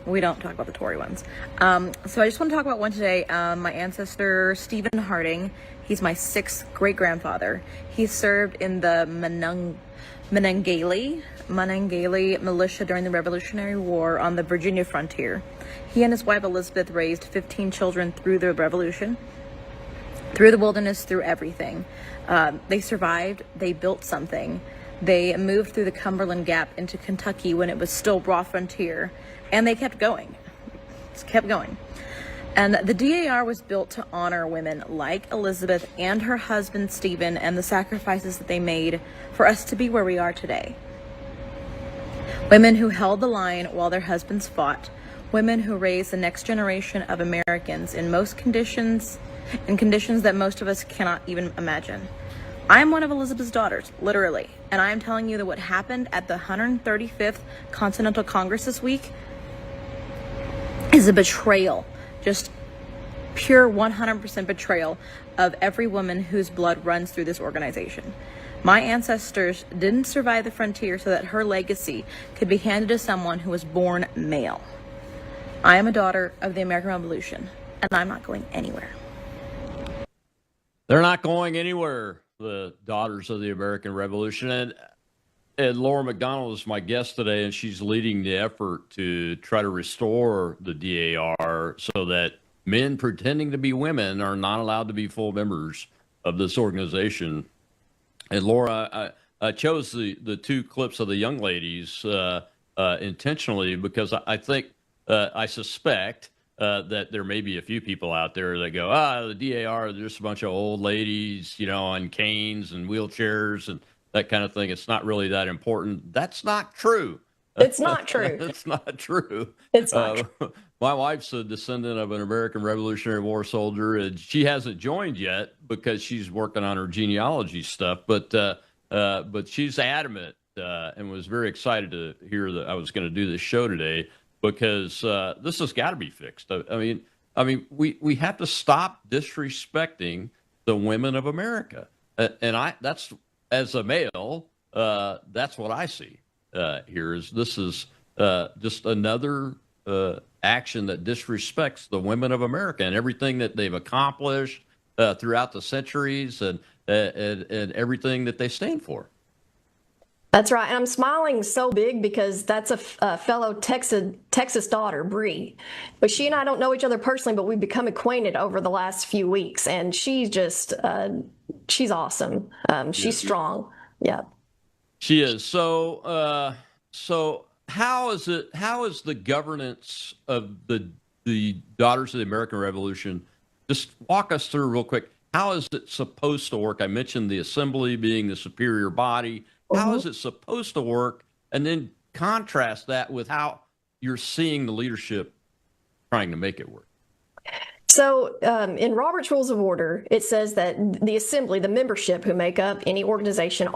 We don't talk about the Tory ones. So I just want to talk about one today. My ancestor, Stephen Harding, he's my 6th great-grandfather. He served in the Monongalia militia during the Revolutionary War on the Virginia frontier. He and his wife Elizabeth raised 15 children through the Revolution, through the wilderness, through everything. They survived. They built something. They moved through the Cumberland Gap into Kentucky when it was still raw frontier, and they kept going. Just kept going. And the DAR was built to honor women like Elizabeth and her husband Stephen and the sacrifices that they made for us to be where we are today. Women who held the line while their husbands fought. Women who raised the next generation of Americans in conditions that most of us cannot even imagine. I am one of Elizabeth's daughters, literally, and I am telling you that what happened at the 135th Continental Congress this week is a betrayal, just pure 100% betrayal of every woman whose blood runs through this organization. My ancestors didn't survive the frontier so that her legacy could be handed to someone who was born male. I am a daughter of the American Revolution, and I'm not going anywhere. They're not going anywhere, the Daughters of the American Revolution. And Laura McDonald is my guest today, and she's leading the effort to try to restore the DAR so that men pretending to be women are not allowed to be full members of this organization. And Laura, I chose the 2 clips of the young ladies intentionally because I think, I suspect that there may be a few people out there that go, the DAR, they're just a bunch of old ladies, on canes and wheelchairs and that kind of thing. It's not really that important. That's not true. It's not true. It's not true. It's not true. My wife's a descendant of an American Revolutionary War soldier, and she hasn't joined yet because she's working on her genealogy stuff. But she's adamant and was very excited to hear that I was going to do this show today because this has got to be fixed. I mean, we have to stop disrespecting the women of America, and that's as a male, that's what I see. Here is just another action that disrespects the women of America and everything that they've accomplished throughout the centuries and everything that they stand for. That's right. And I'm smiling so big because that's a fellow Texas daughter, Bree. But she and I don't know each other personally, but we've become acquainted over the last few weeks. And she's just, she's awesome. She's strong. Yeah. She is. So how is the governance of the Daughters of the American Revolution? Just walk us through real quick. How is it supposed to work? I mentioned the assembly being the superior body. How is it supposed to work? And then contrast that with how you're seeing the leadership trying to make it work. So in Robert's Rules of Order, it says that the assembly, the membership who make up any organization,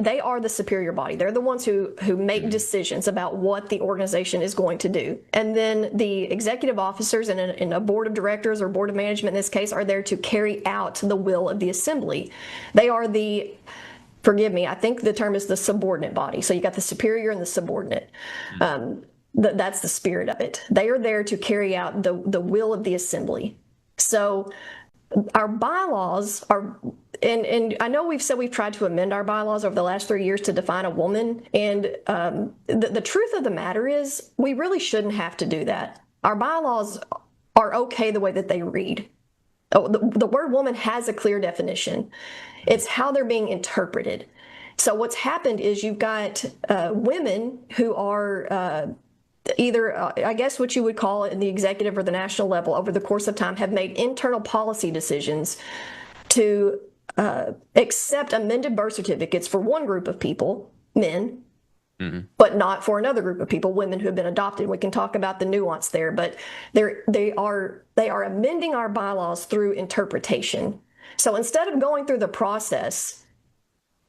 they are the superior body. They're the ones who make decisions about what the organization is going to do. And then the executive officers and a board of directors or board of management in this case are there to carry out the will of the assembly. They are the, forgive me, I think the term is the subordinate body. So you got the superior and the subordinate. That's the spirit of it. They are there to carry out the will of the assembly. So our bylaws are, and I know we've said we've tried to amend our bylaws over the last 3 years to define a woman. And the truth of the matter is we really shouldn't have to do that. Our bylaws are okay the way that they read. Oh, the word woman has a clear definition. It's how they're being interpreted. So what's happened is you've got women who are either, I guess what you would call it in the executive or the national level over the course of time, have made internal policy decisions to accept amended birth certificates for one group of people, men, but not for another group of people, women who have been adopted. We can talk about the nuance there, but they are amending our bylaws through interpretation. So instead of going through the process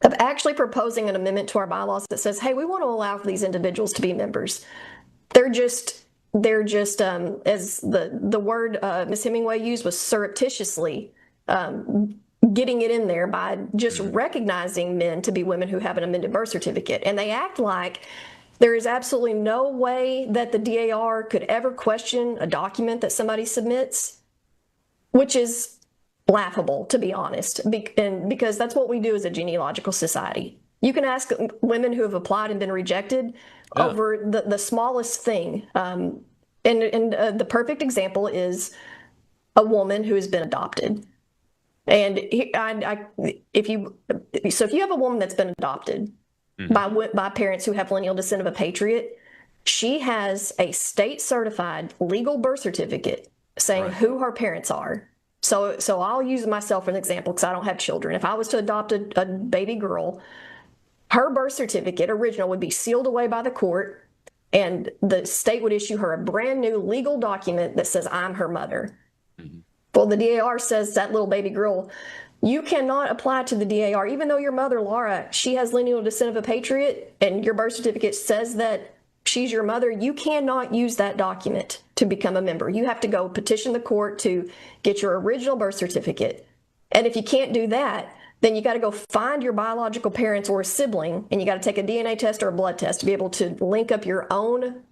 of actually proposing an amendment to our bylaws that says, hey, we want to allow for these individuals to be members, they're just as the word Ms. Hemingway used was surreptitiously getting it in there by just recognizing men to be women who have an amended birth certificate. And they act like there is absolutely no way that the DAR could ever question a document that somebody submits, which is laughable, to be honest, because that's what we do as a genealogical society. You can ask women who have applied and been rejected over the smallest thing. And the perfect example is a woman who has been adopted. And if you have a woman that's been adopted by parents who have lineal descent of a patriot, she has a state certified legal birth certificate saying who her parents are. So I'll use myself as an example because I don't have children. If I was to adopt a baby girl, her birth certificate, original, would be sealed away by the court, and the state would issue her a brand new legal document that says, I'm her mother. Well, the DAR says that little baby girl, you cannot apply to the DAR, even though your mother, Laura, she has lineal descent of a patriot, and your birth certificate says that she's your mother, you cannot use that document to become a member. You have to go petition the court to get your original birth certificate. And if you can't do that, then you got to go find your biological parents or a sibling, and you got to take a DNA test or a blood test to be able to link up your own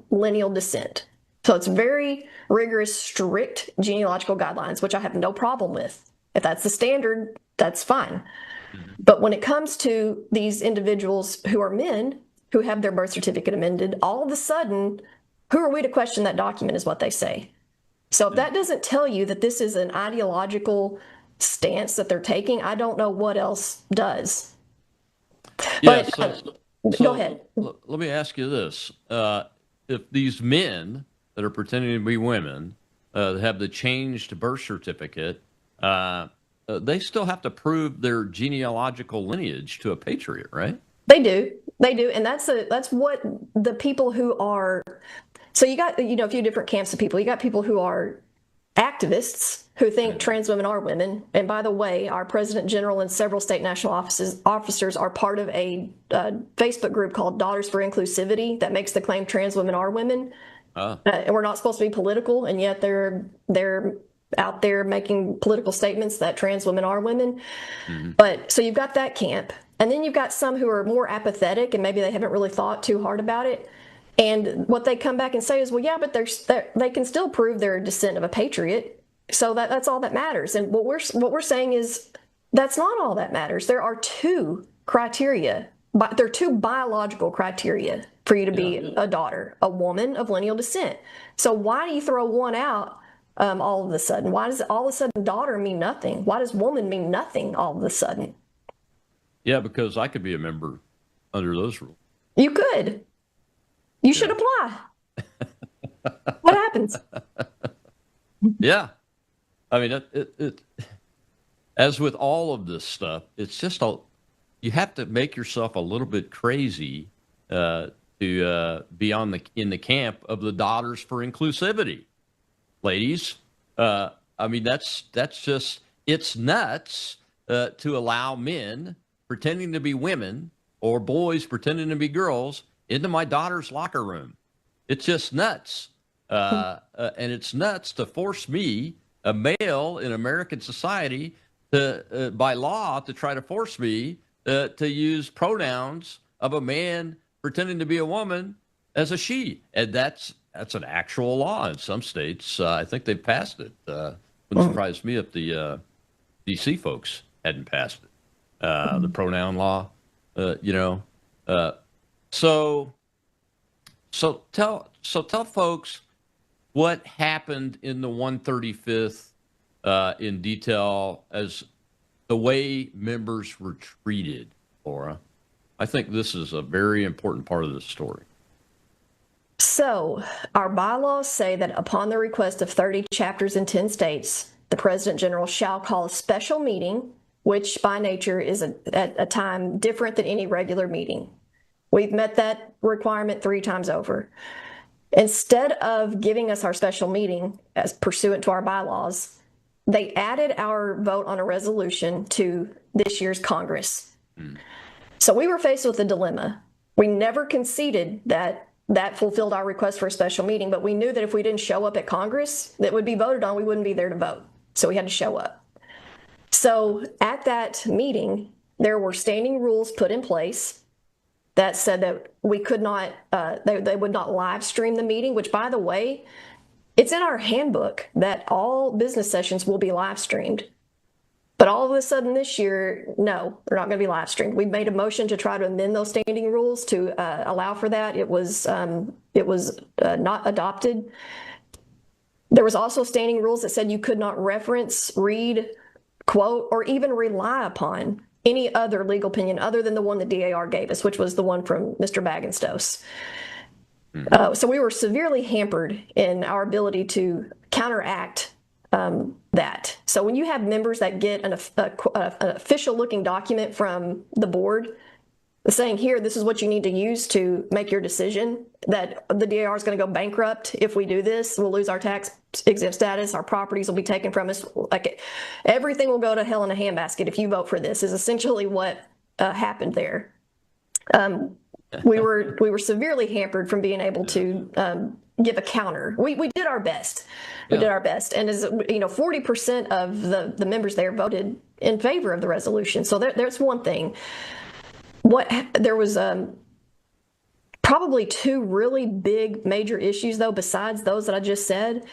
lineal descent. So it's very rigorous, strict genealogical guidelines, which I have no problem with. If that's the standard, that's fine. But when it comes to these individuals who are men who have their birth certificate amended, all of a sudden, who are we to question that document is what they say. So if that doesn't tell you that this is an ideological stance that they're taking, I don't know what else does. Yeah, but, so go ahead. Let me ask you this. If these men that are pretending to be women have the changed birth certificate, they still have to prove their genealogical lineage to a patriot, right? They do. And that's what the people who are, so you got, a few different camps of people. You got people who are activists who think trans women are women. And by the way, our President General and several state national officers are part of a Facebook group called Daughters for Inclusivity that makes the claim trans women are women. And we're not supposed to be political, and yet they're out there making political statements that trans women are women. But so you've got that camp. And then you've got some who are more apathetic and maybe they haven't really thought too hard about it. And what they come back and say is, well, yeah, but they can still prove their descent of a patriot. So that's all that matters. And what we're saying is that's not all that matters. There are two criteria, but there are two biological criteria for you to be a daughter, a woman of lineal descent. So why do you throw one out all of a sudden? Why does all of a sudden daughter mean nothing? Why does woman mean nothing all of a sudden? Yeah, because I could be a member under those rules. You could. You should apply. What happens? Yeah. I mean, it as with all of this stuff, it's just you have to make yourself a little bit crazy to be in the camp of the Daughters for Inclusivity. Ladies, I mean, that's just, it's nuts to allow men pretending to be women or boys pretending to be girls into my daughter's locker room. It's just nuts. And it's nuts to force me, a male in American society, to by law, to try to force me to use pronouns of a man pretending to be a woman as a she. And that's an actual law in some states. I think they've passed it. Wouldn't surprise me if the DC folks hadn't passed it. The pronoun law, So tell folks what happened in the 135th in detail as the way members were treated, Laura. I think this is a very important part of the story. So, our bylaws say that upon the request of 30 chapters in 10 states, the President General shall call a special meeting, which by nature is at a time different than any regular meeting. We've met that requirement 3 times over. Instead of giving us our special meeting as pursuant to our bylaws, they added our vote on a resolution to this year's Congress. So we were faced with a dilemma. We never conceded that fulfilled our request for a special meeting, but we knew that if we didn't show up at Congress that would be voted on, we wouldn't be there to vote. So we had to show up. So at that meeting, there were standing rules put in place that said that we could not, they would not live stream the meeting, which, by the way, it's in our handbook that all business sessions will be live streamed. But all of a sudden this year, no, they're not going to be live streamed. We made a motion to try to amend those standing rules to allow for that. It was not adopted. There was also standing rules that said you could not reference, read, quote, or even rely upon any other legal opinion other than the one the DAR gave us, which was the one from Mr. Bagenstos. So we were severely hampered in our ability to counteract that. So when you have members that get an official-looking document from the board saying, here, this is what you need to use to make your decision, that the DAR is going to go bankrupt if we do this, we'll lose our tax-exempt status, our properties will be taken from us, like everything will go to hell in a handbasket if you vote for this, is essentially what happened there. We were severely hampered from being able to give a counter. We did our best. We did our best. And as you know, 40% of the members there voted in favor of the resolution. So there's one thing. There was probably 2 really big major issues, though, besides those that I just said,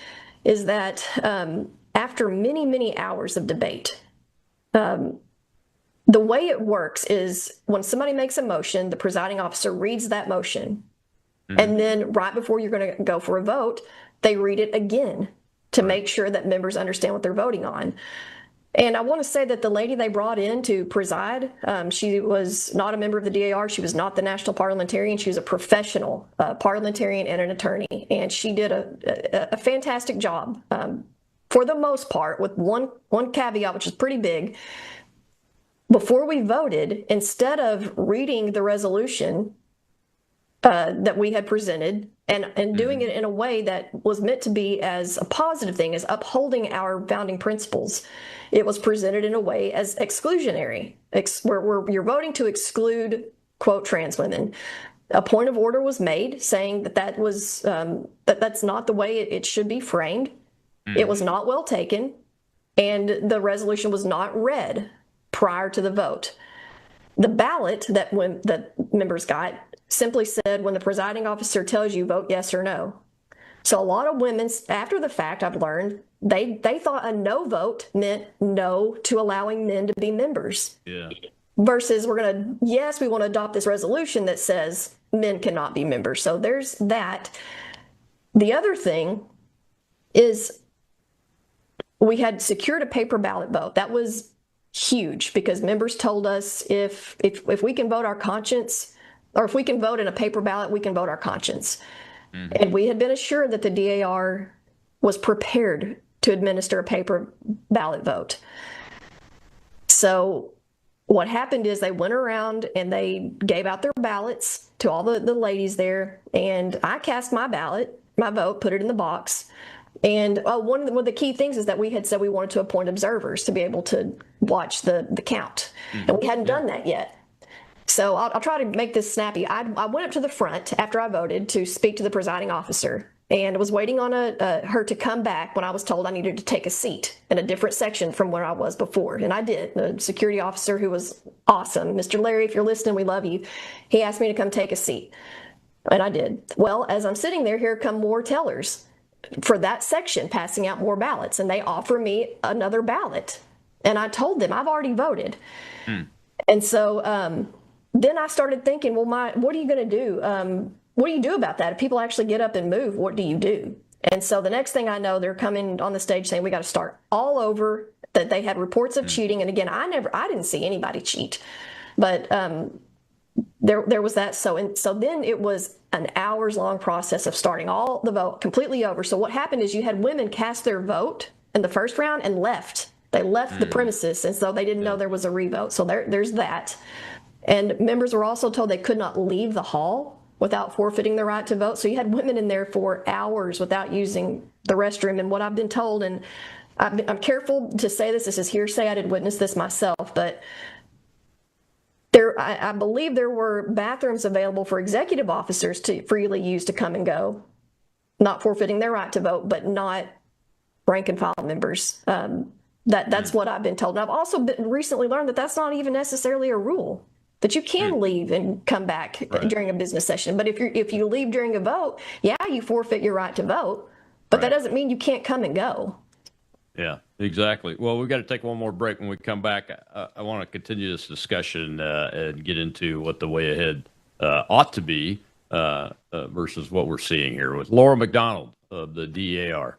is that after many, many hours of debate, the way it works is when somebody makes a motion, the presiding officer reads that motion, and then right before you're going to go for a vote, they read it again to make sure that members understand what they're voting on. And I want to say that the lady they brought in to preside, she was not a member of the DAR. She was not the national parliamentarian. She was a professional parliamentarian and an attorney. And she did a fantastic job for the most part, with one caveat, which is pretty big. Before we voted, instead of reading the resolution that we had presented and doing it in a way that was meant to be as a positive thing, as upholding our founding principles, it was presented in a way as exclusionary, where you're voting to exclude, quote, trans women. A point of order was made saying that was that's not the way it should be framed. It was not well taken, and the resolution was not read prior to the vote. The ballot that members got simply said, when the presiding officer tells you, vote yes or no. So a lot of women, after the fact, I've learned, they thought a no vote meant no to allowing men to be members. Yeah. Versus we want to adopt this resolution that says men cannot be members. So there's that. The other thing is we had secured a paper ballot vote. That was huge because members told us if we can vote our conscience, or if we can vote in a paper ballot, we can vote our conscience. And we had been assured that the DAR was prepared to administer a paper ballot vote. So what happened is they went around and they gave out their ballots to all the ladies there, and I cast my vote, put it in the box. And one of the key things is that we had said we wanted to appoint observers to be able to watch the count. And we hadn't done that yet. So I'll try to make this snappy. I went up to the front after I voted to speak to the presiding officer and was waiting on her to come back when I was told I needed to take a seat in a different section from where I was before. And I did. The security officer, who was awesome, Mr. Larry, if you're listening, we love you. He asked me to come take a seat. And I did. Well, as I'm sitting there, here come more tellers for that section, passing out more ballots. And they offer me another ballot. And I told them, I've already voted. And so then I started thinking, well, what are you going to do? What do you do about that? If people actually get up and move, what do you do? And so the next thing I know, they're coming on the stage saying we got to start all over, that they had reports of cheating. And again, I didn't see anybody cheat, but there was that. So then it was an hours long process of starting all the vote completely over. So what happened is you had women cast their vote in the first round and left. They left the premises, and so they didn't know there was a revote. So there's that. And members were also told they could not leave the hall without forfeiting their right to vote. So you had women in there for hours without using the restroom. And what I've been told, and I'm careful to say this is hearsay, I didn't witness this myself, but I believe there were bathrooms available for executive officers to freely use to come and go, not forfeiting their right to vote, but not rank and file members. That's what I've been told. And I've also recently learned that that's not even necessarily a rule, that you can leave and come back during a business session. But if you leave during a vote, yeah, you forfeit your right to vote, but that doesn't mean you can't come and go. Yeah, exactly. Well, we've got to take one more break. When we come back, I want to continue this discussion and get into what the way ahead ought to be versus what we're seeing here with Laura McDonald of the DAR.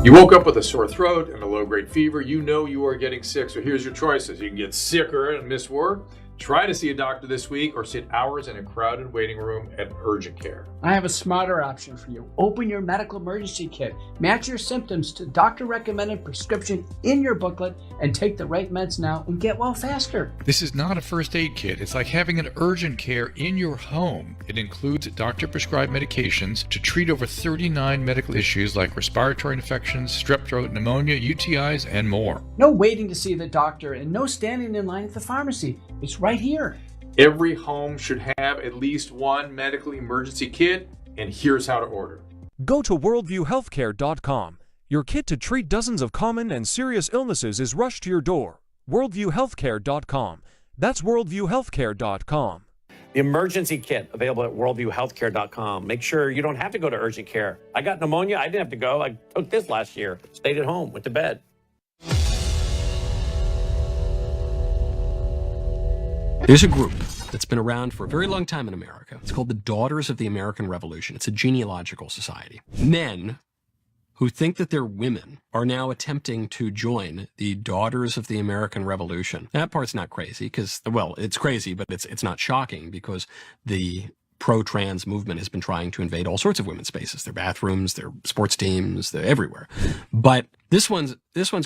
You woke up with a sore throat and a low-grade fever. You know you are getting sick, so here's your choices. You can get sicker and miss work, try to see a doctor this week, or sit hours in a crowded waiting room at urgent care. I have a smarter option for you. Open your medical emergency kit. Match your symptoms to doctor-recommended prescription in your booklet and take the right meds now and get well faster. This is not a first aid kit. It's like having an urgent care in your home. It includes doctor-prescribed medications to treat over 39 medical issues like respiratory infections, strep throat, pneumonia, UTIs, and more. No waiting to see the doctor and no standing in line at the pharmacy. It's right here. Every home should have at least one medical emergency kit, and here's how to order. Go to worldviewhealthcare.com. Your kit to treat dozens of common and serious illnesses is rushed to your door. worldviewhealthcare.com. That's worldviewhealthcare.com. The emergency kit available at worldviewhealthcare.com. Make sure you don't have to go to urgent care. I got pneumonia. I didn't have to go. I took this last year. Stayed at home, went to bed. There's a group that's been around for a very long time in America. It's called the Daughters of the American Revolution. It's a genealogical society. Men who think that they're women are now attempting to join the Daughters of the American Revolution. That part's not crazy because, well, it's crazy, but it's not shocking because the pro-trans movement has been trying to invade all sorts of women's spaces, their bathrooms, their sports teams, they're everywhere. But this one's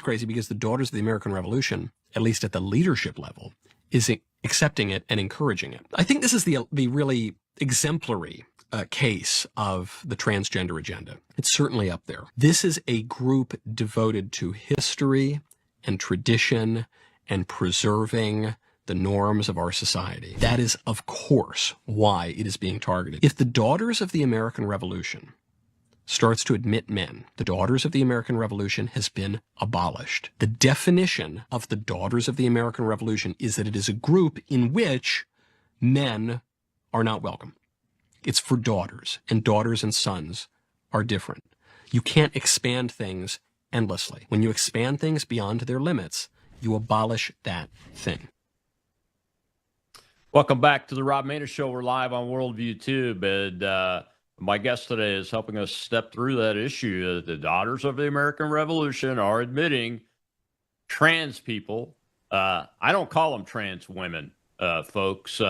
crazy because the Daughters of the American Revolution, at least at the leadership level, is accepting it and encouraging it. I think this is the really exemplary case of the transgender agenda. It's certainly up there. This is a group devoted to history and tradition and preserving the norms of our society. That is, of course, why it is being targeted. If the Daughters of the American Revolution starts to admit men, the Daughters of the American Revolution has been abolished. The definition of the Daughters of the American Revolution is that it is a group in which men are not welcome. It's for daughters, and daughters and sons are different. You can't expand things endlessly. When you expand things beyond their limits, you abolish that thing. Welcome back to the Rob Maness Show. We're live on Worldview Tube, and my guest today is helping us step through that issue. The Daughters of the American Revolution are admitting trans people. I don't call them trans women, folks.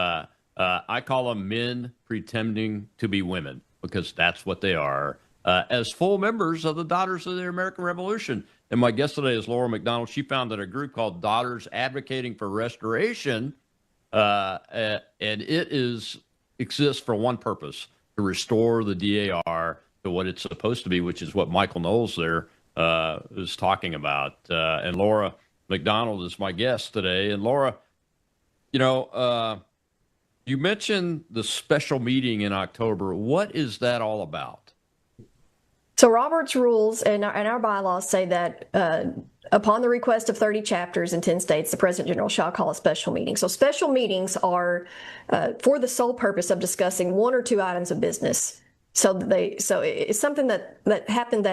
I call them men pretending to be women because that's what they are as full members of the Daughters of the American Revolution. And my guest today is Laura McDonald. She founded a group called Daughters Advocating for Restoration and it exists for one purpose: to restore the DAR to what it's supposed to be, which is what Michael Knowles there is talking about. And Laura McDonald is my guest today. And Laura, you mentioned the special meeting in October. What is that all about? So Robert's rules and our bylaws say that upon the request of 30 chapters in 10 states, the President General shall call a special meeting. So special meetings are for the sole purpose of discussing one or two items of business. So it's something that happened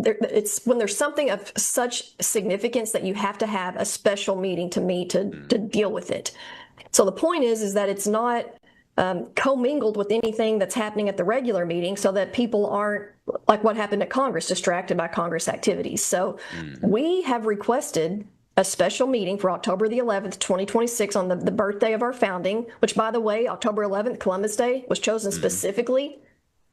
it's when there's something of such significance that you have to have a special meeting to meet to deal with it. So the point is that it's not commingled with anything that's happening at the regular meeting, so that people aren't, like what happened at Congress, distracted by Congress activities. So we have requested a special meeting for October the 11th, 2026, on the birthday of our founding, which, by the way, October 11th, Columbus Day, was chosen specifically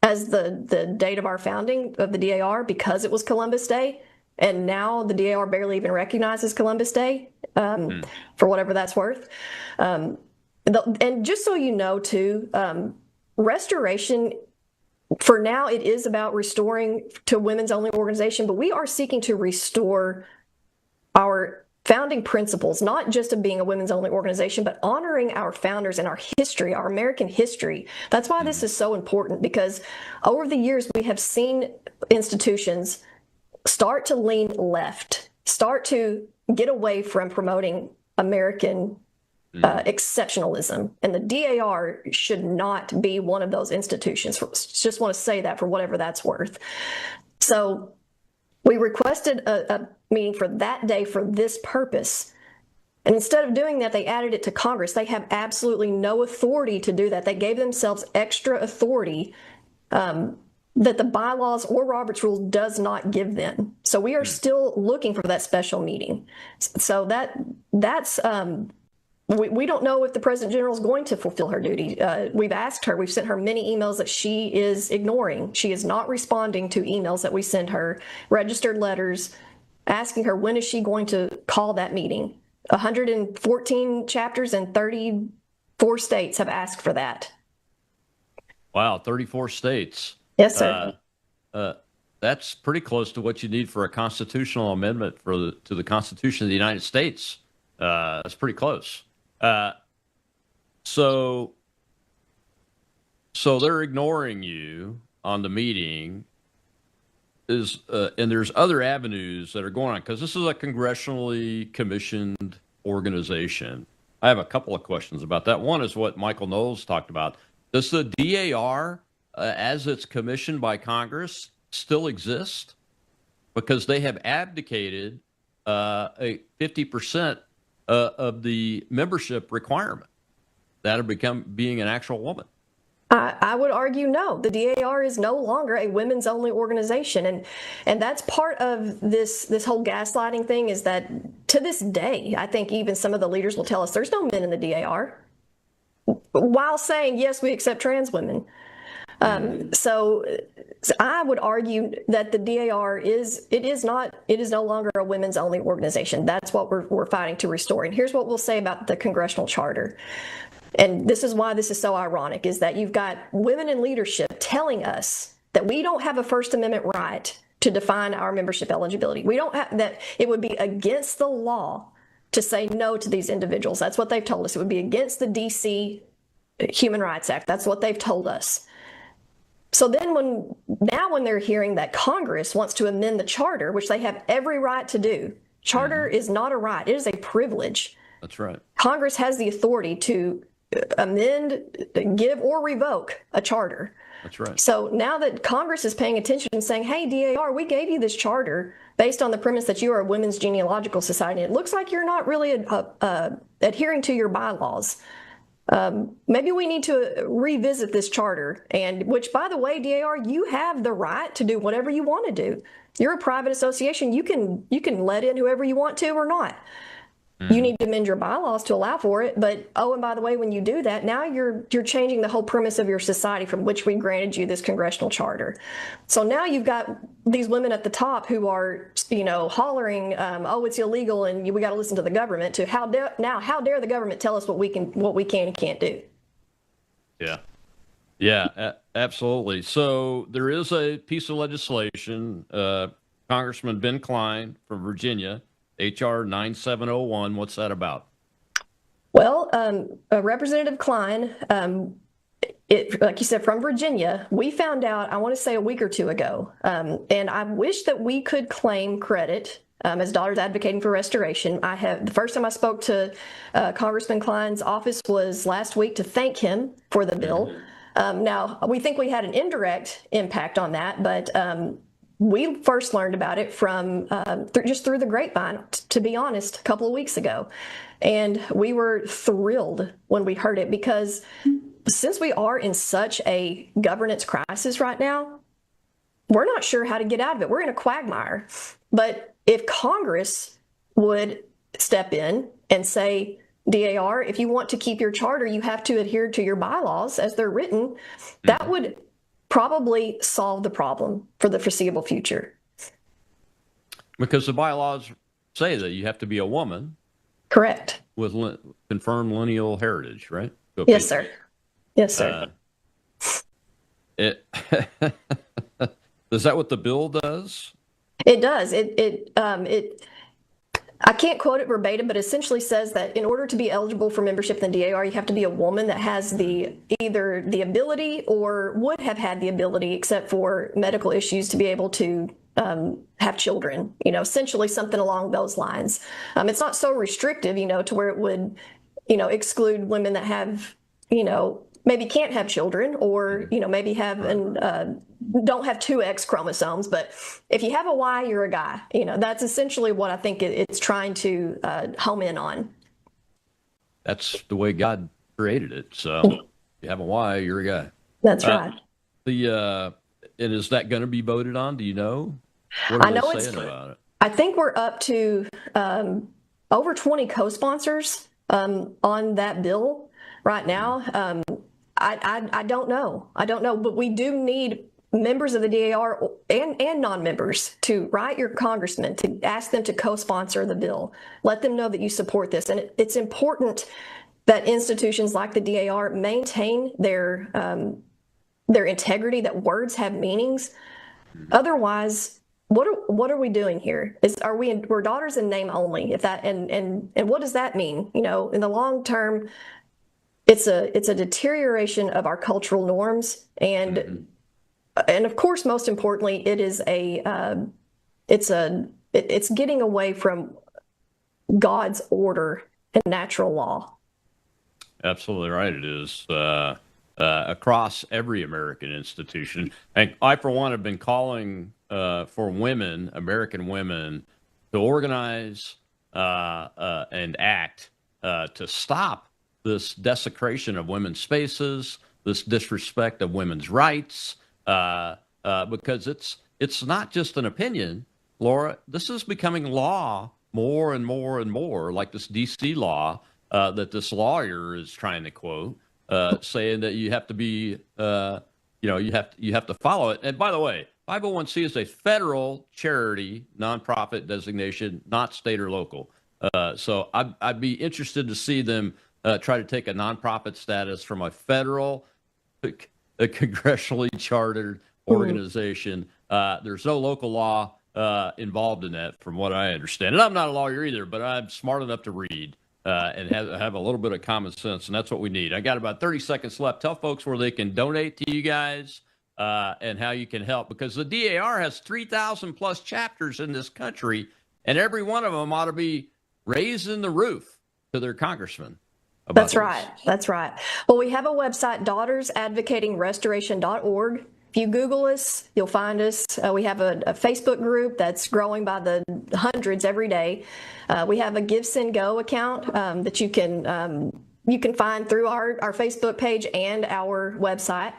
as the date of our founding of the DAR because it was Columbus Day. And now the DAR barely even recognizes Columbus Day, for whatever that's worth. And just so you know, too, restoration, for now, it is about restoring to women's only organization, but we are seeking to restore our founding principles, not just of being a women's only organization, but honoring our founders and our history, our American history. That's why this is so important, because over the years, we have seen institutions start to lean left, start to get away from promoting American exceptionalism. And the DAR should not be one of those institutions. Just want to say that for whatever that's worth. So we requested a meeting for that day for this purpose. And instead of doing that, they added it to Congress. They have absolutely no authority to do that. They gave themselves extra authority that the bylaws or Robert's Rules does not give them. So we are still looking for that special meeting. So that's we don't know if the President General is going to fulfill her duty. We've asked her, we've sent her many emails that she is ignoring. She is not responding to emails that we send her, registered letters, asking her when is she going to call that meeting. 114 chapters and 34 states have asked for that. Wow, 34 states. Yes, sir. That's pretty close to what you need for a constitutional amendment to the Constitution of the United States. That's pretty close. So they're ignoring you on the meeting. And there's other avenues that are going on, because this is a congressionally commissioned organization. I have a couple of questions about that. One is what Michael Knowles talked about. Does the DAR, as it's commissioned by Congress, still exist? Because they have abdicated a 50% of the membership requirement. That have become being an actual woman. I would argue no. The DAR is no longer a women's only organization. And that's part of this whole gaslighting thing, is that to this day, I think even some of the leaders will tell us there's no men in the DAR, while saying, yes, we accept trans women. So I would argue that the DAR is no longer a women's only organization. That's what we're fighting to restore. And here's what we'll say about the congressional charter. And this is why this is so ironic, is that you've got women in leadership telling us that we don't have a First Amendment right to define our membership eligibility. We don't have that. It would be against the law to say no to these individuals. That's what they've told us. It would be against the DC Human Rights Act. That's what they've told us. So then when they're hearing that Congress wants to amend the charter, which they have every right to do, charter is not a right, it is a privilege. That's right. Congress has the authority to amend, give, or revoke a charter. That's right. So now that Congress is paying attention and saying, hey, DAR, we gave you this charter based on the premise that you are a women's genealogical society, it looks like you're not really adhering to your bylaws. Maybe we need to revisit this charter, and which, by the way, DAR, you have the right to do whatever you want to do. You're a private association. You can let in whoever you want to or not. You need to amend your bylaws to allow for it. But, oh, and by the way, when you do that, now you're changing the whole premise of your society from which we granted you this congressional charter. So now you've got these women at the top who are, hollering, oh, it's illegal and we got to listen to the government, to how dare the government tell us what we can and can't do. Yeah. Yeah, absolutely. So there is a piece of legislation, Congressman Ben Cline from Virginia, H.R. 9701. What's that about? Well, Representative Cline, like you said, from Virginia, we found out, I want to say a week or two ago, and I wish that we could claim credit as Daughters Advocating for Restoration. The first time I spoke to Congressman Cline's office was last week to thank him for the bill. Now, we think we had an indirect impact on that, but we first learned about it from just through the grapevine, to be honest, a couple of weeks ago. And we were thrilled when we heard it, because since we are in such a governance crisis right now, we're not sure how to get out of it. We're in a quagmire. But if Congress would step in and say, DAR, if you want to keep your charter, you have to adhere to your bylaws as they're written, that would probably solve the problem for the foreseeable future. Because the bylaws say that you have to be a woman. Correct. With confirmed lineal heritage, right? Yes, sir. Yes, sir. Is that what the bill does? It does. I can't quote it verbatim, but essentially says that in order to be eligible for membership in the DAR, you have to be a woman that has either the ability or would have had the ability, except for medical issues, to be able to have children, essentially something along those lines. It's not so restrictive, to where it would, exclude women that have, maybe can't have children, or, maybe have don't have two X chromosomes. But if you have a Y, you're a guy. That's essentially what I think it's trying to home in on. That's the way God created it. So if you have a Y, you're a guy. That's right. And is that going to be voted on? Do you know? I know it's about it? I think we're up to over 20 co-sponsors on that bill right now. I don't know. But we do need members of the DAR and non-members to write your congressman, to ask them to co-sponsor the bill. Let them know that you support this. And it's important that institutions like the DAR maintain their integrity, that words have meanings. Otherwise, what are we doing here? We're daughters in name only? And what does that mean? In the long term, it's a deterioration of our cultural norms, and of course, most importantly, it is it's getting away from God's order and natural law. Absolutely right. It is across every American institution. And I, for one, have been calling for women, American women, to organize and act to stop this desecration of women's spaces, this disrespect of women's rights, because it's not just an opinion, Laura. This is becoming law more and more and more, like this D.C. law that this lawyer is trying to quote, saying that you have to be, you have to follow it. And by the way, 501c is a federal charity nonprofit designation, not state or local. So I'd be interested to see them try to take a nonprofit status from a federal, a congressionally chartered organization. There's no local law involved in that, from what I understand. And I'm not a lawyer either, but I'm smart enough to read and have a little bit of common sense, and that's what we need. I got about 30 seconds left. Tell folks where they can donate to you guys and how you can help, because the DAR has 3,000 plus chapters in this country, and every one of them ought to be raising the roof to their congressman. That's right. That's right. Well, we have a website, daughtersadvocatingrestoration.org. If you Google us, you'll find us. We have a Facebook group that's growing by the hundreds every day. We have a Give, Send, Go account that you can find through our Facebook page and our website.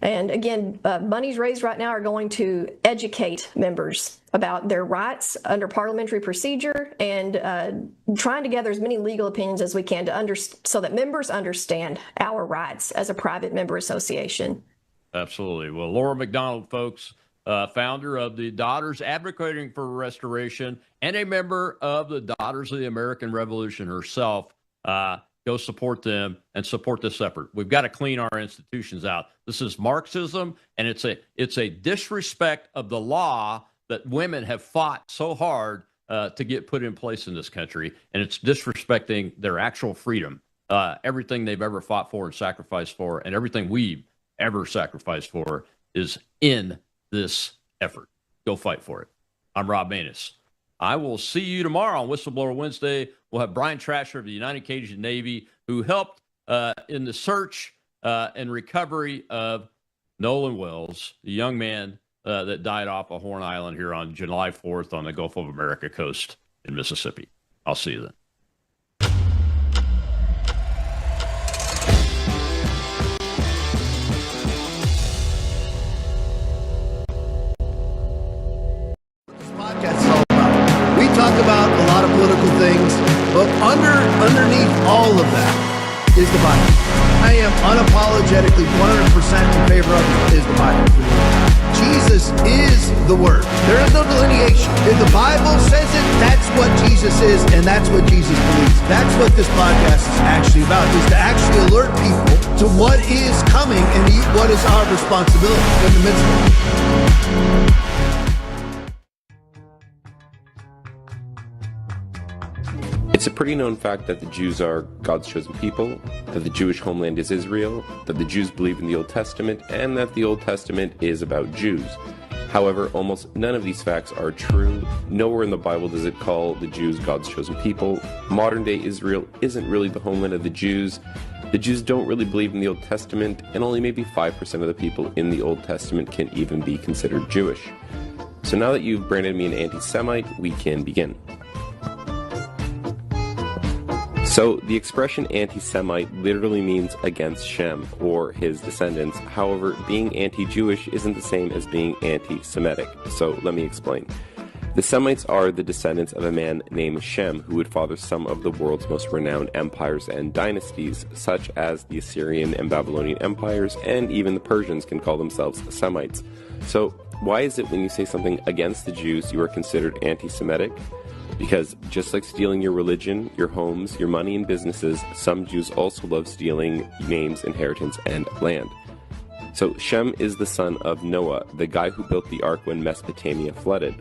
And again, monies raised right now are going to educate members about their rights under parliamentary procedure and trying to gather as many legal opinions as we can to so that members understand our rights as a private member association. Absolutely. Well, Laura McDonald, folks, founder of the Daughters Advocating for Restoration and a member of the Daughters of the American Revolution herself. Go support them and support this effort. We've got to clean our institutions out. This is Marxism, and it's a disrespect of the law that women have fought so hard to get put in place in this country, and it's disrespecting their actual freedom, everything they've ever fought for and sacrificed for, and everything we've ever sacrificed for is in this effort. Go fight for it. I'm Rob Maness. I will see you tomorrow on Whistleblower Wednesday. We'll have Brian Trasher of the United Cajun Navy, who helped in the search and recovery of Nolan Wells, the young man that died off of Horn Island here on July 4th on the Gulf of America coast in Mississippi. I'll see you then. Talk about a lot of political things, but underneath all of that is the Bible. I am unapologetically 100% in favor of it, is the Bible. Jesus is the Word. There is no delineation. If the Bible says it, that's what Jesus is, and that's what Jesus believes. That's what this podcast is actually about, is to actually alert people to what is coming and what is our responsibility in the midst of it. It's a pretty known fact that the Jews are God's chosen people, that the Jewish homeland is Israel, that the Jews believe in the Old Testament, and that the Old Testament is about Jews. However, almost none of these facts are true. Nowhere in the Bible does it call the Jews God's chosen people. Modern-day Israel isn't really the homeland of the Jews. The Jews don't really believe in the Old Testament, and only maybe 5% of the people in the Old Testament can even be considered Jewish. So now that you've branded me an anti-Semite, we can begin. So, the expression anti-Semite literally means against Shem, or his descendants. However, being anti-Jewish isn't the same as being anti-Semitic. So, let me explain. The Semites are the descendants of a man named Shem, who would father some of the world's most renowned empires and dynasties, such as the Assyrian and Babylonian empires, and even the Persians can call themselves Semites. So, why is it when you say something against the Jews, you are considered anti-Semitic? Because just like stealing your religion, your homes, your money, and businesses, some Jews also love stealing names, inheritance, and land. So Shem is the son of Noah, the guy who built the ark when Mesopotamia flooded.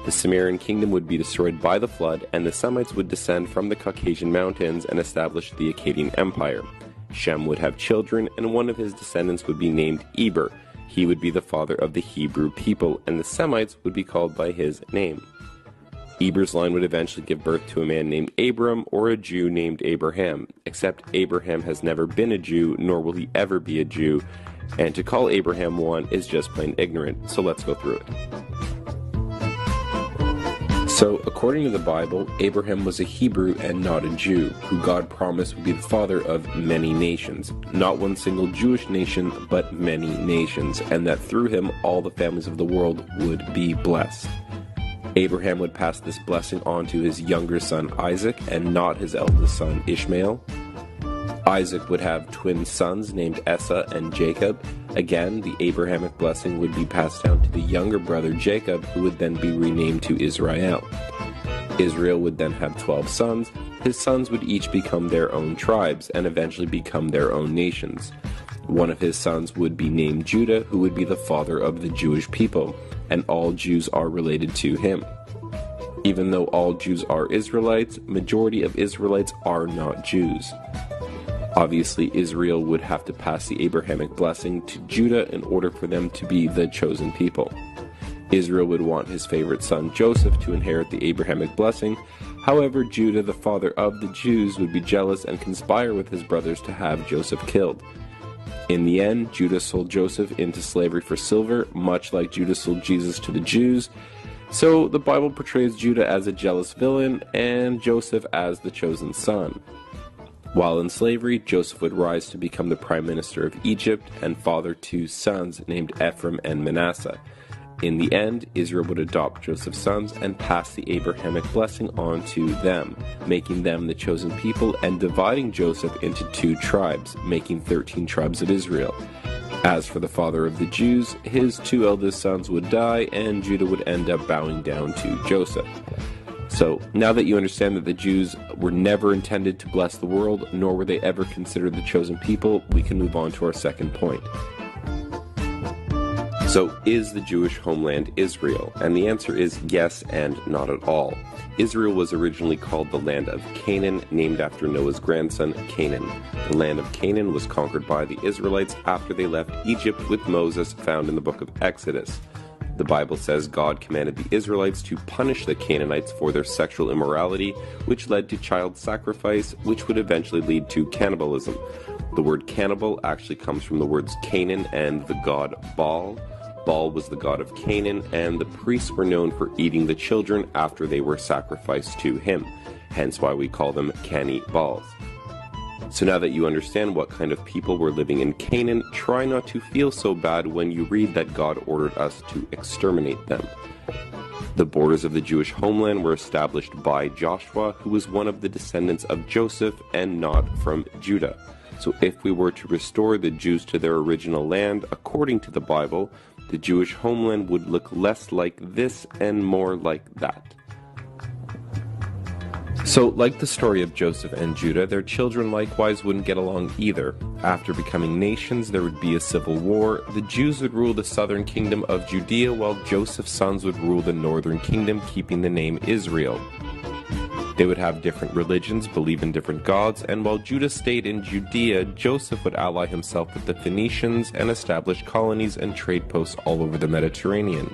The Sumerian kingdom would be destroyed by the flood, and the Semites would descend from the Caucasian mountains and establish the Akkadian Empire. Shem would have children, and one of his descendants would be named Eber. He would be the father of the Hebrew people, and the Semites would be called by his name. Eber's line would eventually give birth to a man named Abram or a Jew named Abraham, except Abraham has never been a Jew, nor will he ever be a Jew, and to call Abraham one is just plain ignorant, so let's go through it. So, according to the Bible, Abraham was a Hebrew and not a Jew, who God promised would be the father of many nations. Not one single Jewish nation, but many nations, and that through him all the families of the world would be blessed. Abraham would pass this blessing on to his younger son Isaac and not his eldest son Ishmael. Isaac would have twin sons named Esau and Jacob. Again, the Abrahamic blessing would be passed down to the younger brother Jacob, who would then be renamed to Israel. Israel would then have 12 sons. His sons would each become their own tribes and eventually become their own nations. One of his sons would be named Judah, who would be the father of the Jewish people, and all Jews are related to him. Even though all Jews are Israelites, majority of Israelites are not Jews. Obviously, Israel would have to pass the Abrahamic blessing to Judah in order for them to be the chosen people. Israel would want his favorite son Joseph to inherit the Abrahamic blessing. However, Judah, the father of the Jews, would be jealous and conspire with his brothers to have Joseph killed. In the end, Judah sold Joseph into slavery for silver, much like Judah sold Jesus to the Jews. So the Bible portrays Judah as a jealous villain and Joseph as the chosen son. While in slavery, Joseph would rise to become the prime minister of Egypt and father two sons named Ephraim and Manasseh. In the end, Israel would adopt Joseph's sons and pass the Abrahamic blessing on to them, making them the chosen people and dividing Joseph into 2 tribes, making 13 tribes of Israel. As for the father of the Jews, his 2 eldest sons would die and Judah would end up bowing down to Joseph. So, now that you understand that the Jews were never intended to bless the world, nor were they ever considered the chosen people, we can move on to our second point. So, is the Jewish homeland Israel? And the answer is yes and not at all. Israel was originally called the land of Canaan, named after Noah's grandson, Canaan. The land of Canaan was conquered by the Israelites after they left Egypt with Moses, found in the book of Exodus. The Bible says God commanded the Israelites to punish the Canaanites for their sexual immorality, which led to child sacrifice, which would eventually lead to cannibalism. The word cannibal actually comes from the words Canaan and the god Baal. Baal was the god of Canaan, and the priests were known for eating the children after they were sacrificed to him, hence why we call them cannibals. So now that you understand what kind of people were living in Canaan, try not to feel so bad when you read that God ordered us to exterminate them. The borders of the Jewish homeland were established by Joshua, who was one of the descendants of Joseph and not from Judah. So if we were to restore the Jews to their original land, according to the Bible, the Jewish homeland would look less like this and more like that. So, like the story of Joseph and Judah, their children likewise wouldn't get along either. After becoming nations, there would be a civil war. The Jews would rule the southern kingdom of Judea, while Joseph's sons would rule the northern kingdom, keeping the name Israel. They would have different religions, believe in different gods, and while Judah stayed in Judea, Joseph would ally himself with the Phoenicians and establish colonies and trade posts all over the Mediterranean.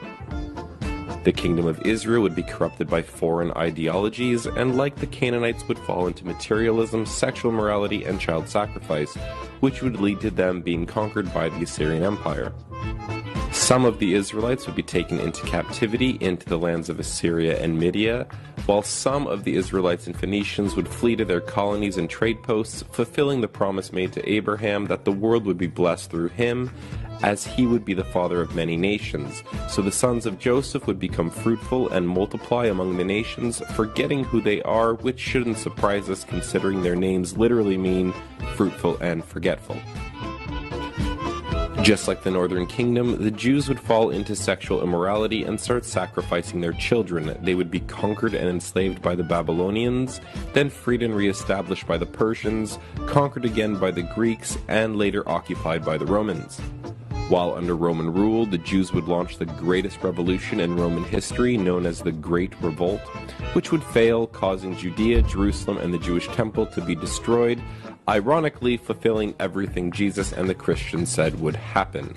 The kingdom of Israel would be corrupted by foreign ideologies, and like the Canaanites would fall into materialism, sexual immorality, and child sacrifice, which would lead to them being conquered by the Assyrian Empire. Some of the Israelites would be taken into captivity into the lands of Assyria and Media, while some of the Israelites and Phoenicians would flee to their colonies and trade posts, fulfilling the promise made to Abraham that the world would be blessed through him, as he would be the father of many nations. So the sons of Joseph would become fruitful and multiply among the nations, forgetting who they are, which shouldn't surprise us considering their names literally mean fruitful and forgetful. Just like the northern kingdom, the Jews would fall into sexual immorality and start sacrificing their children. They would be conquered and enslaved by the Babylonians, then freed and reestablished by the Persians, conquered again by the Greeks, and later occupied by the Romans. While under Roman rule, the Jews would launch the greatest revolution in Roman history, known as the Great Revolt, which would fail, causing Judea, Jerusalem, and the Jewish temple to be destroyed, ironically fulfilling everything Jesus and the Christians said would happen.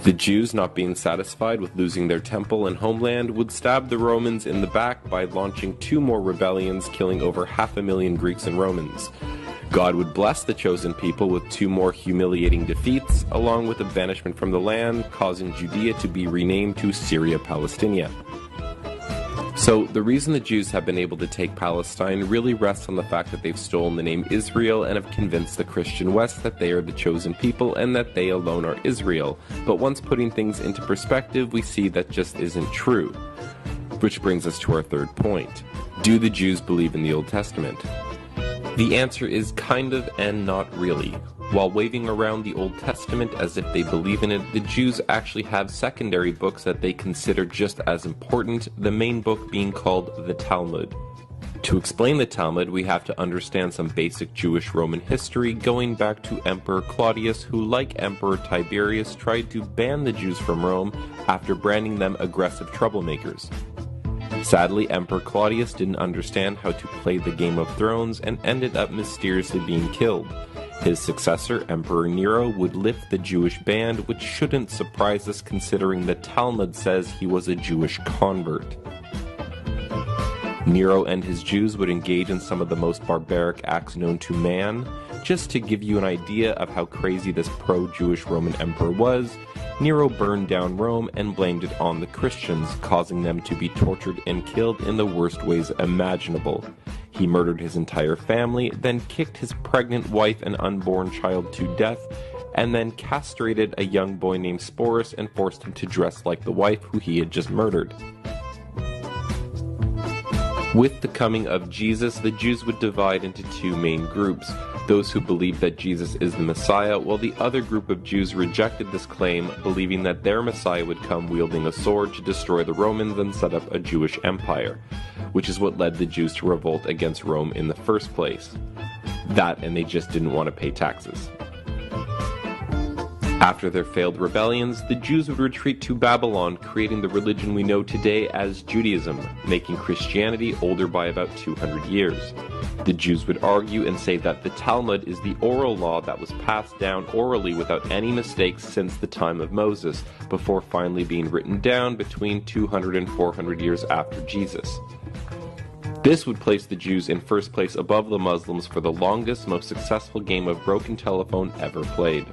The Jews, not being satisfied with losing their temple and homeland, would stab the Romans in the back by launching 2 more rebellions, killing over 500,000 Greeks and Romans. God would bless the chosen people with 2 more humiliating defeats, along with a banishment from the land, causing Judea to be renamed to Syria Palestina. So the reason the Jews have been able to take Palestine really rests on the fact that they've stolen the name Israel and have convinced the Christian West that they are the chosen people and that they alone are Israel. But once putting things into perspective, we see that just isn't true. Which brings us to our third point. Do the Jews believe in the Old Testament? The answer is kind of and not really. While waving around the Old Testament as if they believe in it, the Jews actually have secondary books that they consider just as important, the main book being called the Talmud. To explain the Talmud, we have to understand some basic Jewish Roman history, going back to Emperor Claudius, who, like Emperor Tiberius, tried to ban the Jews from Rome after branding them aggressive troublemakers. Sadly, Emperor Claudius didn't understand how to play the Game of Thrones and ended up mysteriously being killed. His successor, Emperor Nero, would lift the Jewish ban, which shouldn't surprise us considering the Talmud says he was a Jewish convert. Nero and his Jews would engage in some of the most barbaric acts known to man. Just to give you an idea of how crazy this pro-Jewish Roman emperor was, Nero burned down Rome and blamed it on the Christians, causing them to be tortured and killed in the worst ways imaginable. He murdered his entire family, then kicked his pregnant wife and unborn child to death, and then castrated a young boy named Sporus and forced him to dress like the wife who he had just murdered. With the coming of Jesus, the Jews would divide into two main groups, those who believed that Jesus is the Messiah, while the other group of Jews rejected this claim, believing that their Messiah would come wielding a sword to destroy the Romans and set up a Jewish empire, which is what led the Jews to revolt against Rome in the first place. That, and they just didn't want to pay taxes. After their failed rebellions, the Jews would retreat to Babylon, creating the religion we know today as Judaism, making Christianity older by about 200 years. The Jews would argue and say that the Talmud is the oral law that was passed down orally without any mistakes since the time of Moses, before finally being written down between 200 and 400 years after Jesus. This would place the Jews in first place above the Muslims for the longest, most successful game of broken telephone ever played.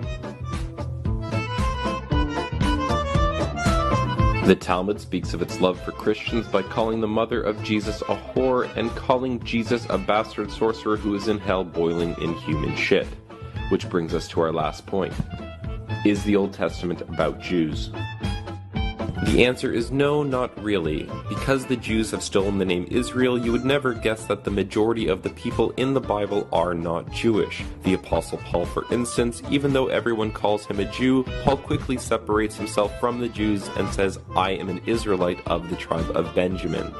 The Talmud speaks of its love for Christians by calling the mother of Jesus a whore and calling Jesus a bastard sorcerer who is in hell boiling in human shit. Which brings us to our last point. Is the Old Testament about Jews? The answer is no, not really. Because the Jews have stolen the name Israel, you would never guess that the majority of the people in the Bible are not Jewish. The Apostle Paul, for instance, even though everyone calls him a Jew, Paul quickly separates himself from the Jews and says, "I am an Israelite of the tribe of Benjamin."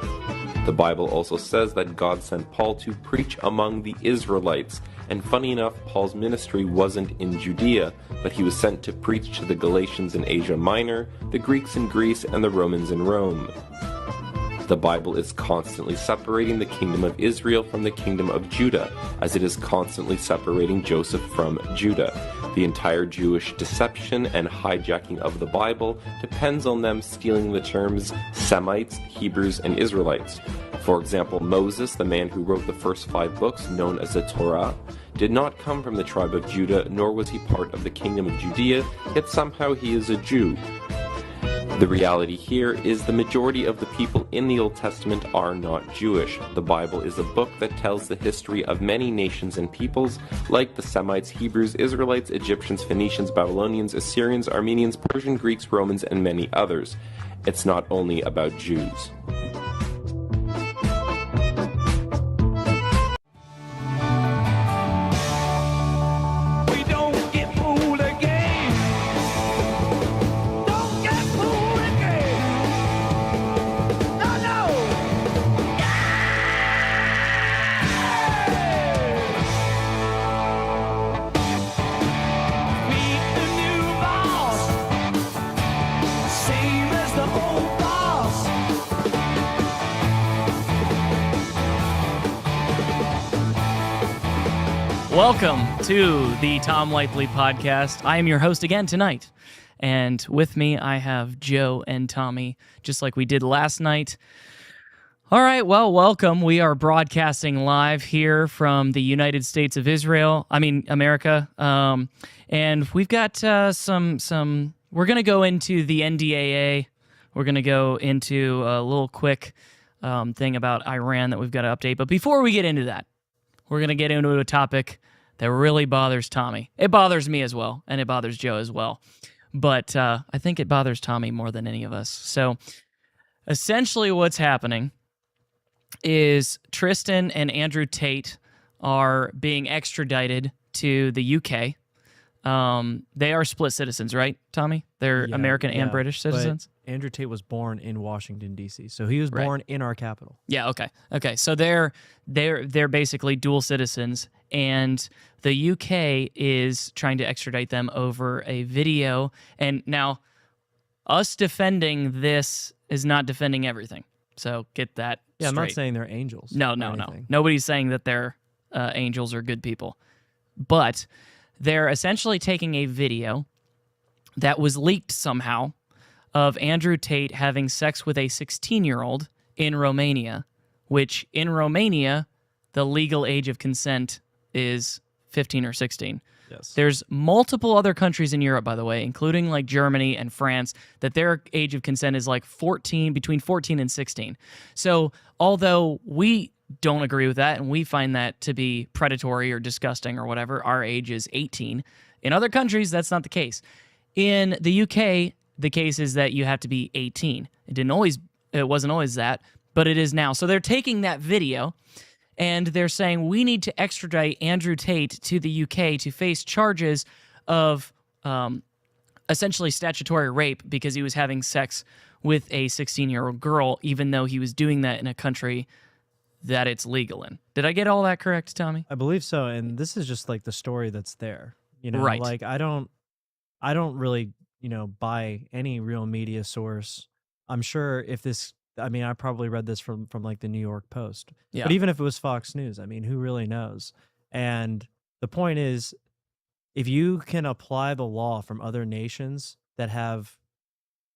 The Bible also says that God sent Paul to preach among the Israelites, and funny enough, Paul's ministry wasn't in Judea, but he was sent to preach to the Galatians in Asia Minor, the Greeks in Greece, and the Romans in Rome. The Bible is constantly separating the kingdom of Israel from the kingdom of Judah, as it is constantly separating Joseph from Judah. The entire Jewish deception and hijacking of the Bible depends on them stealing the terms Semites, Hebrews, and Israelites. For example, Moses, the man who wrote the first 5 books, known as the Torah, did not come from the tribe of Judah, nor was he part of the kingdom of Judea, yet somehow he is a Jew. The reality here is the majority of the people in the Old Testament are not Jewish. The Bible is a book that tells the history of many nations and peoples, like the Semites, Hebrews, Israelites, Egyptians, Phoenicians, Babylonians, Assyrians, Armenians, Persian, Greeks, Romans, and many others. It's not only about Jews. Welcome to the Tom Lively Podcast. I am your host again tonight, and with me I have Joe and Tommy, just like we did last night. All right, well, welcome. We are broadcasting live here from the United States of America, and we've got some. We're going to go into the NDAA. We're going to go into a little quick thing about Iran that we've got to update. But before we get into that, we're going to get into a topic that really bothers Tommy. It bothers me as well, and it bothers Joe as well. But I think it bothers Tommy more than any of us. So essentially what's happening is Tristan and Andrew Tate are being extradited to the UK. They are split citizens, right, Tommy? They're American and British citizens? Andrew Tate was born in Washington, D.C., so he was born in our capital. Yeah, okay. So they're basically dual citizens, and the UK is trying to extradite them over a video. And now, us defending this is not defending everything. So get that straight. I'm not saying they're angels. No. Nobody's saying that they're angels or good people. But they're essentially taking a video that was leaked somehow of Andrew Tate having sex with a 16-year-old in Romania, which in Romania, the legal age of consent is 15 or 16. Yes. There's multiple other countries in Europe, by the way, including like Germany and France, that their age of consent is like between 14 and 16. So although don't agree with that, and we find that to be predatory or disgusting or whatever. Our age is 18. In other countries, that's not the case. In the UK, the case is that you have to be 18. It wasn't always that, but it is now. So they're taking that video and they're saying we need to extradite Andrew Tate to the UK to face charges of essentially statutory rape because he was having sex with a 16-year-old girl, even though he was doing that in a country that it's legal in. Did I get all that correct, Tommy? I believe so, and this is just like the story that's there. You know, Right. like I don't really, buy any real media source. I'm sure if this, I mean, I probably read this from like the New York Post. Yeah. But even if it was Fox News, I mean, who really knows? And the point is, if you can apply the law from other nations that have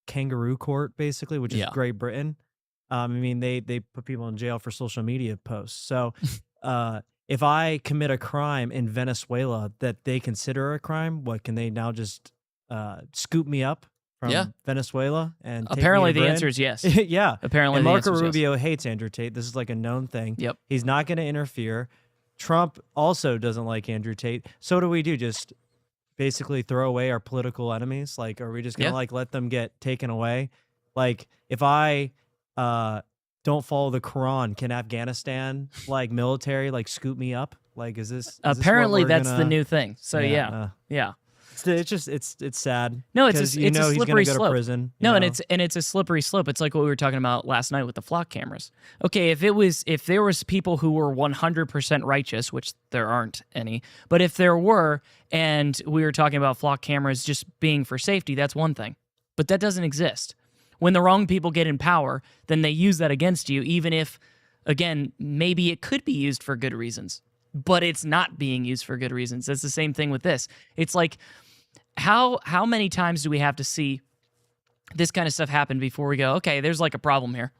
kangaroo court, basically, which is Yeah. Great Britain, I mean, they put people in jail for social media posts. So if I commit a crime in Venezuela that they consider a crime, what can they now just scoop me up from Yeah. Venezuela? And take me Apparently to the Britain? answer is yes. Yeah. Apparently and the Marco answer is yes. Rubio hates Andrew Tate. This is like a known thing. Yep. He's not going to interfere. Trump also doesn't like Andrew Tate. So what do we do? Just basically throw away our political enemies? Like, are we just going to like let them get taken away? Like, if I don't follow the Quran, can Afghanistan like military like scoop me up? Like, is this Apparently what we're that's the gonna- new thing. So yeah. It's just it's sad. No, it's 'cause a, you it's know a he's slippery gonna go slope. to prison. No, you and know? it's a slippery slope. It's like what we were talking about last night with the flock cameras. Okay, if there was people who were 100% righteous, which there aren't any, but if there were, and we were talking about flock cameras just being for safety, that's one thing. But that doesn't exist. When the wrong people get in power, then they use that against you, even if, again, maybe it could be used for good reasons, but it's not being used for good reasons. That's the same thing with this. It's like, how many times do we have to see this kind of stuff happen before we go, okay, there's like a problem here?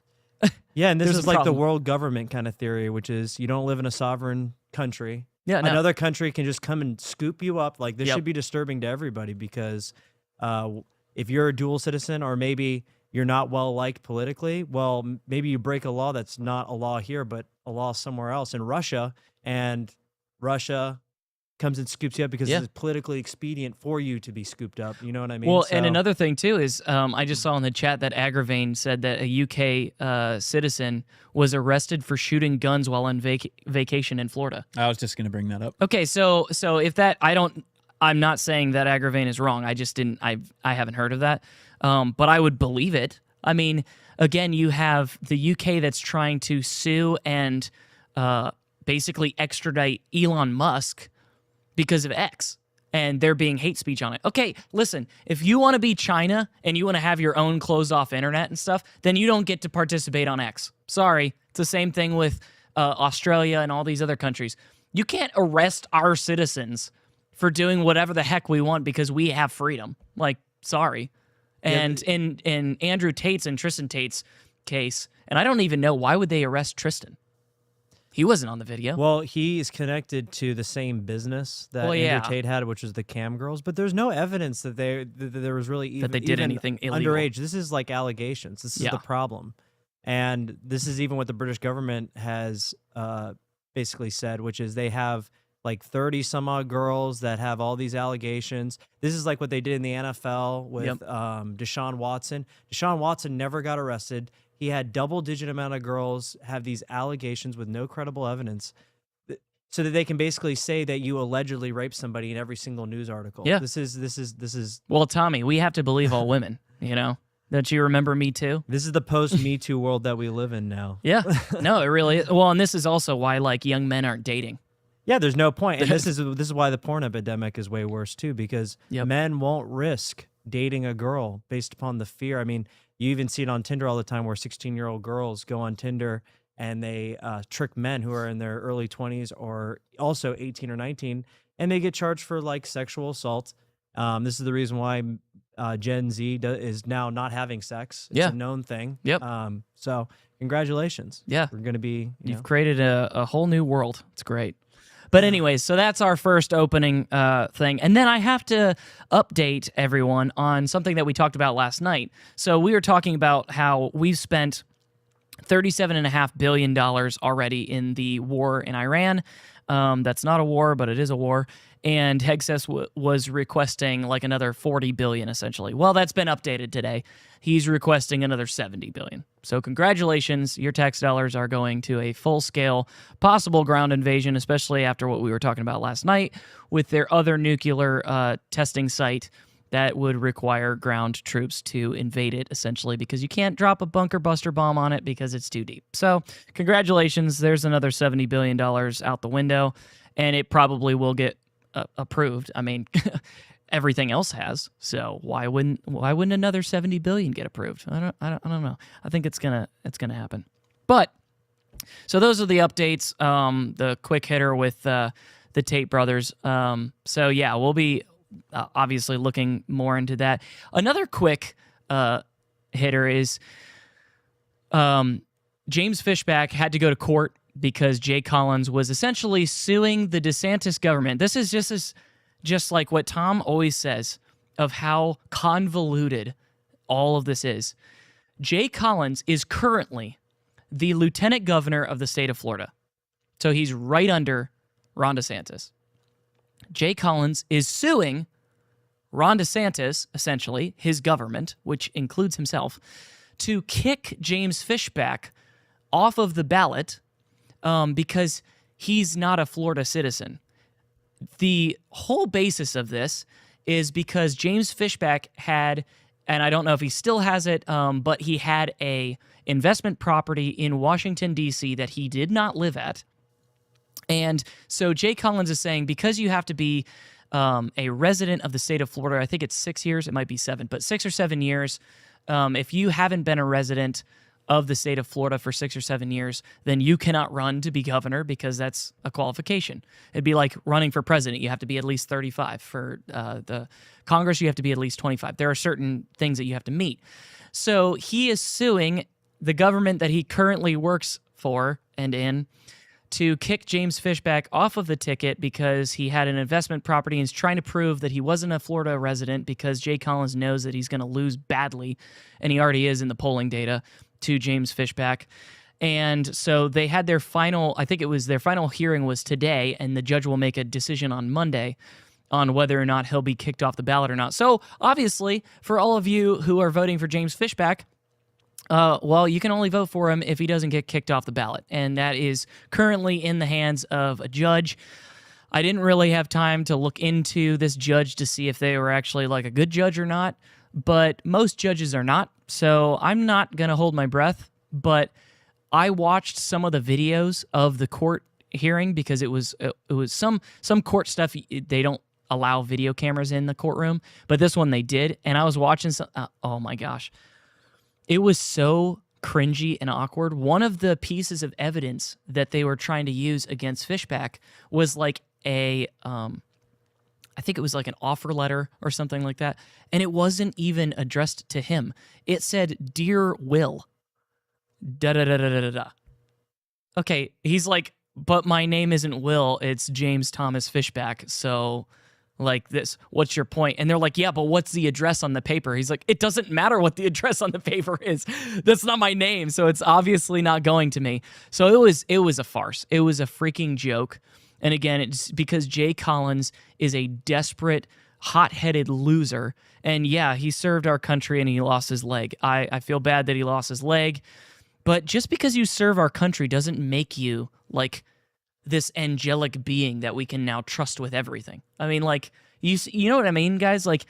Yeah, and this There's is a like the problem. world government kind of theory, which is you don't live in a sovereign country. Yeah, no. Another country can just come and scoop you up. Like, this Yep. should be disturbing to everybody because if you're a dual citizen or maybe you're not well liked politically, well, maybe you break a law that's not a law here, but a law somewhere else in Russia, and Russia comes and scoops you up because Yeah. it's politically expedient for you to be scooped up. You know what I mean? Well, and So- another thing too is I just saw in the chat that Agravain said that a UK citizen was arrested for shooting guns while on vacation in Florida. I was just going to bring that up. Okay, so if that I'm not saying that Agravain is wrong. I just didn't. I haven't heard of that, but I would believe it. I mean, again, you have the UK that's trying to sue and basically extradite Elon Musk because of X, and there being hate speech on it. Okay, listen, if you want to be China and you want to have your own closed-off internet and stuff, then you don't get to participate on X. Sorry. It's the same thing with Australia and all these other countries. You can't arrest our citizens for doing whatever the heck we want because we have freedom. Like, sorry. And in Andrew Tate's and Tristan Tate's case, and I don't even know, why would they arrest Tristan? He wasn't on the video. Well, he is connected to the same business that Well, yeah. Andrew Tate had, which was the cam girls. But there's no evidence that there was really even, That they did even anything illegal. underage. This is like allegations. This is Yeah. the problem, and this is even what the British government has basically said, which is they have like 30 some odd girls that have all these allegations. This is like what they did in the NFL with Yep. Deshaun Watson. Deshaun Watson never got arrested. He had double-digit amount of girls have these allegations with no credible evidence, so that they can basically say that you allegedly raped somebody in every single news article. Yeah. This is. Well, Tommy, we have to believe all women, you know? Don't you remember Me Too? This is the post-Me Too world that we live in now. Yeah. No, it really is. Well, and this is also why, like, young men aren't dating. Yeah, there's no point. And this is why the porn epidemic is way worse too, because men won't risk dating a girl based upon the fear. I mean, you even see it on Tinder all the time where 16-year-old girls go on Tinder and they trick men who are in their early 20s or also 18 or 19, and they get charged for like sexual assault. This is the reason why Gen Z is now not having sex. It's Yeah. a known thing. Yep. So congratulations. Yeah. We're going to be, You've created a whole new world. It's great. But anyways, so that's our first opening thing. And then I have to update everyone on something that we talked about last night. So we were talking about how we've spent $37.5 billion already in the war in Iran. That's not a war, but it is a war. And Hegseth was requesting like another $40 billion, essentially. Well, that's been updated today. He's requesting another $70 billion. So congratulations, your tax dollars are going to a full-scale possible ground invasion, especially after what we were talking about last night with their other nuclear testing site that would require ground troops to invade it, essentially, because you can't drop a bunker buster bomb on it because it's too deep. So congratulations, there's another $70 billion out the window, and it probably will get approved. I mean, everything else has, so why wouldn't another $70 billion get approved? I don't know. I think it's gonna happen. But so those are the updates. The quick hitter with the Tate brothers. So yeah, we'll be obviously looking more into that. Another quick hitter is James Fishback had to go to court because Jay Collins was essentially suing the DeSantis government. This is just like what Tom always says of how convoluted all of this is. Jay Collins is currently the lieutenant governor of the state of Florida. So he's right under Ron DeSantis. Jay Collins is suing Ron DeSantis, essentially, his government, which includes himself, to kick James Fishback off of the ballot because he's not a Florida citizen. The whole basis of this is because James Fishback had, and I don't know if he still has it, but he had a investment property in Washington, D.C. that he did not live at. And so Jay Collins is saying, because you have to be a resident of the state of Florida, I think it's 6 years, it might be 7, but 6 or 7 years, if you haven't been a resident of the state of Florida for 6 or 7 years, then you cannot run to be governor because that's a qualification. It'd be like running for president. You have to be at least 35. For the Congress, you have to be at least 25. There are certain things that you have to meet. So he is suing the government that he currently works for and in to kick James Fishback off of the ticket because he had an investment property and is trying to prove that he wasn't a Florida resident because Jay Collins knows that he's going to lose badly, and he already is in the polling data, to James Fishback. And so they had their final, I think it was their final hearing was today, and the judge will make a decision on Monday on whether or not he'll be kicked off the ballot or not. So obviously, for all of you who are voting for James Fishback, well, you can only vote for him if he doesn't get kicked off the ballot. And that is currently in the hands of a judge. I didn't really have time to look into this judge to see if they were actually like a good judge or not, but most judges are not. So I'm not going to hold my breath, but I watched some of the videos of the court hearing because it was some court stuff. They don't allow video cameras in the courtroom, but this one they did. And I was watching some, oh my gosh. It was so cringy and awkward. One of the pieces of evidence that they were trying to use against Fishback was like I think it was like an offer letter or something like that. And it wasn't even addressed to him. It said, "Dear Will, da-da-da-da-da-da." Okay, he's like, but my name isn't Will, it's James Thomas Fishback. So like this, what's your point? And they're like, yeah, but what's the address on the paper? He's like, it doesn't matter what the address on the paper is. That's not my name. So it's obviously not going to me. So it was a farce. It was a freaking joke. And again, it's because Jay Collins is a desperate, hot-headed loser. And yeah, he served our country and he lost his leg. I feel bad that he lost his leg. But just because you serve our country doesn't make you like this angelic being that we can now trust with everything. I mean, like, you know what I mean, guys? Like,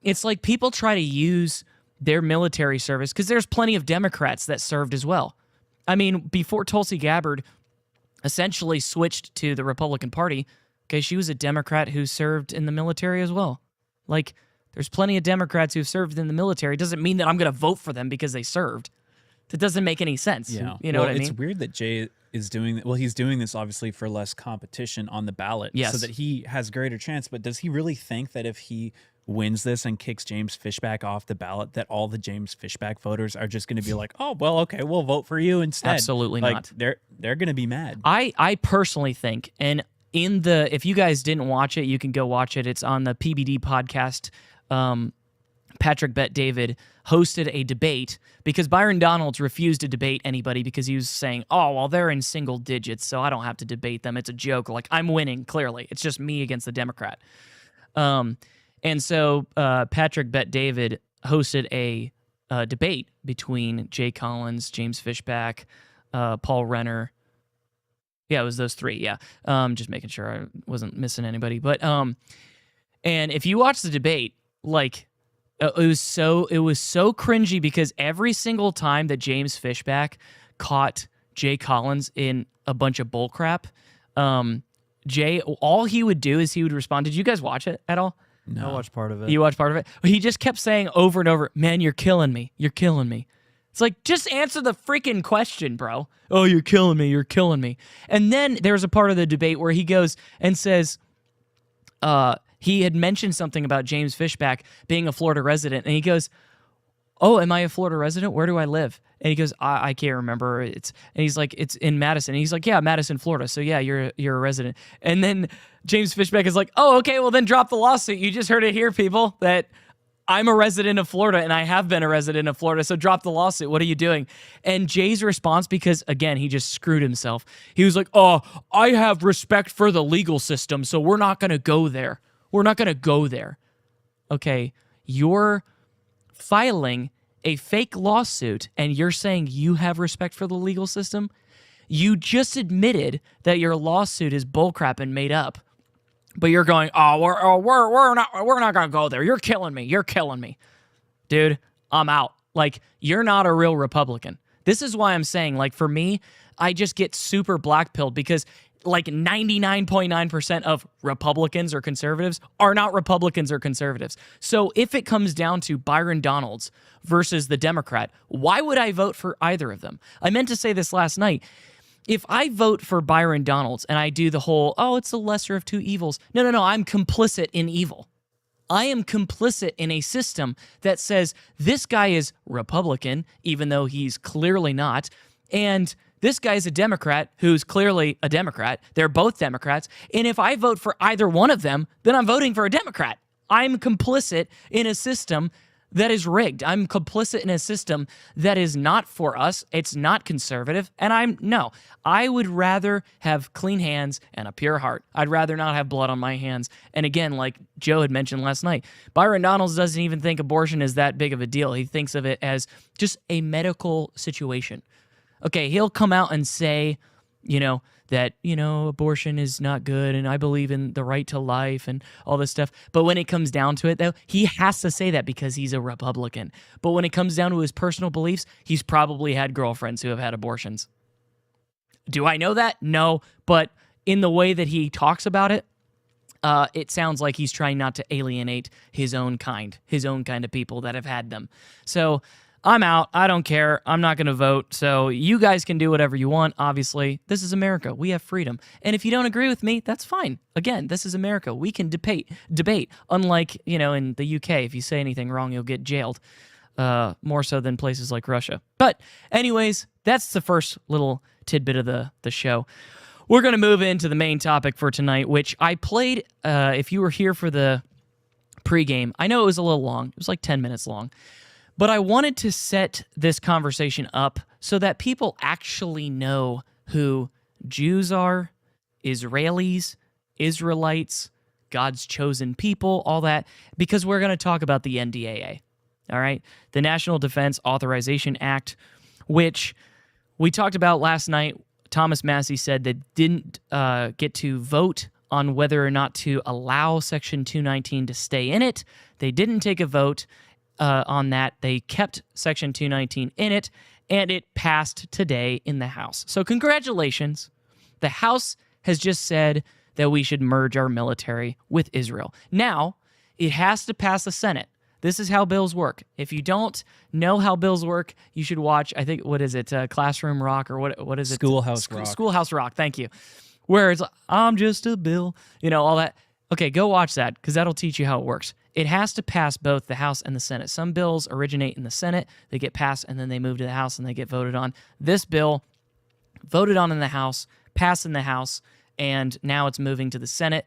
it's like people try to use their military service because there's plenty of Democrats that served as well. I mean, before Tulsi Gabbard essentially switched to the Republican Party, okay, she was a Democrat who served in the military as well. Like, there's plenty of Democrats who've served in the military. It doesn't mean that I'm going to vote for them because they served. That doesn't make any sense. Yeah. You know what I mean? It's weird that Jay is doing, well, he's doing this obviously for less competition on the ballot. Yes. So that he has greater chance. But does he really think that if he wins this and kicks James Fishback off the ballot, that all the James Fishback voters are just going to be like, oh, well, okay, we'll vote for you instead? Absolutely like, not. They're going to be mad. I personally think, and if you guys didn't watch it, you can go watch it. It's on the PBD podcast Patrick Bet-David hosted a debate because Byron Donalds refused to debate anybody because he was saying, oh, well, they're in single digits, so I don't have to debate them. It's a joke. Like, I'm winning, clearly. It's just me against the Democrat. And so Patrick Bet-David hosted a debate between Jay Collins, James Fishback, Paul Renner. Yeah, it was those three, yeah. Just making sure I wasn't missing anybody. But and if you watch the debate, like, it was so cringy because every single time that James Fishback caught Jay Collins in a bunch of bullcrap, Jay, all he would do is he would respond. Did you guys watch it at all? No. I watched part of it. You watched part of it? He just kept saying over and over, man, you're killing me. You're killing me. It's like, just answer the freaking question, bro. Oh, you're killing me. You're killing me. And then there's a part of the debate where he goes and says, he had mentioned something about James Fishback being a Florida resident. And he goes, oh, am I a Florida resident? Where do I live? And he goes, I can't remember. And he's like, it's in Madison. And he's like, yeah, Madison, Florida. So yeah, you're a resident. And then James Fishback is like, oh, okay, well then drop the lawsuit. You just heard it here, people, that I'm a resident of Florida and I have been a resident of Florida. So drop the lawsuit. What are you doing? And Jay's response, because again, he just screwed himself. He was like, oh, I have respect for the legal system. So we're not going to go there. We're not going to go there. Okay, you're filing a fake lawsuit and you're saying you have respect for the legal system? You just admitted that your lawsuit is bullcrap and made up. But you're going, we're not going to go there. You're killing me. You're killing me. Dude, I'm out. Like, you're not a real Republican. This is why I'm saying, like, for me, I just get super blackpilled because like 99.9% of Republicans or conservatives are not Republicans or conservatives. So if it comes down to Byron Donalds versus the Democrat, why would I vote for either of them? I meant to say this last night. If I vote for Byron Donalds and I do the whole, oh, it's the lesser of two evils. No, I'm complicit in evil. I am complicit in a system that says this guy is Republican, even though he's clearly not, and this guy's a Democrat who's clearly a Democrat. They're both Democrats. And if I vote for either one of them, then I'm voting for a Democrat. I'm complicit in a system that is rigged. I'm complicit in a system that is not for us. It's not conservative. And I would rather have clean hands and a pure heart. I'd rather not have blood on my hands. And again, like Joe had mentioned last night, Byron Donalds doesn't even think abortion is that big of a deal. He thinks of it as just a medical situation. Okay, he'll come out and say, that, abortion is not good and I believe in the right to life and all this stuff. But when it comes down to it, though, he has to say that because he's a Republican. But when it comes down to his personal beliefs, he's probably had girlfriends who have had abortions. Do I know that? No. But in the way that he talks about it, it sounds like he's trying not to alienate his own kind of people that have had them. So I'm out. I don't care. I'm not going to vote. So you guys can do whatever you want. Obviously, this is America. We have freedom. And if you don't agree with me, that's fine. Again, this is America. We can debate. Unlike, in the UK, if you say anything wrong, you'll get jailed. More so than places like Russia. But anyways, that's the first little tidbit of the show. We're going to move into the main topic for tonight, which I played, if you were here for the pregame. I know it was a little long. It was like 10 minutes long. But I wanted to set this conversation up so that people actually know who Jews are, Israelis, Israelites, God's chosen people, all that, because we're going to talk about the NDAA, all right? The National Defense Authorization Act, which we talked about last night. Thomas Massey said that didn't get to vote on whether or not to allow Section 219 to stay in it. They didn't take a vote on that. They kept Section 219 in it, and it passed today in the House. So congratulations. The House has just said that we should merge our military with Israel. Now, it has to pass the Senate. This is how bills work. If you don't know how bills work, you should watch, I think, what is it, Classroom Rock, or what is it? Schoolhouse Rock. Schoolhouse Rock, thank you. Where it's, I'm just a bill, all that. Okay, go watch that, because that'll teach you how it works. It has to pass both the House and the Senate. Some bills originate in the Senate, they get passed, and then they move to the House and they get voted on. This bill, voted on in the House, passed in the House, and now it's moving to the Senate.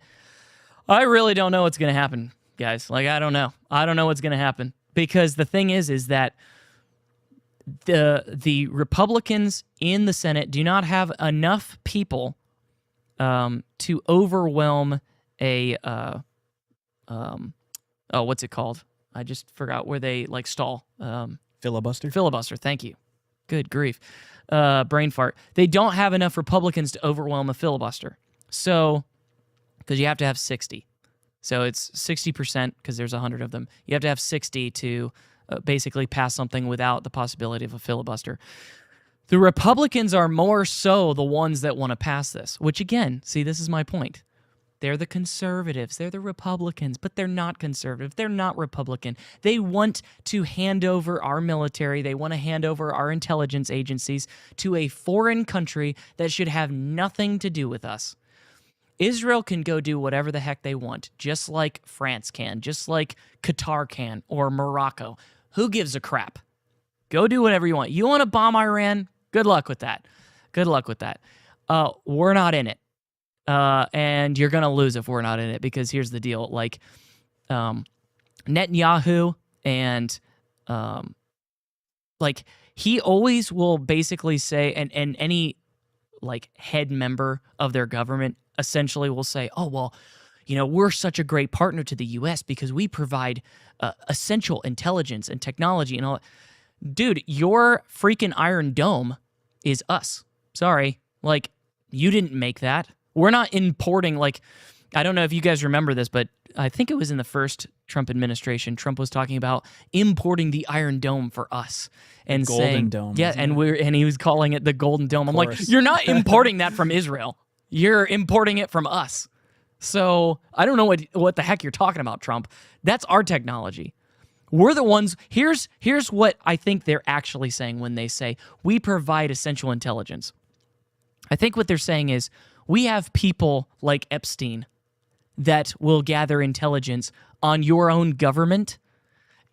I really don't know what's going to happen, guys. Like, I don't know. I don't know what's going to happen. Because the thing is that the Republicans in the Senate do not have enough people to overwhelm a what's it called? I just forgot where they like stall. Filibuster. Filibuster. Thank you. Good grief. Brain fart. They don't have enough Republicans to overwhelm a filibuster. So, because you have to have 60. So it's 60% because there's 100 of them. You have to have 60 to basically pass something without the possibility of a filibuster. The Republicans are more so the ones that want to pass this, which again, see, this is my point. They're the conservatives. They're the Republicans, but they're not conservative. They're not Republican. They want to hand over our military. They want to hand over our intelligence agencies to a foreign country that should have nothing to do with us. Israel can go do whatever the heck they want, just like France can, just like Qatar can, or Morocco. Who gives a crap? Go do whatever you want. You want to bomb Iran? Good luck with that. Good luck with that. We're not in it. And you're going to lose if we're not in it, because here's the deal. Like, Netanyahu and, like, he always will basically say, and any, like, head member of their government essentially will say, oh, well, you know, we're such a great partner to the U.S. because we provide essential intelligence and technology and all that. Dude, your freaking Iron Dome is us. Sorry. Like, you didn't make that. We're not importing, like, I don't know if you guys remember this, but I think it was in the first Trump administration. Trump was talking about importing the Iron Dome for us and Golden saying, Dome, yeah, and he was calling it the Golden Dome. I'm like, you're not importing that from Israel. You're importing it from us. So I don't know what the heck you're talking about, Trump. That's our technology. We're the ones. Here's what I think they're actually saying when they say we provide essential intelligence. I think what they're saying is we have people like Epstein that will gather intelligence on your own government,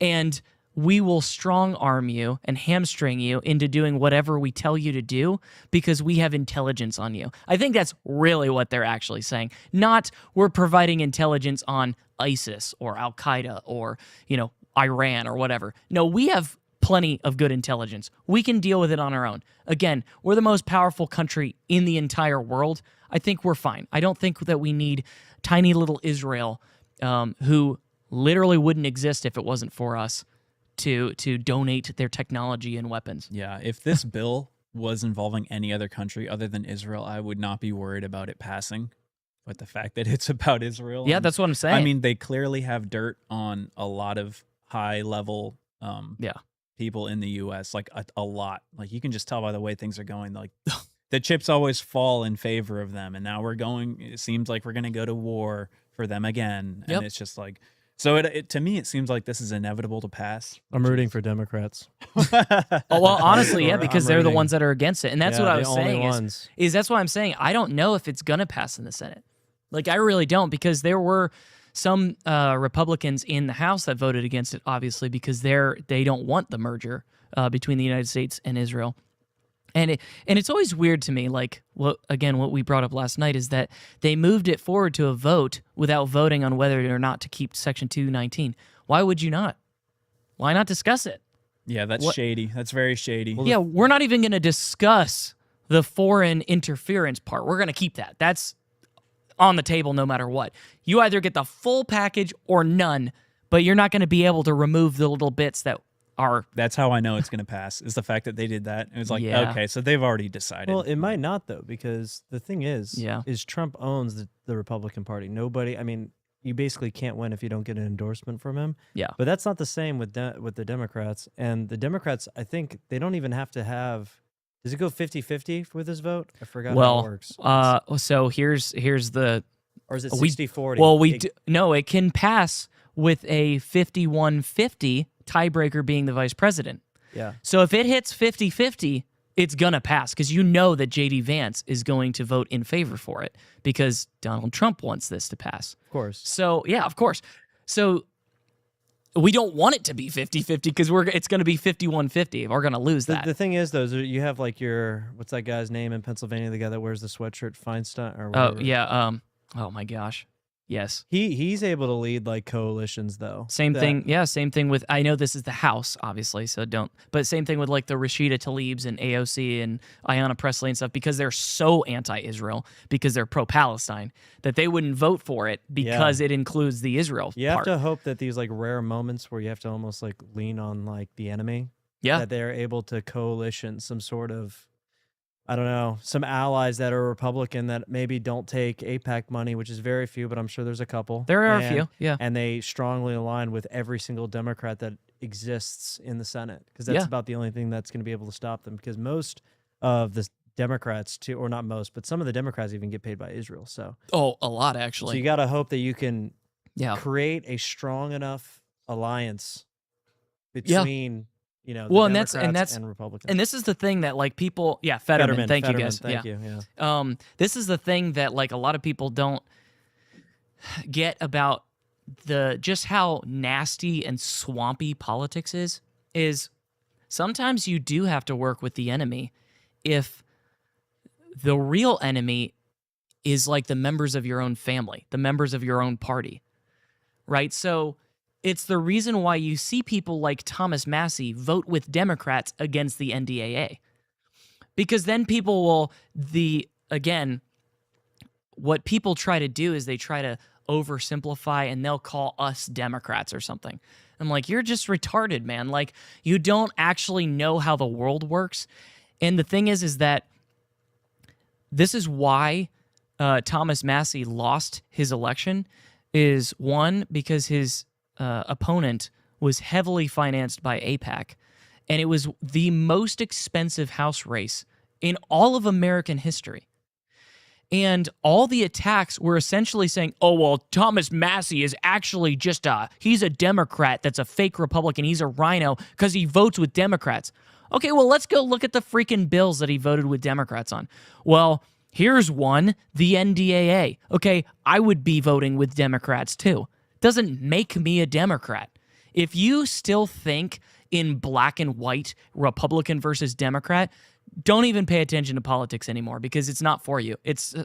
and we will strong arm you and hamstring you into doing whatever we tell you to do because we have intelligence on you. I think that's really what they're actually saying. Not we're providing intelligence on ISIS or Al-Qaeda or, you know, Iran or whatever. No, we have plenty of good intelligence. We can deal with it on our own. Again, we're the most powerful country in the entire world. I think we're fine. I don't think that we need tiny little Israel, who literally wouldn't exist if it wasn't for us, to donate their technology and weapons. Yeah, if this bill was involving any other country other than Israel, I would not be worried about it passing. But the fact that it's about Israel, yeah, that's what I'm saying. I mean, they clearly have dirt on a lot of high-level people in the U.S., like a lot. Like, you can just tell by the way things are going. Like, the chips always fall in favor of them, and now it seems like we're going to go to war for them again. And it's just like, so to me, it seems like this is inevitable to pass. I'm rooting for Democrats. Oh, well, honestly, yeah, because they're the ones that are against it. And that's what I was saying is that's why I'm saying I don't know if it's going to pass in the Senate. Like, I really don't, because there were some Republicans in the House that voted against it, obviously, because they don't want the merger between the United States and Israel. And it's always weird to me, like, what we brought up last night is that they moved it forward to a vote without voting on whether or not to keep Section 219. Why would you not? Why not discuss it? Yeah, that's shady. That's very shady. Yeah, we're not even going to discuss the foreign interference part. We're going to keep that. That's on the table no matter what. You either get the full package or none, but you're not going to be able to remove the little bits that are... That's how I know it's going to pass, is the fact that they did that. It was like, okay, so they've already decided. Well, it might not, though, because the thing is Trump owns the Republican Party. Nobody, I mean, you basically can't win if you don't get an endorsement from him. Yeah. But that's not the same with the Democrats. And the Democrats, I think, they don't even have to have... Does it go 50-50 with this vote? I forgot how it works. So here's the... Or is it 60-40? Well, no, it can pass with a 51-50, tiebreaker being the vice president. Yeah. So if it hits 50-50, it's going to pass, because you know that J.D. Vance is going to vote in favor for it because Donald Trump wants this to pass. Of course. So, yeah, of course. So we don't want it to be 50-50 because it's going to be 51-50. We're going to lose that. The thing is, though, is you have like what's that guy's name in Pennsylvania, the guy that wears the sweatshirt, Feinstein? Or whatever. Oh, yeah. Oh, my gosh. Yes. He's able to lead like coalitions though. Same thing. Yeah, same thing with, I know this is the House, obviously, so don't, but same thing with like the Rashida Tlaibs and AOC and Ayanna Pressley and stuff, because they're so anti-Israel, because they're pro-Palestine, that they wouldn't vote for it because it includes the Israel You have part. to hope that these like rare moments where you have to almost like lean on like the enemy, that they're able to coalition some sort of, I don't know, some allies that are Republican that maybe don't take AIPAC money, which is very few, but I'm sure there's a couple. There are a few, yeah. And they strongly align with every single Democrat that exists in the Senate, because that's about the only thing that's going to be able to stop them, because most of the Democrats, too, or not most, but some of the Democrats even get paid by Israel. So a lot, actually. So you got to hope that you can create a strong enough alliance between... You know, well, Democrats and Republicans. And this is the thing that like people, Fetterman, thank you guys. Thank you. Yeah. This is the thing that like a lot of people don't get about just how nasty and swampy politics is sometimes you do have to work with the enemy if the real enemy is like the members of your own family, the members of your own party, right? So it's the reason why you see people like Thomas Massie vote with Democrats against the NDAA. Because then people will, what people try to do is they try to oversimplify and they'll call us Democrats or something. I'm like, you're just retarded, man. Like, you don't actually know how the world works. And the thing is that this is why Thomas Massie lost his election, is one, because his opponent was heavily financed by AIPAC, and it was the most expensive House race in all of American history. And all the attacks were essentially saying, oh, well, Thomas Massie is actually just he's a Democrat that's a fake Republican. He's a rhino because he votes with Democrats. Okay, well, let's go look at the freaking bills that he voted with Democrats on. Well, here's one, the NDAA. Okay, I would be voting with Democrats too. Doesn't make me a Democrat. If you still think in black and white, Republican versus Democrat, don't even pay attention to politics anymore, because it's not for you.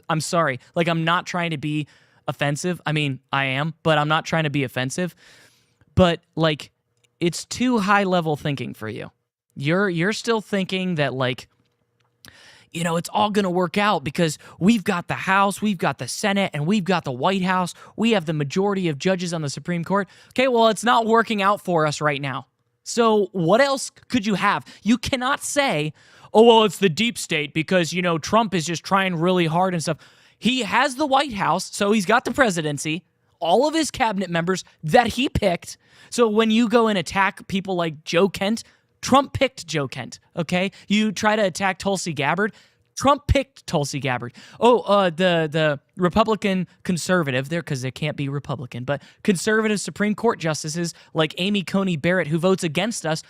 I'm sorry. Like, I'm not trying to be offensive. I mean, I am, but I'm not trying to be offensive. But like, it's too high level thinking for you. You're still thinking that like, you know, it's all going to work out because we've got the House, we've got the Senate, and we've got the White House. We have the majority of judges on the Supreme Court. Okay, well, it's not working out for us right now. So what else could you have? You cannot say, oh, well, it's the deep state because, you know, Trump is just trying really hard and stuff. He has the White House, so he's got the presidency, all of his cabinet members that he picked. So when you go and attack people like Joe Kent, Trump picked Joe Kent, okay? You try to attack Tulsi Gabbard, Trump picked Tulsi Gabbard. Oh, the Republican conservative there, because they can't be Republican, but conservative Supreme Court justices like Amy Coney Barrett, who votes against us,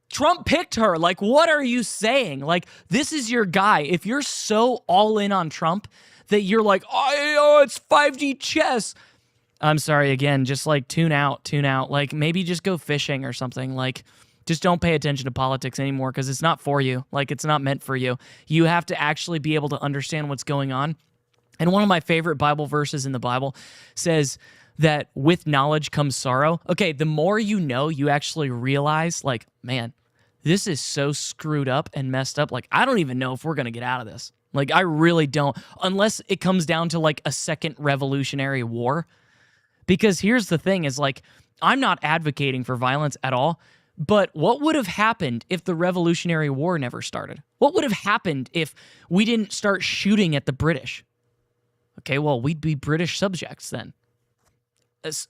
Trump picked her. Like, what are you saying? Like, this is your guy. If you're so all in on Trump that you're like, oh, it's 5G chess. I'm sorry, again, just like tune out. Like, maybe just go fishing or something. Like, just don't pay attention to politics anymore, because it's not for you. Like, it's not meant for you. You have to actually be able to understand what's going on. And one of my favorite Bible verses in the Bible says that with knowledge comes sorrow. Okay, the more you know, you actually realize, like, man, this is so screwed up and messed up. Like, I don't even know if we're going to get out of this. Like, I really don't, unless it comes down to like a second revolutionary war. Because here's the thing is, like, I'm not advocating for violence at all. But what would have happened if the Revolutionary War never started? What would have happened if we didn't start shooting at the British? Okay, well, we'd be British subjects then.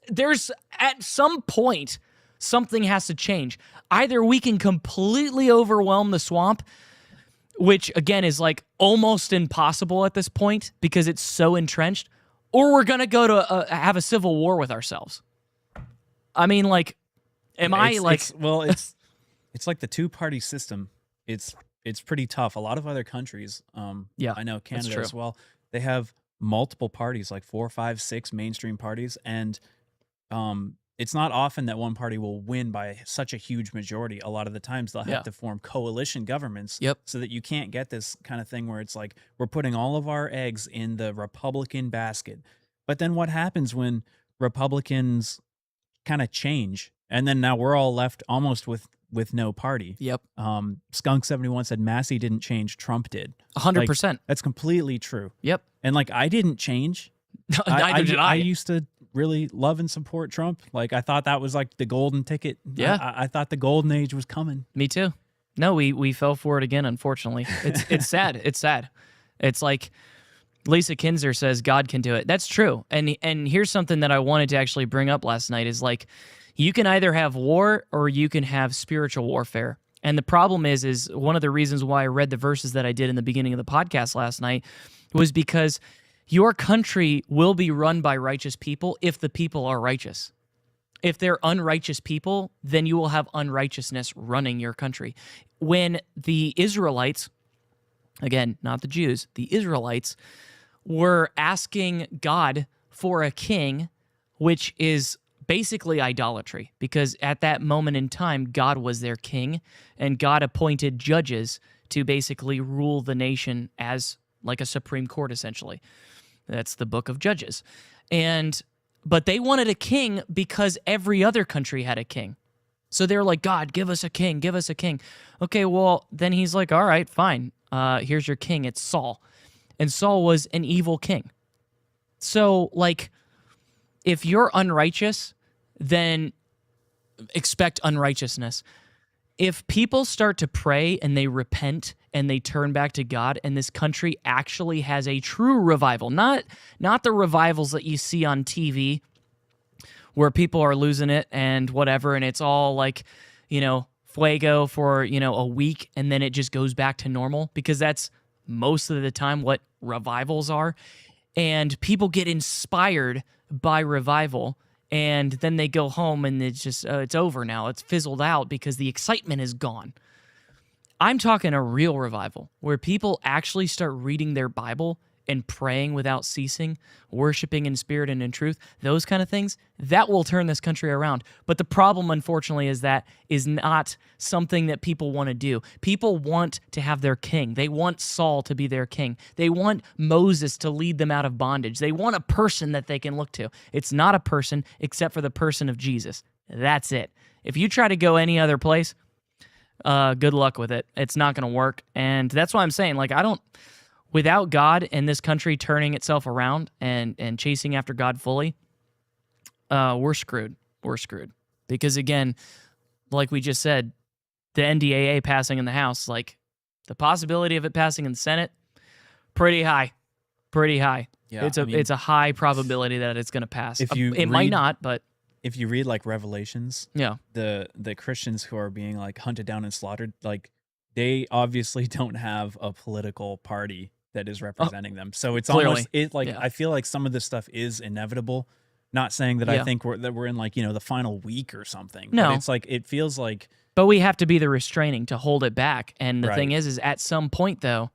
There's, at some point, something has to change. Either we can completely overwhelm the swamp, which, again, is like almost impossible at this point because it's so entrenched, or we're going to go to have a civil war with ourselves. I mean, like... It's like the two-party system. It's pretty tough. A lot of other countries, I know Canada as well, they have multiple parties, like 4, 5, 6 mainstream parties, and it's not often that one party will win by such a huge majority. A lot of the times they'll have to form coalition governments so that you can't get this kind of thing where it's like, we're putting all of our eggs in the Republican basket. But then what happens when Republicans kind of change, and then now we're all left almost with no party? Yep. Skunk71 said Massey didn't change, Trump did. 100%. That's completely true. Yep. And like, I didn't change. Neither did I. I used to really love and support Trump. Like, I thought that was like the golden ticket. Yeah. I thought the golden age was coming. Me too. No, we fell for it again, unfortunately. It's sad. It's sad. It's like Lisa Kinzer says God can do it. That's true. And here's something that I wanted to actually bring up last night is like, you can either have war or you can have spiritual warfare. And the problem is one of the reasons why I read the verses that I did in the beginning of the podcast last night was because your country will be run by righteous people if the people are righteous. If they're unrighteous people, then you will have unrighteousness running your country. When the Israelites, again, not the Jews, the Israelites were asking God for a king, which is basically idolatry, because at that moment in time, God was their king, and God appointed judges to basically rule the nation as like a Supreme Court, essentially. That's the book of Judges. But they wanted a king because every other country had a king. So they're like, God, give us a king, give us a king. Okay, well, then he's like, all right, fine. Here's your king. It's Saul. And Saul was an evil king. So, like, if you're unrighteous, then expect unrighteousness. If people start to pray and they repent and they turn back to God, and this country actually has a true revival, not the revivals that you see on TV where people are losing it and whatever, and it's all like, fuego for, a week, and then it just goes back to normal, because that's most of the time what revivals are. And people get inspired by revival, and then they go home and it's just, it's over now. It's fizzled out because the excitement is gone. I'm talking a real revival where people actually start reading their Bible and praying without ceasing, worshiping in spirit and in truth, those kind of things. That will turn this country around. But the problem, unfortunately, is that is not something that people want to do. People want to have their king. They want Saul to be their king. They want Moses to lead them out of bondage. They want a person that they can look to. It's not a person except for the person of Jesus. That's it. If you try to go any other place, good luck with it. It's not going to work. And that's why I'm saying, like, without God and this country turning itself around and chasing after God fully, we're screwed. We're screwed. Because again, like we just said, the NDAA passing in the House, like the possibility of it passing in the Senate, pretty high. Pretty high. Yeah, it's a high probability that it's going to pass. It might not, but if you read like Revelations, yeah, the Christians who are being like hunted down and slaughtered, like they obviously don't have a political party that is representing them. So it's clearly. I feel like some of this stuff is inevitable. Not saying that I think we're in like, the final week or something. No. But it's like, it feels like. But we have to be the restraining to hold it back. And the thing is at some point though,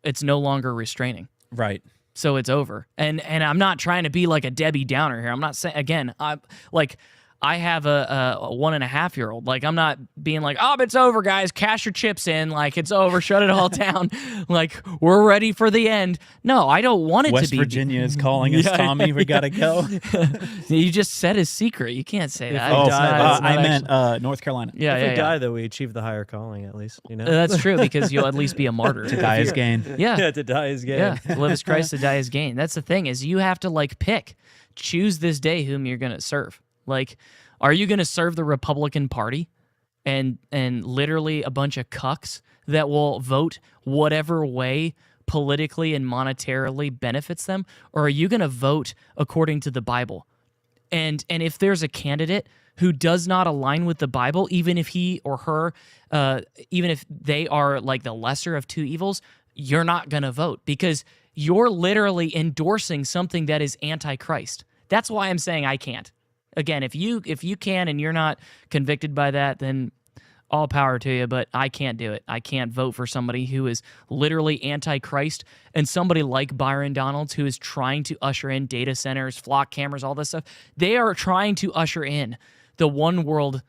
it's no longer restraining. Right. So it's over. And I'm not trying to be like a Debbie Downer here. I'm not saying, again, I have a 1.5-year-old. Like, I'm not being like, oh, it's over, guys. Cash your chips in. Like, it's over. Shut it all down. Like, we're ready for the end. No, I don't want it West to be. West Virginia is calling us, Tommy. We got to go. You just said his secret. You can't say that. I meant North Carolina. Yeah, if we die, though, we achieve the higher calling, at least. That's true, because you'll at least be a martyr. To die is gain. Yeah. To die is gain. Yeah, to live as Christ, to die is gain. That's the thing, is you have to, choose this day whom you're going to serve. Like, are you going to serve the Republican Party and literally a bunch of cucks that will vote whatever way politically and monetarily benefits them? Or are you going to vote according to the Bible? And if there's a candidate who does not align with the Bible, even if he or her, even if they are like the lesser of two evils, you're not going to vote, because you're literally endorsing something that is anti-Christ. That's why I'm saying I can't. Again, if you can and you're not convicted by that, then all power to you, but I can't do it. I can't vote for somebody who is literally anti-Christ, and somebody like Byron Donalds, who is trying to usher in data centers, flock cameras, all this stuff. They are trying to usher in the one world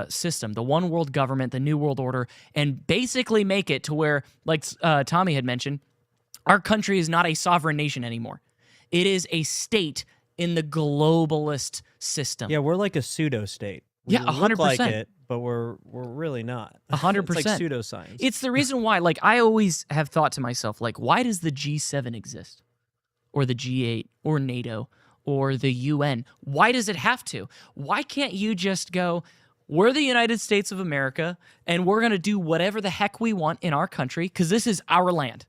system, the one world government, the new world order, and basically make it to where, like Tommy had mentioned, our country is not a sovereign nation anymore. It is a state in the globalist system. Yeah, we're like a pseudo state. Yeah, We look 100%. like it, but we're really not. 100%. It's like pseudoscience. It's the reason why, like, I always have thought to myself, like, why does the G7 exist? Or the G8, or NATO, or the UN? Why does it have to? Why can't you just go, we're the United States of America, and we're going to do whatever the heck we want in our country, because this is our land.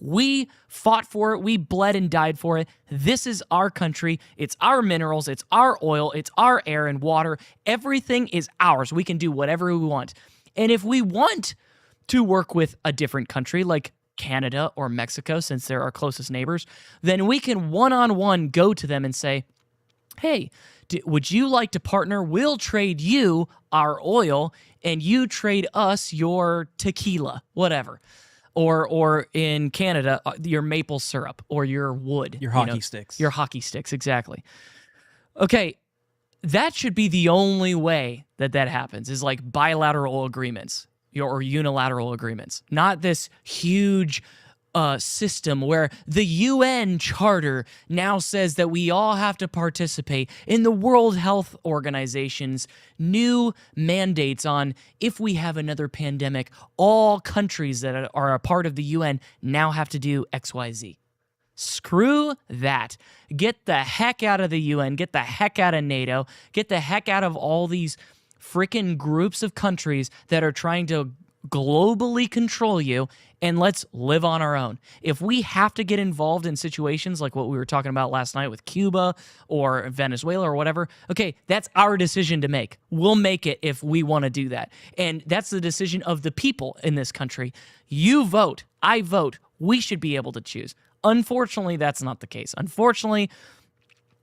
We fought for it. We bled and died for it. This is our country. It's our minerals. It's our oil. It's our air and water. Everything is ours. We can do whatever we want. And if we want to work with a different country like Canada or Mexico, since they're our closest neighbors, then we can one-on-one go to them and say, hey, would you like to partner? We'll trade you our oil and you trade us your tequila, whatever. Or in Canada, your maple syrup or your wood. Your hockey sticks. Your hockey sticks, exactly. Okay, that should be the only way that happens, is like bilateral agreements or unilateral agreements, not this huge system where the UN Charter now says that we all have to participate in the World Health Organization's new mandates on if we have another pandemic, all countries that are a part of the UN now have to do XYZ. Screw that. Get the heck out of the UN, get the heck out of NATO, get the heck out of all these freaking groups of countries that are trying to globally control you, and let's live on our own. If we have to get involved in situations like what we were talking about last night with Cuba or Venezuela or whatever, okay, that's our decision to make. We'll make it if we want to do that. And that's the decision of the people in this country. You vote, I vote, we should be able to choose. Unfortunately, that's not the case. Unfortunately,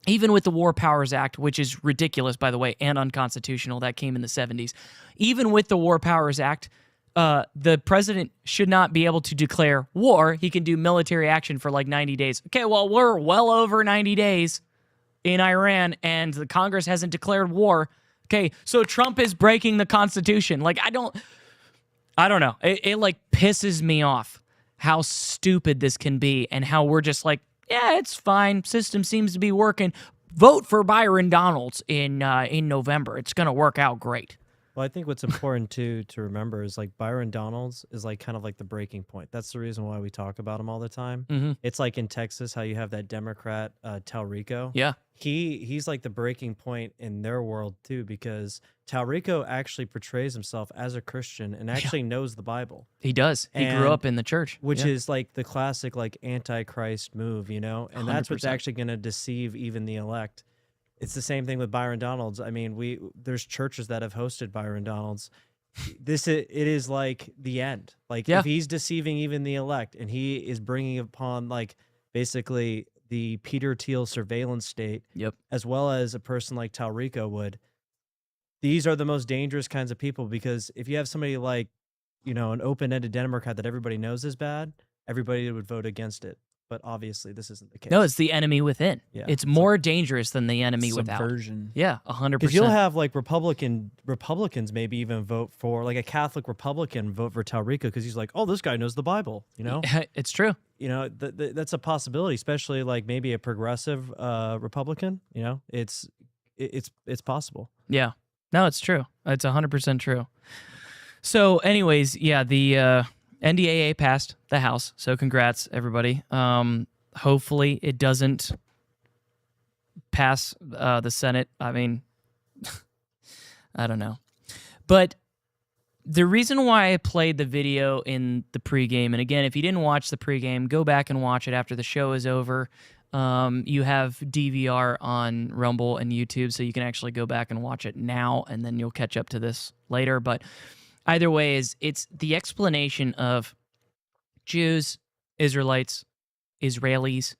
even with the War Powers Act, which is ridiculous, by the way, and unconstitutional, that came in the 70s, even with the War Powers Act, the president should not be able to declare war. He can do military action for like 90 days. Okay, well, we're well over 90 days in Iran, and the Congress hasn't declared war. Okay, so Trump is breaking the Constitution. Like, I don't know. It like pisses me off how stupid this can be and how we're just like, yeah, it's fine. System seems to be working. Vote for Byron Donalds in November. It's going to work out great. Well, I think what's important to remember is like Byron Donalds is like kind of like the breaking point. That's the reason why we talk about him all the time. Mhm. It's like in Texas how you have that Democrat Talrico. Yeah. He's like the breaking point in their world too, because Talrico actually portrays himself as a Christian and actually knows the Bible. He does. He grew up in the church, which yeah. is like the classic like antichrist move, you know, and that's what's 100%. actually going to deceive even the elect. It's the same thing with Byron Donalds. I mean, there's churches that have hosted Byron Donalds. It is like the end. Like if he's deceiving even the elect, and he is bringing upon like basically the Peter Thiel surveillance state, as well as a person like Talrico would. These are the most dangerous kinds of people, because if you have somebody like, you know, an open-ended Democrat that everybody knows is bad, everybody would vote against it. But obviously, this isn't the case. No, it's the enemy within. Yeah. It's more dangerous than the enemy Subversion. without. Yeah, 100%. Because you'll have like Republicans maybe even vote for, like a Catholic Republican vote for Talrico because he's like, oh, this guy knows the Bible, you know? It's true. You know, that's a possibility, especially like maybe a progressive Republican, you know? It's possible. Yeah. No, it's true. It's 100% true. So anyways, yeah, the NDAA passed the House, so congrats, everybody. Hopefully it doesn't pass the Senate. I mean, I don't know. But the reason why I played the video in the pregame, and again, if you didn't watch the pregame, go back and watch it after the show is over. You have DVR on Rumble and YouTube, so you can actually go back and watch it now, and then you'll catch up to this later. But either way, it's the explanation of Jews, Israelites, Israelis,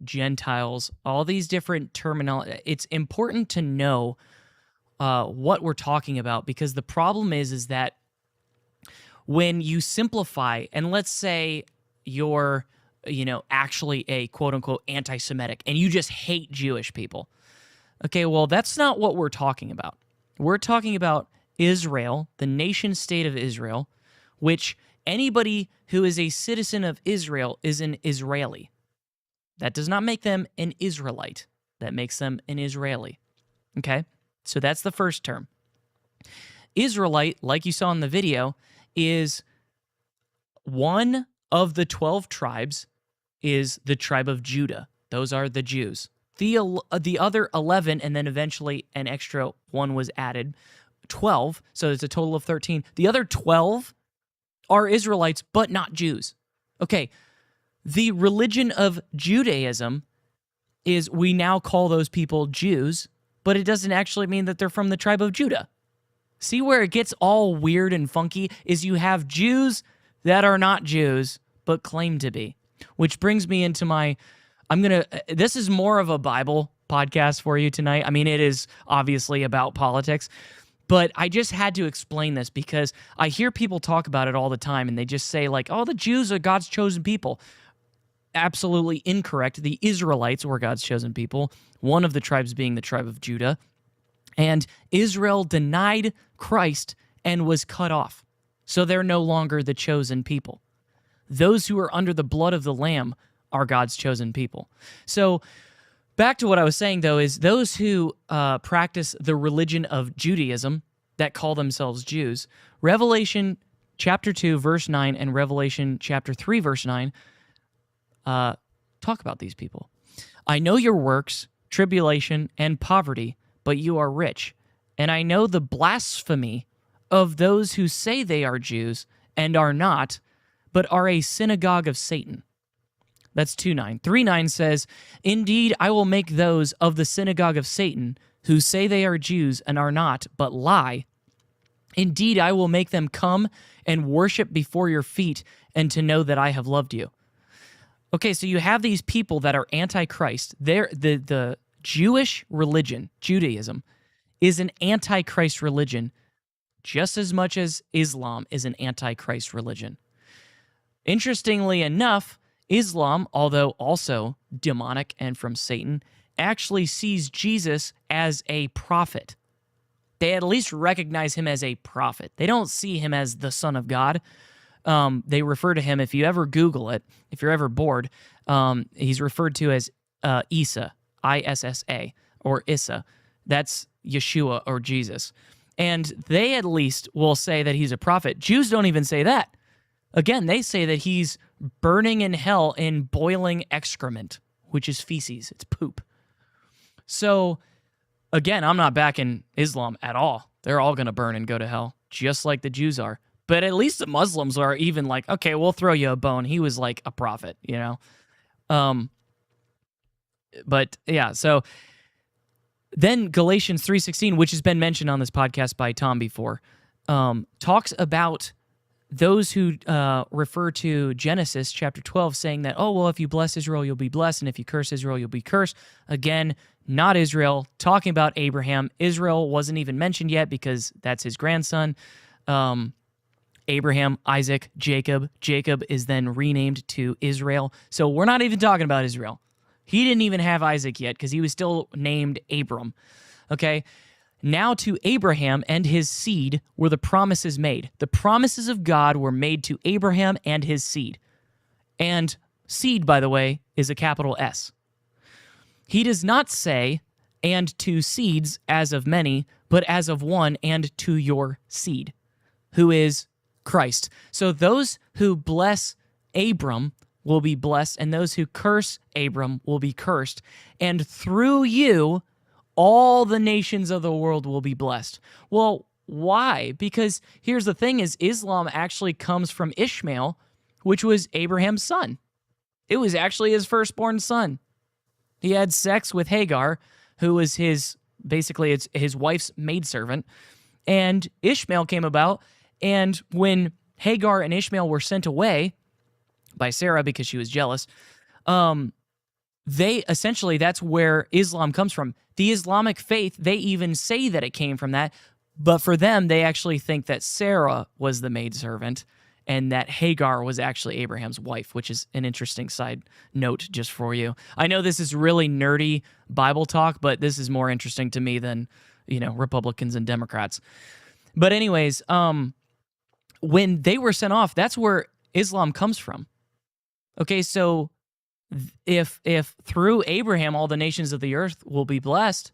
Gentiles, all these different terminology. It's important to know what we're talking about, because the problem is that when you simplify, and let's say you're, you know, actually a quote-unquote anti-Semitic, and you just hate Jewish people. Okay, well, that's not what we're talking about. We're talking about Israel, the nation-state of Israel, which anybody who is a citizen of Israel is an Israeli. That does not make them an Israelite. That makes them an Israeli. Okay? So that's the first term. Israelite, like you saw in the video, is one of the 12 tribes is the tribe of Judah. Those are the Jews. The other 11, and then eventually an extra one was added, 12, so it's a total of 13. The other 12 are Israelites, but not Jews. Okay, the religion of Judaism is we now call those people Jews, but it doesn't actually mean that they're from the tribe of Judah. See where it gets all weird and funky is you have Jews that are not Jews, but claim to be. Which brings me into this is more of a Bible podcast for you tonight. I mean, it is obviously about politics, but I just had to explain this because I hear people talk about it all the time and they just say like, oh, the Jews are God's chosen people. Absolutely incorrect. The Israelites were God's chosen people, one of the tribes being the tribe of Judah. And Israel denied Christ and was cut off. So they're no longer the chosen people. Those who are under the blood of the Lamb are God's chosen people. So back to what I was saying, though, is those who practice the religion of Judaism that call themselves Jews, Revelation chapter 2, verse 9, and Revelation chapter 3, verse 9, talk about these people. I know your works, tribulation, and poverty, but you are rich. And I know the blasphemy of those who say they are Jews and are not, but are a synagogue of Satan. That's 2:9. 3:9 says, indeed, I will make those of the synagogue of Satan who say they are Jews and are not, but lie. Indeed, I will make them come and worship before your feet and to know that I have loved you. Okay, so you have these people that are anti-Christ. The Jewish religion, Judaism, is an anti-Christ religion just as much as Islam is an anti-Christ religion. Interestingly enough, Islam, although also demonic and from Satan, actually sees Jesus as a prophet. They at least recognize him as a prophet. They don't see him as the Son of God. They refer to him, if you ever Google it, if you're ever bored, he's referred to as Isa, I-S-S-A, or Issa. That's Yeshua or Jesus. And they at least will say that he's a prophet. Jews don't even say that. Again, they say that he's burning in hell in boiling excrement, which is feces. It's poop. So, again, I'm not backing Islam at all. They're all going to burn and go to hell, just like the Jews are. But at least the Muslims are even like, okay, we'll throw you a bone. He was like a prophet, you know? But, yeah, so then Galatians 3:16, which has been mentioned on this podcast by Tom before, talks about those who refer to Genesis chapter 12 saying that, oh, well, if you bless Israel, you'll be blessed, and if you curse Israel, you'll be cursed. Again, not Israel, talking about Abraham. Israel wasn't even mentioned yet because that's his grandson. Abraham, Isaac, Jacob. Jacob is then renamed to Israel. So we're not even talking about Israel. He didn't even have Isaac yet because he was still named Abram. Okay? Now to Abraham and his seed were the promises made. The promises of God were made to Abraham and his seed. And seed, by the way, is a capital S. He does not say, and to seeds as of many, but as of one, and to your seed, who is Christ. So those who bless Abram will be blessed, and those who curse Abram will be cursed. And through you, all the nations of the world will be blessed. Well, why? Because here's the thing is Islam actually comes from Ishmael, which was Abraham's son. It was actually his firstborn son. He had sex with Hagar, who was his wife's maidservant, and Ishmael came about, and when Hagar and Ishmael were sent away by Sarah because she was jealous, that's where Islam comes from. The Islamic faith, they even say that it came from that, but for them, they actually think that Sarah was the maidservant and that Hagar was actually Abraham's wife, which is an interesting side note just for you. I know this is really nerdy Bible talk, but this is more interesting to me than, Republicans and Democrats. But anyways, when they were sent off, that's where Islam comes from. Okay, so if through Abraham all the nations of the earth will be blessed,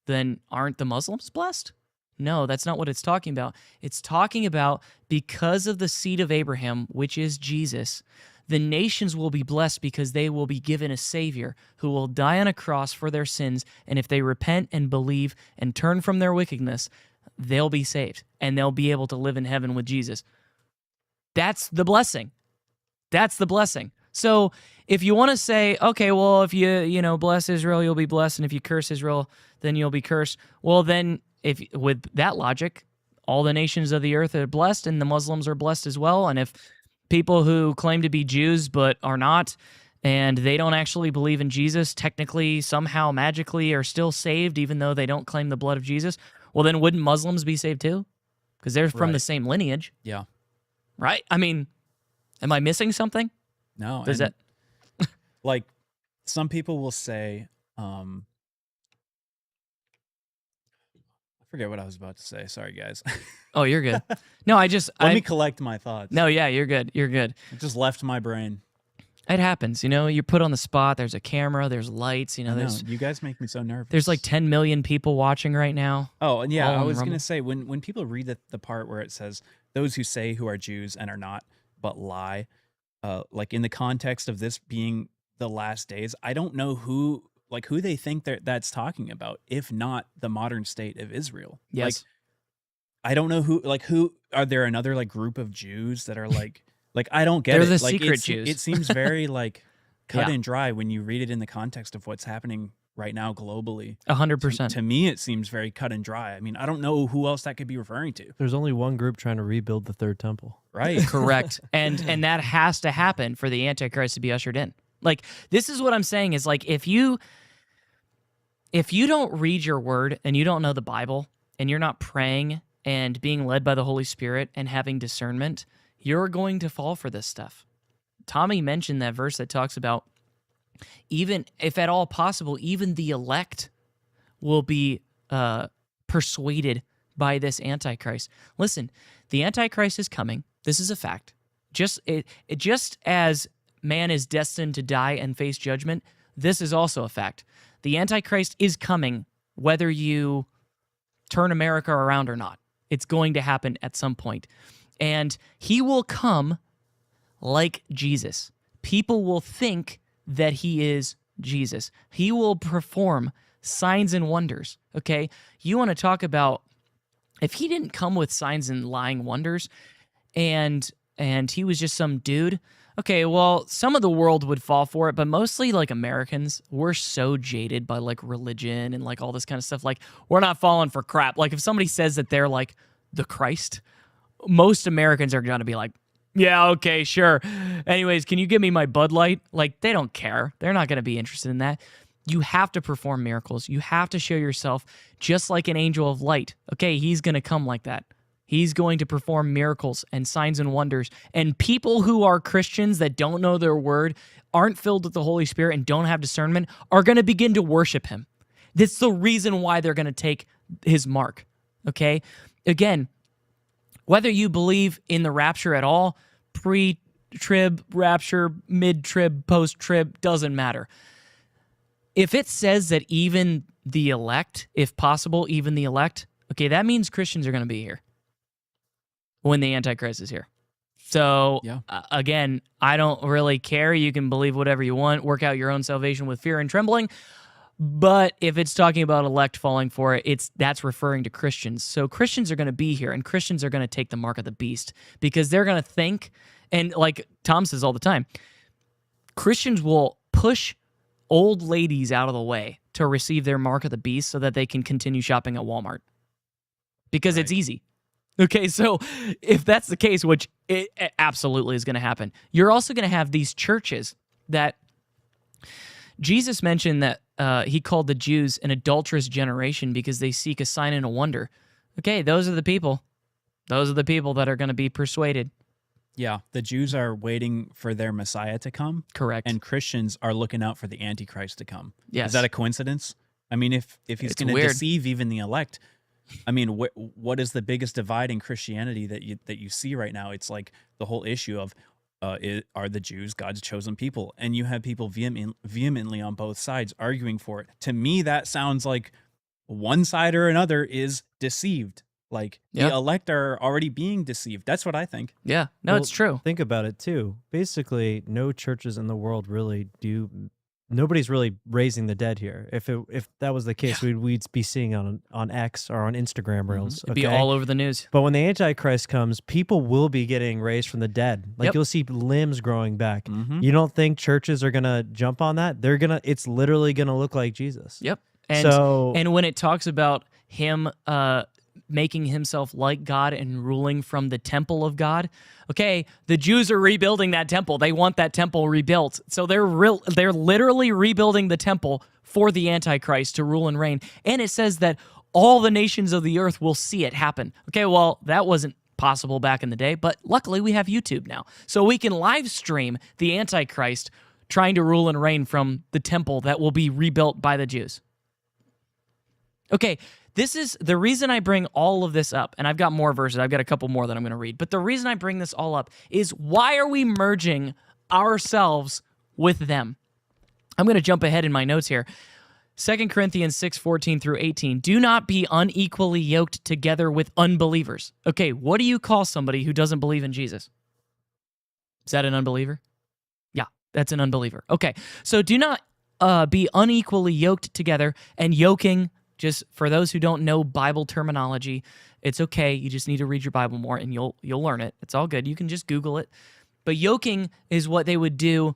then aren't the Muslims blessed? No, that's not what it's talking about. It's talking about because of the seed of Abraham, which is Jesus, the nations will be blessed because they will be given a Savior who will die on a cross for their sins, and if they repent and believe and turn from their wickedness, they'll be saved, and they'll be able to live in heaven with Jesus. That's the blessing. That's the blessing. So if you want to say, okay, well, if you bless Israel, you'll be blessed, and if you curse Israel, then you'll be cursed. Well, then, if with that logic, all the nations of the earth are blessed, and the Muslims are blessed as well. And if people who claim to be Jews but are not, and they don't actually believe in Jesus, technically, somehow, magically, are still saved, even though they don't claim the blood of Jesus, well, then wouldn't Muslims be saved too? Because they're from the same lineage. Yeah. Right? I mean, am I missing something? No. Does that... Like, some people will say, I forget what I was about to say. Sorry, guys. Oh, you're good. No, Let me collect my thoughts. No, yeah, you're good. You're good. It just left my brain. It happens. You're put on the spot. There's a camera. There's lights. I know. You guys make me so nervous. There's like 10 million people watching right now. Oh, and yeah, all I on was going Rumble. to say, when people read the part where it says, those who say who are Jews and are not, but lie, like in the context of this being the last days, I don't know who they think that's talking about, if not the modern state of Israel. Yes. Like, I don't know who are there another like group of Jews that are like I don't get They're it. the Like, secret Jews. It seems very like cut Yeah. and dry when you read it in the context of what's happening right now globally. 100%. To me, it seems very cut and dry. I mean, I don't know who else that could be referring to. There's only one group trying to rebuild the third temple. Right. Correct. And that has to happen for the Antichrist to be ushered in. Like, this is what I'm saying is, like, if you don't read your word and you don't know the Bible and you're not praying and being led by the Holy Spirit and having discernment, you're going to fall for this stuff. Tommy mentioned that verse that talks about, even if at all possible, even the elect will be persuaded by this Antichrist. Listen, the Antichrist is coming. This is a fact. Just as man is destined to die and face judgment, this is also a fact. The Antichrist is coming, whether you turn America around or not. It's going to happen at some point. And he will come like Jesus. People will think that he is Jesus. He will perform signs and wonders, okay? You want to talk about, if he didn't come with signs and lying wonders and he was just some dude, okay, well, some of the world would fall for it, but mostly, like, Americans, we're so jaded by, like, religion and, like, all this kind of stuff. Like, we're not falling for crap. Like, if somebody says that they're, like, the Christ, most Americans are going to be like, yeah, okay, sure. Anyways, can you give me my Bud Light? Like, they don't care. They're not going to be interested in that. You have to perform miracles. You have to show yourself just like an angel of light. Okay, he's going to come like that. He's going to perform miracles and signs and wonders. And people who are Christians that don't know their word, aren't filled with the Holy Spirit, and don't have discernment are going to begin to worship him. That's the reason why they're going to take his mark. Okay? Again, whether you believe in the rapture at all, pre-trib, rapture, mid-trib, post-trib, doesn't matter. If it says that even the elect, if possible, even the elect, okay, that means Christians are going to be here when the Antichrist is here. So, again, I don't really care. You can believe whatever you want, work out your own salvation with fear and trembling. But if it's talking about elect falling for it, that's referring to Christians. So Christians are going to be here, and Christians are going to take the mark of the beast, because they're going to think, and like Tom says all the time, Christians will push old ladies out of the way to receive their mark of the beast so that they can continue shopping at Walmart. Because it's easy. Okay, so if that's the case, which it absolutely is going to happen, you're also going to have these churches that Jesus mentioned that he called the Jews an adulterous generation because they seek a sign and a wonder. Okay, those are the people. Those are the people that are going to be persuaded. Yeah, the Jews are waiting for their Messiah to come. Correct. And Christians are looking out for the Antichrist to come. Yes. Is that a coincidence? I mean, if he's going to deceive even the elect, I mean, what is the biggest divide in Christianity that you see right now? It's like the whole issue of, are the Jews God's chosen people? And you have people vehemently on both sides arguing for it. To me, that sounds like one side or another is deceived. Like the elect are already being deceived. That's what I think. Yeah, no, it's true. Think about it too. Basically, no churches in the world really do. Nobody's really raising the dead here. If that was the case, we'd be seeing on X or on Instagram Reels. It'd be all over the news. But when the Antichrist comes, people will be getting raised from the dead. Like you'll see limbs growing back. You don't think churches are gonna jump on that? They're gonna. It's literally gonna look like Jesus. Yep. And when it talks about him making himself like God and ruling from the temple of God, okay, the Jews are rebuilding that temple. They want that temple rebuilt. So they're literally rebuilding the temple for the Antichrist to rule and reign. And it says that all the nations of the earth will see it happen. Okay, well, that wasn't possible back in the day, but luckily we have YouTube now. So we can live stream the Antichrist trying to rule and reign from the temple that will be rebuilt by the Jews. Okay, this is the reason I bring all of this up, and I've got more verses. I've got a couple more that I'm going to read. But the reason I bring this all up is why are we merging ourselves with them? I'm going to jump ahead in my notes here. 2 Corinthians 6:14 through 18. Do not be unequally yoked together with unbelievers. Okay, what do you call somebody who doesn't believe in Jesus? Is that an unbeliever? Yeah, that's an unbeliever. Okay, so do not be unequally yoked together, and yoking, just for those who don't know Bible terminology, it's okay. You just need to read your Bible more and you'll learn it. It's all good. You can just Google it. But yoking is what they would do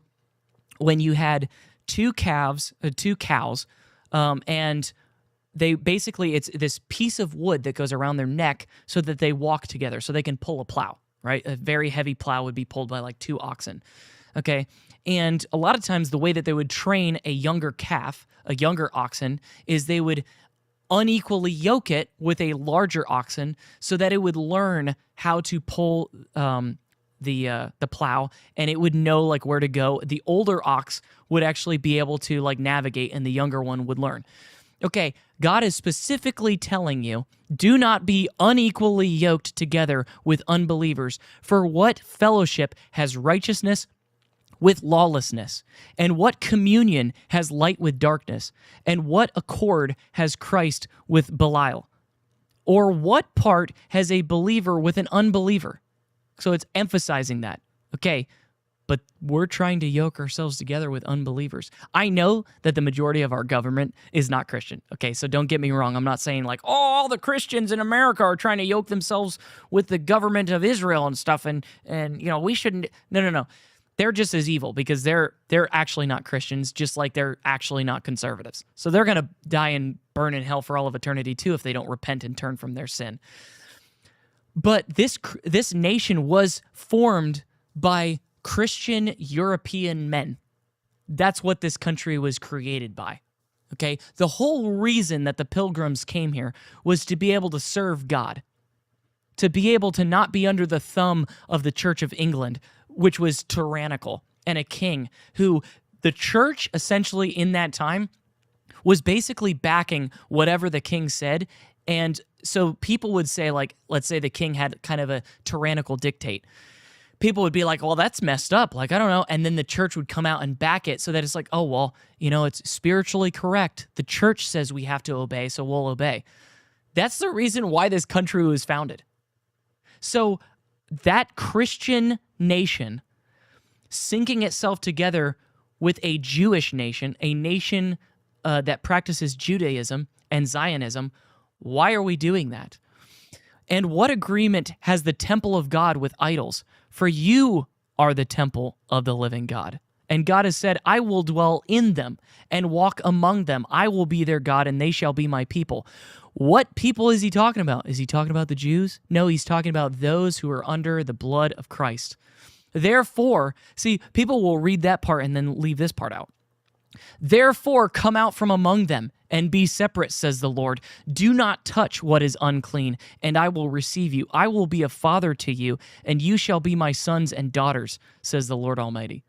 when you had two cows, and they basically, it's this piece of wood that goes around their neck so that they walk together, so they can pull a plow, right? A very heavy plow would be pulled by like 2 oxen, okay? And a lot of times the way that they would train a younger calf, a younger oxen, is they would unequally yoke it with a larger oxen so that it would learn how to pull the plow, and it would know like where to go. The older ox would actually be able to like navigate, and the younger one would learn. Okay, God is specifically telling you, do not be unequally yoked together with unbelievers. For what fellowship has righteousness with lawlessness? And what communion has light with darkness? And what accord has Christ with Belial? Or what part has a believer with an unbeliever? So it's emphasizing that. Okay, but we're trying to yoke ourselves together with unbelievers. I know that the majority of our government is not Christian. Okay, so don't get me wrong. I'm not saying like, oh, all the Christians in America are trying to yoke themselves with the government of Israel and stuff, and you know, we shouldn't. No. They're just as evil because they're actually not Christians, just like they're actually not conservatives. So they're going to die and burn in hell for all of eternity too if they don't repent and turn from their sin. But this nation was formed by Christian European men. That's what this country was created by. Okay? The whole reason that the Pilgrims came here was to be able to serve God, to be able to not be under the thumb of the Church of England, which was tyrannical, and a king who the church essentially in that time was basically backing whatever the king said. And so people would say, like, let's say the king had kind of a tyrannical dictate. People would be like, well, that's messed up. Like, I don't know. And then the church would come out and back it so that it's like, oh, well, you know, it's spiritually correct. The church says we have to obey, so we'll obey. That's the reason why this country was founded. So that Christian nation syncing itself together with a Jewish nation, a nation that practices Judaism and Zionism, why are we doing that? And what agreement has the temple of God with idols? For you are the temple of the living God. And God has said, I will dwell in them and walk among them. I will be their God, and they shall be my people. What people is he talking about? Is he talking about the Jews? No, he's talking about those who are under the blood of Christ. Therefore, see, people will read that part and then leave this part out. Therefore, come out from among them and be separate, says the Lord. Do not touch what is unclean, and I will receive you. I will be a father to you, and you shall be my sons and daughters, says the Lord Almighty.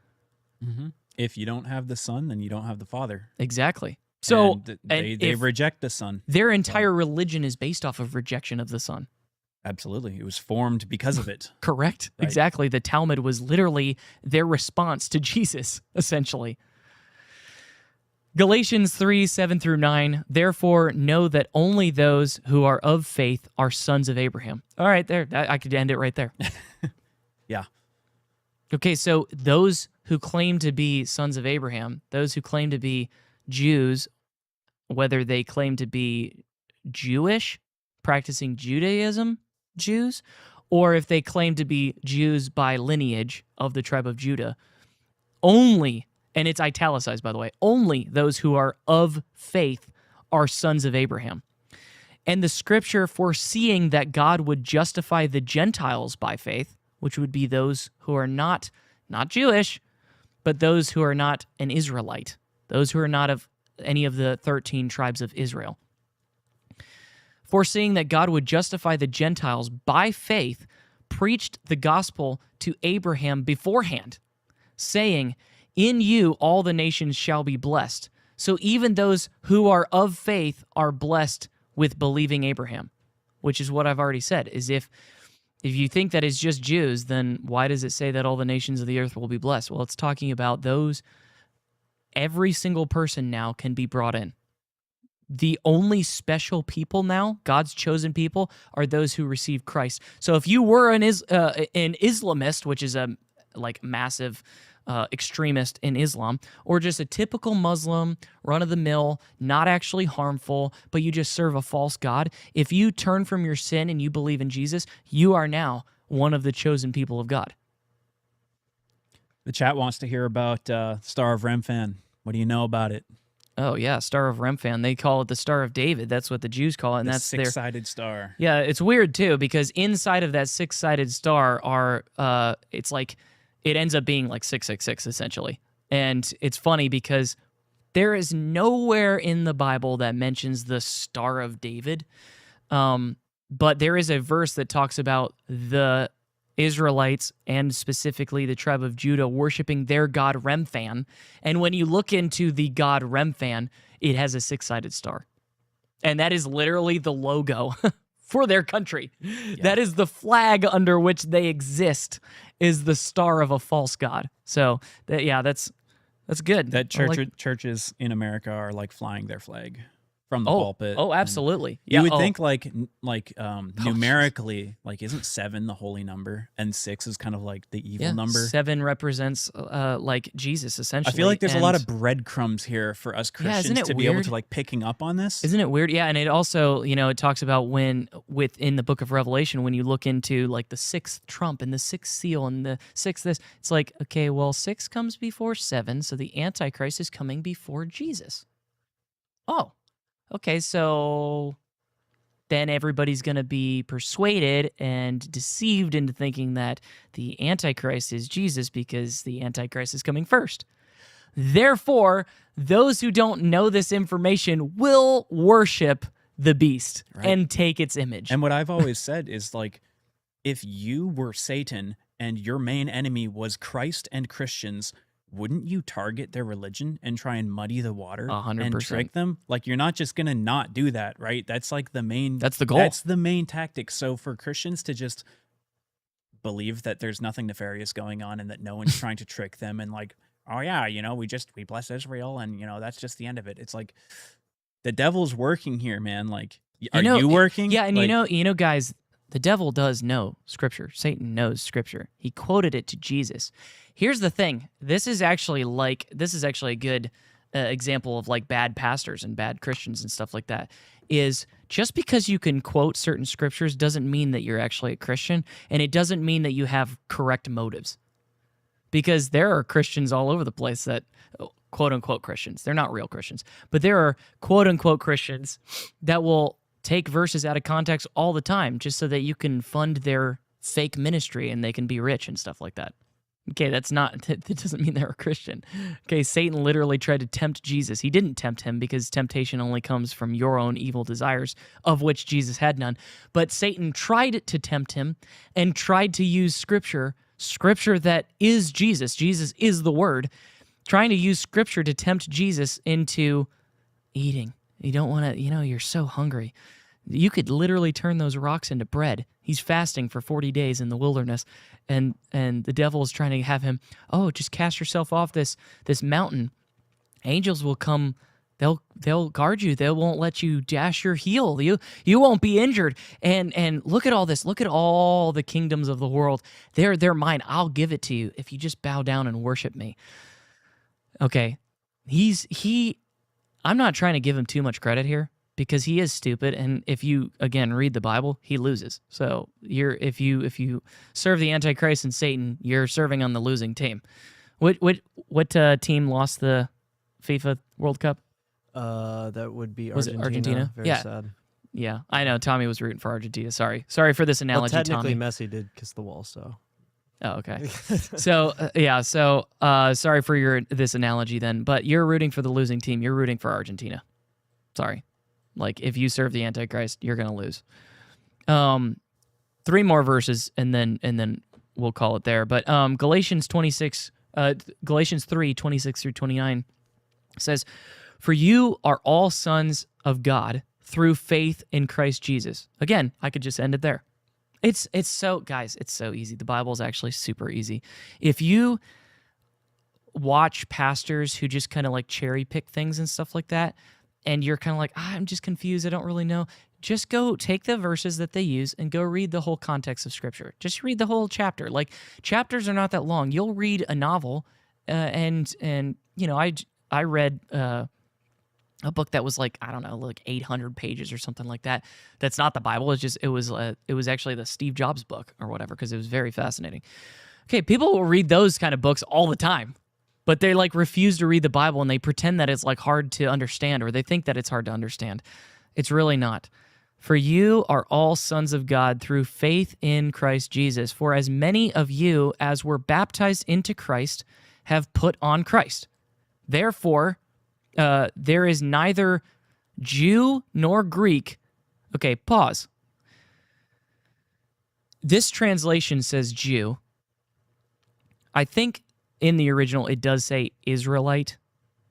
Mm-hmm. If you don't have the Son, then you don't have the Father. Exactly. So they reject the Son. Their entire religion is based off of rejection of the Son. Absolutely. It was formed because of it. Correct. Right. Exactly. The Talmud was literally their response to Jesus, essentially. Galatians 3:7-9, therefore know that only those who are of faith are sons of Abraham. All right, there. I could end it right there. Yeah. Okay, so those who claim to be sons of Abraham, those who claim to be Jews, whether they claim to be Jewish, practicing Judaism, Jews, or if they claim to be Jews by lineage of the tribe of Judah, only, and it's italicized, by the way, only those who are of faith are sons of Abraham. And the scripture foreseeing that God would justify the Gentiles by faith, which would be those who are not Jewish, but those who are not an Israelite, those who are not of any of the 13 tribes of Israel. Foreseeing that God would justify the Gentiles by faith, preached the gospel to Abraham beforehand, saying, in you all the nations shall be blessed. So even those who are of faith are blessed with believing Abraham, which is what I've already said, is if you think that it's just Jews, then why does it say that all the nations of the earth will be blessed? Well, it's talking about those, every single person now can be brought in. The only special people now, God's chosen people, are those who receive Christ. So if you were an Islamist, which is a massive extremist in Islam, or just a typical Muslim, run-of-the-mill, not actually harmful, but you just serve a false god, if you turn from your sin and you believe in Jesus, you are now one of the chosen people of God. The chat wants to hear about Star of Remphan. What do you know about it? Oh, yeah, Star of Remphan. They call it the Star of David. That's what the Jews call it. And The that's their six-sided star. Yeah, it's weird, too, because inside of that six-sided star are, it's like, it ends up being like 666, essentially. And it's funny because there is nowhere in the Bible that mentions the Star of David. But there is a verse that talks about the Israelites and specifically the tribe of Judah worshiping their god Remphan. And when you look into the god Remphan, it has a six-sided star. And that is literally the logo for their country. Yeah. That is the flag under which they exist, is the star of a false god. So, that's good. That churches in America are like flying their flag from the pulpit. Oh, absolutely. You would think numerically, like isn't 7 the holy number and 6 is kind of like the evil number? 7 represents like Jesus, essentially. I feel like there's a lot of breadcrumbs here for us Christians to be able to like picking up on this. Isn't it weird? Yeah, and it also, it talks about within the book of Revelation, when you look into like the 6th trump and the 6th seal and the 6th this, it's like, okay, well, 6 comes before 7, so the Antichrist is coming before Jesus. Oh. Okay, so then everybody's going to be persuaded and deceived into thinking that the Antichrist is Jesus because the Antichrist is coming first. Therefore, those who don't know this information will worship the beast and take its image. And what I've always said is like, if you were Satan and your main enemy was Christ and Christians, wouldn't you target their religion and try and muddy the water 100%. And trick them? Like, you're not just going to not do that, right? That's like the main... That's the goal. That's the main tactic. So for Christians to just believe that there's nothing nefarious going on and that no one's trying to trick them and like, oh yeah, we bless Israel and, that's just the end of it. It's like, the devil's working here, man. Like, are you working? Yeah, and guys, the devil does know Scripture. Satan knows Scripture. He quoted it to Jesus. Here's the thing. This is actually a good example of like bad pastors and bad Christians and stuff like that. Is just because you can quote certain scriptures doesn't mean that you're actually a Christian, and it doesn't mean that you have correct motives. Because there are Christians all over the place that, quote unquote Christians, they're not real Christians, but there are quote unquote Christians that will take verses out of context all the time just so that you can fund their fake ministry and they can be rich and stuff like that. Okay, that doesn't mean they're a Christian. Okay, Satan literally tried to tempt Jesus. He didn't tempt him because temptation only comes from your own evil desires, of which Jesus had none. But Satan tried to tempt him and tried to use scripture that is Jesus. Jesus is the Word, trying to use scripture to tempt Jesus into eating. You don't want to, you're so hungry. You could literally turn those rocks into bread. He's fasting for 40 days in the wilderness, and the devil is trying to have him, just cast yourself off this mountain. Angels will come. They'll guard you. They won't let you dash your heel. You won't be injured. And look at all this. Look at all the kingdoms of the world. They're mine. I'll give it to you if you just bow down and worship me. Okay. I'm not trying to give him too much credit here, because he is stupid, and if you again read the Bible, he loses. So if you serve the Antichrist and Satan, you're serving on the losing team. What team lost the FIFA World Cup? That would be Was Argentina. it Argentina? Very sad. Yeah, I know. Tommy was rooting for Argentina. Sorry for this analogy, Well, technically, Tommy. Messi did kiss the wall, so. Oh, okay. So sorry for this analogy then, but you're rooting for the losing team. You're rooting for Argentina. Sorry. Like, if you serve the Antichrist, you're going to lose. 3 more verses, and then we'll call it there. But Galatians 3, 26 through 29 says, "For you are all sons of God through faith in Christ Jesus." Again, I could just end it there. It's so, guys, it's so easy. The Bible is actually super easy. If you watch pastors who just kind of like cherry pick things and stuff like that, and you're kind of like, I'm just confused, I don't really know, just go take the verses that they use and go read the whole context of Scripture. Just read the whole chapter. Like, chapters are not that long. You'll read a novel, and you know, I read a book that was like, I don't know, like 800 pages or something like that. That's not the Bible. It was actually the Steve Jobs book or whatever, because it was very fascinating. Okay, people will read those kind of books all the time, but they like refuse to read the Bible, and they pretend that it's like hard to understand, or they think that it's hard to understand. It's really not. For you are all sons of God through faith in Christ Jesus. For as many of you as were baptized into Christ have put on Christ. Therefore, there is neither Jew nor Greek. Okay, pause. This translation says Jew. I think in the original it does say Israelite,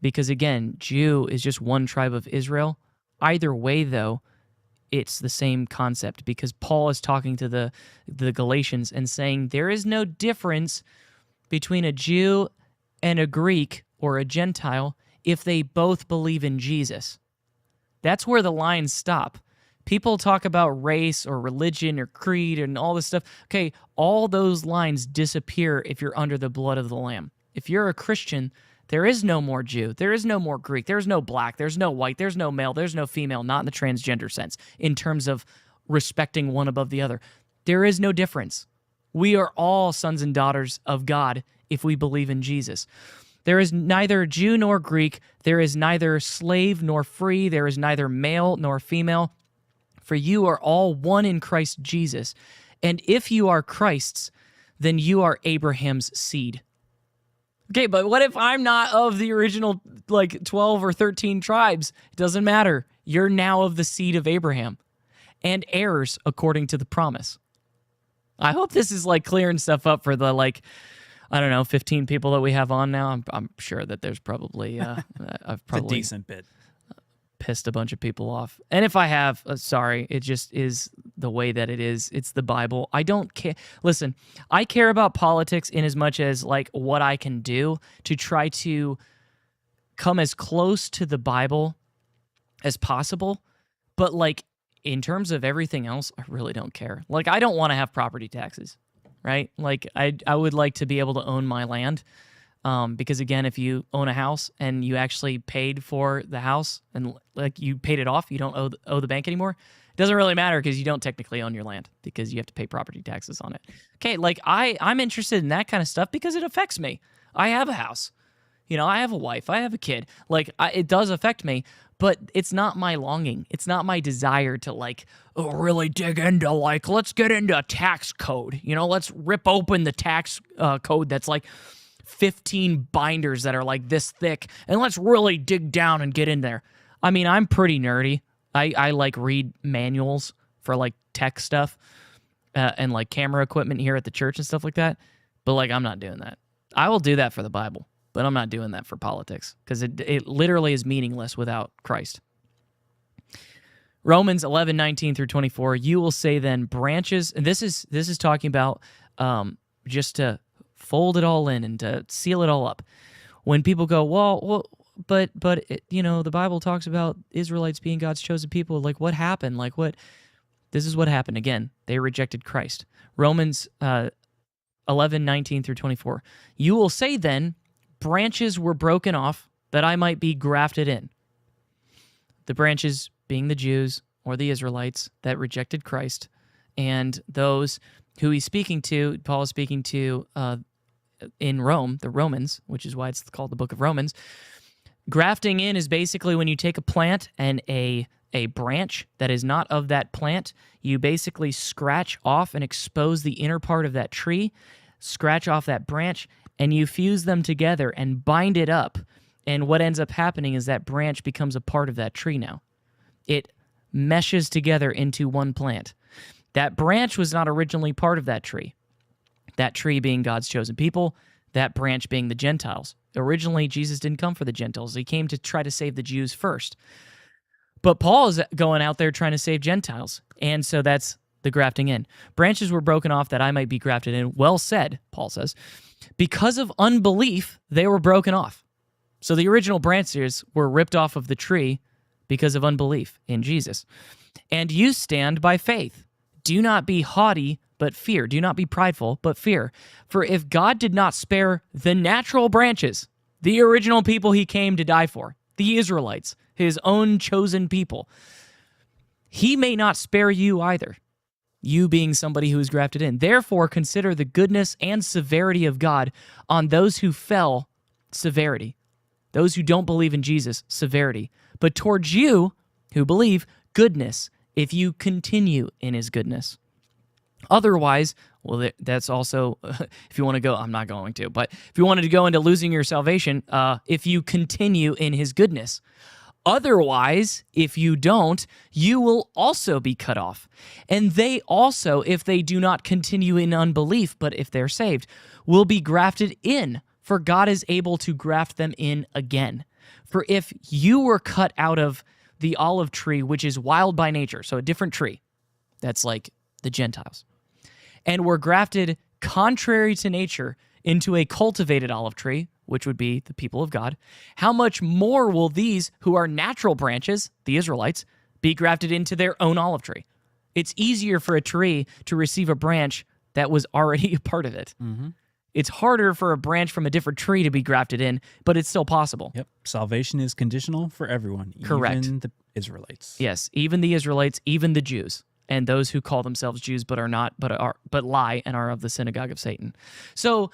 because again, Jew is just one tribe of Israel. Either way, though, it's the same concept, because Paul is talking to the Galatians and saying there is no difference between a Jew and a Greek or a Gentile if they both believe in Jesus. That's where the lines stop. People talk about race or religion or creed and all this stuff. Okay, all those lines disappear if you're under the blood of the Lamb. If you're a Christian, there is no more Jew. There is no more Greek. There's no black. There's no white. There's no male. There's no female, not in the transgender sense, in terms of respecting one above the other. There is no difference. We are all sons and daughters of God if we believe in Jesus. There is neither Jew nor Greek. There is neither slave nor free. There is neither male nor female. For you are all one in Christ Jesus. And if you are Christ's, then you are Abraham's seed. Okay, but what if I'm not of the original, 12 or 13 tribes? It doesn't matter. You're now of the seed of Abraham and heirs according to the promise. I hope this is clearing stuff up for the 15 people that we have on now. I'm sure that there's probably I've probably a decent bit pissed a bunch of people off. And if I have, sorry, it just is the way that it is. It's the Bible. I don't care. Listen, I care about politics in as much as what I can do to try to come as close to the Bible as possible. But in terms of everything else, I really don't care. I don't want to have property taxes, right? I would like to be able to own my land. Because again, if you own a house and you actually paid for the house and you paid it off, you don't owe the bank anymore. It doesn't really matter because you don't technically own your land because you have to pay property taxes on it. Okay, I'm interested in that kind of stuff because it affects me. I have a house, I have a wife, I have a kid. It does affect me, but it's not my longing. It's not my desire to really dig into let's get into a tax code. Let's rip open the tax code that's 15 binders that are this thick, and let's really dig down and get in there. I mean, I'm pretty nerdy. I read manuals for tech stuff and camera equipment here at the church and stuff like that. But I'm not doing that. I will do that for the Bible, but I'm not doing that for politics because it literally is meaningless without Christ. Romans 11:19 through 24, you will say then branches, and this is talking about just to fold it all in and to seal it all up. When people go, but the Bible talks about Israelites being God's chosen people. Like, what happened? Like, what? This is what happened. Again, they rejected Christ. Romans 11:19 through 24. You will say then, branches were broken off that I might be grafted in. The branches being the Jews or the Israelites that rejected Christ, and those who he's speaking to, Paul is speaking to in Rome, the Romans, which is why it's called the book of Romans. Grafting in is basically when you take a plant and a branch that is not of that plant, you basically scratch off and expose the inner part of that tree, scratch off that branch, and you fuse them together and bind it up. And what ends up happening is that branch becomes a part of that tree now. It meshes together into one plant. That branch was not originally part of that tree being God's chosen people, that branch being the Gentiles. Originally, Jesus didn't come for the Gentiles. He came to try to save the Jews first. But Paul is going out there trying to save Gentiles, and so that's the grafting in. Branches were broken off that I might be grafted in. Well said, Paul says. Because of unbelief, they were broken off. So the original branches were ripped off of the tree because of unbelief in Jesus. And you stand by faith. Do not be haughty, but fear. Do not be prideful, but fear. For if God did not spare the natural branches, the original people he came to die for, the Israelites, his own chosen people, he may not spare you either, you being somebody who is grafted in. Therefore, consider the goodness and severity of God on those who fell, severity. Those who don't believe in Jesus, severity. But towards you who believe, goodness, if you continue in his goodness. Otherwise, well, that's also, if you want to go, I'm not going to, but if you wanted to go into losing your salvation, if you continue in his goodness. Otherwise, if you don't, you will also be cut off. And they also, if they do not continue in unbelief, but if they're saved, will be grafted in, for God is able to graft them in again. For if you were cut out of the olive tree, which is wild by nature, so a different tree, that's like the Gentiles, and were grafted contrary to nature into a cultivated olive tree, which would be the people of God, how much more will these who are natural branches, the Israelites, be grafted into their own olive tree? It's easier for a tree to receive a branch that was already a part of it. Mm-hmm. It's harder for a branch from a different tree to be grafted in, but it's still possible. Yep. Salvation is conditional for everyone. Correct. Even the Israelites. Yes, even the Israelites, even the Jews, and those who call themselves Jews but are not, but lie and are of the synagogue of Satan. So,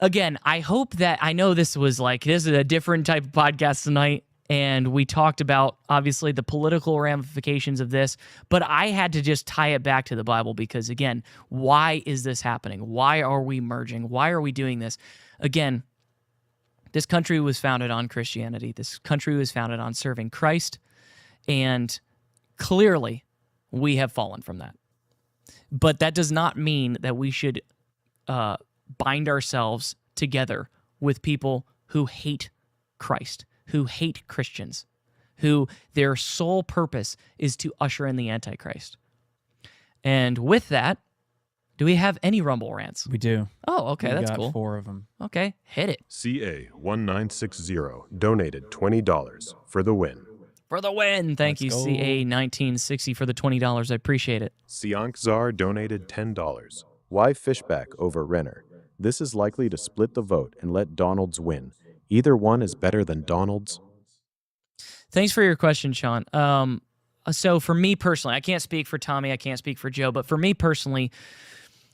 again, I hope that, I know this is a different type of podcast tonight, and we talked about, obviously, the political ramifications of this, but I had to just tie it back to the Bible because, again, why is this happening? Why are we merging? Why are we doing this? Again, this country was founded on Christianity. This country was founded on serving Christ, and clearly we have fallen from that. But that does not mean that we should bind ourselves together with people who hate Christ, who hate Christians, who their sole purpose is to usher in the Antichrist. And with that, do we have any Rumble rants? We do. Oh, okay, that's cool. 4 of them. Okay, hit it. CA1960 donated $20 for the win. For the win. Thank you, CA1960, for the $20. I appreciate it. Siankzar donated $10. Why Fishback over Renner? This is likely to split the vote and let Donald's win. Either one is better than Donald's. Thanks for your question, Sean. So for me personally, I can't speak for Tommy, I can't speak for Joe, but for me personally,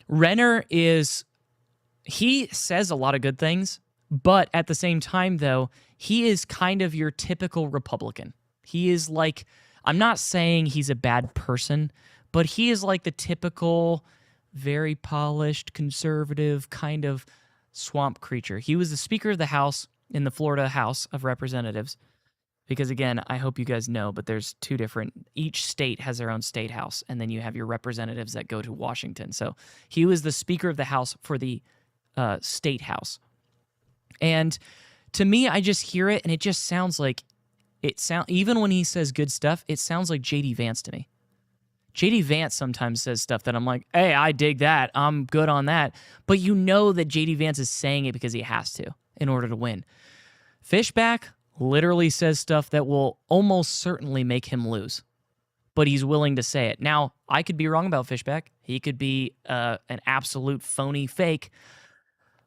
Renner he says a lot of good things, but at the same time, though, he is kind of your typical Republican. He is like, I'm not saying he's a bad person, but he is like the typical, very polished, conservative kind of swamp creature. He was the Speaker of the House in the Florida House of Representatives. Because again, I hope you guys know, but there's two different, each state has their own state house, and then you have your representatives that go to Washington. So he was the Speaker of the House for the state house. And to me, I just hear it, and it just sounds like even when he says good stuff, it sounds like JD Vance to me. JD Vance sometimes says stuff that I'm like, hey, I dig that. I'm good on that. But you know that JD Vance is saying it because he has to in order to win. Fishback literally says stuff that will almost certainly make him lose, but he's willing to say it. Now, I could be wrong about Fishback. He could be an absolute phony fake.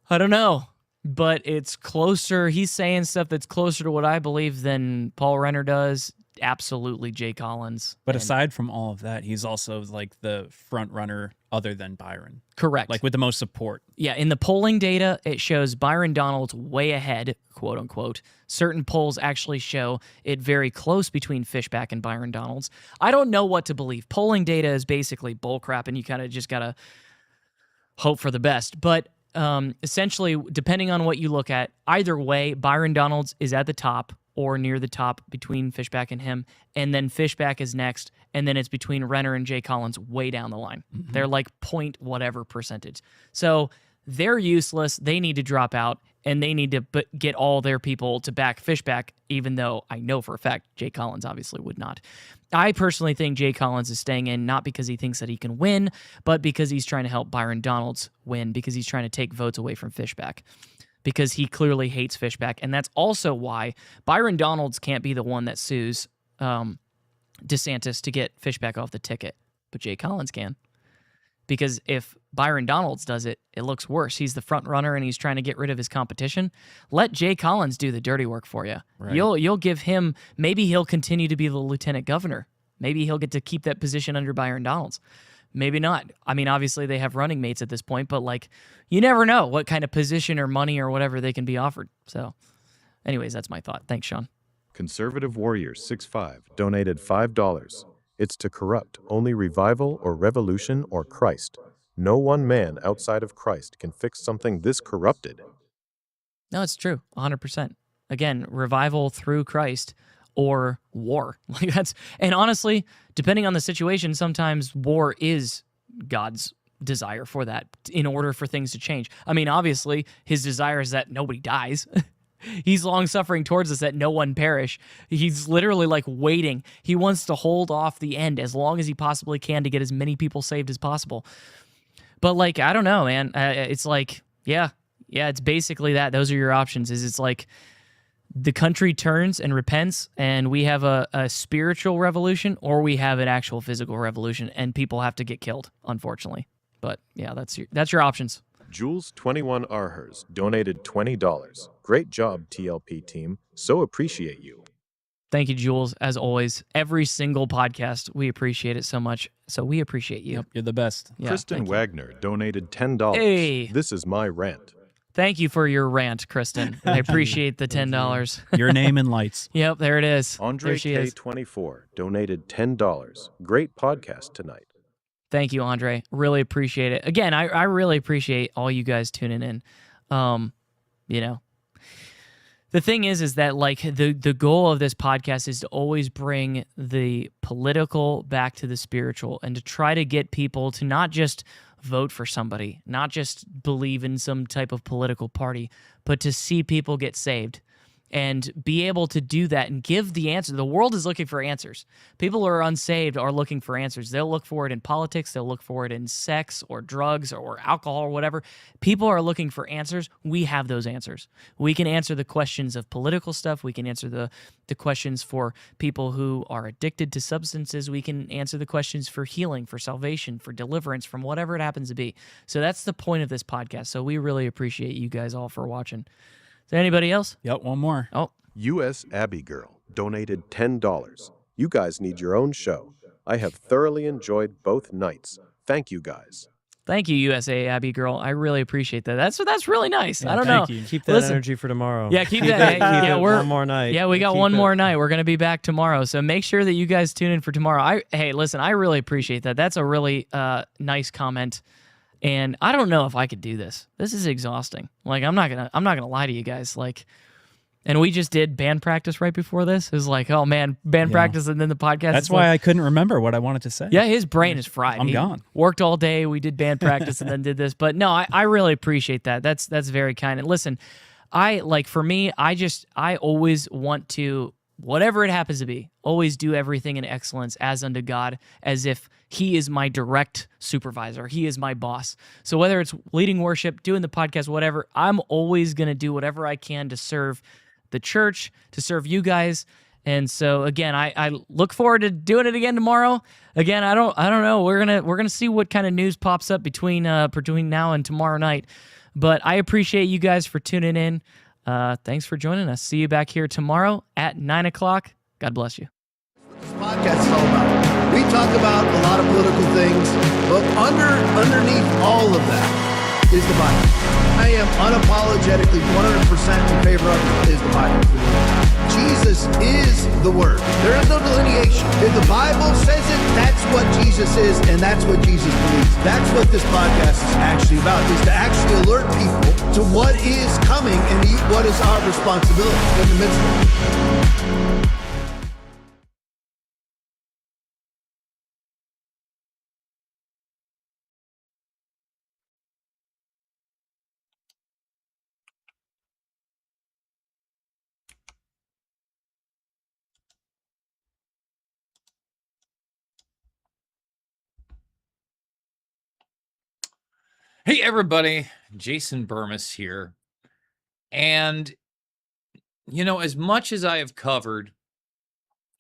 I don't know, but it's closer. He's saying stuff that's closer to what I believe than Paul Renner does. Absolutely Jay Collins. But aside from all of that, he's also like the front runner other than Byron. Correct. Like with the most support. Yeah, in the polling data, it shows Byron Donalds way ahead, quote unquote. Certain polls actually show it very close between Fishback and Byron Donalds. I don't know what to believe. Polling data is basically bullcrap, and you kind of just got to hope for the best. But essentially, depending on what you look at, either way, Byron Donalds is at the top or near the top between Fishback and him, and then Fishback is next, and then it's between Renner and Jay Collins way down the line. Mm-hmm. They're like point whatever percentage. So they're useless. They need to drop out, and they need to get all their people to back Fishback, even though I know for a fact Jay Collins obviously would not. I personally think Jay Collins is staying in not because he thinks that he can win, but because he's trying to help Byron Donalds win, because he's trying to take votes away from Fishback, because he clearly hates Fishback. And that's also why Byron Donalds can't be the one that sues DeSantis to get Fishback off the ticket, but Jay Collins can. Because if Byron Donalds does it, it looks worse. He's the front runner and he's trying to get rid of his competition. Let Jay Collins do the dirty work for you. Right. You'll give him, maybe he'll continue to be the lieutenant governor. Maybe he'll get to keep that position under Byron Donalds. Maybe not. I mean, obviously they have running mates at this point, but like, you never know what kind of position or money or whatever they can be offered. So anyways, that's my thought. Thanks, Sean. Conservative Warrior 65 donated $5. It's to corrupt only revival or revolution or Christ. No one man outside of Christ can fix something this corrupted. No, it's true. 100%. Again, revival through Christ or war. Like that's, and honestly, depending on the situation, sometimes war is God's desire for that in order for things to change. I mean, obviously, his desire is that nobody dies. He's long-suffering towards us that no one perish. He's literally like waiting. He wants to hold off the end as long as he possibly can to get as many people saved as possible. But like, I don't know, man. It's like, yeah, it's basically that. Those are your options. It's like the country turns and repents and we have a spiritual revolution, or we have an actual physical revolution and people have to get killed, unfortunately. But yeah, that's your options. Jules 21 Arhers donated $20. Great job, TLP team. So appreciate you. Thank you, Jules. As always, every single podcast, we appreciate it so much. So we appreciate you. Yep, you're the best. Yeah, Kristen Wagner donated $10. Hey. This is my rant. Thank you for your rant, Kristen. I appreciate the $10. Your name and lights. Yep, there it is. Andre K24 donated $10. Great podcast tonight. Thank you, Andre. Really appreciate it. Again, I really appreciate all you guys tuning in. You know, the thing is that like the goal of this podcast is to always bring the political back to the spiritual and to try to get people to not just vote for somebody, not just believe in some type of political party, but to see people get saved and be able to do that and give the answer. The world is looking for answers. People who are unsaved are looking for answers. They'll look for it in politics. They'll look for it in sex or drugs or alcohol or whatever. People are looking for answers. We have those answers. We can answer the questions of political stuff. We can answer the questions for people who are addicted to substances. We can answer the questions for healing, for salvation, for deliverance, from whatever it happens to be. So that's the point of this podcast. So we really appreciate you guys all for watching. Is there anybody else? Yep, one more. Oh. U.S. Abbey Girl donated $10. You guys need your own show. I have thoroughly enjoyed both nights. Thank you, guys. Thank you, USA Abbey Girl. I really appreciate that. That's really nice. Yeah, I don't know. You. Keep that energy for tomorrow. Yeah, keep that. Yeah, we're one more night. Yeah, we got one more night. We're gonna be back tomorrow. So make sure that you guys tune in for tomorrow. Hey, listen, I really appreciate that. That's a really nice comment. And I don't know if I could do this. This is exhausting. Like I'm not gonna lie to you guys. Like, and we just did band practice right before this. It was like, oh man, band practice and then the podcast. That's why I couldn't remember what I wanted to say. Yeah, his brain is fried. I'm gone. Worked all day. We did band practice and then did this. But no, I really appreciate that. That's very kind. And listen, for me, I always want to whatever it happens to be, always do everything in excellence as unto God, as if he is my direct supervisor. He is my boss. So whether it's leading worship, doing the podcast, whatever, I'm always going to do whatever I can to serve the church, to serve you guys. And so again, I look forward to doing it again tomorrow. Again, I don't know. We're gonna see what kind of news pops up between now and tomorrow night. But I appreciate you guys for tuning in. Thanks for joining us. See you back here tomorrow at 9 o'clock. God bless you. This podcast is all about. We talk about a lot of political things, but underneath all of that is the Bible. I am unapologetically 100% in favor of is the Bible. Jesus is the Word. There is no delineation. If the Bible says it, that's what Jesus is, and that's what Jesus believes. That's what this podcast is actually about, is to actually alert people to what is coming and what is our responsibility in the midst of it. Hey everybody, Jason Burmis here. And, you know, as much as I have covered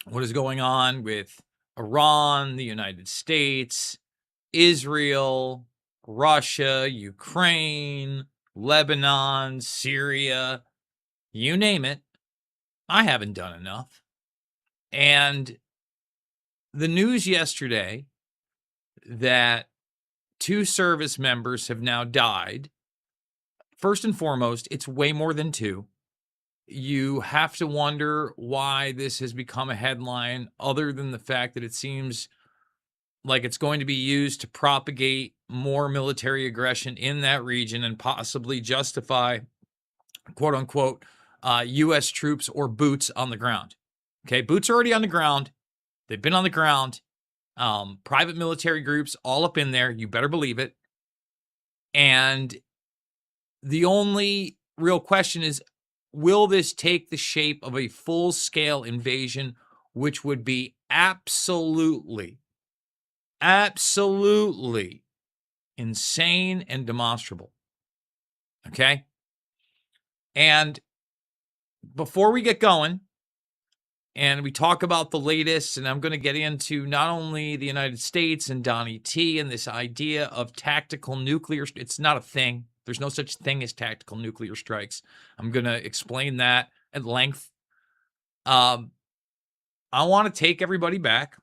what is going on with Iran, the United States, Israel, Russia, Ukraine, Lebanon, Syria, you name it, I haven't done enough. And the news yesterday that 2 service members have now died. First and foremost, it's way more than 2. You have to wonder why this has become a headline, other than the fact that it seems like it's going to be used to propagate more military aggression in that region and possibly justify, quote unquote, U.S. troops or boots on the ground. Okay, boots are already on the ground. They've been on the ground. Private military groups all up in there. You better believe it. And the only real question is, will this take the shape of a full-scale invasion, which would be absolutely insane and demonstrable? Okay? And before we get going, and we talk about the latest, and I'm going to get into not only the United States and Donnie T and this idea of tactical nuclear, it's not a thing. There's no such thing as tactical nuclear strikes. I'm going to explain that at length. I want to take everybody back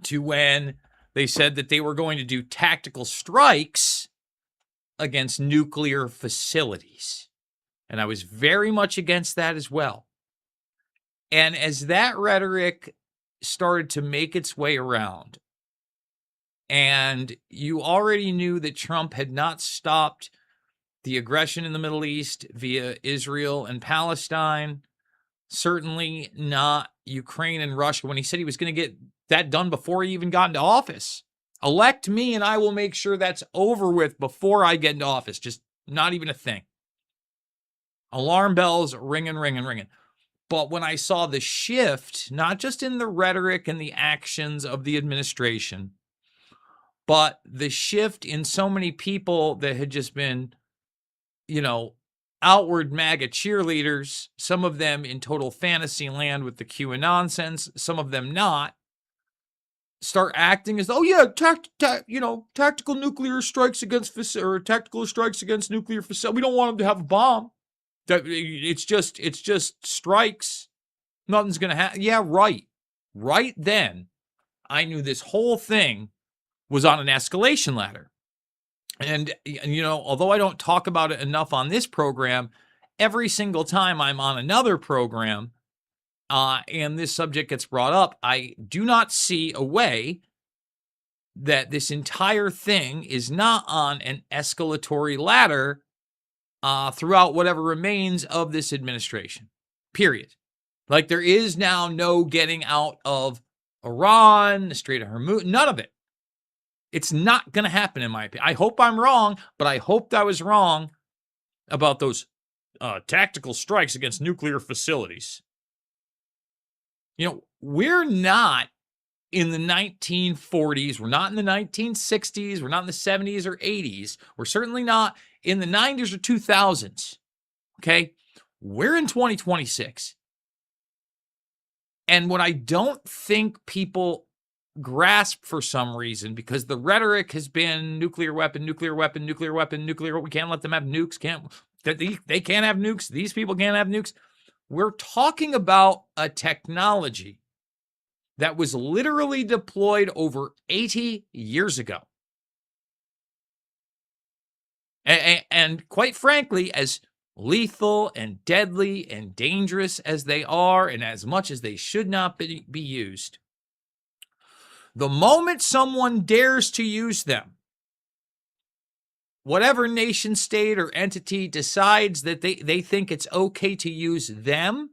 to when they said that they were going to do tactical strikes against nuclear facilities. And I was very much against that as well. And as that rhetoric started to make its way around, and you already knew that Trump had not stopped the aggression in the Middle East via Israel and Palestine, certainly not Ukraine and Russia, when he said he was going to get that done before he even got into office. Elect me and I will make sure that's over with before I get into office. Just not even a thing. Alarm bells ringing. But when I saw the shift, not just in the rhetoric and the actions of the administration, but the shift in so many people that had just been, you know, outward MAGA cheerleaders, some of them in total fantasy land with the QAnon nonsense, some of them not, start acting as, oh yeah, tactical nuclear strikes against tactical strikes against nuclear facilities. We don't want them to have a bomb. It's just strikes. Nothing's going to happen. Yeah, right. Right then, I knew this whole thing was on an escalation ladder. And, you know, although I don't talk about it enough on this program, every single time I'm on another program and this subject gets brought up, I do not see a way that this entire thing is not on an escalatory ladder throughout whatever remains of this administration, period. Like, there is now no getting out of Iran, the Strait of Hormuz, none of it. It's not going to happen, in my opinion. I hope I'm wrong, but I hoped I was wrong about those tactical strikes against nuclear facilities. We're not in the 1940s. We're not in the 1960s. We're not in the 70s or 80s. We're certainly not in the 90s or 2000s. Okay? We're in 2026. And what I don't think people grasp for some reason, because the rhetoric has been nuclear weapon, we can't let them have nukes, they can't have nukes, these people can't have nukes. We're talking about a technology that was literally deployed over 80 years ago. And quite frankly, as lethal and deadly and dangerous as they are, and as much as they should not be used, the moment someone dares to use them, whatever nation, state, or entity decides that they think it's okay to use them,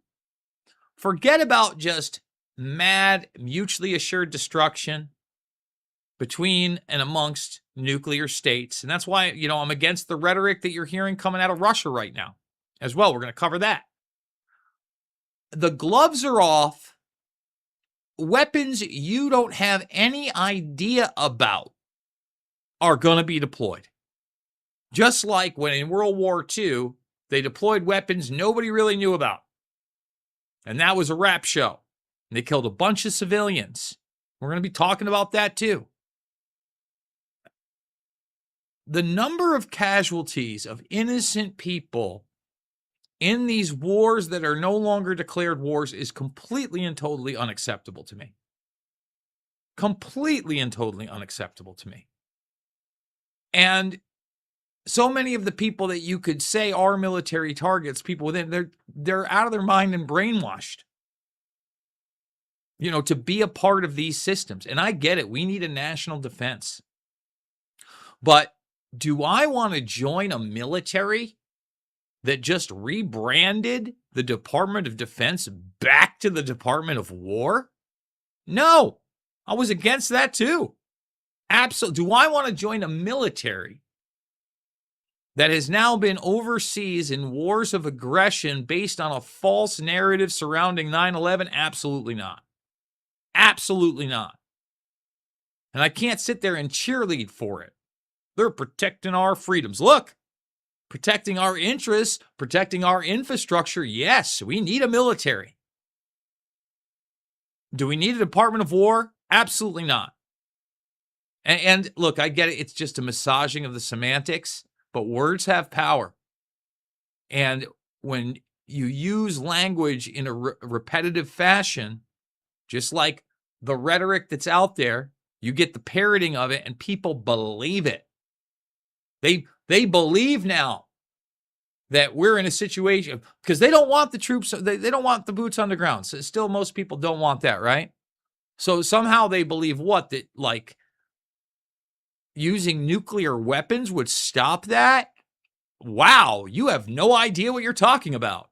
forget about just mad, mutually assured destruction between and amongst nuclear states. And that's why, I'm against the rhetoric that you're hearing coming out of Russia right now as well. We're going to cover that. The gloves are off. Weapons you don't have any idea about are going to be deployed. Just like when in World War II, they deployed weapons nobody really knew about. And that was a rap show. And they killed a bunch of civilians. We're going to be talking about that too. The number of casualties of innocent people in these wars that are no longer declared wars is completely and totally unacceptable to me. Completely and totally unacceptable to me. And so many of the people that you could say are military targets, people within, they're out of their mind and brainwashed, to be a part of these systems. And I get it. We need a national defense. But do I want to join a military that just rebranded the Department of Defense back to the Department of War? No, I was against that too. Absolutely. Do I want to join a military that has now been overseas in wars of aggression based on a false narrative surrounding 9/11? Absolutely not. Absolutely not. And I can't sit there and cheerlead for it. They're protecting our freedoms. Look, protecting our interests, protecting our infrastructure. Yes, we need a military. Do we need a Department of War? Absolutely not. And look, I get it. It's just a massaging of the semantics, but words have power. And when you use language in a repetitive fashion, just like the rhetoric that's out there, you get the parroting of it and people believe it. They believe now that we're in a situation because they don't want the troops. They don't want the boots on the ground. So still, most people don't want that, right? So somehow they believe that like using nuclear weapons would stop that. Wow, you have no idea what you're talking about.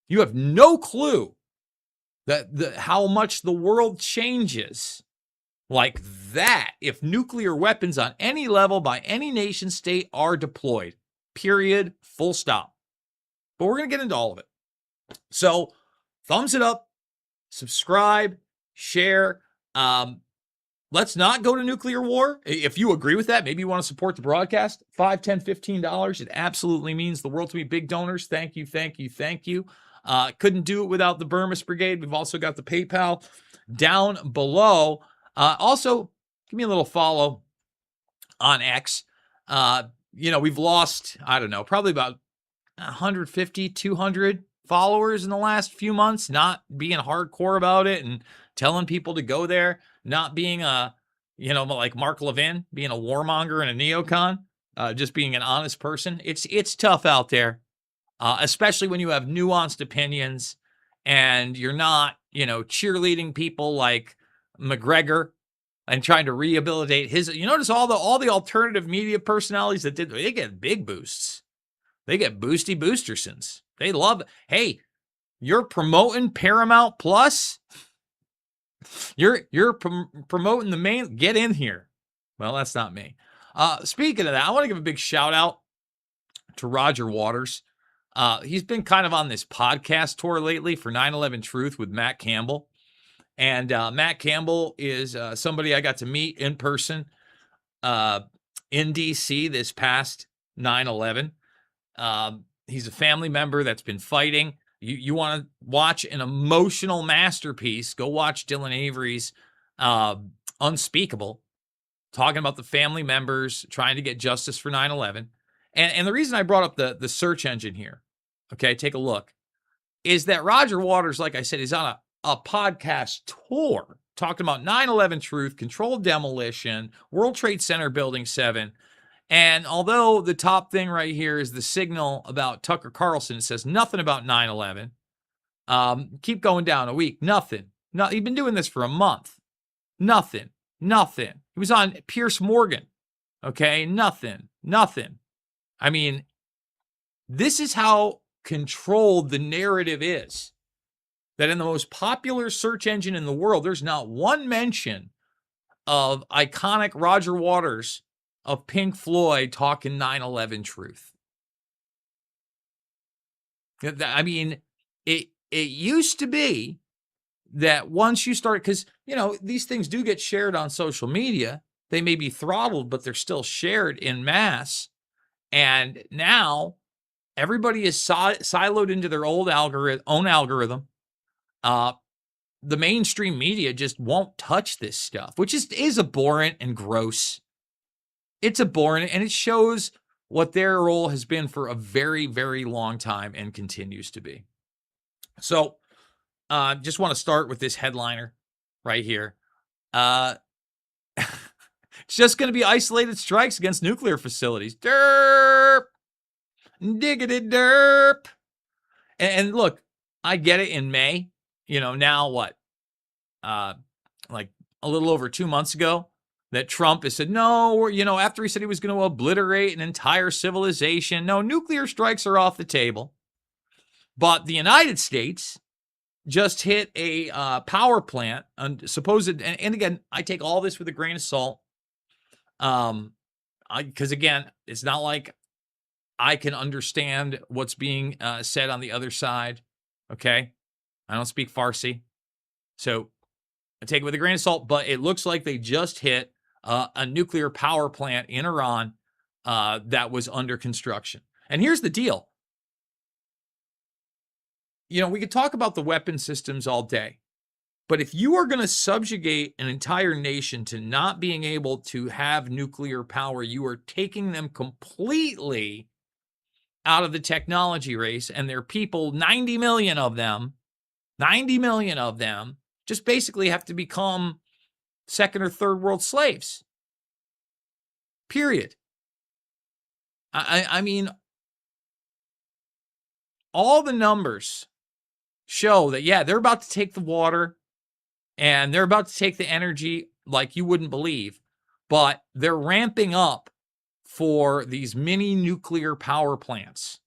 You have no clue that how much the world changes like that if nuclear weapons on any level by any nation state are deployed. Period. Full stop. But we're going to get into all of it. So thumbs it up, subscribe, share. Let's not go to nuclear war. If you agree with that, maybe you want to support the broadcast, $5, $10, $15. It absolutely means the world to me. Big donors. Thank you, thank you, thank you. Couldn't do it without the Burmis Brigade. We've also got the PayPal down below. Also, give me a little follow on X. We've lost, I don't know, probably about 150, 200 followers in the last few months, not being hardcore about it and telling people to go there, not being like Mark Levin, being a warmonger and a neocon, just being an honest person. It's tough out there, especially when you have nuanced opinions and you're not, cheerleading people like McGregor and trying to rehabilitate his. You notice all the alternative media personalities they get big boosts. They get boosty boostersons. They love it. Hey, you're promoting Paramount Plus. You're promoting the main. Get in here. Well, that's not me. Speaking of that, I want to give a big shout out to Roger Waters. He's been kind of on this podcast tour lately for 9/11 Truth with Matt Campbell. And Matt Campbell is somebody I got to meet in person in D.C. this past 9/11. He's a family member that's been fighting. You want to watch an emotional masterpiece, go watch Dylan Avery's Unspeakable, talking about the family members trying to get justice for 9/11. And the reason I brought up the search engine here, okay, take a look, is that Roger Waters, like I said, is on a podcast tour talking about 9/11 truth, controlled demolition, World Trade Center Building 7. And although the top thing right here is the signal about Tucker Carlson, it says nothing about 9/11. Keep going down a week, nothing. No, he's been doing this for a month. Nothing. He was on Piers Morgan. Okay, nothing. I mean, this is how controlled the narrative is. That in the most popular search engine in the world, there's not one mention of iconic Roger Waters of Pink Floyd talking 9/11 truth. I mean, it used to be that once you start, because, you know, these things do get shared on social media. They may be throttled, but they're still shared in mass. And now everybody is siloed into their own algorithm. The mainstream media just won't touch this stuff, which is abhorrent and gross. It's abhorrent, and it shows what their role has been for a very, very long time and continues to be. So, just want to start with this headliner right here. It's just going to be isolated strikes against nuclear facilities. Derp! Diggity derp! And look, I get it in May. You know, now what? Like a little over 2 months ago, that Trump has said, no, you know, after he said he was going to obliterate an entire civilization, no, nuclear strikes are off the table. But the United States just hit a power plant, supposed, and again, I take all this with a grain of salt, because again, it's not like I can understand what's being said on the other side, okay? I don't speak Farsi, so I take it with a grain of salt, but it looks like they just hit a nuclear power plant in Iran that was under construction. And here's the deal. You know, we could talk about the weapon systems all day, but if you are going to subjugate an entire nation to not being able to have nuclear power, you are taking them completely out of the technology race, and their people, 90 million of them, just basically have to become second or third world slaves. Period. I mean, all the numbers show that, yeah, they're about to take the water and they're about to take the energy like you wouldn't believe, but they're ramping up for these mini nuclear power plants.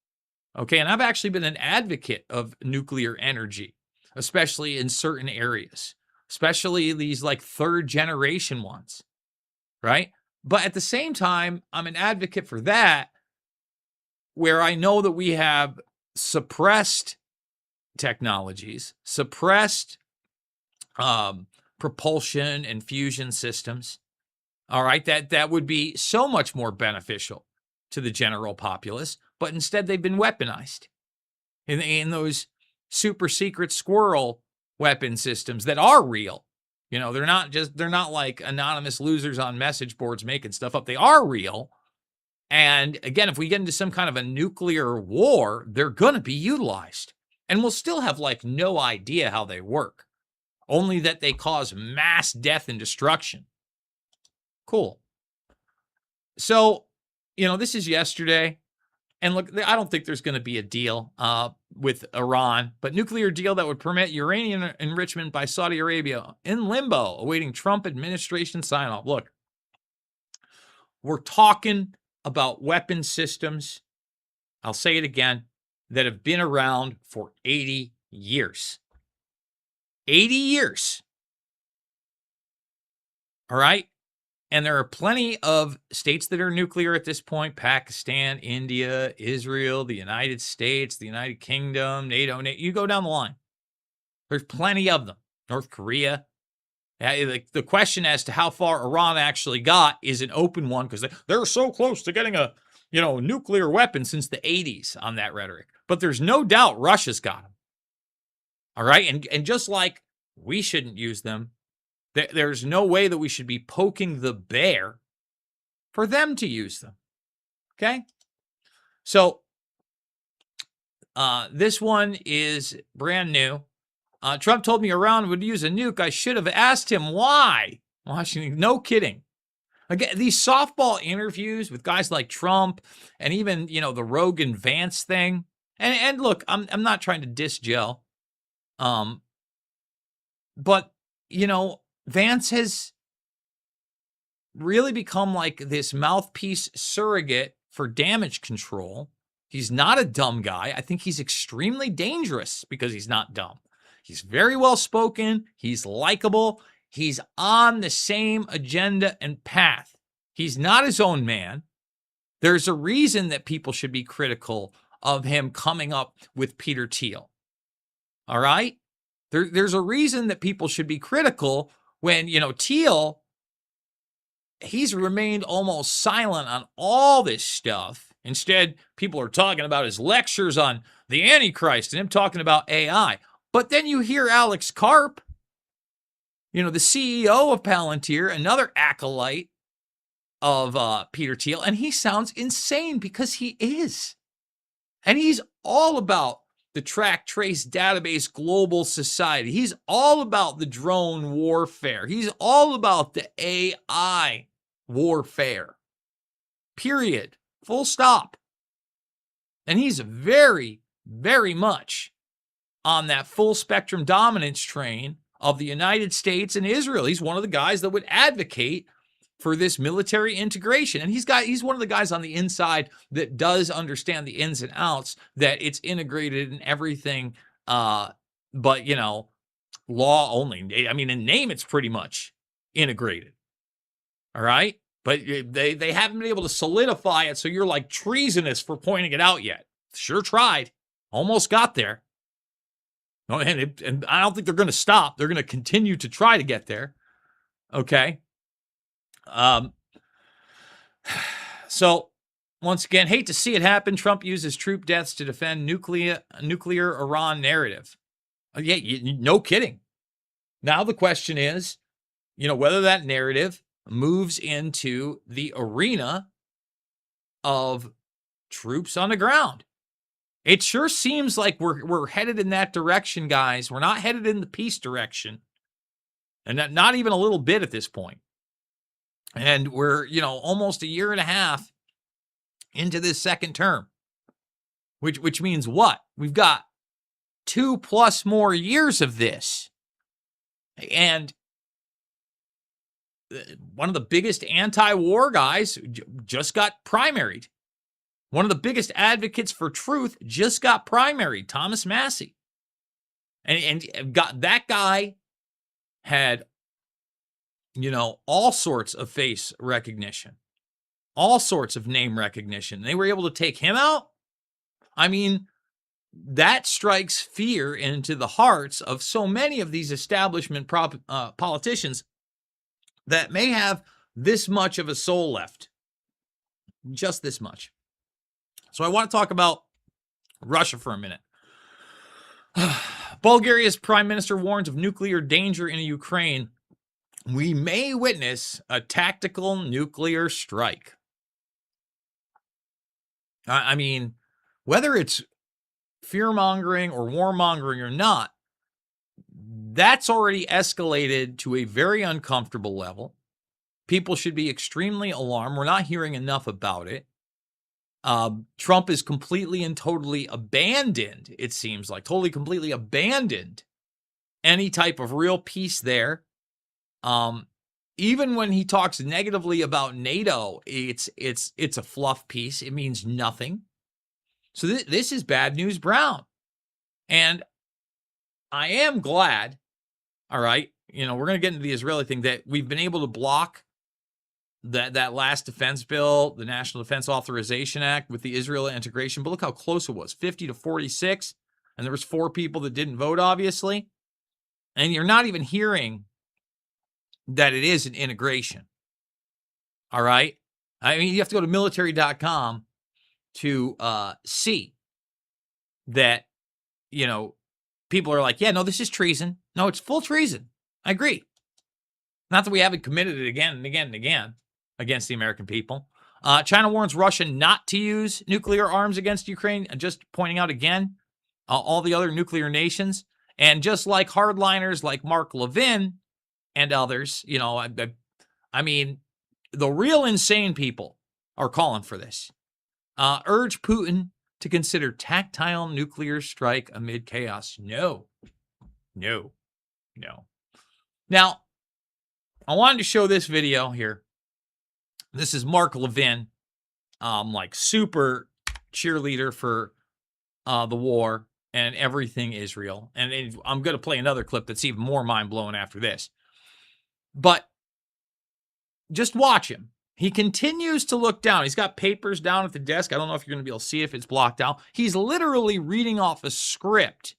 Okay, and I've actually been an advocate of nuclear energy, especially in certain areas, especially these like third generation ones, right? But at the same time, I'm an advocate for that, where I know that we have suppressed technologies, suppressed propulsion and fusion systems, all right, that would be so much more beneficial to the general populace, but instead they've been weaponized in those super secret squirrel weapon systems that are real. You know, they're not like anonymous losers on message boards making stuff up. They are real. And again, if we get into some kind of a nuclear war, they're going to be utilized. And we'll still have like no idea how they work, only that they cause mass death and destruction. Cool. So, you know, this is yesterday. And look, I don't think there's going to be a deal with Iran, but nuclear deal that would permit uranium enrichment by Saudi Arabia in limbo, awaiting Trump administration sign-off. Look, we're talking about weapon systems, I'll say it again, that have been around for 80 years. 80 years. All right? And there are plenty of states that are nuclear at this point: Pakistan, India, Israel, the United States, the United Kingdom, NATO. You go down the line. There's plenty of them. North Korea. The question as to how far Iran actually got is an open one because they're so close to getting a nuclear weapon since the 80s on that rhetoric. But there's no doubt Russia's got them. All right, and just like we shouldn't use them, there's no way that we should be poking the bear for them to use them. Okay, so this one is brand new. Trump told me Iran would use a nuke. I should have asked him why. Washington, no kidding. Again, these softball interviews with guys like Trump and even, the Rogan Vance thing. And look, I'm not trying to diss Joe. But, Vance has really become like this mouthpiece surrogate for damage control. He's not a dumb guy. I think he's extremely dangerous because he's not dumb. He's very well spoken. He's likable. He's on the same agenda and path. He's not his own man. There's a reason that people should be critical of him coming up with Peter Thiel. All right? There's a reason that people should be critical when, Thiel, he's remained almost silent on all this stuff. Instead, people are talking about his lectures on the Antichrist and him talking about AI. But then you hear Alex Karp, the CEO of Palantir, another acolyte of Peter Thiel, and he sounds insane because he is. And he's all about the track, trace, database, global society. He's all about the drone warfare. He's all about the AI warfare. Period. Full stop. And he's very, very much on that full spectrum dominance train of the United States and Israel. He's one of the guys that would advocate for this military integration. And he's one of the guys on the inside that does understand the ins and outs, that it's integrated in everything, but, law only. I mean, in name, it's pretty much integrated. All right? But they haven't been able to solidify it, so you're like treasonous for pointing it out yet. Sure tried. Almost got there. And I don't think they're going to stop. They're going to continue to try to get there. Okay? So, once again, hate to see it happen. Trump uses troop deaths to defend nuclear Iran narrative. Yeah, no kidding. Now the question is, whether that narrative moves into the arena of troops on the ground. It sure seems like we're headed in that direction, guys. We're not headed in the peace direction. And not even a little bit at this point. And we're, almost a year and a half into this second term. Which means what? We've got 2+ more years of this. And one of the biggest anti-war guys just got primaried. One of the biggest advocates for truth just got primaried, Thomas Massey. And that guy had, all sorts of face recognition, all sorts of name recognition. They were able to take him out. I mean, that strikes fear into the hearts of so many of these establishment politicians that may have this much of a soul left. Just this much. So I want to talk about Russia for a minute. Bulgaria's prime minister warns of nuclear danger in Ukraine. We may witness a tactical nuclear strike. I mean, whether it's fear-mongering or war-mongering or not, that's already escalated to a very uncomfortable level. People should be extremely alarmed. We're not hearing enough about it. Trump is completely and totally abandoned, it seems like, completely abandoned any type of real peace there. Even when he talks negatively about NATO, it's a fluff piece. It means nothing. So this is bad news brown. And I am glad, all right, we're going to get into the Israeli thing, that we've been able to block that last defense bill, the National Defense Authorization Act, with the Israel integration. But look how close it was, 50 to 46. And there was 4 people that didn't vote, obviously. And you're not even hearing that it is an integration. All right? I mean, you have to go to military.com to see that, people are like, yeah, no, this is treason. No, it's full treason. I agree. Not that we haven't committed it again and again and again against the American people. China warns Russia not to use nuclear arms against Ukraine. Just pointing out again, all the other nuclear nations. And just like hardliners like Mark Levin and others, I mean, the real insane people are calling for this. Urge Putin to consider tactile nuclear strike amid chaos. No. Now, I wanted to show this video here. This is Mark Levin, like super cheerleader for the war and everything Israel. And I'm going to play another clip that's even more mind-blowing after this. But just watch him. He continues to look down. He's got papers down at the desk. I don't know if you're going to be able to see if it's blocked out. He's literally reading off a script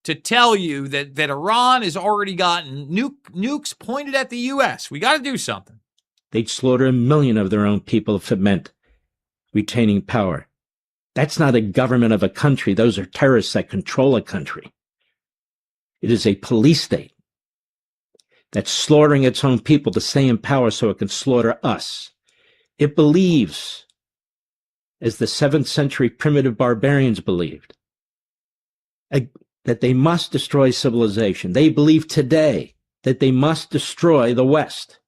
to tell you that Iran has already gotten nukes pointed at the U.S. We got to do something. They'd slaughter 1 million of their own people if it meant retaining power. That's not a government of a country. Those are terrorists that control a country. It is a police state that's slaughtering its own people to stay in power so it can slaughter us. It believes, as the 7th century primitive barbarians believed, that they must destroy civilization. They believe today that they must destroy the West.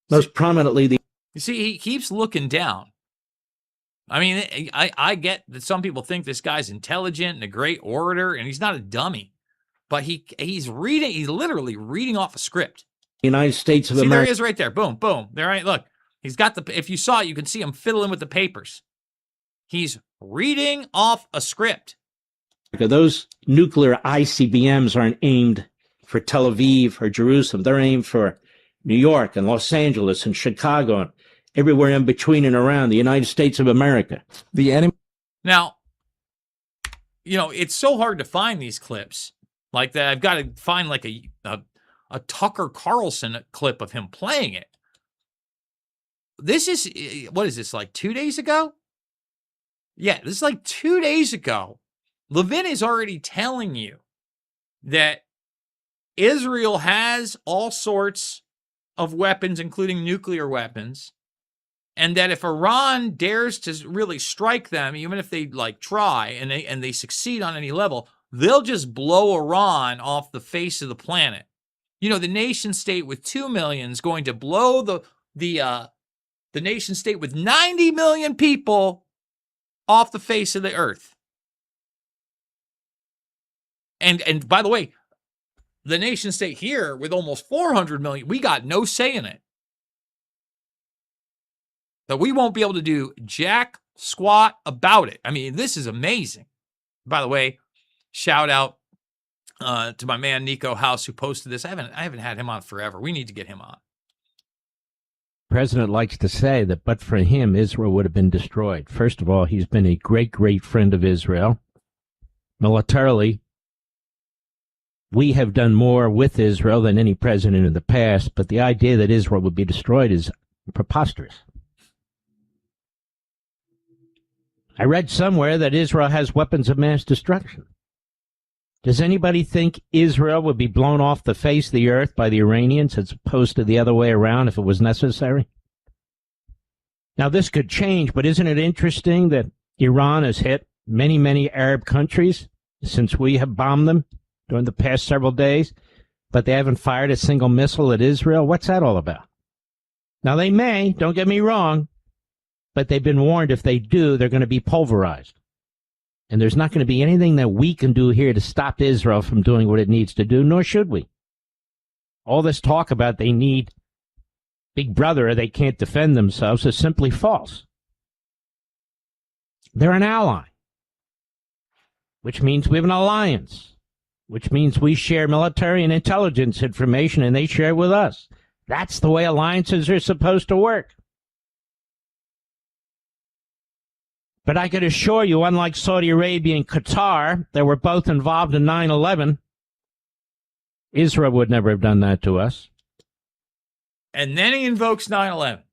Most prominently, You see, he keeps looking down. I mean, I get that some people think this guy's intelligent and a great orator, and he's not a dummy. But he's literally reading off a script. United States of See, America. there he is right there. Boom, boom. There, right. Look, he's got if you saw it, you can see him fiddling with the papers. He's reading off a script. Those nuclear ICBMs aren't aimed for Tel Aviv or Jerusalem. They're aimed for New York and Los Angeles and Chicago and everywhere in between and around the United States of America. The enemy. Now, it's so hard to find these clips like that. I've got to find like a Tucker Carlson clip of him playing it. This is, what is this, like 2 days ago? Yeah, this is like 2 days ago. Levin is already telling you that Israel has all sorts of weapons, including nuclear weapons, and that if Iran dares to really strike them, even if they try and they succeed on any level, they'll just blow Iran off the face of the planet. The nation state with 2 million is going to blow the nation state with 90 million people off the face of the earth. And by the way, the nation state here with almost 400 million, we got no say in it. But we won't be able to do jack squat about it. I mean, this is amazing. By the way, shout out to my man Nico House who posted this. I haven't had him on forever. We need to get him on. The president likes to say that but for him, Israel would have been destroyed. First of all, he's been a great, great friend of Israel. Militarily, we have done more with Israel than any president in the past, but the idea that Israel would be destroyed is preposterous. I read somewhere that Israel has weapons of mass destruction. Does anybody think Israel would be blown off the face of the earth by the Iranians as opposed to the other way around if it was necessary? Now, this could change, but isn't it interesting that Iran has hit many, many Arab countries since we have bombed them during the past several days, but they haven't fired a single missile at Israel? What's that all about? Now, they may, don't get me wrong, but they've been warned if they do, they're going to be pulverized. And there's not going to be anything that we can do here to stop Israel from doing what it needs to do, nor should we. All this talk about they need Big Brother or they can't defend themselves is simply false. They're an ally, which means we have an alliance, which means we share military and intelligence information and they share with us. That's the way alliances are supposed to work. But I can assure you, unlike Saudi Arabia and Qatar, that were both involved in 9/11, Israel would never have done that to us. And then he invokes 9/11.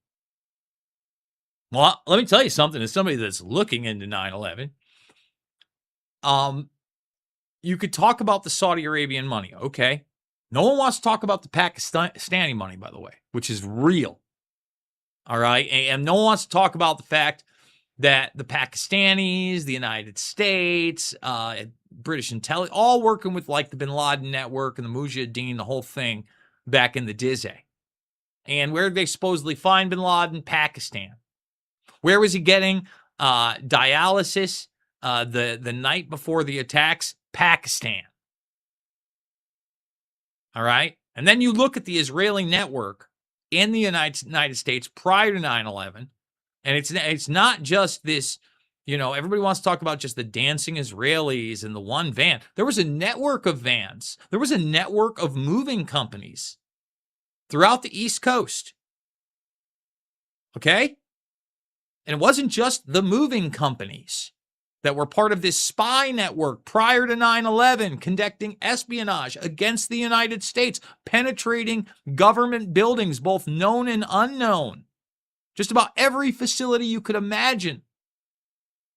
Well, let me tell you something. As somebody that's looking into 9/11, you could talk about the Saudi Arabian money, okay? No one wants to talk about the Pakistani money, by the way, which is real. All right? And no one wants to talk about the fact that the Pakistanis, the United States, British intelligence, all working with like the Bin Laden network and the Mujahideen, the whole thing back in the Dizzy. And where did they supposedly find Bin Laden? Pakistan. Where was he getting dialysis the night before the attacks? Pakistan. All right? And then you look at the Israeli network in the United States prior to 9/11, and it's not just this, everybody wants to talk about just the dancing Israelis and the one van. There was a network of vans. There was a network of moving companies throughout the East Coast. Okay? And it wasn't just the moving companies that were part of this spy network prior to 9/11, conducting espionage against the United States, penetrating government buildings, both known and unknown. Just about every facility you could imagine.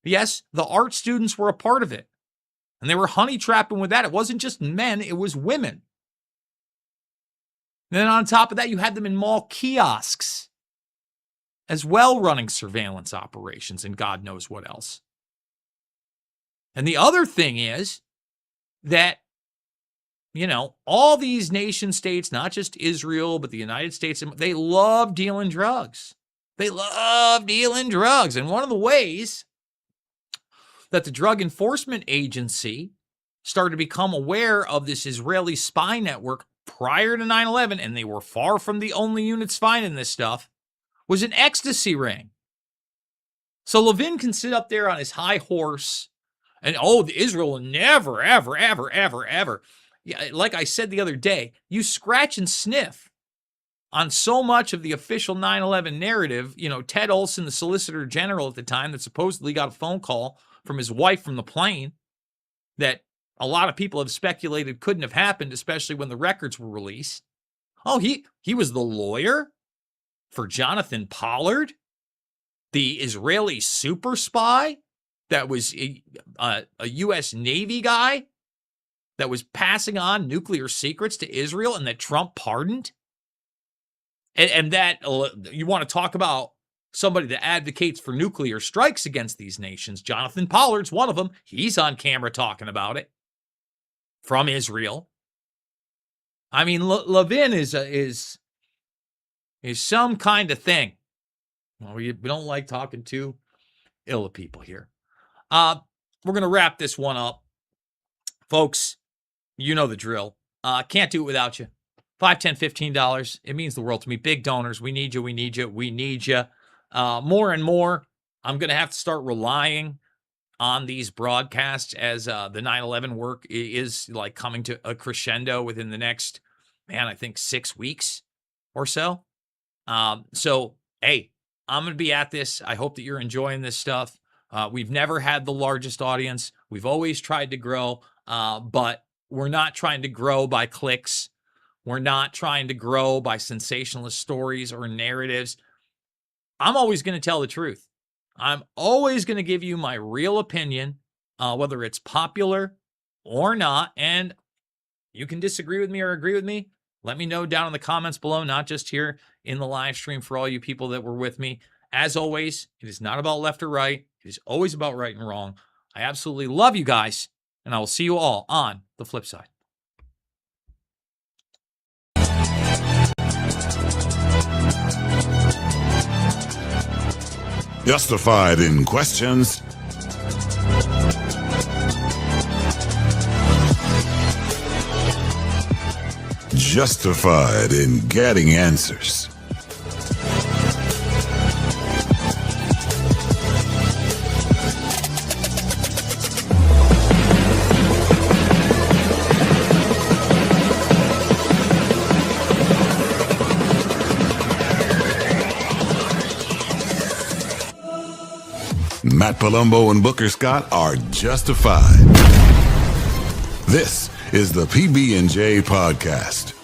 Yes, the art students were a part of it. And they were honey trapping with that. It wasn't just men, it was women. And then on top of that, you had them in mall kiosks, as well running surveillance operations and God knows what else. And the other thing is that, all these nation states, not just Israel, but the United States, they love dealing drugs. They love dealing drugs. And one of the ways that the Drug Enforcement Agency started to become aware of this Israeli spy network prior to 9/11, and they were far from the only units finding this stuff, was an ecstasy ring. So Levin can sit up there on his high horse and, Israel will never, ever, ever, ever, ever. Yeah, like I said the other day, you scratch and sniff on so much of the official 9/11 narrative. Ted Olson, the Solicitor General at the time, that supposedly got a phone call from his wife from the plane that a lot of people have speculated couldn't have happened, especially when the records were released. He was the lawyer for Jonathan Pollard, the Israeli super spy that was a U.S. Navy guy that was passing on nuclear secrets to Israel and that Trump pardoned. And that, you want to talk about somebody that advocates for nuclear strikes against these nations. Jonathan Pollard's one of them. He's on camera talking about it from Israel. I mean, Levin is some kind of thing. Well, we don't like talking too ill of people here. We're going to wrap this one up. Folks, you know the drill. Can't do it without you. $5, $10, $15. It means the world to me. Big donors. We need you. We need you. We need you. More and more, I'm going to have to start relying on these broadcasts as the 9/11 work is like coming to a crescendo within the next, I think 6 weeks or so. So, hey, I'm going to be at this. I hope that you're enjoying this stuff. We've never had the largest audience. We've always tried to grow, but we're not trying to grow by clicks. We're not trying to grow by sensationalist stories or narratives. I'm always going to tell the truth. I'm always going to give you my real opinion, whether it's popular or not. And you can disagree with me or agree with me. Let me know down in the comments below, not just here in the live stream for all you people that were with me. As always, it is not about left or right. It is always about right and wrong. I absolutely love you guys, and I will see you all on the flip side. Justified in questions. Justified in getting answers. Matt Palumbo and Booker Scott are justified. This is the PB&J Podcast.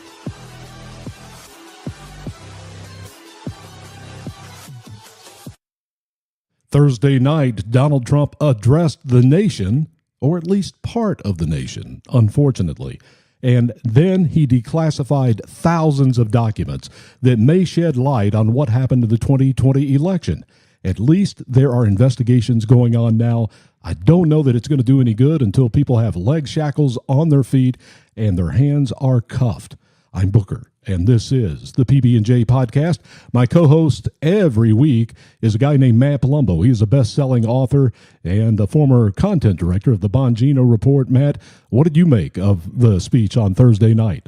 Thursday night, Donald Trump addressed the nation, or at least part of the nation, unfortunately. And then he declassified thousands of documents that may shed light on what happened to the 2020 election. At least there are investigations going on now. I don't know that it's going to do any good until people have leg shackles on their feet and their hands are cuffed. I'm Booker, and this is the PB&J Podcast. My co-host every week is a guy named Matt Palumbo. He is a best-selling author and a former content director of the Bongino Report. Matt, what did you make of the speech on Thursday night?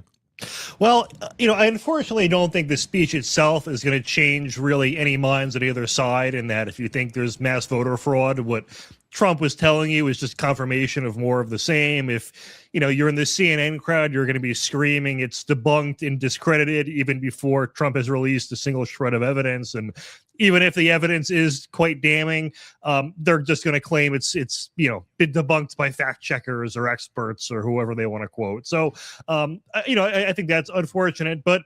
Well, I unfortunately don't think the speech itself is going to change really any minds on either side, in that if you think there's mass voter fraud, what Trump was telling you is just confirmation of more of the same. If you're in the CNN crowd, you're going to be screaming it's debunked and discredited even before Trump has released a single shred of evidence. And even if the evidence is quite damning, they're just going to claim it's been debunked by fact checkers or experts or whoever they want to quote. So I think that's unfortunate, but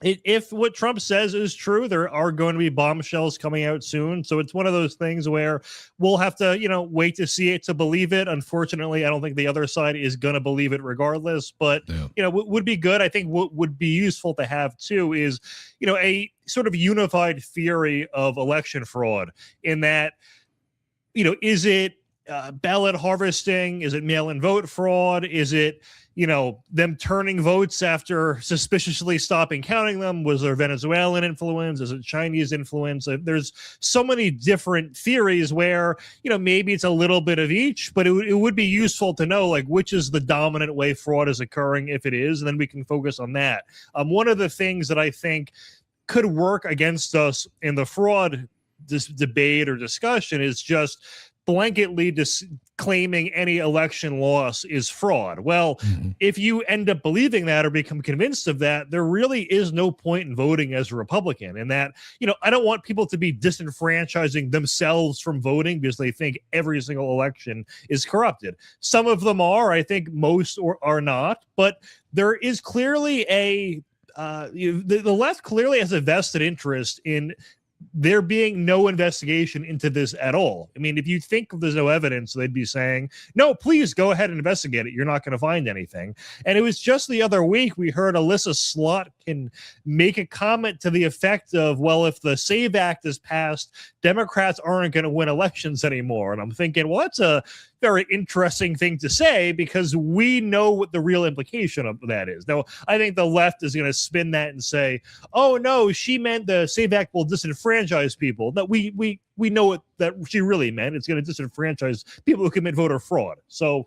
if what Trump says is true, there are going to be bombshells coming out soon. So it's one of those things where we'll have to, wait to see it to believe it. Unfortunately, I don't think the other side is going to believe it regardless. But, what would be good, I think what would be useful to have too is, a sort of unified theory of election fraud, in that, is it ballot harvesting? Is it mail-in vote fraud? Is it them turning votes after suspiciously stopping counting them? Was there Venezuelan influence? Is it Chinese influence? There's so many different theories where, maybe it's a little bit of each, but it would be useful to know, like, which is the dominant way fraud is occurring, if it is, and then we can focus on that. One of the things that I think could work against us in the fraud debate or discussion is just blanketly claiming any election loss is fraud. Well, if you end up believing that or become convinced of that, there really is no point in voting as a Republican. And that, I don't want people to be disenfranchising themselves from voting because they think every single election is corrupted. Some of them are, I think most are not, but there is clearly the left clearly has a vested interest in there being no investigation into this at all. I mean, if you think there's no evidence, they'd be saying, no, please go ahead and investigate it. You're not going to find anything. And it was just the other week we heard Alyssa Slotkin make a comment to the effect of, well, if the SAVE Act is passed, Democrats aren't going to win elections anymore. And I'm thinking, well, that's a very interesting thing to say, because we know what the real implication of that is. Now, I think the left is going to spin that and say, oh, no, she meant the SAVE Act will disenfranchise people. That we know what that she really meant. It's going to disenfranchise people who commit voter fraud. So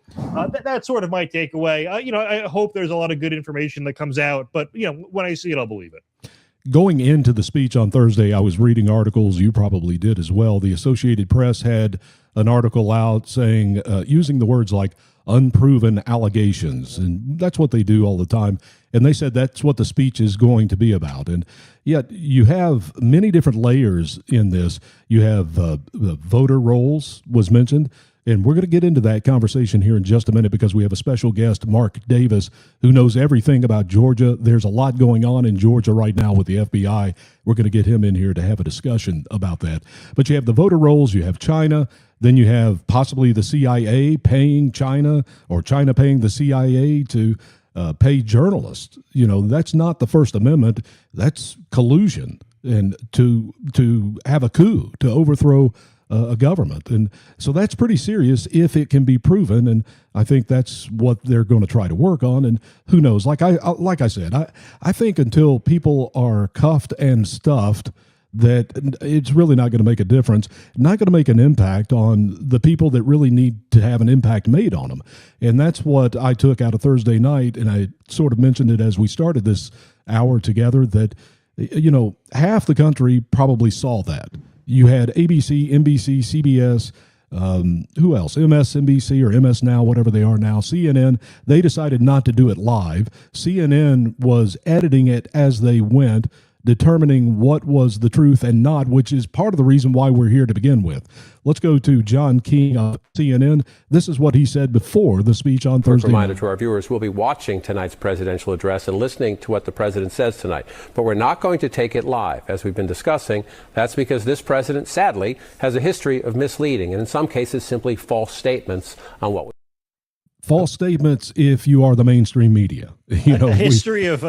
that's sort of my takeaway. I hope there's a lot of good information that comes out, but when I see it, I'll believe it. Going into the speech on Thursday, I was reading articles. You probably did as well. The Associated Press had an article out saying, using the words like unproven allegations, and that's what they do all the time. And they said that's what the speech is going to be about. And yet you have many different layers in this. You have the voter rolls was mentioned. And we're going to get into that conversation here in just a minute, because we have a special guest, Mark Davis, who knows everything about Georgia. There's a lot going on in Georgia right now with the FBI. We're going to get him in here to have a discussion about that. But you have the voter rolls, you have China, then you have possibly the CIA paying China, or China paying the CIA to pay journalists. That's not the First Amendment. That's collusion, and to have a coup, to overthrow a government. And so that's pretty serious if it can be proven. And I think that's what they're going to try to work on. And who knows, like I said, I think until people are cuffed and stuffed, that it's really not going to make a difference, not going to make an impact on the people that really need to have an impact made on them. And that's what I took out of Thursday night. And I sort of mentioned it as we started this hour together, that, half the country probably saw that. You had ABC, NBC, CBS, who else? MSNBC or MS Now, whatever they are now. CNN, they decided not to do it live. CNN was editing it as they went, determining what was the truth and not, which is part of the reason why we're here to begin with. Let's go to John King of CNN. This is what he said before the speech on Thursday. Reminder to our viewers, we'll be watching tonight's presidential address and listening to what the president says tonight. But we're not going to take it live, as we've been discussing. That's because this president, sadly, has a history of misleading and in some cases simply false statements on what false statements if you are the mainstream media. You know, a history of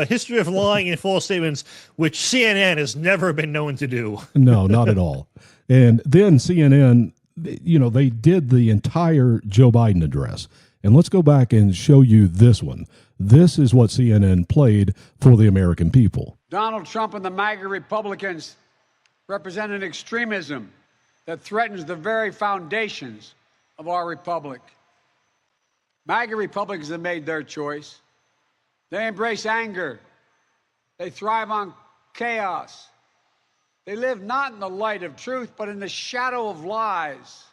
lying and false statements, which CNN has never been known to do. No, not at all. And then CNN, you know, they did the entire Joe Biden address. And let's go back and show you this one. This is what CNN played for the American people. Donald Trump and the MAGA Republicans represent an extremism that threatens the very foundations of our republic. MAGA Republicans have made their choice. They embrace anger. They thrive on chaos. They live not in the light of truth, but in the shadow of lies.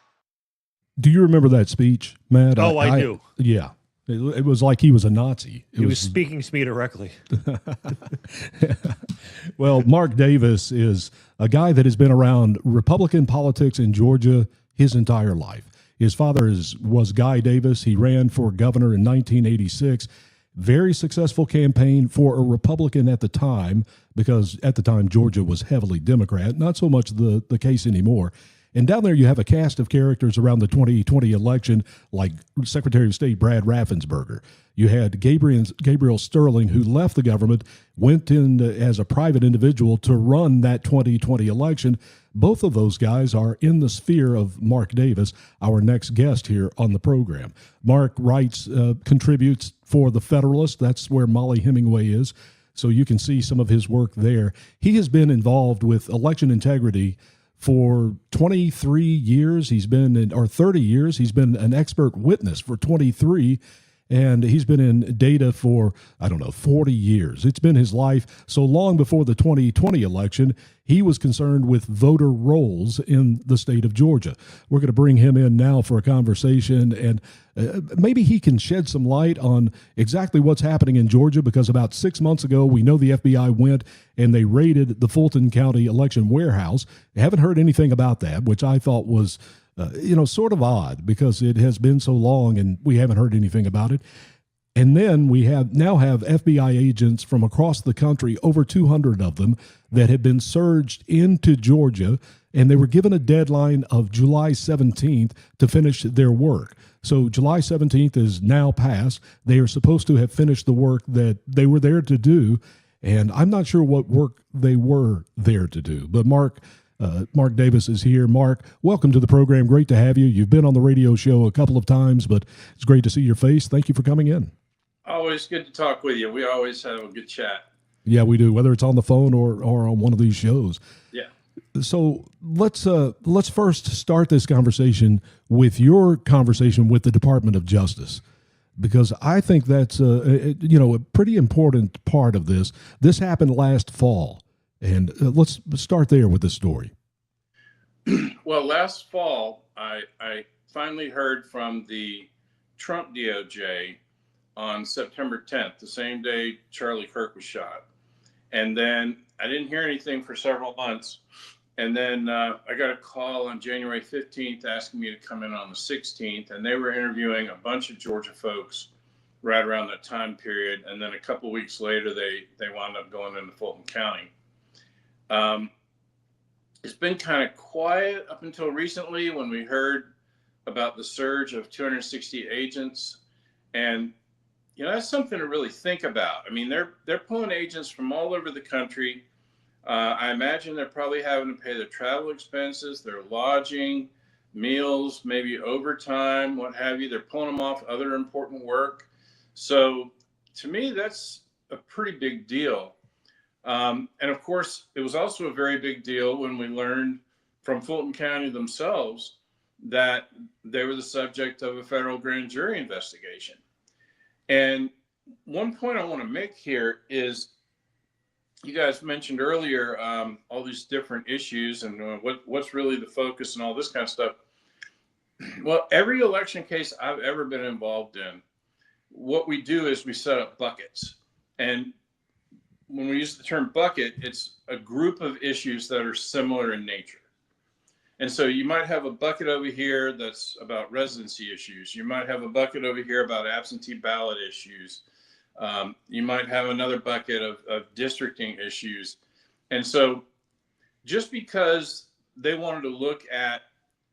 Do you remember that speech, Matt? Oh, I do. Yeah. It was like he was a Nazi. He was speaking to me directly. Well, Mark Davis is a guy that has been around Republican politics in Georgia his entire life. His father was Guy Davis. He ran for governor in 1986. Very successful campaign for a Republican at the time, because at the time Georgia was heavily Democrat. Not so much the case anymore. And down there you have a cast of characters around the 2020 election, like Secretary of State Brad Raffensperger. You had Gabriel Sterling, who left the government, went in as a private individual to run that 2020 election. Both of those guys are in the sphere of Mark Davis, our next guest here on the program. Mark writes, contributes for The Federalist. That's where Molly Hemingway is. So you can see some of his work there. He has been involved with election integrity for 23 years. He's been, or 30 years. He's been an expert witness for 23. And he's been in data for, 40 years. It's been his life. So long before the 2020 election, he was concerned with voter rolls in the state of Georgia. We're going to bring him in now for a conversation, and maybe he can shed some light on exactly what's happening in Georgia, because about 6 months ago, we know the FBI went and they raided the Fulton County election warehouse. I haven't heard anything about that, which I thought was sort of odd, because it has been so long and we haven't heard anything about it. And then we now have FBI agents from across the country, over 200 of them, that have been surged into Georgia, and they were given a deadline of July 17th to finish their work. So July 17th is now passed. They are supposed to have finished the work that they were there to do, and I'm not sure what work they were there to do. But Mark Davis is here. Mark, welcome to the program. Great to have you. You've been on the radio show a couple of times, but it's great to see your face. Thank you for coming in. Always good to talk with you. We always have a good chat. Yeah, we do, whether it's on the phone or on one of these shows. Yeah. So let's first start this conversation with your conversation with the Department of Justice, because I think that's a pretty important part of this. This happened last fall, and let's start there with this story. Well, last fall, I finally heard from the Trump DOJ on September 10th, the same day Charlie Kirk was shot. And then I didn't hear anything for several months. And then I got a call on January 15th asking me to come in on the 16th. And they were interviewing a bunch of Georgia folks right around that time period. And then a couple of weeks later, they wound up going into Fulton County. It's been kind of quiet up until recently, when we heard about the surge of 260 agents. And that's something to really think about. I mean, they're pulling agents from all over the country. I imagine they're probably having to pay their travel expenses, their lodging, meals, maybe overtime, what have you. They're pulling them off other important work. So to me, that's a pretty big deal. And of course, it was also a very big deal when we learned from Fulton County themselves that they were the subject of a federal grand jury investigation. And one point I want to make here is, you guys mentioned earlier all these different issues and what's really the focus and all this kind of stuff. Well, every election case I've ever been involved in, what we do is we set up buckets. And when we use the term bucket, it's a group of issues that are similar in nature. And so you might have a bucket over here that's about residency issues. You might have a bucket over here about absentee ballot issues. You might have another bucket of districting issues. And so just because they wanted to look at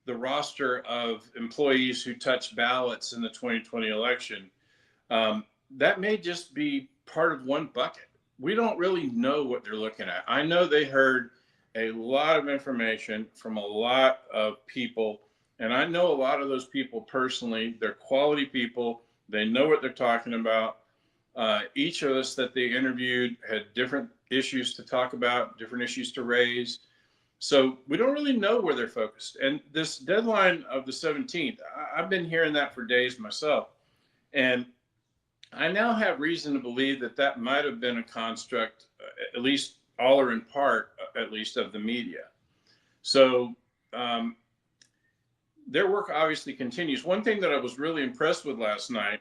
the roster of employees who touched ballots in the 2020 election, that may just be part of one bucket. We don't really know what they're looking at. I know they heard a lot of information from a lot of people, and I know a lot of those people personally. They're quality people. They know what they're talking about. Each of us that they interviewed had different issues to talk about, different issues to raise. So we don't really know where they're focused. And this deadline of the 17th, I've been hearing that for days myself. And I now have reason to believe that that might have been a construct, at least all or in part, at least, of the media. So their work obviously continues. One thing that I was really impressed with last night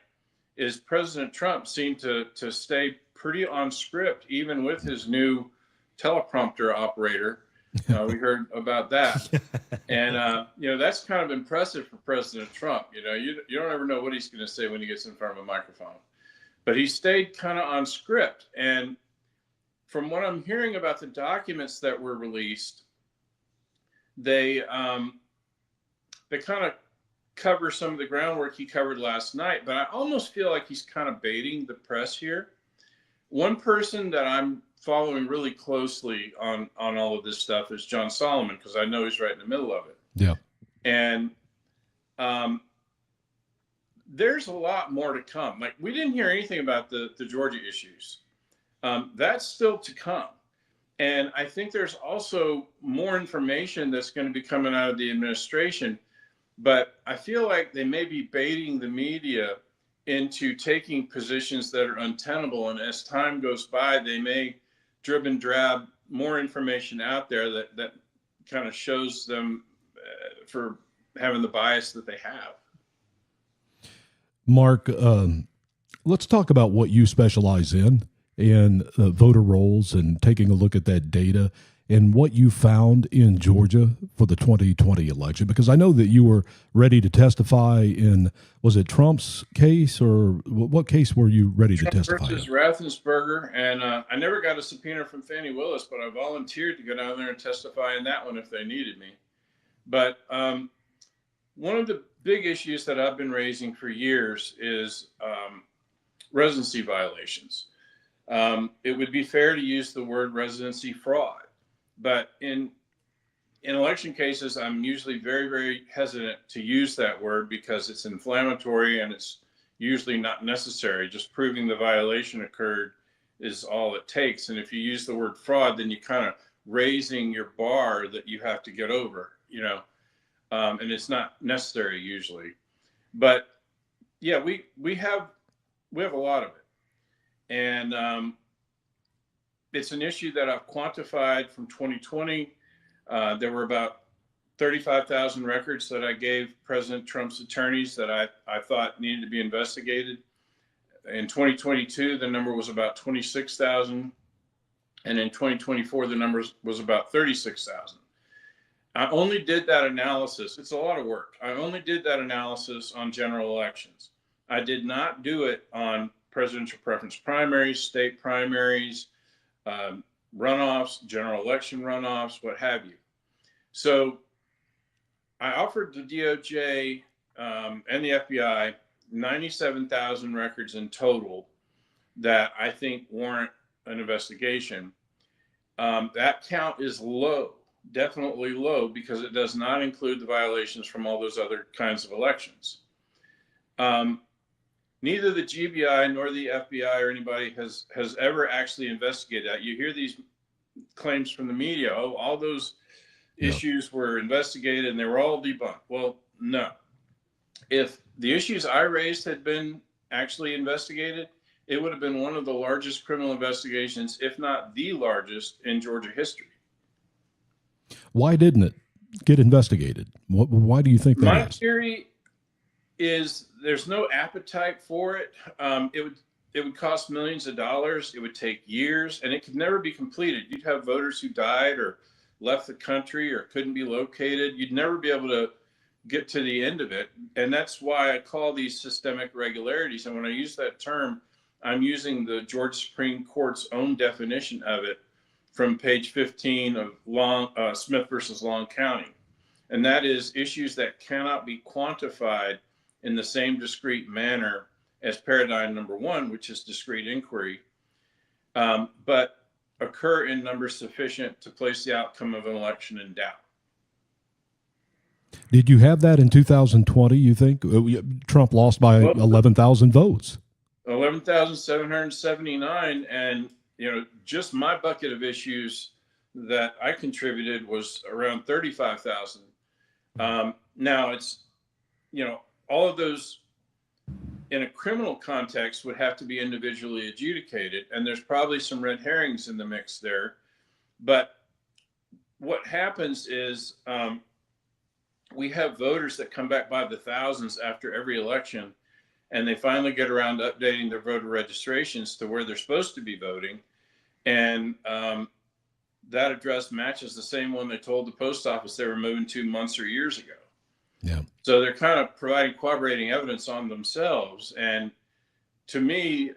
is President Trump seemed to stay pretty on script, even with his new teleprompter operator. We heard about that. And, that's kind of impressive for President Trump. You don't ever know what he's going to say when he gets in front of a microphone. But he stayed kind of on script. And from what I'm hearing about the documents that were released, they kind of cover some of the groundwork he covered last night. But I almost feel like he's kind of baiting the press here. One person that I'm following really closely on all of this stuff is John Solomon, because I know he's right in the middle of it. Yeah. And there's a lot more to come. Like, we didn't hear anything about the Georgia issues. That's still to come. And I think there's also more information that's going to be coming out of the administration. But I feel like they may be baiting the media into taking positions that are untenable. And as time goes by, they may drib and drab more information out there that kind of shows them for having the bias that they have. Mark, let's talk about what you specialize in and voter rolls and taking a look at that data and what you found in Georgia for the 2020 election, because I know that you were ready to testify in, was it Trump's case, or what case were you ready to testify in? Versus Raffensperger, and I never got a subpoena from Fannie Willis, but I volunteered to go down there and testify in that one if they needed me. But one of the big issues that I've been raising for years is residency violations. It would be fair to use the word residency fraud. But in election cases, I'm usually very, very hesitant to use that word because it's inflammatory and it's usually not necessary. Just proving the violation occurred is all it takes. And if you use the word fraud, then you're kind of raising your bar that you have to get over, and it's not necessary usually. But yeah, we have a lot of it. And it's an issue that I've quantified from 2020. There were about 35,000 records that I gave President Trump's attorneys that I thought needed to be investigated. In 2022, the number was about 26,000. And in 2024, the number was about 36,000. I only did that analysis. It's a lot of work. I only did that analysis on general elections. I did not do it on presidential preference primaries, state primaries, runoffs, general election runoffs, what have you. So I offered the DOJ and the FBI 97,000 records in total that I think warrant an investigation. That count is low, definitely low, because it does not include the violations from all those other kinds of elections. Neither the GBI nor the FBI or anybody has ever actually investigated that. You hear these claims from the media, oh, all those issues were investigated and they were all debunked. Well, no. If the issues I raised had been actually investigated, it would have been one of the largest criminal investigations, if not the largest, in Georgia history. Why didn't it get investigated? Why do you think that My is? theory is there's no appetite for it. it would cost millions of dollars. It would take years, and it could never be completed. You'd have voters who died or left the country or couldn't be located. You'd never be able to get to the end of it. And that's why I call these systemic irregularities. And when I use that term, I'm using the Georgia Supreme Court's own definition of it from page 15 of Smith versus Long County. And that is issues that cannot be quantified in the same discrete manner as paradigm number one, which is discrete inquiry, but occur in numbers sufficient to place the outcome of an election in doubt. Did you have that in 2020, you think? Trump lost by 11,000 votes. 11,779. And, just my bucket of issues that I contributed was around 35,000. Now it's, all of those in a criminal context would have to be individually adjudicated. And there's probably some red herrings in the mix there. But what happens is we have voters that come back by the thousands after every election, and they finally get around to updating their voter registrations to where they're supposed to be voting. And that address matches the same one they told the post office they were moving to months or years ago. Yeah. So they're kind of providing corroborating evidence on themselves. And to me,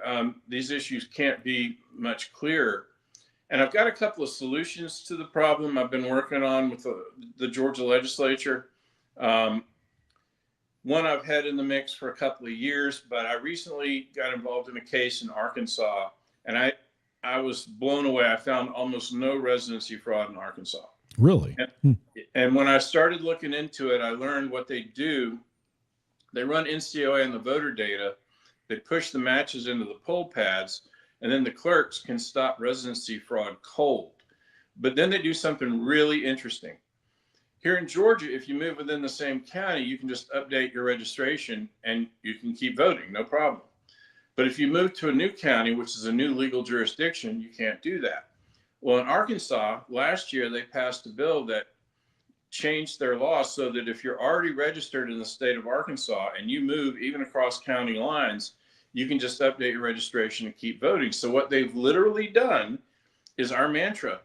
these issues can't be much clearer. And I've got a couple of solutions to the problem I've been working on with the Georgia legislature. One I've had in the mix for a couple of years, but I recently got involved in a case in Arkansas, and I was blown away. I found almost no residency fraud in Arkansas. Really? And when I started looking into it, I learned what they do. They run NCOA on the voter data. They push the matches into the poll pads, and then the clerks can stop residency fraud cold. But then they do something really interesting. Here in Georgia, if you move within the same county, you can just update your registration and you can keep voting, no problem. But if you move to a new county, which is a new legal jurisdiction, you can't do that. Well, in Arkansas, last year, they passed a bill that changed their law so that if you're already registered in the state of Arkansas and you move even across county lines, you can just update your registration and keep voting. So what they've literally done is our mantra: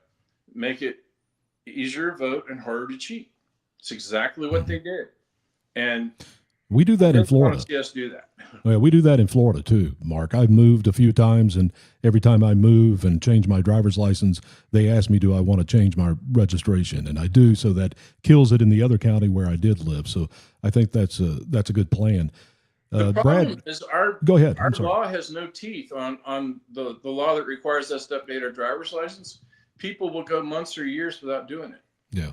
make it easier to vote and harder to cheat. It's exactly what they did. And we do that in Florida. Yes, do that. Well, we do that in Florida too, Mark. I've moved a few times, and every time I move and change my driver's license, they ask me, do I want to change my registration? And I do, so that kills it in the other county where I did live. So I think that's a good plan. The problem Brad, is go ahead. Our law has no teeth on the law that requires us to update our driver's license. People will go months or years without doing it. Yeah.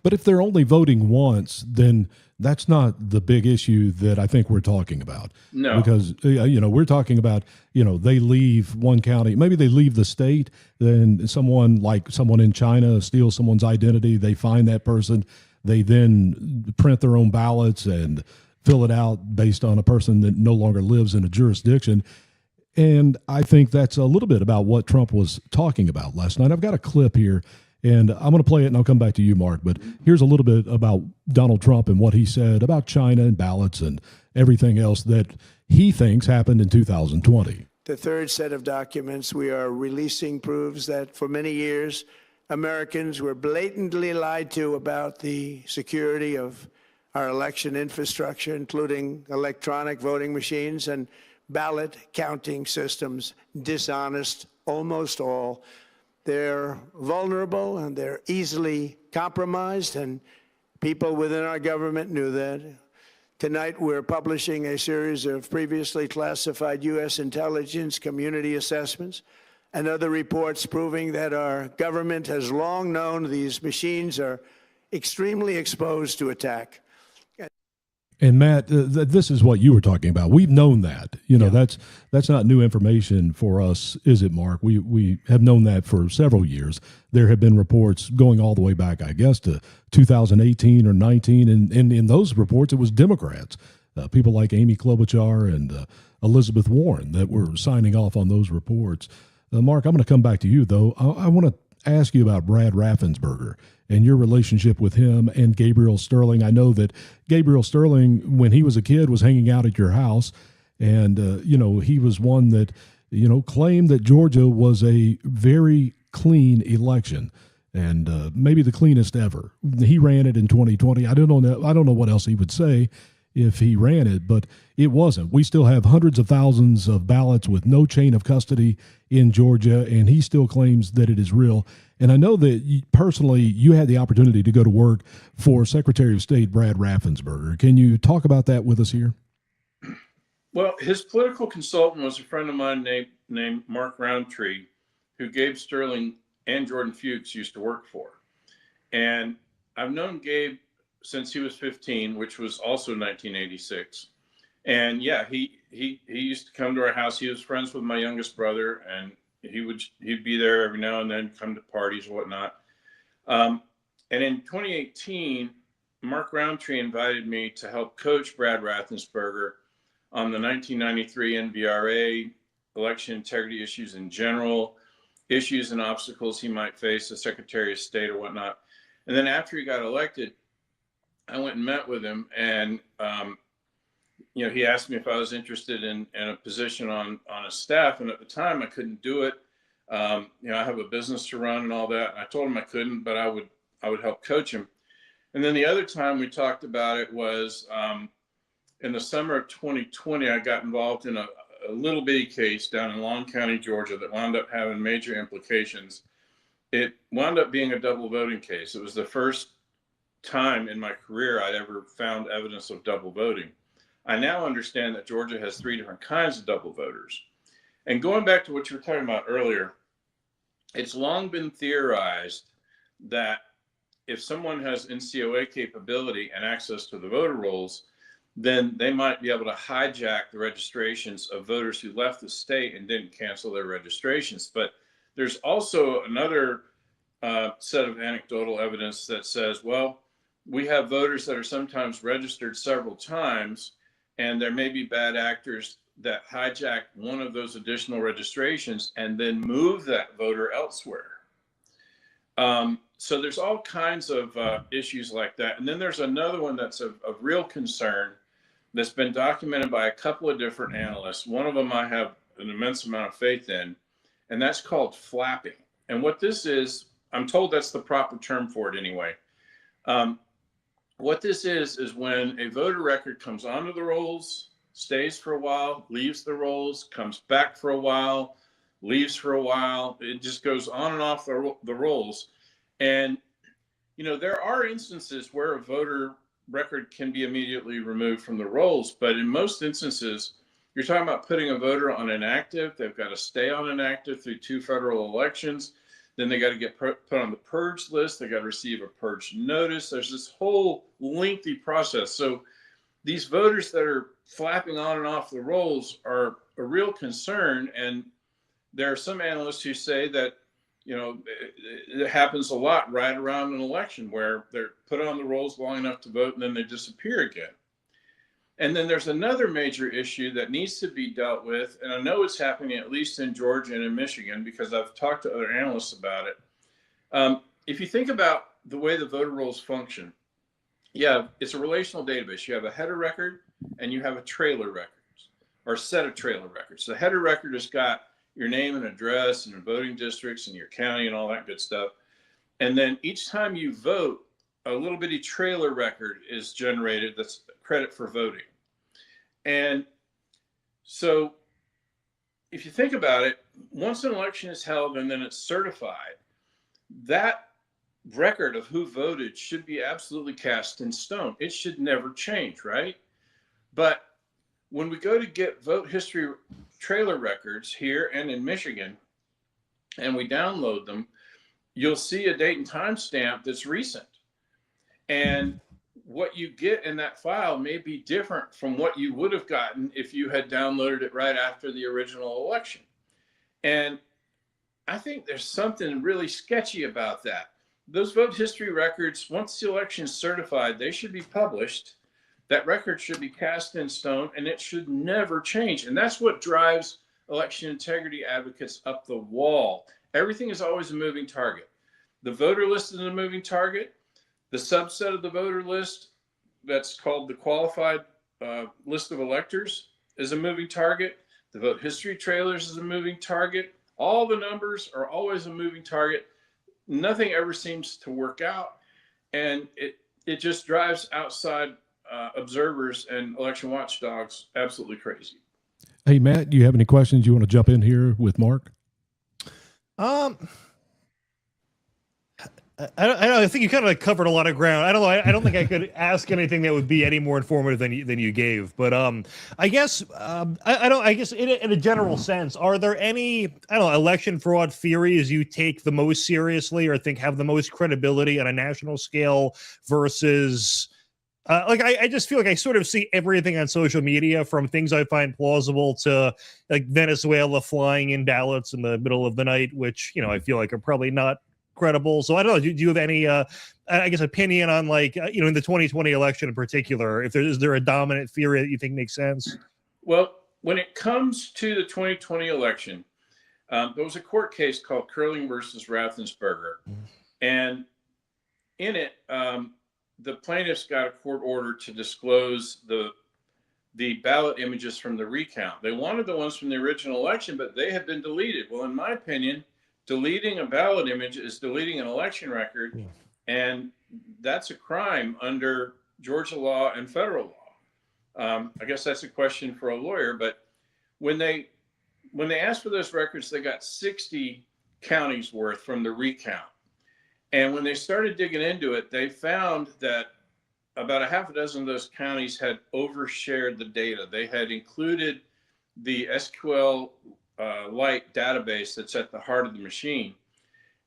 But if they're only voting once, then that's not the big issue that I think we're talking about. No. Because, we're talking about, they leave one county, maybe they leave the state, then someone in China steals someone's identity, they find that person, they then print their own ballots and fill it out based on a person that no longer lives in a jurisdiction. And I think that's a little bit about what Trump was talking about last night. I've got a clip here, and I'm going to play it, and I'll come back to you, Mark. But here's a little bit about Donald Trump and what he said about China and ballots and everything else that he thinks happened in 2020. The third set of documents we are releasing proves that for many years, Americans were blatantly lied to about the security of our election infrastructure, including electronic voting machines and ballot counting systems, dishonest, almost all. They're vulnerable and they're easily compromised, and people within our government knew that. Tonight, we're publishing a series of previously classified U.S. intelligence community assessments and other reports proving that our government has long known these machines are extremely exposed to attack. And Matt, this is what you were talking about. We've known that. That's not new information for us, is it, Mark? We have known that for several years. There have been reports going all the way back, I guess, to 2018 or 19, and in those reports, it was Democrats, people like Amy Klobuchar and Elizabeth Warren that were signing off on those reports. Mark, I'm going to come back to you, though. I want to ask you about Brad Raffensperger and your relationship with him and Gabriel Sterling. I know that Gabriel Sterling, when he was a kid, was hanging out at your house, And, he was one that, claimed that Georgia was a very clean election and maybe the cleanest ever. He ran it in 2020. I don't know what else he would say if he ran it, but it wasn't. We still have hundreds of thousands of ballots with no chain of custody in Georgia, and he still claims that it is real. And I know that personally you had the opportunity to go to work for Secretary of State Brad Raffensperger. Can you talk about that with us here? Well, his political consultant was a friend of mine named Mark Roundtree, who Gabe Sterling and Jordan Fuchs used to work for. And I've known Gabe since he was 15, which was also 1986. And yeah, he used to come to our house. He was friends with my youngest brother, and he'd be there every now and then, come to parties and whatnot. And in 2018, Mark Roundtree invited me to help coach Brad Raffensperger on the 1993 NVRA, election integrity issues in general, issues and obstacles he might face as Secretary of State or whatnot. And then after he got elected, I went and met with him, and he asked me if I was interested in a position on his staff, and at the time I couldn't do it. I have a business to run and all that. And I told him I couldn't, but I would help coach him. And then the other time we talked about it was in the summer of 2020. I got involved in a little bitty case down in Long County, Georgia, that wound up having major implications. It wound up being a double voting case. It was the first time in my career I'd ever found evidence of double voting. I now understand that Georgia has 3 different kinds of double voters. And going back to what you were talking about earlier, it's long been theorized that if someone has NCOA capability and access to the voter rolls, then they might be able to hijack the registrations of voters who left the state and didn't cancel their registrations. But there's also another set of anecdotal evidence that says, well, we have voters that are sometimes registered several times, and there may be bad actors that hijack one of those additional registrations and then move that voter elsewhere. So there's all kinds of issues like that. And then there's another one that's of real concern that's been documented by a couple of different analysts. One of them I have an immense amount of faith in, and that's called flapping. And what this is, I'm told that's the proper term for it anyway. What this is when a voter record comes onto the rolls, stays for a while, leaves the rolls, comes back for a while, leaves for a while. It just goes on and off the rolls. And, there are instances where a voter record can be immediately removed from the rolls, but in most instances, you're talking about putting a voter on inactive. They've got to stay on inactive through 2 federal elections. Then they got to get put on the purge list. They got to receive a purge notice. There's this whole lengthy process. So these voters that are flapping on and off the rolls are a real concern. And there are some analysts who say that, it happens a lot right around an election where they're put on the rolls long enough to vote and then they disappear again. And then there's another major issue that needs to be dealt with, and I know it's happening at least in Georgia and in Michigan because I've talked to other analysts about it. If you think about the way the voter rolls function, it's a relational database. You have a header record and you have a trailer record, or a set of trailer records. The header record has got your name and address and your voting districts and your county and all that good stuff. And then each time you vote, a little bitty trailer record is generated that's credit for voting. And so if you think about it, once an election is held and then it's certified, that record of who voted should be absolutely cast in stone. It should never change, right? But when we go to get vote history trailer records here and in Michigan, and we download them, you'll see a date and time stamp that's recent. And what you get in that file may be different from what you would have gotten if you had downloaded it right after the original election. And I think there's something really sketchy about that. Those vote history records, once the election is certified, they should be published. That record should be cast in stone, and it should never change. And that's what drives election integrity advocates up the wall. Everything is always a moving target. The voter list is a moving target. The subset of the voter list that's called the qualified list of electors is a moving target. The vote history trailers is a moving target. All the numbers are always a moving target. Nothing ever seems to work out. And it just drives outside observers and election watchdogs absolutely crazy. Hey, Matt, do you have any questions you want to jump in here with Mark? I think you kind of like covered a lot of ground. I don't know. I don't think I could ask anything that would be any more informative than you gave. But I guess I guess in a general sense, are there any election fraud theories you take the most seriously or think have the most credibility on a national scale versus? I just feel like I sort of see everything on social media, from things I find plausible to like Venezuela flying in ballots in the middle of the night, which I feel like are probably not credible. So I don't know. Do you have any, I guess, opinion on in the 2020 election in particular? Is there a dominant theory that you think makes sense? Well, when it comes to the 2020 election, there was a court case called Curling versus Raffensperger, and in it, the plaintiffs got a court order to disclose the ballot images from the recount. They wanted the ones from the original election, but they had been deleted. Well, in my opinion, deleting a ballot image is deleting an election record, and that's a crime under Georgia law and federal law. I guess that's a question for a lawyer, but when they asked for those records, they got 60 counties worth from the recount. And when they started digging into it, they found that about a half a dozen of those counties had overshared the data. They had included the SQL Lite database that's at the heart of the machine.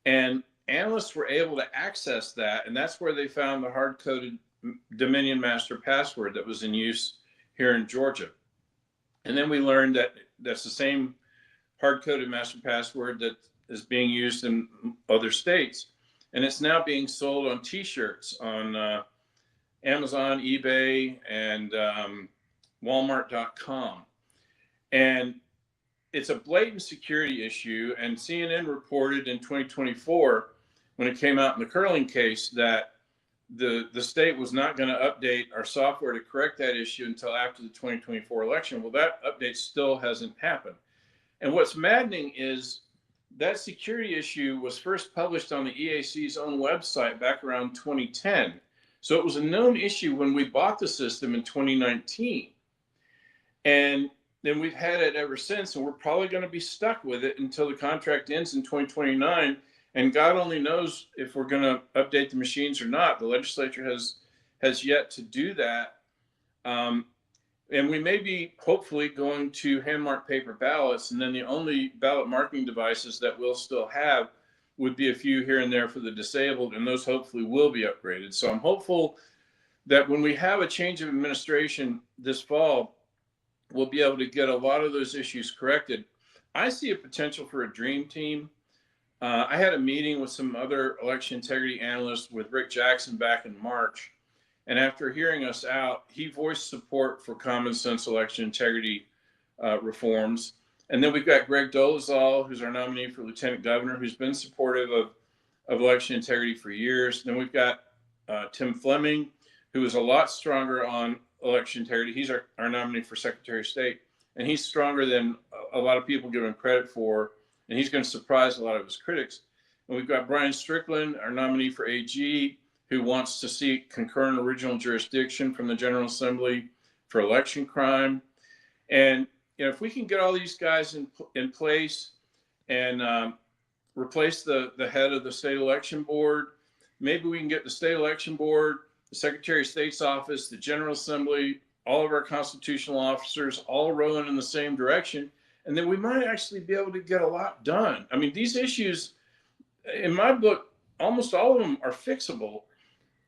And analysts were able to access that, and that's where they found the hard-coded Dominion master password that was in use here in Georgia. And then we learned that that's the same hard-coded master password that is being used in other states. And it's now being sold on T-shirts on Amazon, eBay, and Walmart.com. And it's a blatant security issue. And CNN reported in 2024, when it came out in the Curling case, that the state was not going to update our software to correct that issue until after the 2024 election. Well, that update still hasn't happened. And what's maddening is that security issue was first published on the EAC's own website back around 2010. So it was a known issue when we bought the system in 2019. And then we've had it ever since, and we're probably going to be stuck with it until the contract ends in 2029. And God only knows if we're going to update the machines or not. The legislature has yet to do that. And we may be hopefully going to hand-marked paper ballots, and then the only ballot marking devices that we'll still have would be a few here and there for the disabled, and those hopefully will be upgraded. So I'm hopeful that when we have a change of administration this fall, we'll be able to get a lot of those issues corrected. I see a potential for a dream team. I had a meeting with some other election integrity analysts with Rick Jackson back in March. And after hearing us out, he voiced support for common sense election integrity reforms. And then we've got Greg Dolezal, who's our nominee for lieutenant governor, who's been supportive of election integrity for years. Then we've got Tim Fleming, who is a lot stronger on election integrity. He's our nominee for secretary of state. And he's stronger than a lot of people give him credit for. And he's going to surprise a lot of his critics. And we've got Brian Strickland, our nominee for AG, who wants to see concurrent original jurisdiction from the General Assembly for election crime. And if we can get all these guys in place and replace the head of the state election board, maybe we can get the state election board, the Secretary of State's office, the General Assembly, all of our constitutional officers all rowing in the same direction. And then we might actually be able to get a lot done. I mean, these issues, in my book, almost all of them are fixable.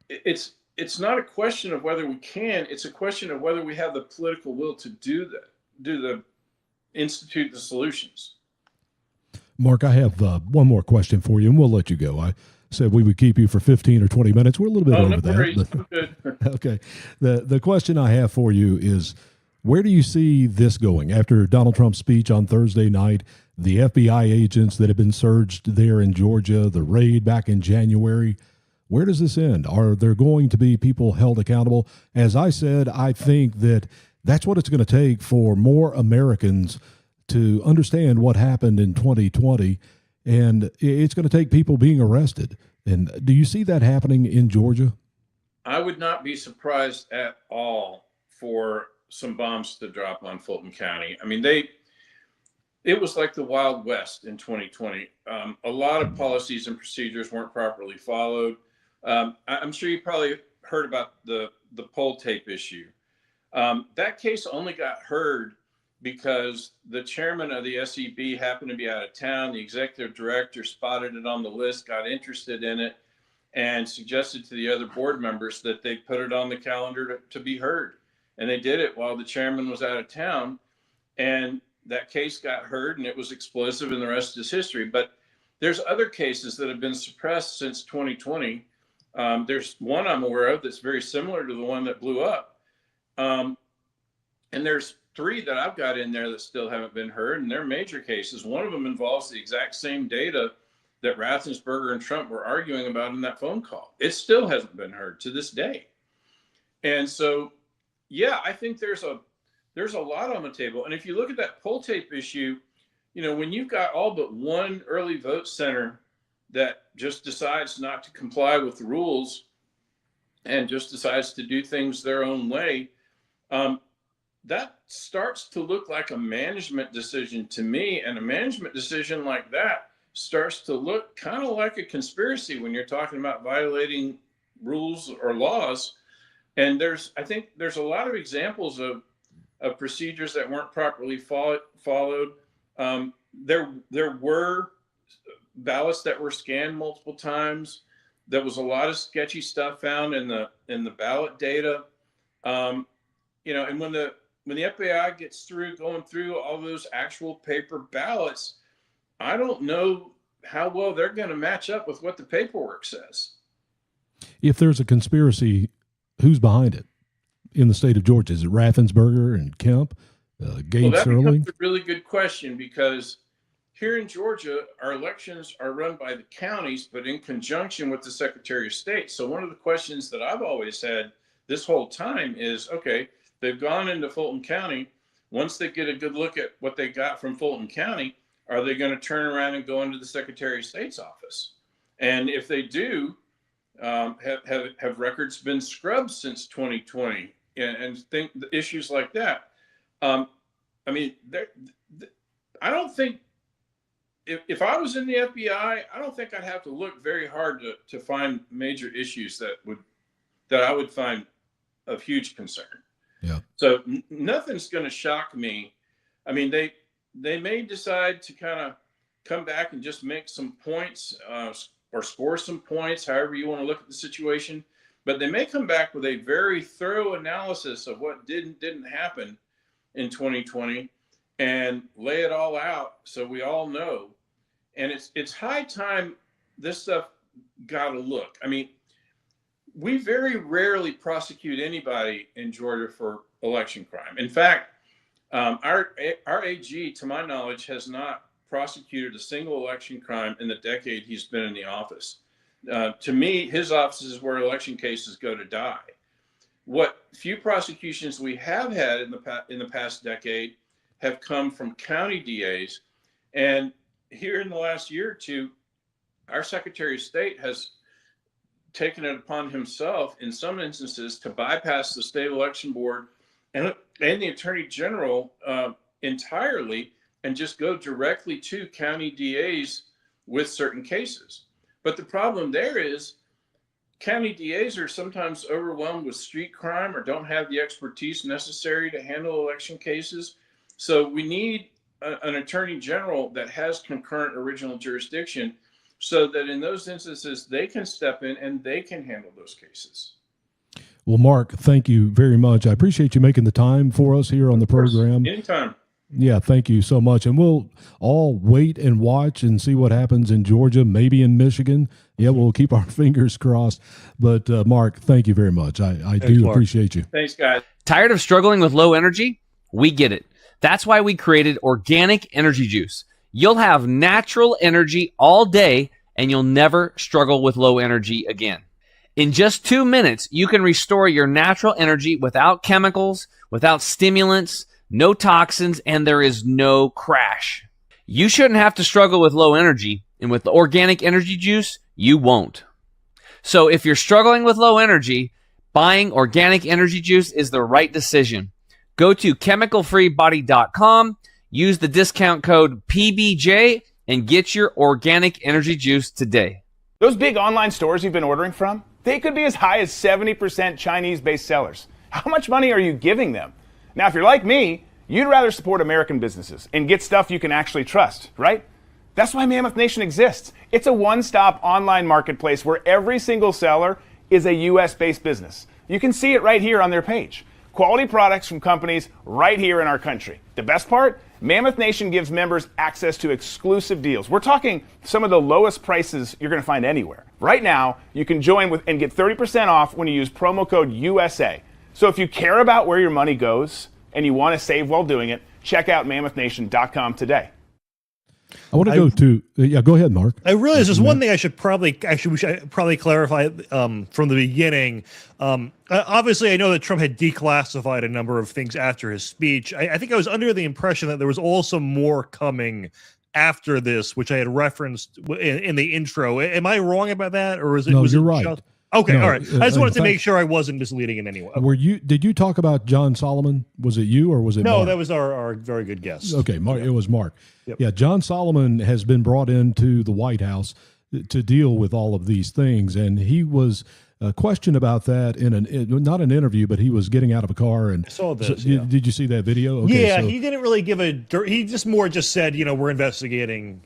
It's not a question of whether we can, it's a question of whether we have the political will to institute the solutions. Mark, I have one more question for you, and we'll let you go. I said we would keep you for 15 or 20 minutes. We're a little bit over that. Good. Okay. The question I have for you is, where do you see this going? After Donald Trump's speech on Thursday night, the FBI agents that have been surged there in Georgia, the raid back in January, where does this end? Are there going to be people held accountable? As I said, I think that That's what it's going to take for more Americans to understand what happened in 2020. And it's going to take people being arrested. And do you see that happening in Georgia? I would not be surprised at all for some bombs to drop on Fulton County. I mean, it was like the Wild West in 2020. A lot of policies and procedures weren't properly followed. I'm sure you probably heard about the poll tape issue. That case only got heard because the chairman of the SEB happened to be out of town. The executive director spotted it on the list, got interested in it, and suggested to the other board members that they put it on the calendar to be heard. And they did it while the chairman was out of town. And that case got heard, and it was explosive, and the rest is history. But there's other cases that have been suppressed since 2020. There's one I'm aware of that's very similar to the one that blew up. And there's 3 that I've got in there that still haven't been heard, and they're major cases. One of them involves the exact same data that Raffensperger and Trump were arguing about in that phone call. It still hasn't been heard to this day. And so, yeah, I think there's a lot on the table. And if you look at that poll tape issue, when you've got all but one early vote center that just decides not to comply with the rules and just decides to do things their own way, that starts to look like a management decision to me. And a management decision like that starts to look kind of like a conspiracy when you're talking about violating rules or laws. And I think there's a lot of examples of procedures that weren't properly followed. There were ballots that were scanned multiple times. There was a lot of sketchy stuff found in the ballot data. And when the FBI gets through going through all those actual paper ballots, I don't know how well they're going to match up with what the paperwork says. If there's a conspiracy, who's behind it in the state of Georgia? Is it Raffensperger and Kemp, Gabe That Sterling? becomes a really good question, because here in Georgia, our elections are run by the counties, but in conjunction with the Secretary of State. So one of the questions that I've always had this whole time is, okay, they've gone into Fulton County. Once they get a good look at what they got from Fulton County, are they going to turn around and go into the Secretary of State's office? And if they do, have records been scrubbed since 2020, and think issues like that? I mean, I don't think, if I was in the FBI, I don't think I'd have to look very hard to find major issues that I would find of huge concern. Yeah. So nothing's going to shock me. I mean, they may decide to kind of come back and just make some points or score some points, however you want to look at the situation. But they may come back with a very thorough analysis of what didn't happen in 2020 and lay it all out so we all know. And it's high time this stuff got to look. I mean, we very rarely prosecute anybody in Georgia for election crime. In fact, our AG, to my knowledge, has not prosecuted a single election crime in the decade he's been in the office. To me, his office is where election cases go to die. What few prosecutions we have had in the past decade have come from county DAs. And here in the last year or two, our Secretary of State has taken it upon himself in some instances to bypass the state election board and the Attorney General entirely, and just go directly to county DAs with certain cases. But the problem there is county DAs are sometimes overwhelmed with street crime or don't have the expertise necessary to handle election cases. So we need an Attorney General that has concurrent original jurisdiction, so that in those instances they can step in and they can handle those cases. Well, Mark, thank you very much. I appreciate you making the time for us here on the program. Anytime. Yeah, thank you so much. And we'll all wait and watch and see what happens in Georgia, maybe in Michigan. Yeah, we'll keep our fingers crossed. But Mark, thank you very much. I do appreciate you. Thanks, guys. Tired of struggling with low energy? We get it. That's why we created Organic Energy Juice. You'll have natural energy all day, and you'll never struggle with low energy again. In just 2 minutes, you can restore your natural energy without chemicals, without stimulants, no toxins, and there is no crash. You shouldn't have to struggle with low energy, and with the organic energy juice, you won't. So if you're struggling with low energy, buying organic energy juice is the right decision. Go to chemicalfreebody.com, use the discount code PBJ, and get your organic energy juice today. Those big online stores you've been ordering from, they could be as high as 70% Chinese-based sellers. How much money are you giving them? Now, if you're like me, you'd rather support American businesses and get stuff you can actually trust, right? That's why Mammoth Nation exists. It's a one-stop online marketplace where every single seller is a U.S.-based business. You can see it right here on their page. Quality products from companies right here in our country. The best part? Mammoth Nation gives members access to exclusive deals. We're talking some of the lowest prices you're going to find anywhere. Right now, you can join with and get 30% off when you use promo code USA. So if you care about where your money goes and you want to save while doing it, check out MammothNation.com today. I want to go to go ahead, Mark. I realize there's one thing we should probably clarify from the beginning. Obviously, I know that Trump had declassified a number of things after his speech. I think I was under the impression that there was also more coming after this, which I had referenced in the intro. Am I wrong about that, or is it? No, was you're it right. just, okay, No, all right. I just wanted to in make fact, sure I wasn't misleading in any way. Did you talk about John Solomon? Was it you or was it No, Mark? that was our very good guest. Okay, Mark, it was Mark. Yep. Yeah, John Solomon has been brought into the White House to deal with all of these things, and he was questioned about that in not an interview, but he was getting out of a car. And I saw this. Did you see that video? Okay, yeah, so, he didn't really give he just said, we're investigating,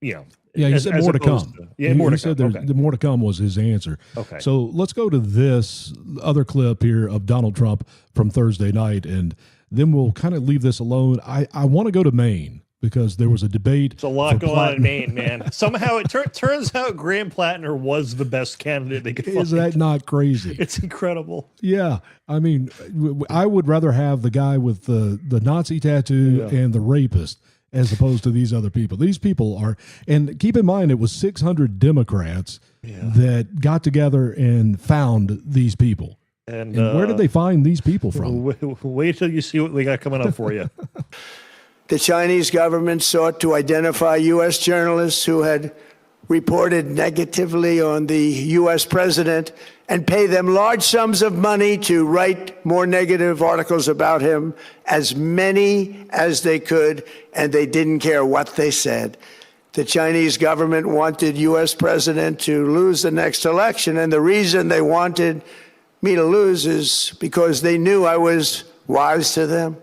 yeah, he said more to come. More he to said come. the more to come was his answer. Okay. So let's go to this other clip here of Donald Trump from Thursday night, and then we'll kind of leave this alone. I want to go to Maine because there was a debate. It's a lot going on in Maine, man. Somehow it turns out Graham Plattner was the best candidate they could find. Is that not crazy? It's incredible. Yeah. I mean, I would rather have the guy with the Nazi tattoo and the rapist as opposed to these other people. These people are, and keep in mind, it was 600 Democrats that got together and found these people. And where did they find these people from? Wait till you see what we got coming up for you. The Chinese government sought to identify U.S. journalists who had reported negatively on the U.S. president and pay them large sums of money to write more negative articles about him, as many as they could, and they didn't care what they said. The Chinese government wanted U.S. president to lose the next election, and the reason they wanted me to lose is because they knew I was wise to them,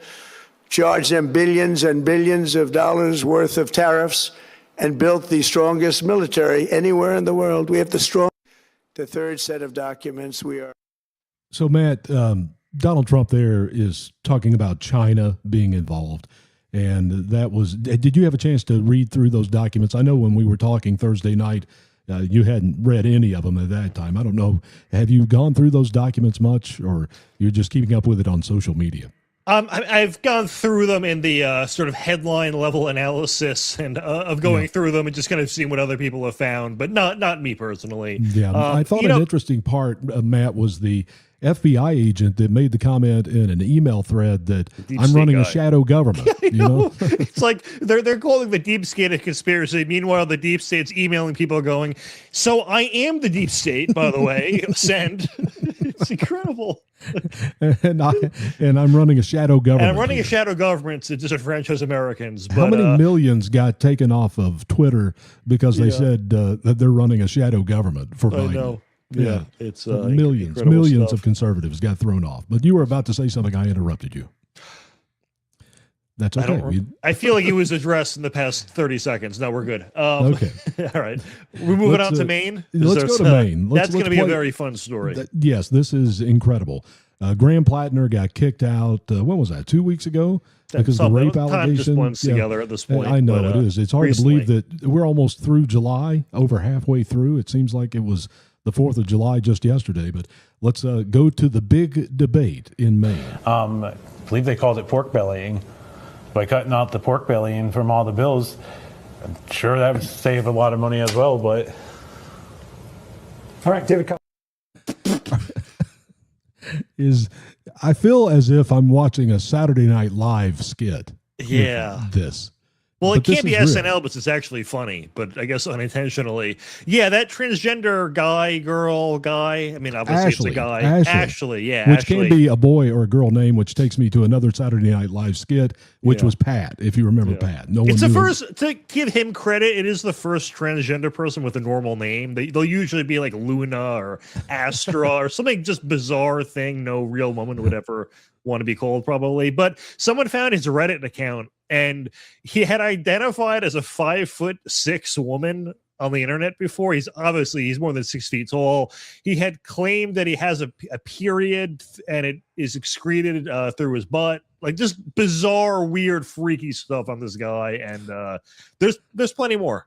charged them billions and billions of dollars worth of tariffs, and built the strongest military anywhere in the world. We have the third set of documents we are. So, Matt, Donald Trump there is talking about China being involved. And that was, did you have a chance to read through those documents? I know when we were talking Thursday night, you hadn't read any of them at that time. I don't know. Have you gone through those documents much, or you're just keeping up with it on social media? I've gone through them in the sort of headline level analysis and of going through them and just kind of seeing what other people have found, but not me personally. Yeah, I thought an interesting part, Matt, was the FBI agent that made the comment in an email thread that I'm running a shadow government. Yeah, you know? It's like they're calling the deep state a conspiracy. Meanwhile, the deep state's emailing people going, "So I am the deep state, by the way." Send. It's incredible. and I'm running a shadow government. And I'm running a shadow government to disenfranchise Americans. But, how many millions got taken off of Twitter because they said that they're running a shadow government for Biden? I know. Yeah, it's millions stuff. of conservatives got thrown off. But you were about to say something. I interrupted you. That's okay. I feel like he was addressed in the past 30 seconds. No, we're good. Okay. All right. We're moving on to Maine. Let's go to Maine. That's going to be a very fun story. Yes, this is incredible. Graham Plattner got kicked out. When was that? 2 weeks ago? Because of the rape allegation. Time just blends together at this point. I know it is. It's hard to believe that we're almost through July, over halfway through. It seems like it was the 4th of July just yesterday. But let's go to the big debate in Maine. I believe they called it pork bellying. By cutting out the pork bellying from all the bills, I'm sure that would save a lot of money as well. But all right, David. is I feel as if I'm watching a Saturday Night Live skit. Yeah. This. Well, But it can't be this is real. SNL, but it's actually funny, but I guess unintentionally. Yeah, that transgender guy. I mean, obviously it's a guy. Ashley, yeah. Which Ashley. can be a boy or a girl name, which takes me to another Saturday Night Live skit, which was Pat, if you remember Pat. No It's one the knew first, to give him credit, it is the first transgender person with a normal name. They'll usually be like Luna or Astra or something just bizarre thing no real woman would ever want to be called, probably. But someone found his Reddit account, and he had identified as a 5'6" woman on the internet before. He's more than 6 feet tall. He had claimed that he has a period and it is excreted through his butt. Like just bizarre, weird, freaky stuff on this guy. And there's plenty more.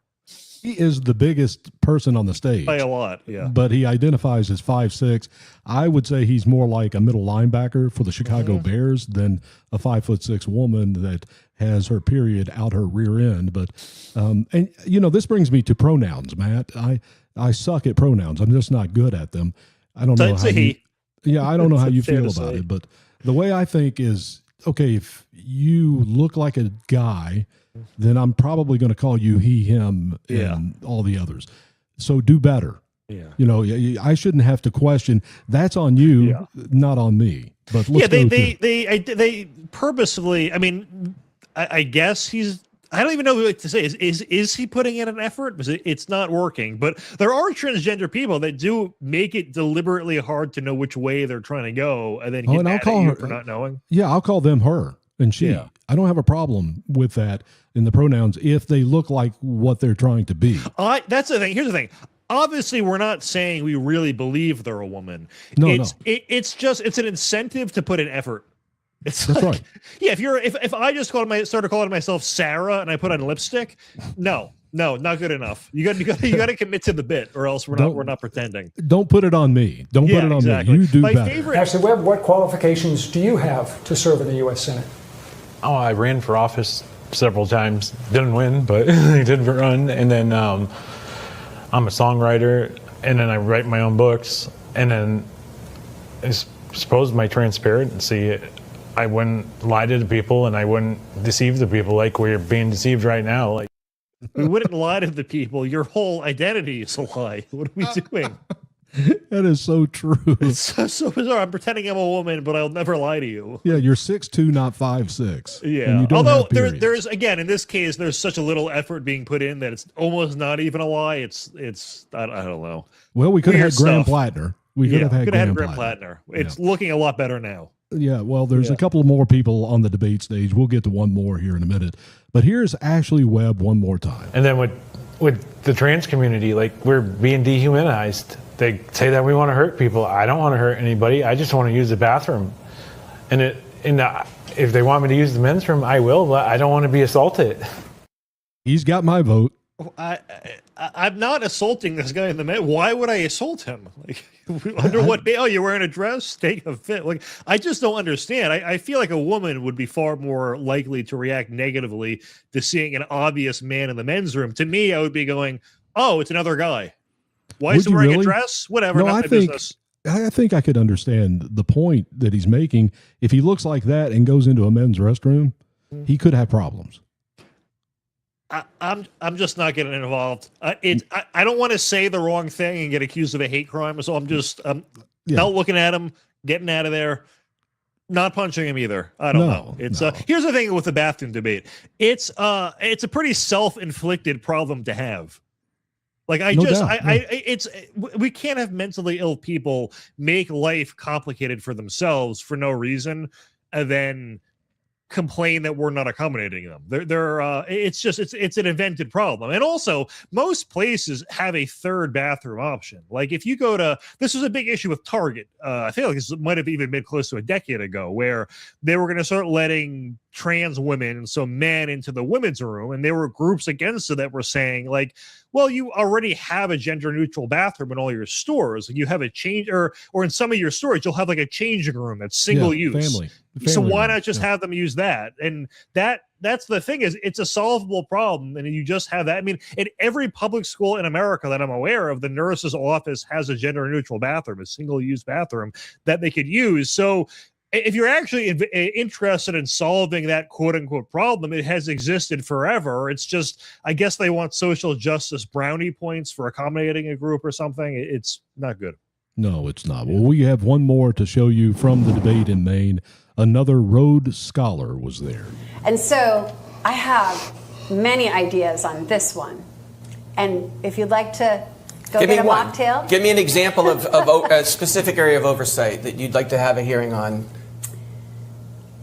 He is the biggest person on the stage. By a lot, yeah. But he identifies as 5'6". I would say he's more like a middle linebacker for the Chicago Bears than a 5'6" woman that has her period out her rear end. But and this brings me to pronouns, Matt. I suck at pronouns. I'm just not good at them. I don't know how I don't know how you feel about it, but the way I think is, okay, if you look like a guy, then I'm probably going to call you he, him, and all the others. So do better. Yeah. I shouldn't have to question. That's on you, not on me. But let's they purposefully. I mean, I guess he's. I don't even know what to say. Is he putting in an effort? Because it's not working. But there are transgender people that do make it deliberately hard to know which way they're trying to go, and then get mad at you for not knowing. Yeah, I'll call them her and she. Yeah. I don't have a problem with that in the pronouns if they look like what they're trying to be. That's the thing. Here's the thing. Obviously, we're not saying we really believe they're a woman. No. It's just an incentive to put in effort. It's That's like, right. yeah. If I just started calling myself Sarah and I put on lipstick, no, not good enough. You got to commit to the bit, or else we're not pretending. Don't put it on me. Don't put it on me. You do better. Ashley Webb, what qualifications do you have to serve in the U.S. Senate? Oh, I ran for office several times. Didn't win, but I did run. And then I'm a songwriter, and then I write my own books. And then I suppose my transparency, I wouldn't lie to the people, and I wouldn't deceive the people like we're being deceived right now. Like, we wouldn't lie to the people. Your whole identity is a lie. What are we doing? That is so true. It's so bizarre. I'm pretending I'm a woman, but I'll never lie to you. Yeah, you're 6'2", not 5'6". Yeah. Although there's again, in this case, there's such a little effort being put in that it's almost not even a lie. It's I don't know. Well, we could have Weird had Graham stuff. Plattner. We could have had Graham Plattner. It's looking a lot better now. Yeah, well, there's a couple more people on the debate stage. We'll get to one more here in a minute. But here's Ashley Webb one more time. and then with the trans community, like, we're being dehumanized. They say that we want to hurt people. I don't want to hurt anybody. I just want to use the bathroom. And if they want me to use the men's room, I will, but I don't want to be assaulted. He's got my vote. I'm not assaulting this guy in the men. Why would I assault him? Like, under what bail? You're wearing a dress? Take a fit. Like, I just don't understand. I feel like a woman would be far more likely to react negatively to seeing an obvious man in the men's room. To me, I would be going, "Oh, it's another guy. Why is he wearing a dress? Whatever. No, not I my think business." I think I could understand the point that he's making. If he looks like that and goes into a men's restroom, he could have problems. I'm just not getting involved. I don't want to say the wrong thing and get accused of a hate crime, so I'm just not looking at him, getting out of there, not punching him either. I don't know. It's here's the thing with the bathroom debate. It's a pretty self-inflicted problem to have. Like we can't have mentally ill people make life complicated for themselves for no reason, and then complain that we're not accommodating them. It's an invented problem. And also, most places have a third bathroom option. Like, if you go to, this was a big issue with Target. I feel like this might have even been close to a decade ago, where they were going to start letting trans women and so men into the women's room, and there were groups against it that were saying, like, well, you already have a gender neutral bathroom in all your stores. You have a change, or in some of your stores, you'll have like a changing room that's single use. Family. So Family why room, not just have them use that? And that's the thing, is it's a solvable problem, and you just have that. I mean, in every public school in America that I'm aware of, the nurse's office has a gender neutral bathroom, a single-use bathroom that they could use. So if you're actually interested in solving that quote-unquote problem, it has existed forever. It's just, I guess they want social justice brownie points for accommodating a group or something. It's not good. No, it's not. Well, we have one more to show you from the debate in Maine. Another Rhodes Scholar was there. And so I have many ideas on this one. And if you'd like to go Give get me a one. mocktail. Give me an example of a specific area of oversight that you'd like to have a hearing on.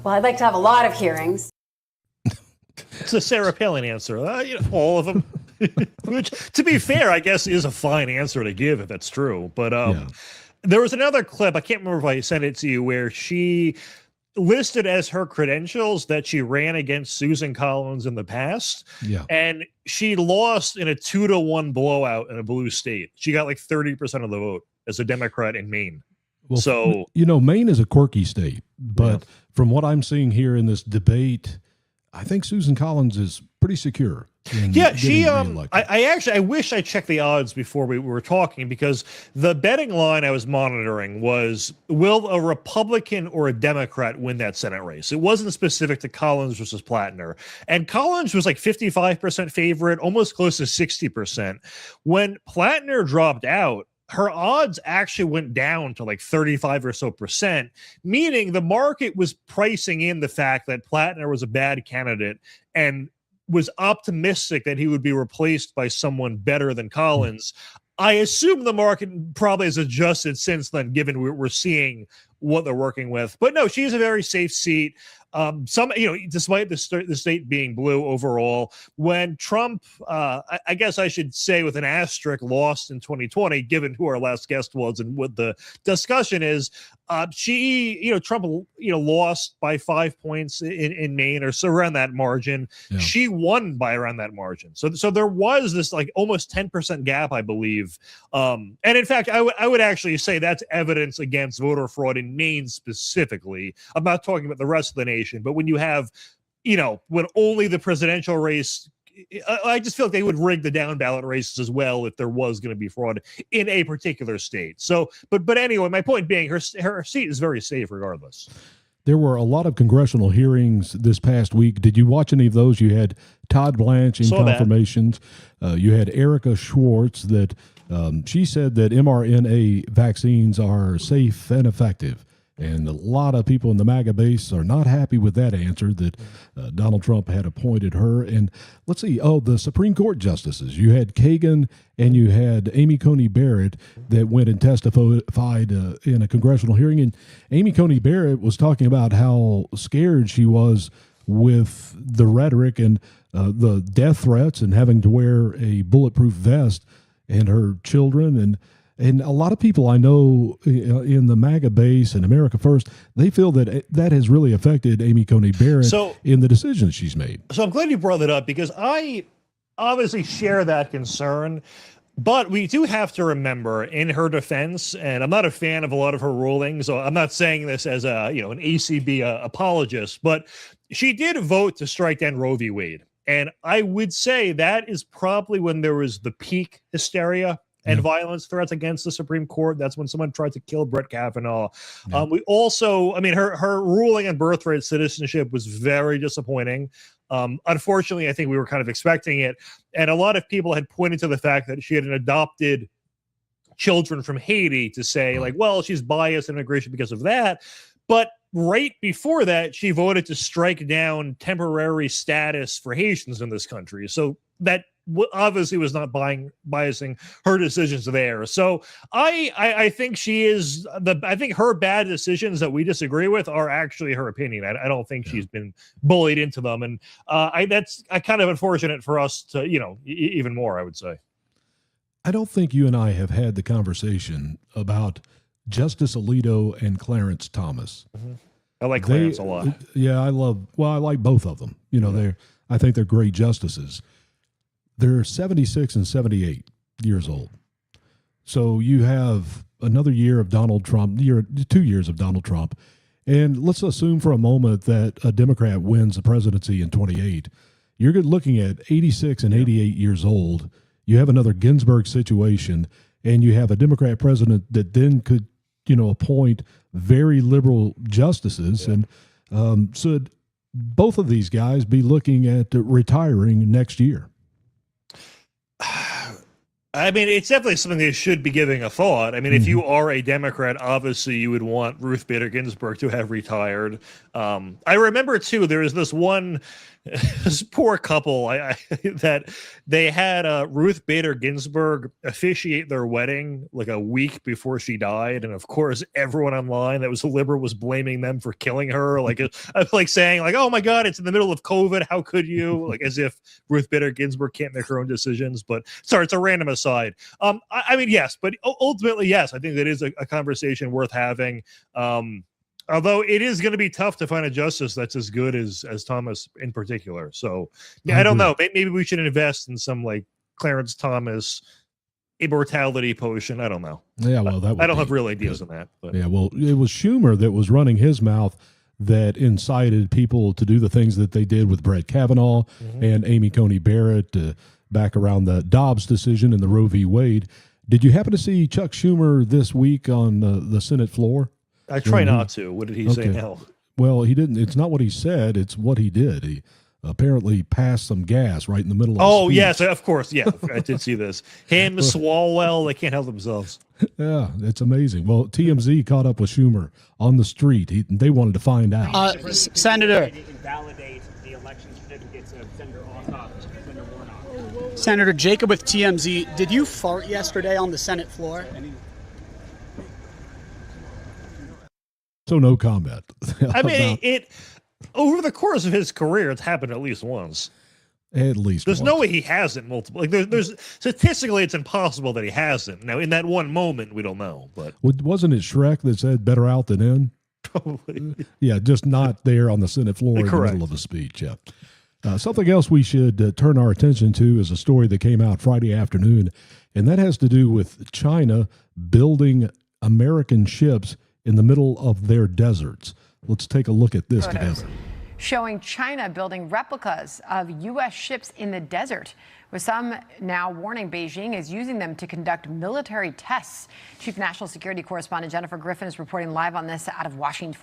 Well, I'd like to have a lot of hearings. It's a Sarah Palin answer. All of them. Which, to be fair, I guess is a fine answer to give if that's true. But there was another clip, I can't remember if I sent it to you, where she listed as her credentials that she ran against Susan Collins in the past. Yeah. And she lost in a 2-1 blowout in a blue state. She got like 30% of the vote as a Democrat in Maine. Well, so, Maine is a quirky state, but from what I'm seeing here in this debate, I think Susan Collins is pretty secure. Yeah, she. I wish I checked the odds before we were talking, because the betting line I was monitoring was, will a Republican or a Democrat win that Senate race? It wasn't specific to Collins versus Plattner, and Collins was like 55% favorite, almost close to 60%. When Plattner dropped out, her odds actually went down to like 35 or so percent, meaning the market was pricing in the fact that Plattner was a bad candidate and was optimistic that he would be replaced by someone better than Collins. I assume the market probably has adjusted since then, given we're seeing what they're working with. But no, she's a very safe seat. Despite the state being blue overall, when Trump, I guess I should say with an asterisk, lost in 2020, given who our last guest was and what the discussion is, Trump, lost by 5 points in Maine or so around that margin. Yeah. She won by around that margin. So there was this like almost 10% gap, I believe. And in fact, I would actually say that's evidence against voter fraud in Maine specifically. I'm not talking about the rest of the nation. But when you have, when only the presidential race, I just feel like they would rig the down ballot races as well if there was going to be fraud in a particular state. So, but anyway, my point being, her seat is very safe regardless. There were a lot of congressional hearings this past week. Did you watch any of those? You had Todd Blanche in confirmations. You had Erica Schwartz that she said that mRNA vaccines are safe and effective. And a lot of people in the MAGA base are not happy with that answer that Donald Trump had appointed her. And let's see, the Supreme Court justices. You had Kagan and you had Amy Coney Barrett that went and testified in a congressional hearing. And Amy Coney Barrett was talking about how scared she was with the rhetoric and the death threats and having to wear a bulletproof vest, and her children and a lot of people I know in the MAGA base and America First, they feel that that has really affected Amy Coney Barrett in the decisions she's made. So I'm glad you brought that up, because I obviously share that concern. But we do have to remember, in her defense, and I'm not a fan of a lot of her rulings, so I'm not saying this as an ACB apologist, but she did vote to strike down Roe v. Wade. And I would say that is probably when there was the peak hysteria and violence threats against the Supreme Court. That's when someone tried to kill Brett Kavanaugh. We also, her ruling on birthright citizenship was very disappointing. Unfortunately, I think we were kind of expecting it. And a lot of people had pointed to the fact that she had adopted children from Haiti to say, she's biased in immigration because of that. But right before that, she voted to strike down temporary status for Haitians in this country. So that obviously was not biasing her decisions there. So I think she is I think her bad decisions that we disagree with are actually her opinion. I don't think she's been bullied into them. And that's kind of unfortunate for us to, even more, I would say. I don't think you and I have had the conversation about Justice Alito and Clarence Thomas. Mm-hmm. I like Clarence a lot. Yeah, I like both of them. I think they're great justices. They're 76 and 78 years old. So you have another year of Donald Trump, 2 years of Donald Trump, And let's assume for a moment that a Democrat wins the presidency in 28. You're looking at 86 and 88 years old. You have another Ginsburg situation, and you have a Democrat president that then could, appoint very liberal justices. And should both of these guys be looking at retiring next year? I mean, it's definitely something they should be giving a thought. I mean, if you are a Democrat, obviously you would want Ruth Bader Ginsburg to have retired. I remember, too, there was this one this poor couple that they had Ruth Bader Ginsburg officiate their wedding like a week before she died. And, of course, everyone online that was liberal was blaming them for killing her. Like saying, like, oh, my God, it's in the middle of COVID. How could you? Like, as if Ruth Bader Ginsburg can't make her own decisions. But sorry, it's a random aside. I mean, yes, but ultimately, yes, I think that is a conversation worth having. Although it is going to be tough to find a justice that's as good as Thomas in particular. So I don't know. Maybe we should invest in some like Clarence Thomas immortality potion. I don't know. Yeah, well, I don't have real ideas on that. But. Yeah, well, it was Schumer that was running his mouth that incited people to do the things that they did with Brett Kavanaugh and Amy Coney Barrett back around the Dobbs decision and the Roe v. Wade. Did you happen to see Chuck Schumer this week on the Senate floor? I try not to. What did he say now? Well, he didn't. It's not what he said. It's what he did. He apparently passed some gas right in the middle of the speech. Yes, of course. Yeah, I did see this. Him, Swalwell, they can't help themselves. Yeah, it's amazing. Well, TMZ caught up with Schumer on the street. They wanted to find out. Senator. Invalidate the election certificates of Senator Ossoff and Senator Warnock. Senator Jacob with TMZ. Did you fart yesterday on the Senate floor? So no comment. I mean, it over the course of his career, it's happened at least once. At least there's once. No way he hasn't multiple. Like there's statistically, it's impossible that he hasn't. Now, in that one moment, we don't know. But wasn't it Shrek that said "better out than in"? Probably. Yeah, just not there on the Senate floor in the middle of a speech. Yeah. Something else we should turn our attention to is a story that came out Friday afternoon, and that has to do with China building American ships in the middle of their deserts. Let's take a look at this together. Showing China building replicas of U.S. ships in the desert, with some now warning Beijing is using them to conduct military tests. Chief National Security Correspondent Jennifer Griffin is reporting live on this out of Washington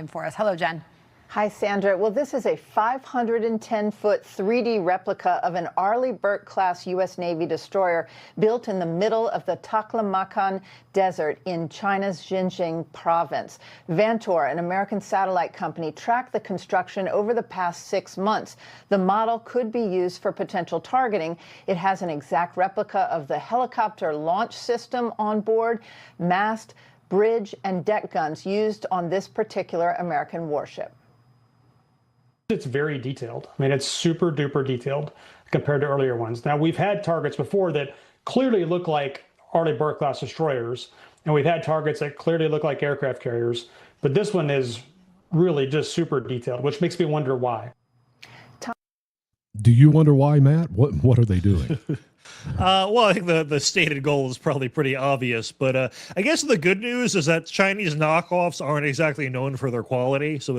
for us. Hello, Jen. Hi, Sandra. Well, this is a 510-foot 3D replica of an Arleigh Burke-class U.S. Navy destroyer built in the middle of the Taklamakan Desert in China's Xinjiang province. Vantor, an American satellite company, tracked the construction over the past 6 months. The model could be used for potential targeting. It has an exact replica of the helicopter launch system on board, mast, bridge, and deck guns used on this particular American warship. It's very detailed. I mean, it's super duper detailed compared to earlier ones. Now, we've had targets before that clearly look like Arleigh Burke class destroyers, and we've had targets that clearly look like aircraft carriers, but this one is really just super detailed, which makes me wonder why. Do you wonder why, Matt? What are they doing? Well, I think the stated goal is probably pretty obvious, but I guess the good news is that Chinese knockoffs aren't exactly known for their quality, so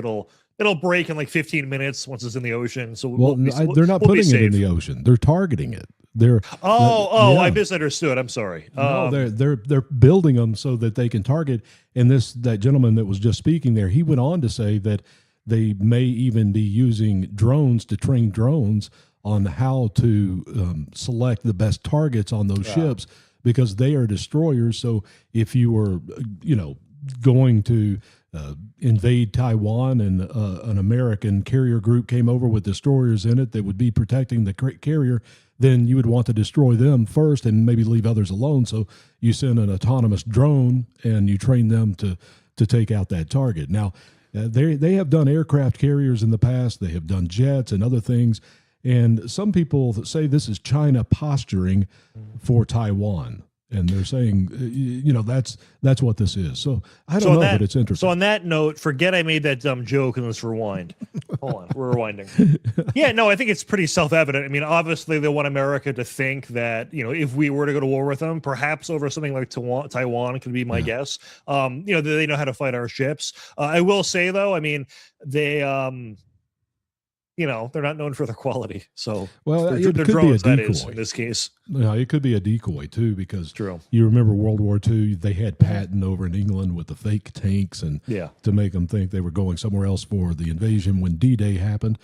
it'll break in like 15 minutes once it's in the ocean. So they're not putting it in the ocean; they're targeting it. Yeah. I misunderstood. I'm sorry. No, they're building them so that they can target. And that gentleman that was just speaking there, he went on to say that they may even be using drones to train drones on how to select the best targets on those ships, because they are destroyers. So if you were, going to invade Taiwan and an American carrier group came over with destroyers in it that would be protecting the carrier, then you would want to destroy them first and maybe leave others alone. So you send an autonomous drone and you train them to take out that target. Now, they have done aircraft carriers in the past. They have done jets and other things. And some people say this is China posturing for Taiwan. And they're saying, that's what this is. So I don't know, but it's interesting. So on that note, forget I made that dumb joke and let's rewind. Hold on, we're rewinding. Yeah, no, I think it's pretty self-evident. I mean, obviously they want America to think that, if we were to go to war with them, perhaps over something like Taiwan could be my guess. They know how to fight our ships. I will say though, I mean, they they're not known for their quality. So they're drones, that is, in this case. No, it could be a decoy too, because you remember World War II, they had Patton over in England with the fake tanks and to make them think they were going somewhere else for the invasion when D-Day happened.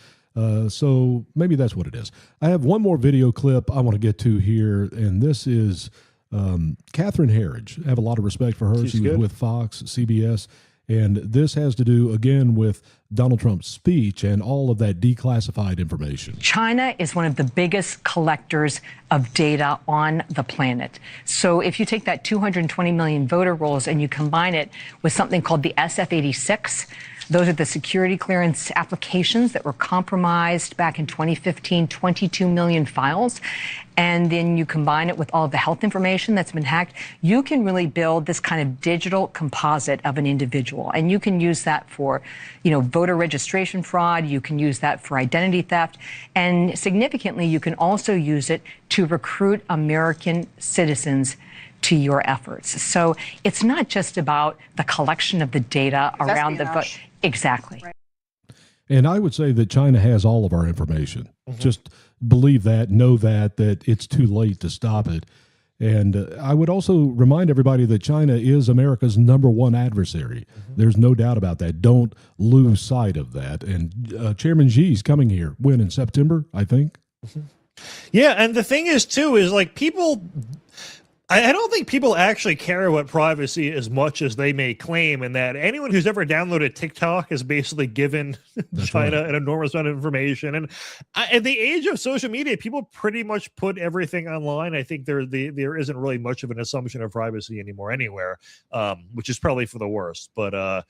So maybe that's what it is. I have one more video clip I want to get to here, and this is Catherine Herridge. I have a lot of respect for her. She was with Fox, CBS. And this has to do, again, with Donald Trump's speech and all of that declassified information. China is one of the biggest collectors of data on the planet. So if you take that 220 million voter rolls and you combine it with something called the SF-86, those are the security clearance applications that were compromised back in 2015, 22 million files. And then you combine it with all of the health information that's been hacked, you can really build this kind of digital composite of an individual. And you can use that for, voter registration fraud. You can use that for identity theft. And significantly, you can also use it to recruit American citizens to your efforts. So it's not just about the collection of the data around the vote. Exactly. Right. And I would say that China has all of our information. Just believe that, know that it's too late to stop it. And I would also remind everybody that China is America's #1 adversary. There's no doubt about that. Don't lose sight of that. And Chairman Xi's coming here. When? In September, I think? Yeah, and the thing is, too, is like people... I don't think people actually care about privacy as much as they may claim, and that anyone who's ever downloaded TikTok has basically given China an enormous amount of information. And at the age of social media, people pretty much put everything online. I think there isn't really much of an assumption of privacy anymore anywhere, which is probably for the worst. But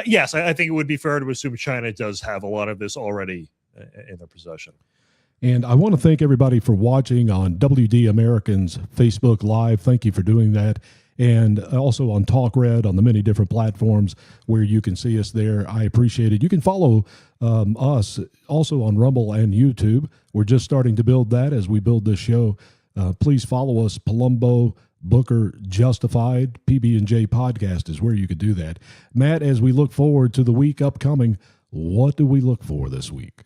yes, I think it would be fair to assume China does have a lot of this already in their possession. And I want to thank everybody for watching on WD Americans Facebook Live. Thank you for doing that. And also on TalkRed on the many different platforms where you can see us there. I appreciate it. You can follow us also on Rumble and YouTube. We're just starting to build that as we build this show. Please follow us, Palumbo, Booker, Justified, PB&J Podcast is where you could do that. Matt, as we look forward to the week upcoming, what do we look for this week?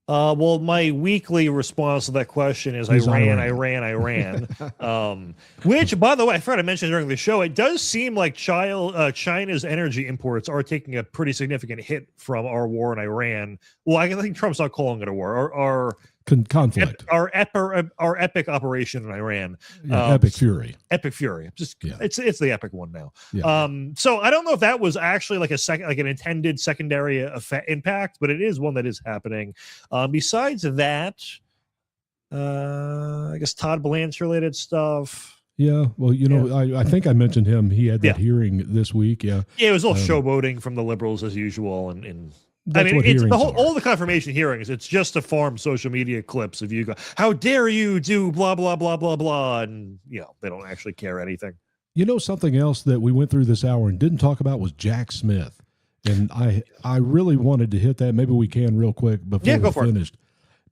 Well, my weekly response to that question is Iran. Which, by the way, I forgot to mention during the show, it does seem like China's energy imports are taking a pretty significant hit from our war in Iran. Well, I think Trump's not calling it a war. Our conflict. Our epic operation in Iran. Epic Fury. Epic Fury. It's the epic one now. Yeah. So I don't know if that was actually like an intended secondary impact, but it is one that is happening. Besides that, I guess Todd Blanche related stuff. Yeah, well, I think I mentioned him. He had that hearing this week. Yeah, it was all showboating from the liberals as usual, and it's all the confirmation hearings. It's just to farm social media clips of you go, how dare you do blah blah blah blah blah, and they don't actually care anything. Something else that we went through this hour and didn't talk about was Jack Smith, and I really wanted to hit that. Maybe we can real quick before we're finished.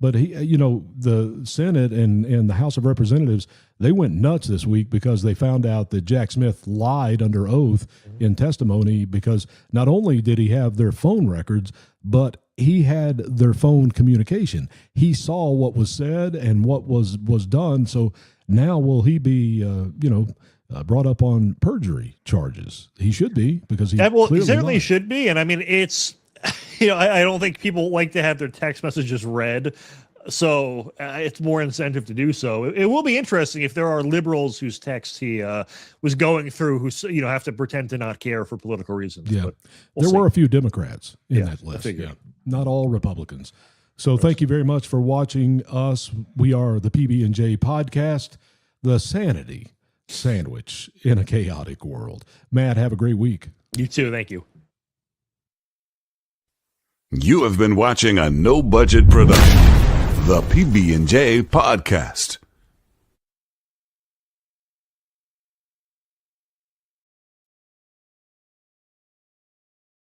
But he, the Senate and the House of Representatives, they went nuts this week because they found out that Jack Smith lied under oath in testimony, because not only did he have their phone records, but he had their phone communication. He saw what was said and what was done. So now will he be, brought up on perjury charges? He should be, because he certainly lied. Should be. And I mean, it's. I don't think people like to have their text messages read, so it's more incentive to do so. It will be interesting if there are liberals whose texts he was going through who have to pretend to not care for political reasons. Yeah, there were a few Democrats in that list. Yeah, not all Republicans. So thank you very much for watching us. We are the PB&J Podcast, the sanity sandwich in a chaotic world. Matt, have a great week. You too. Thank you. You have been watching a no-budget production, the PB&J Podcast.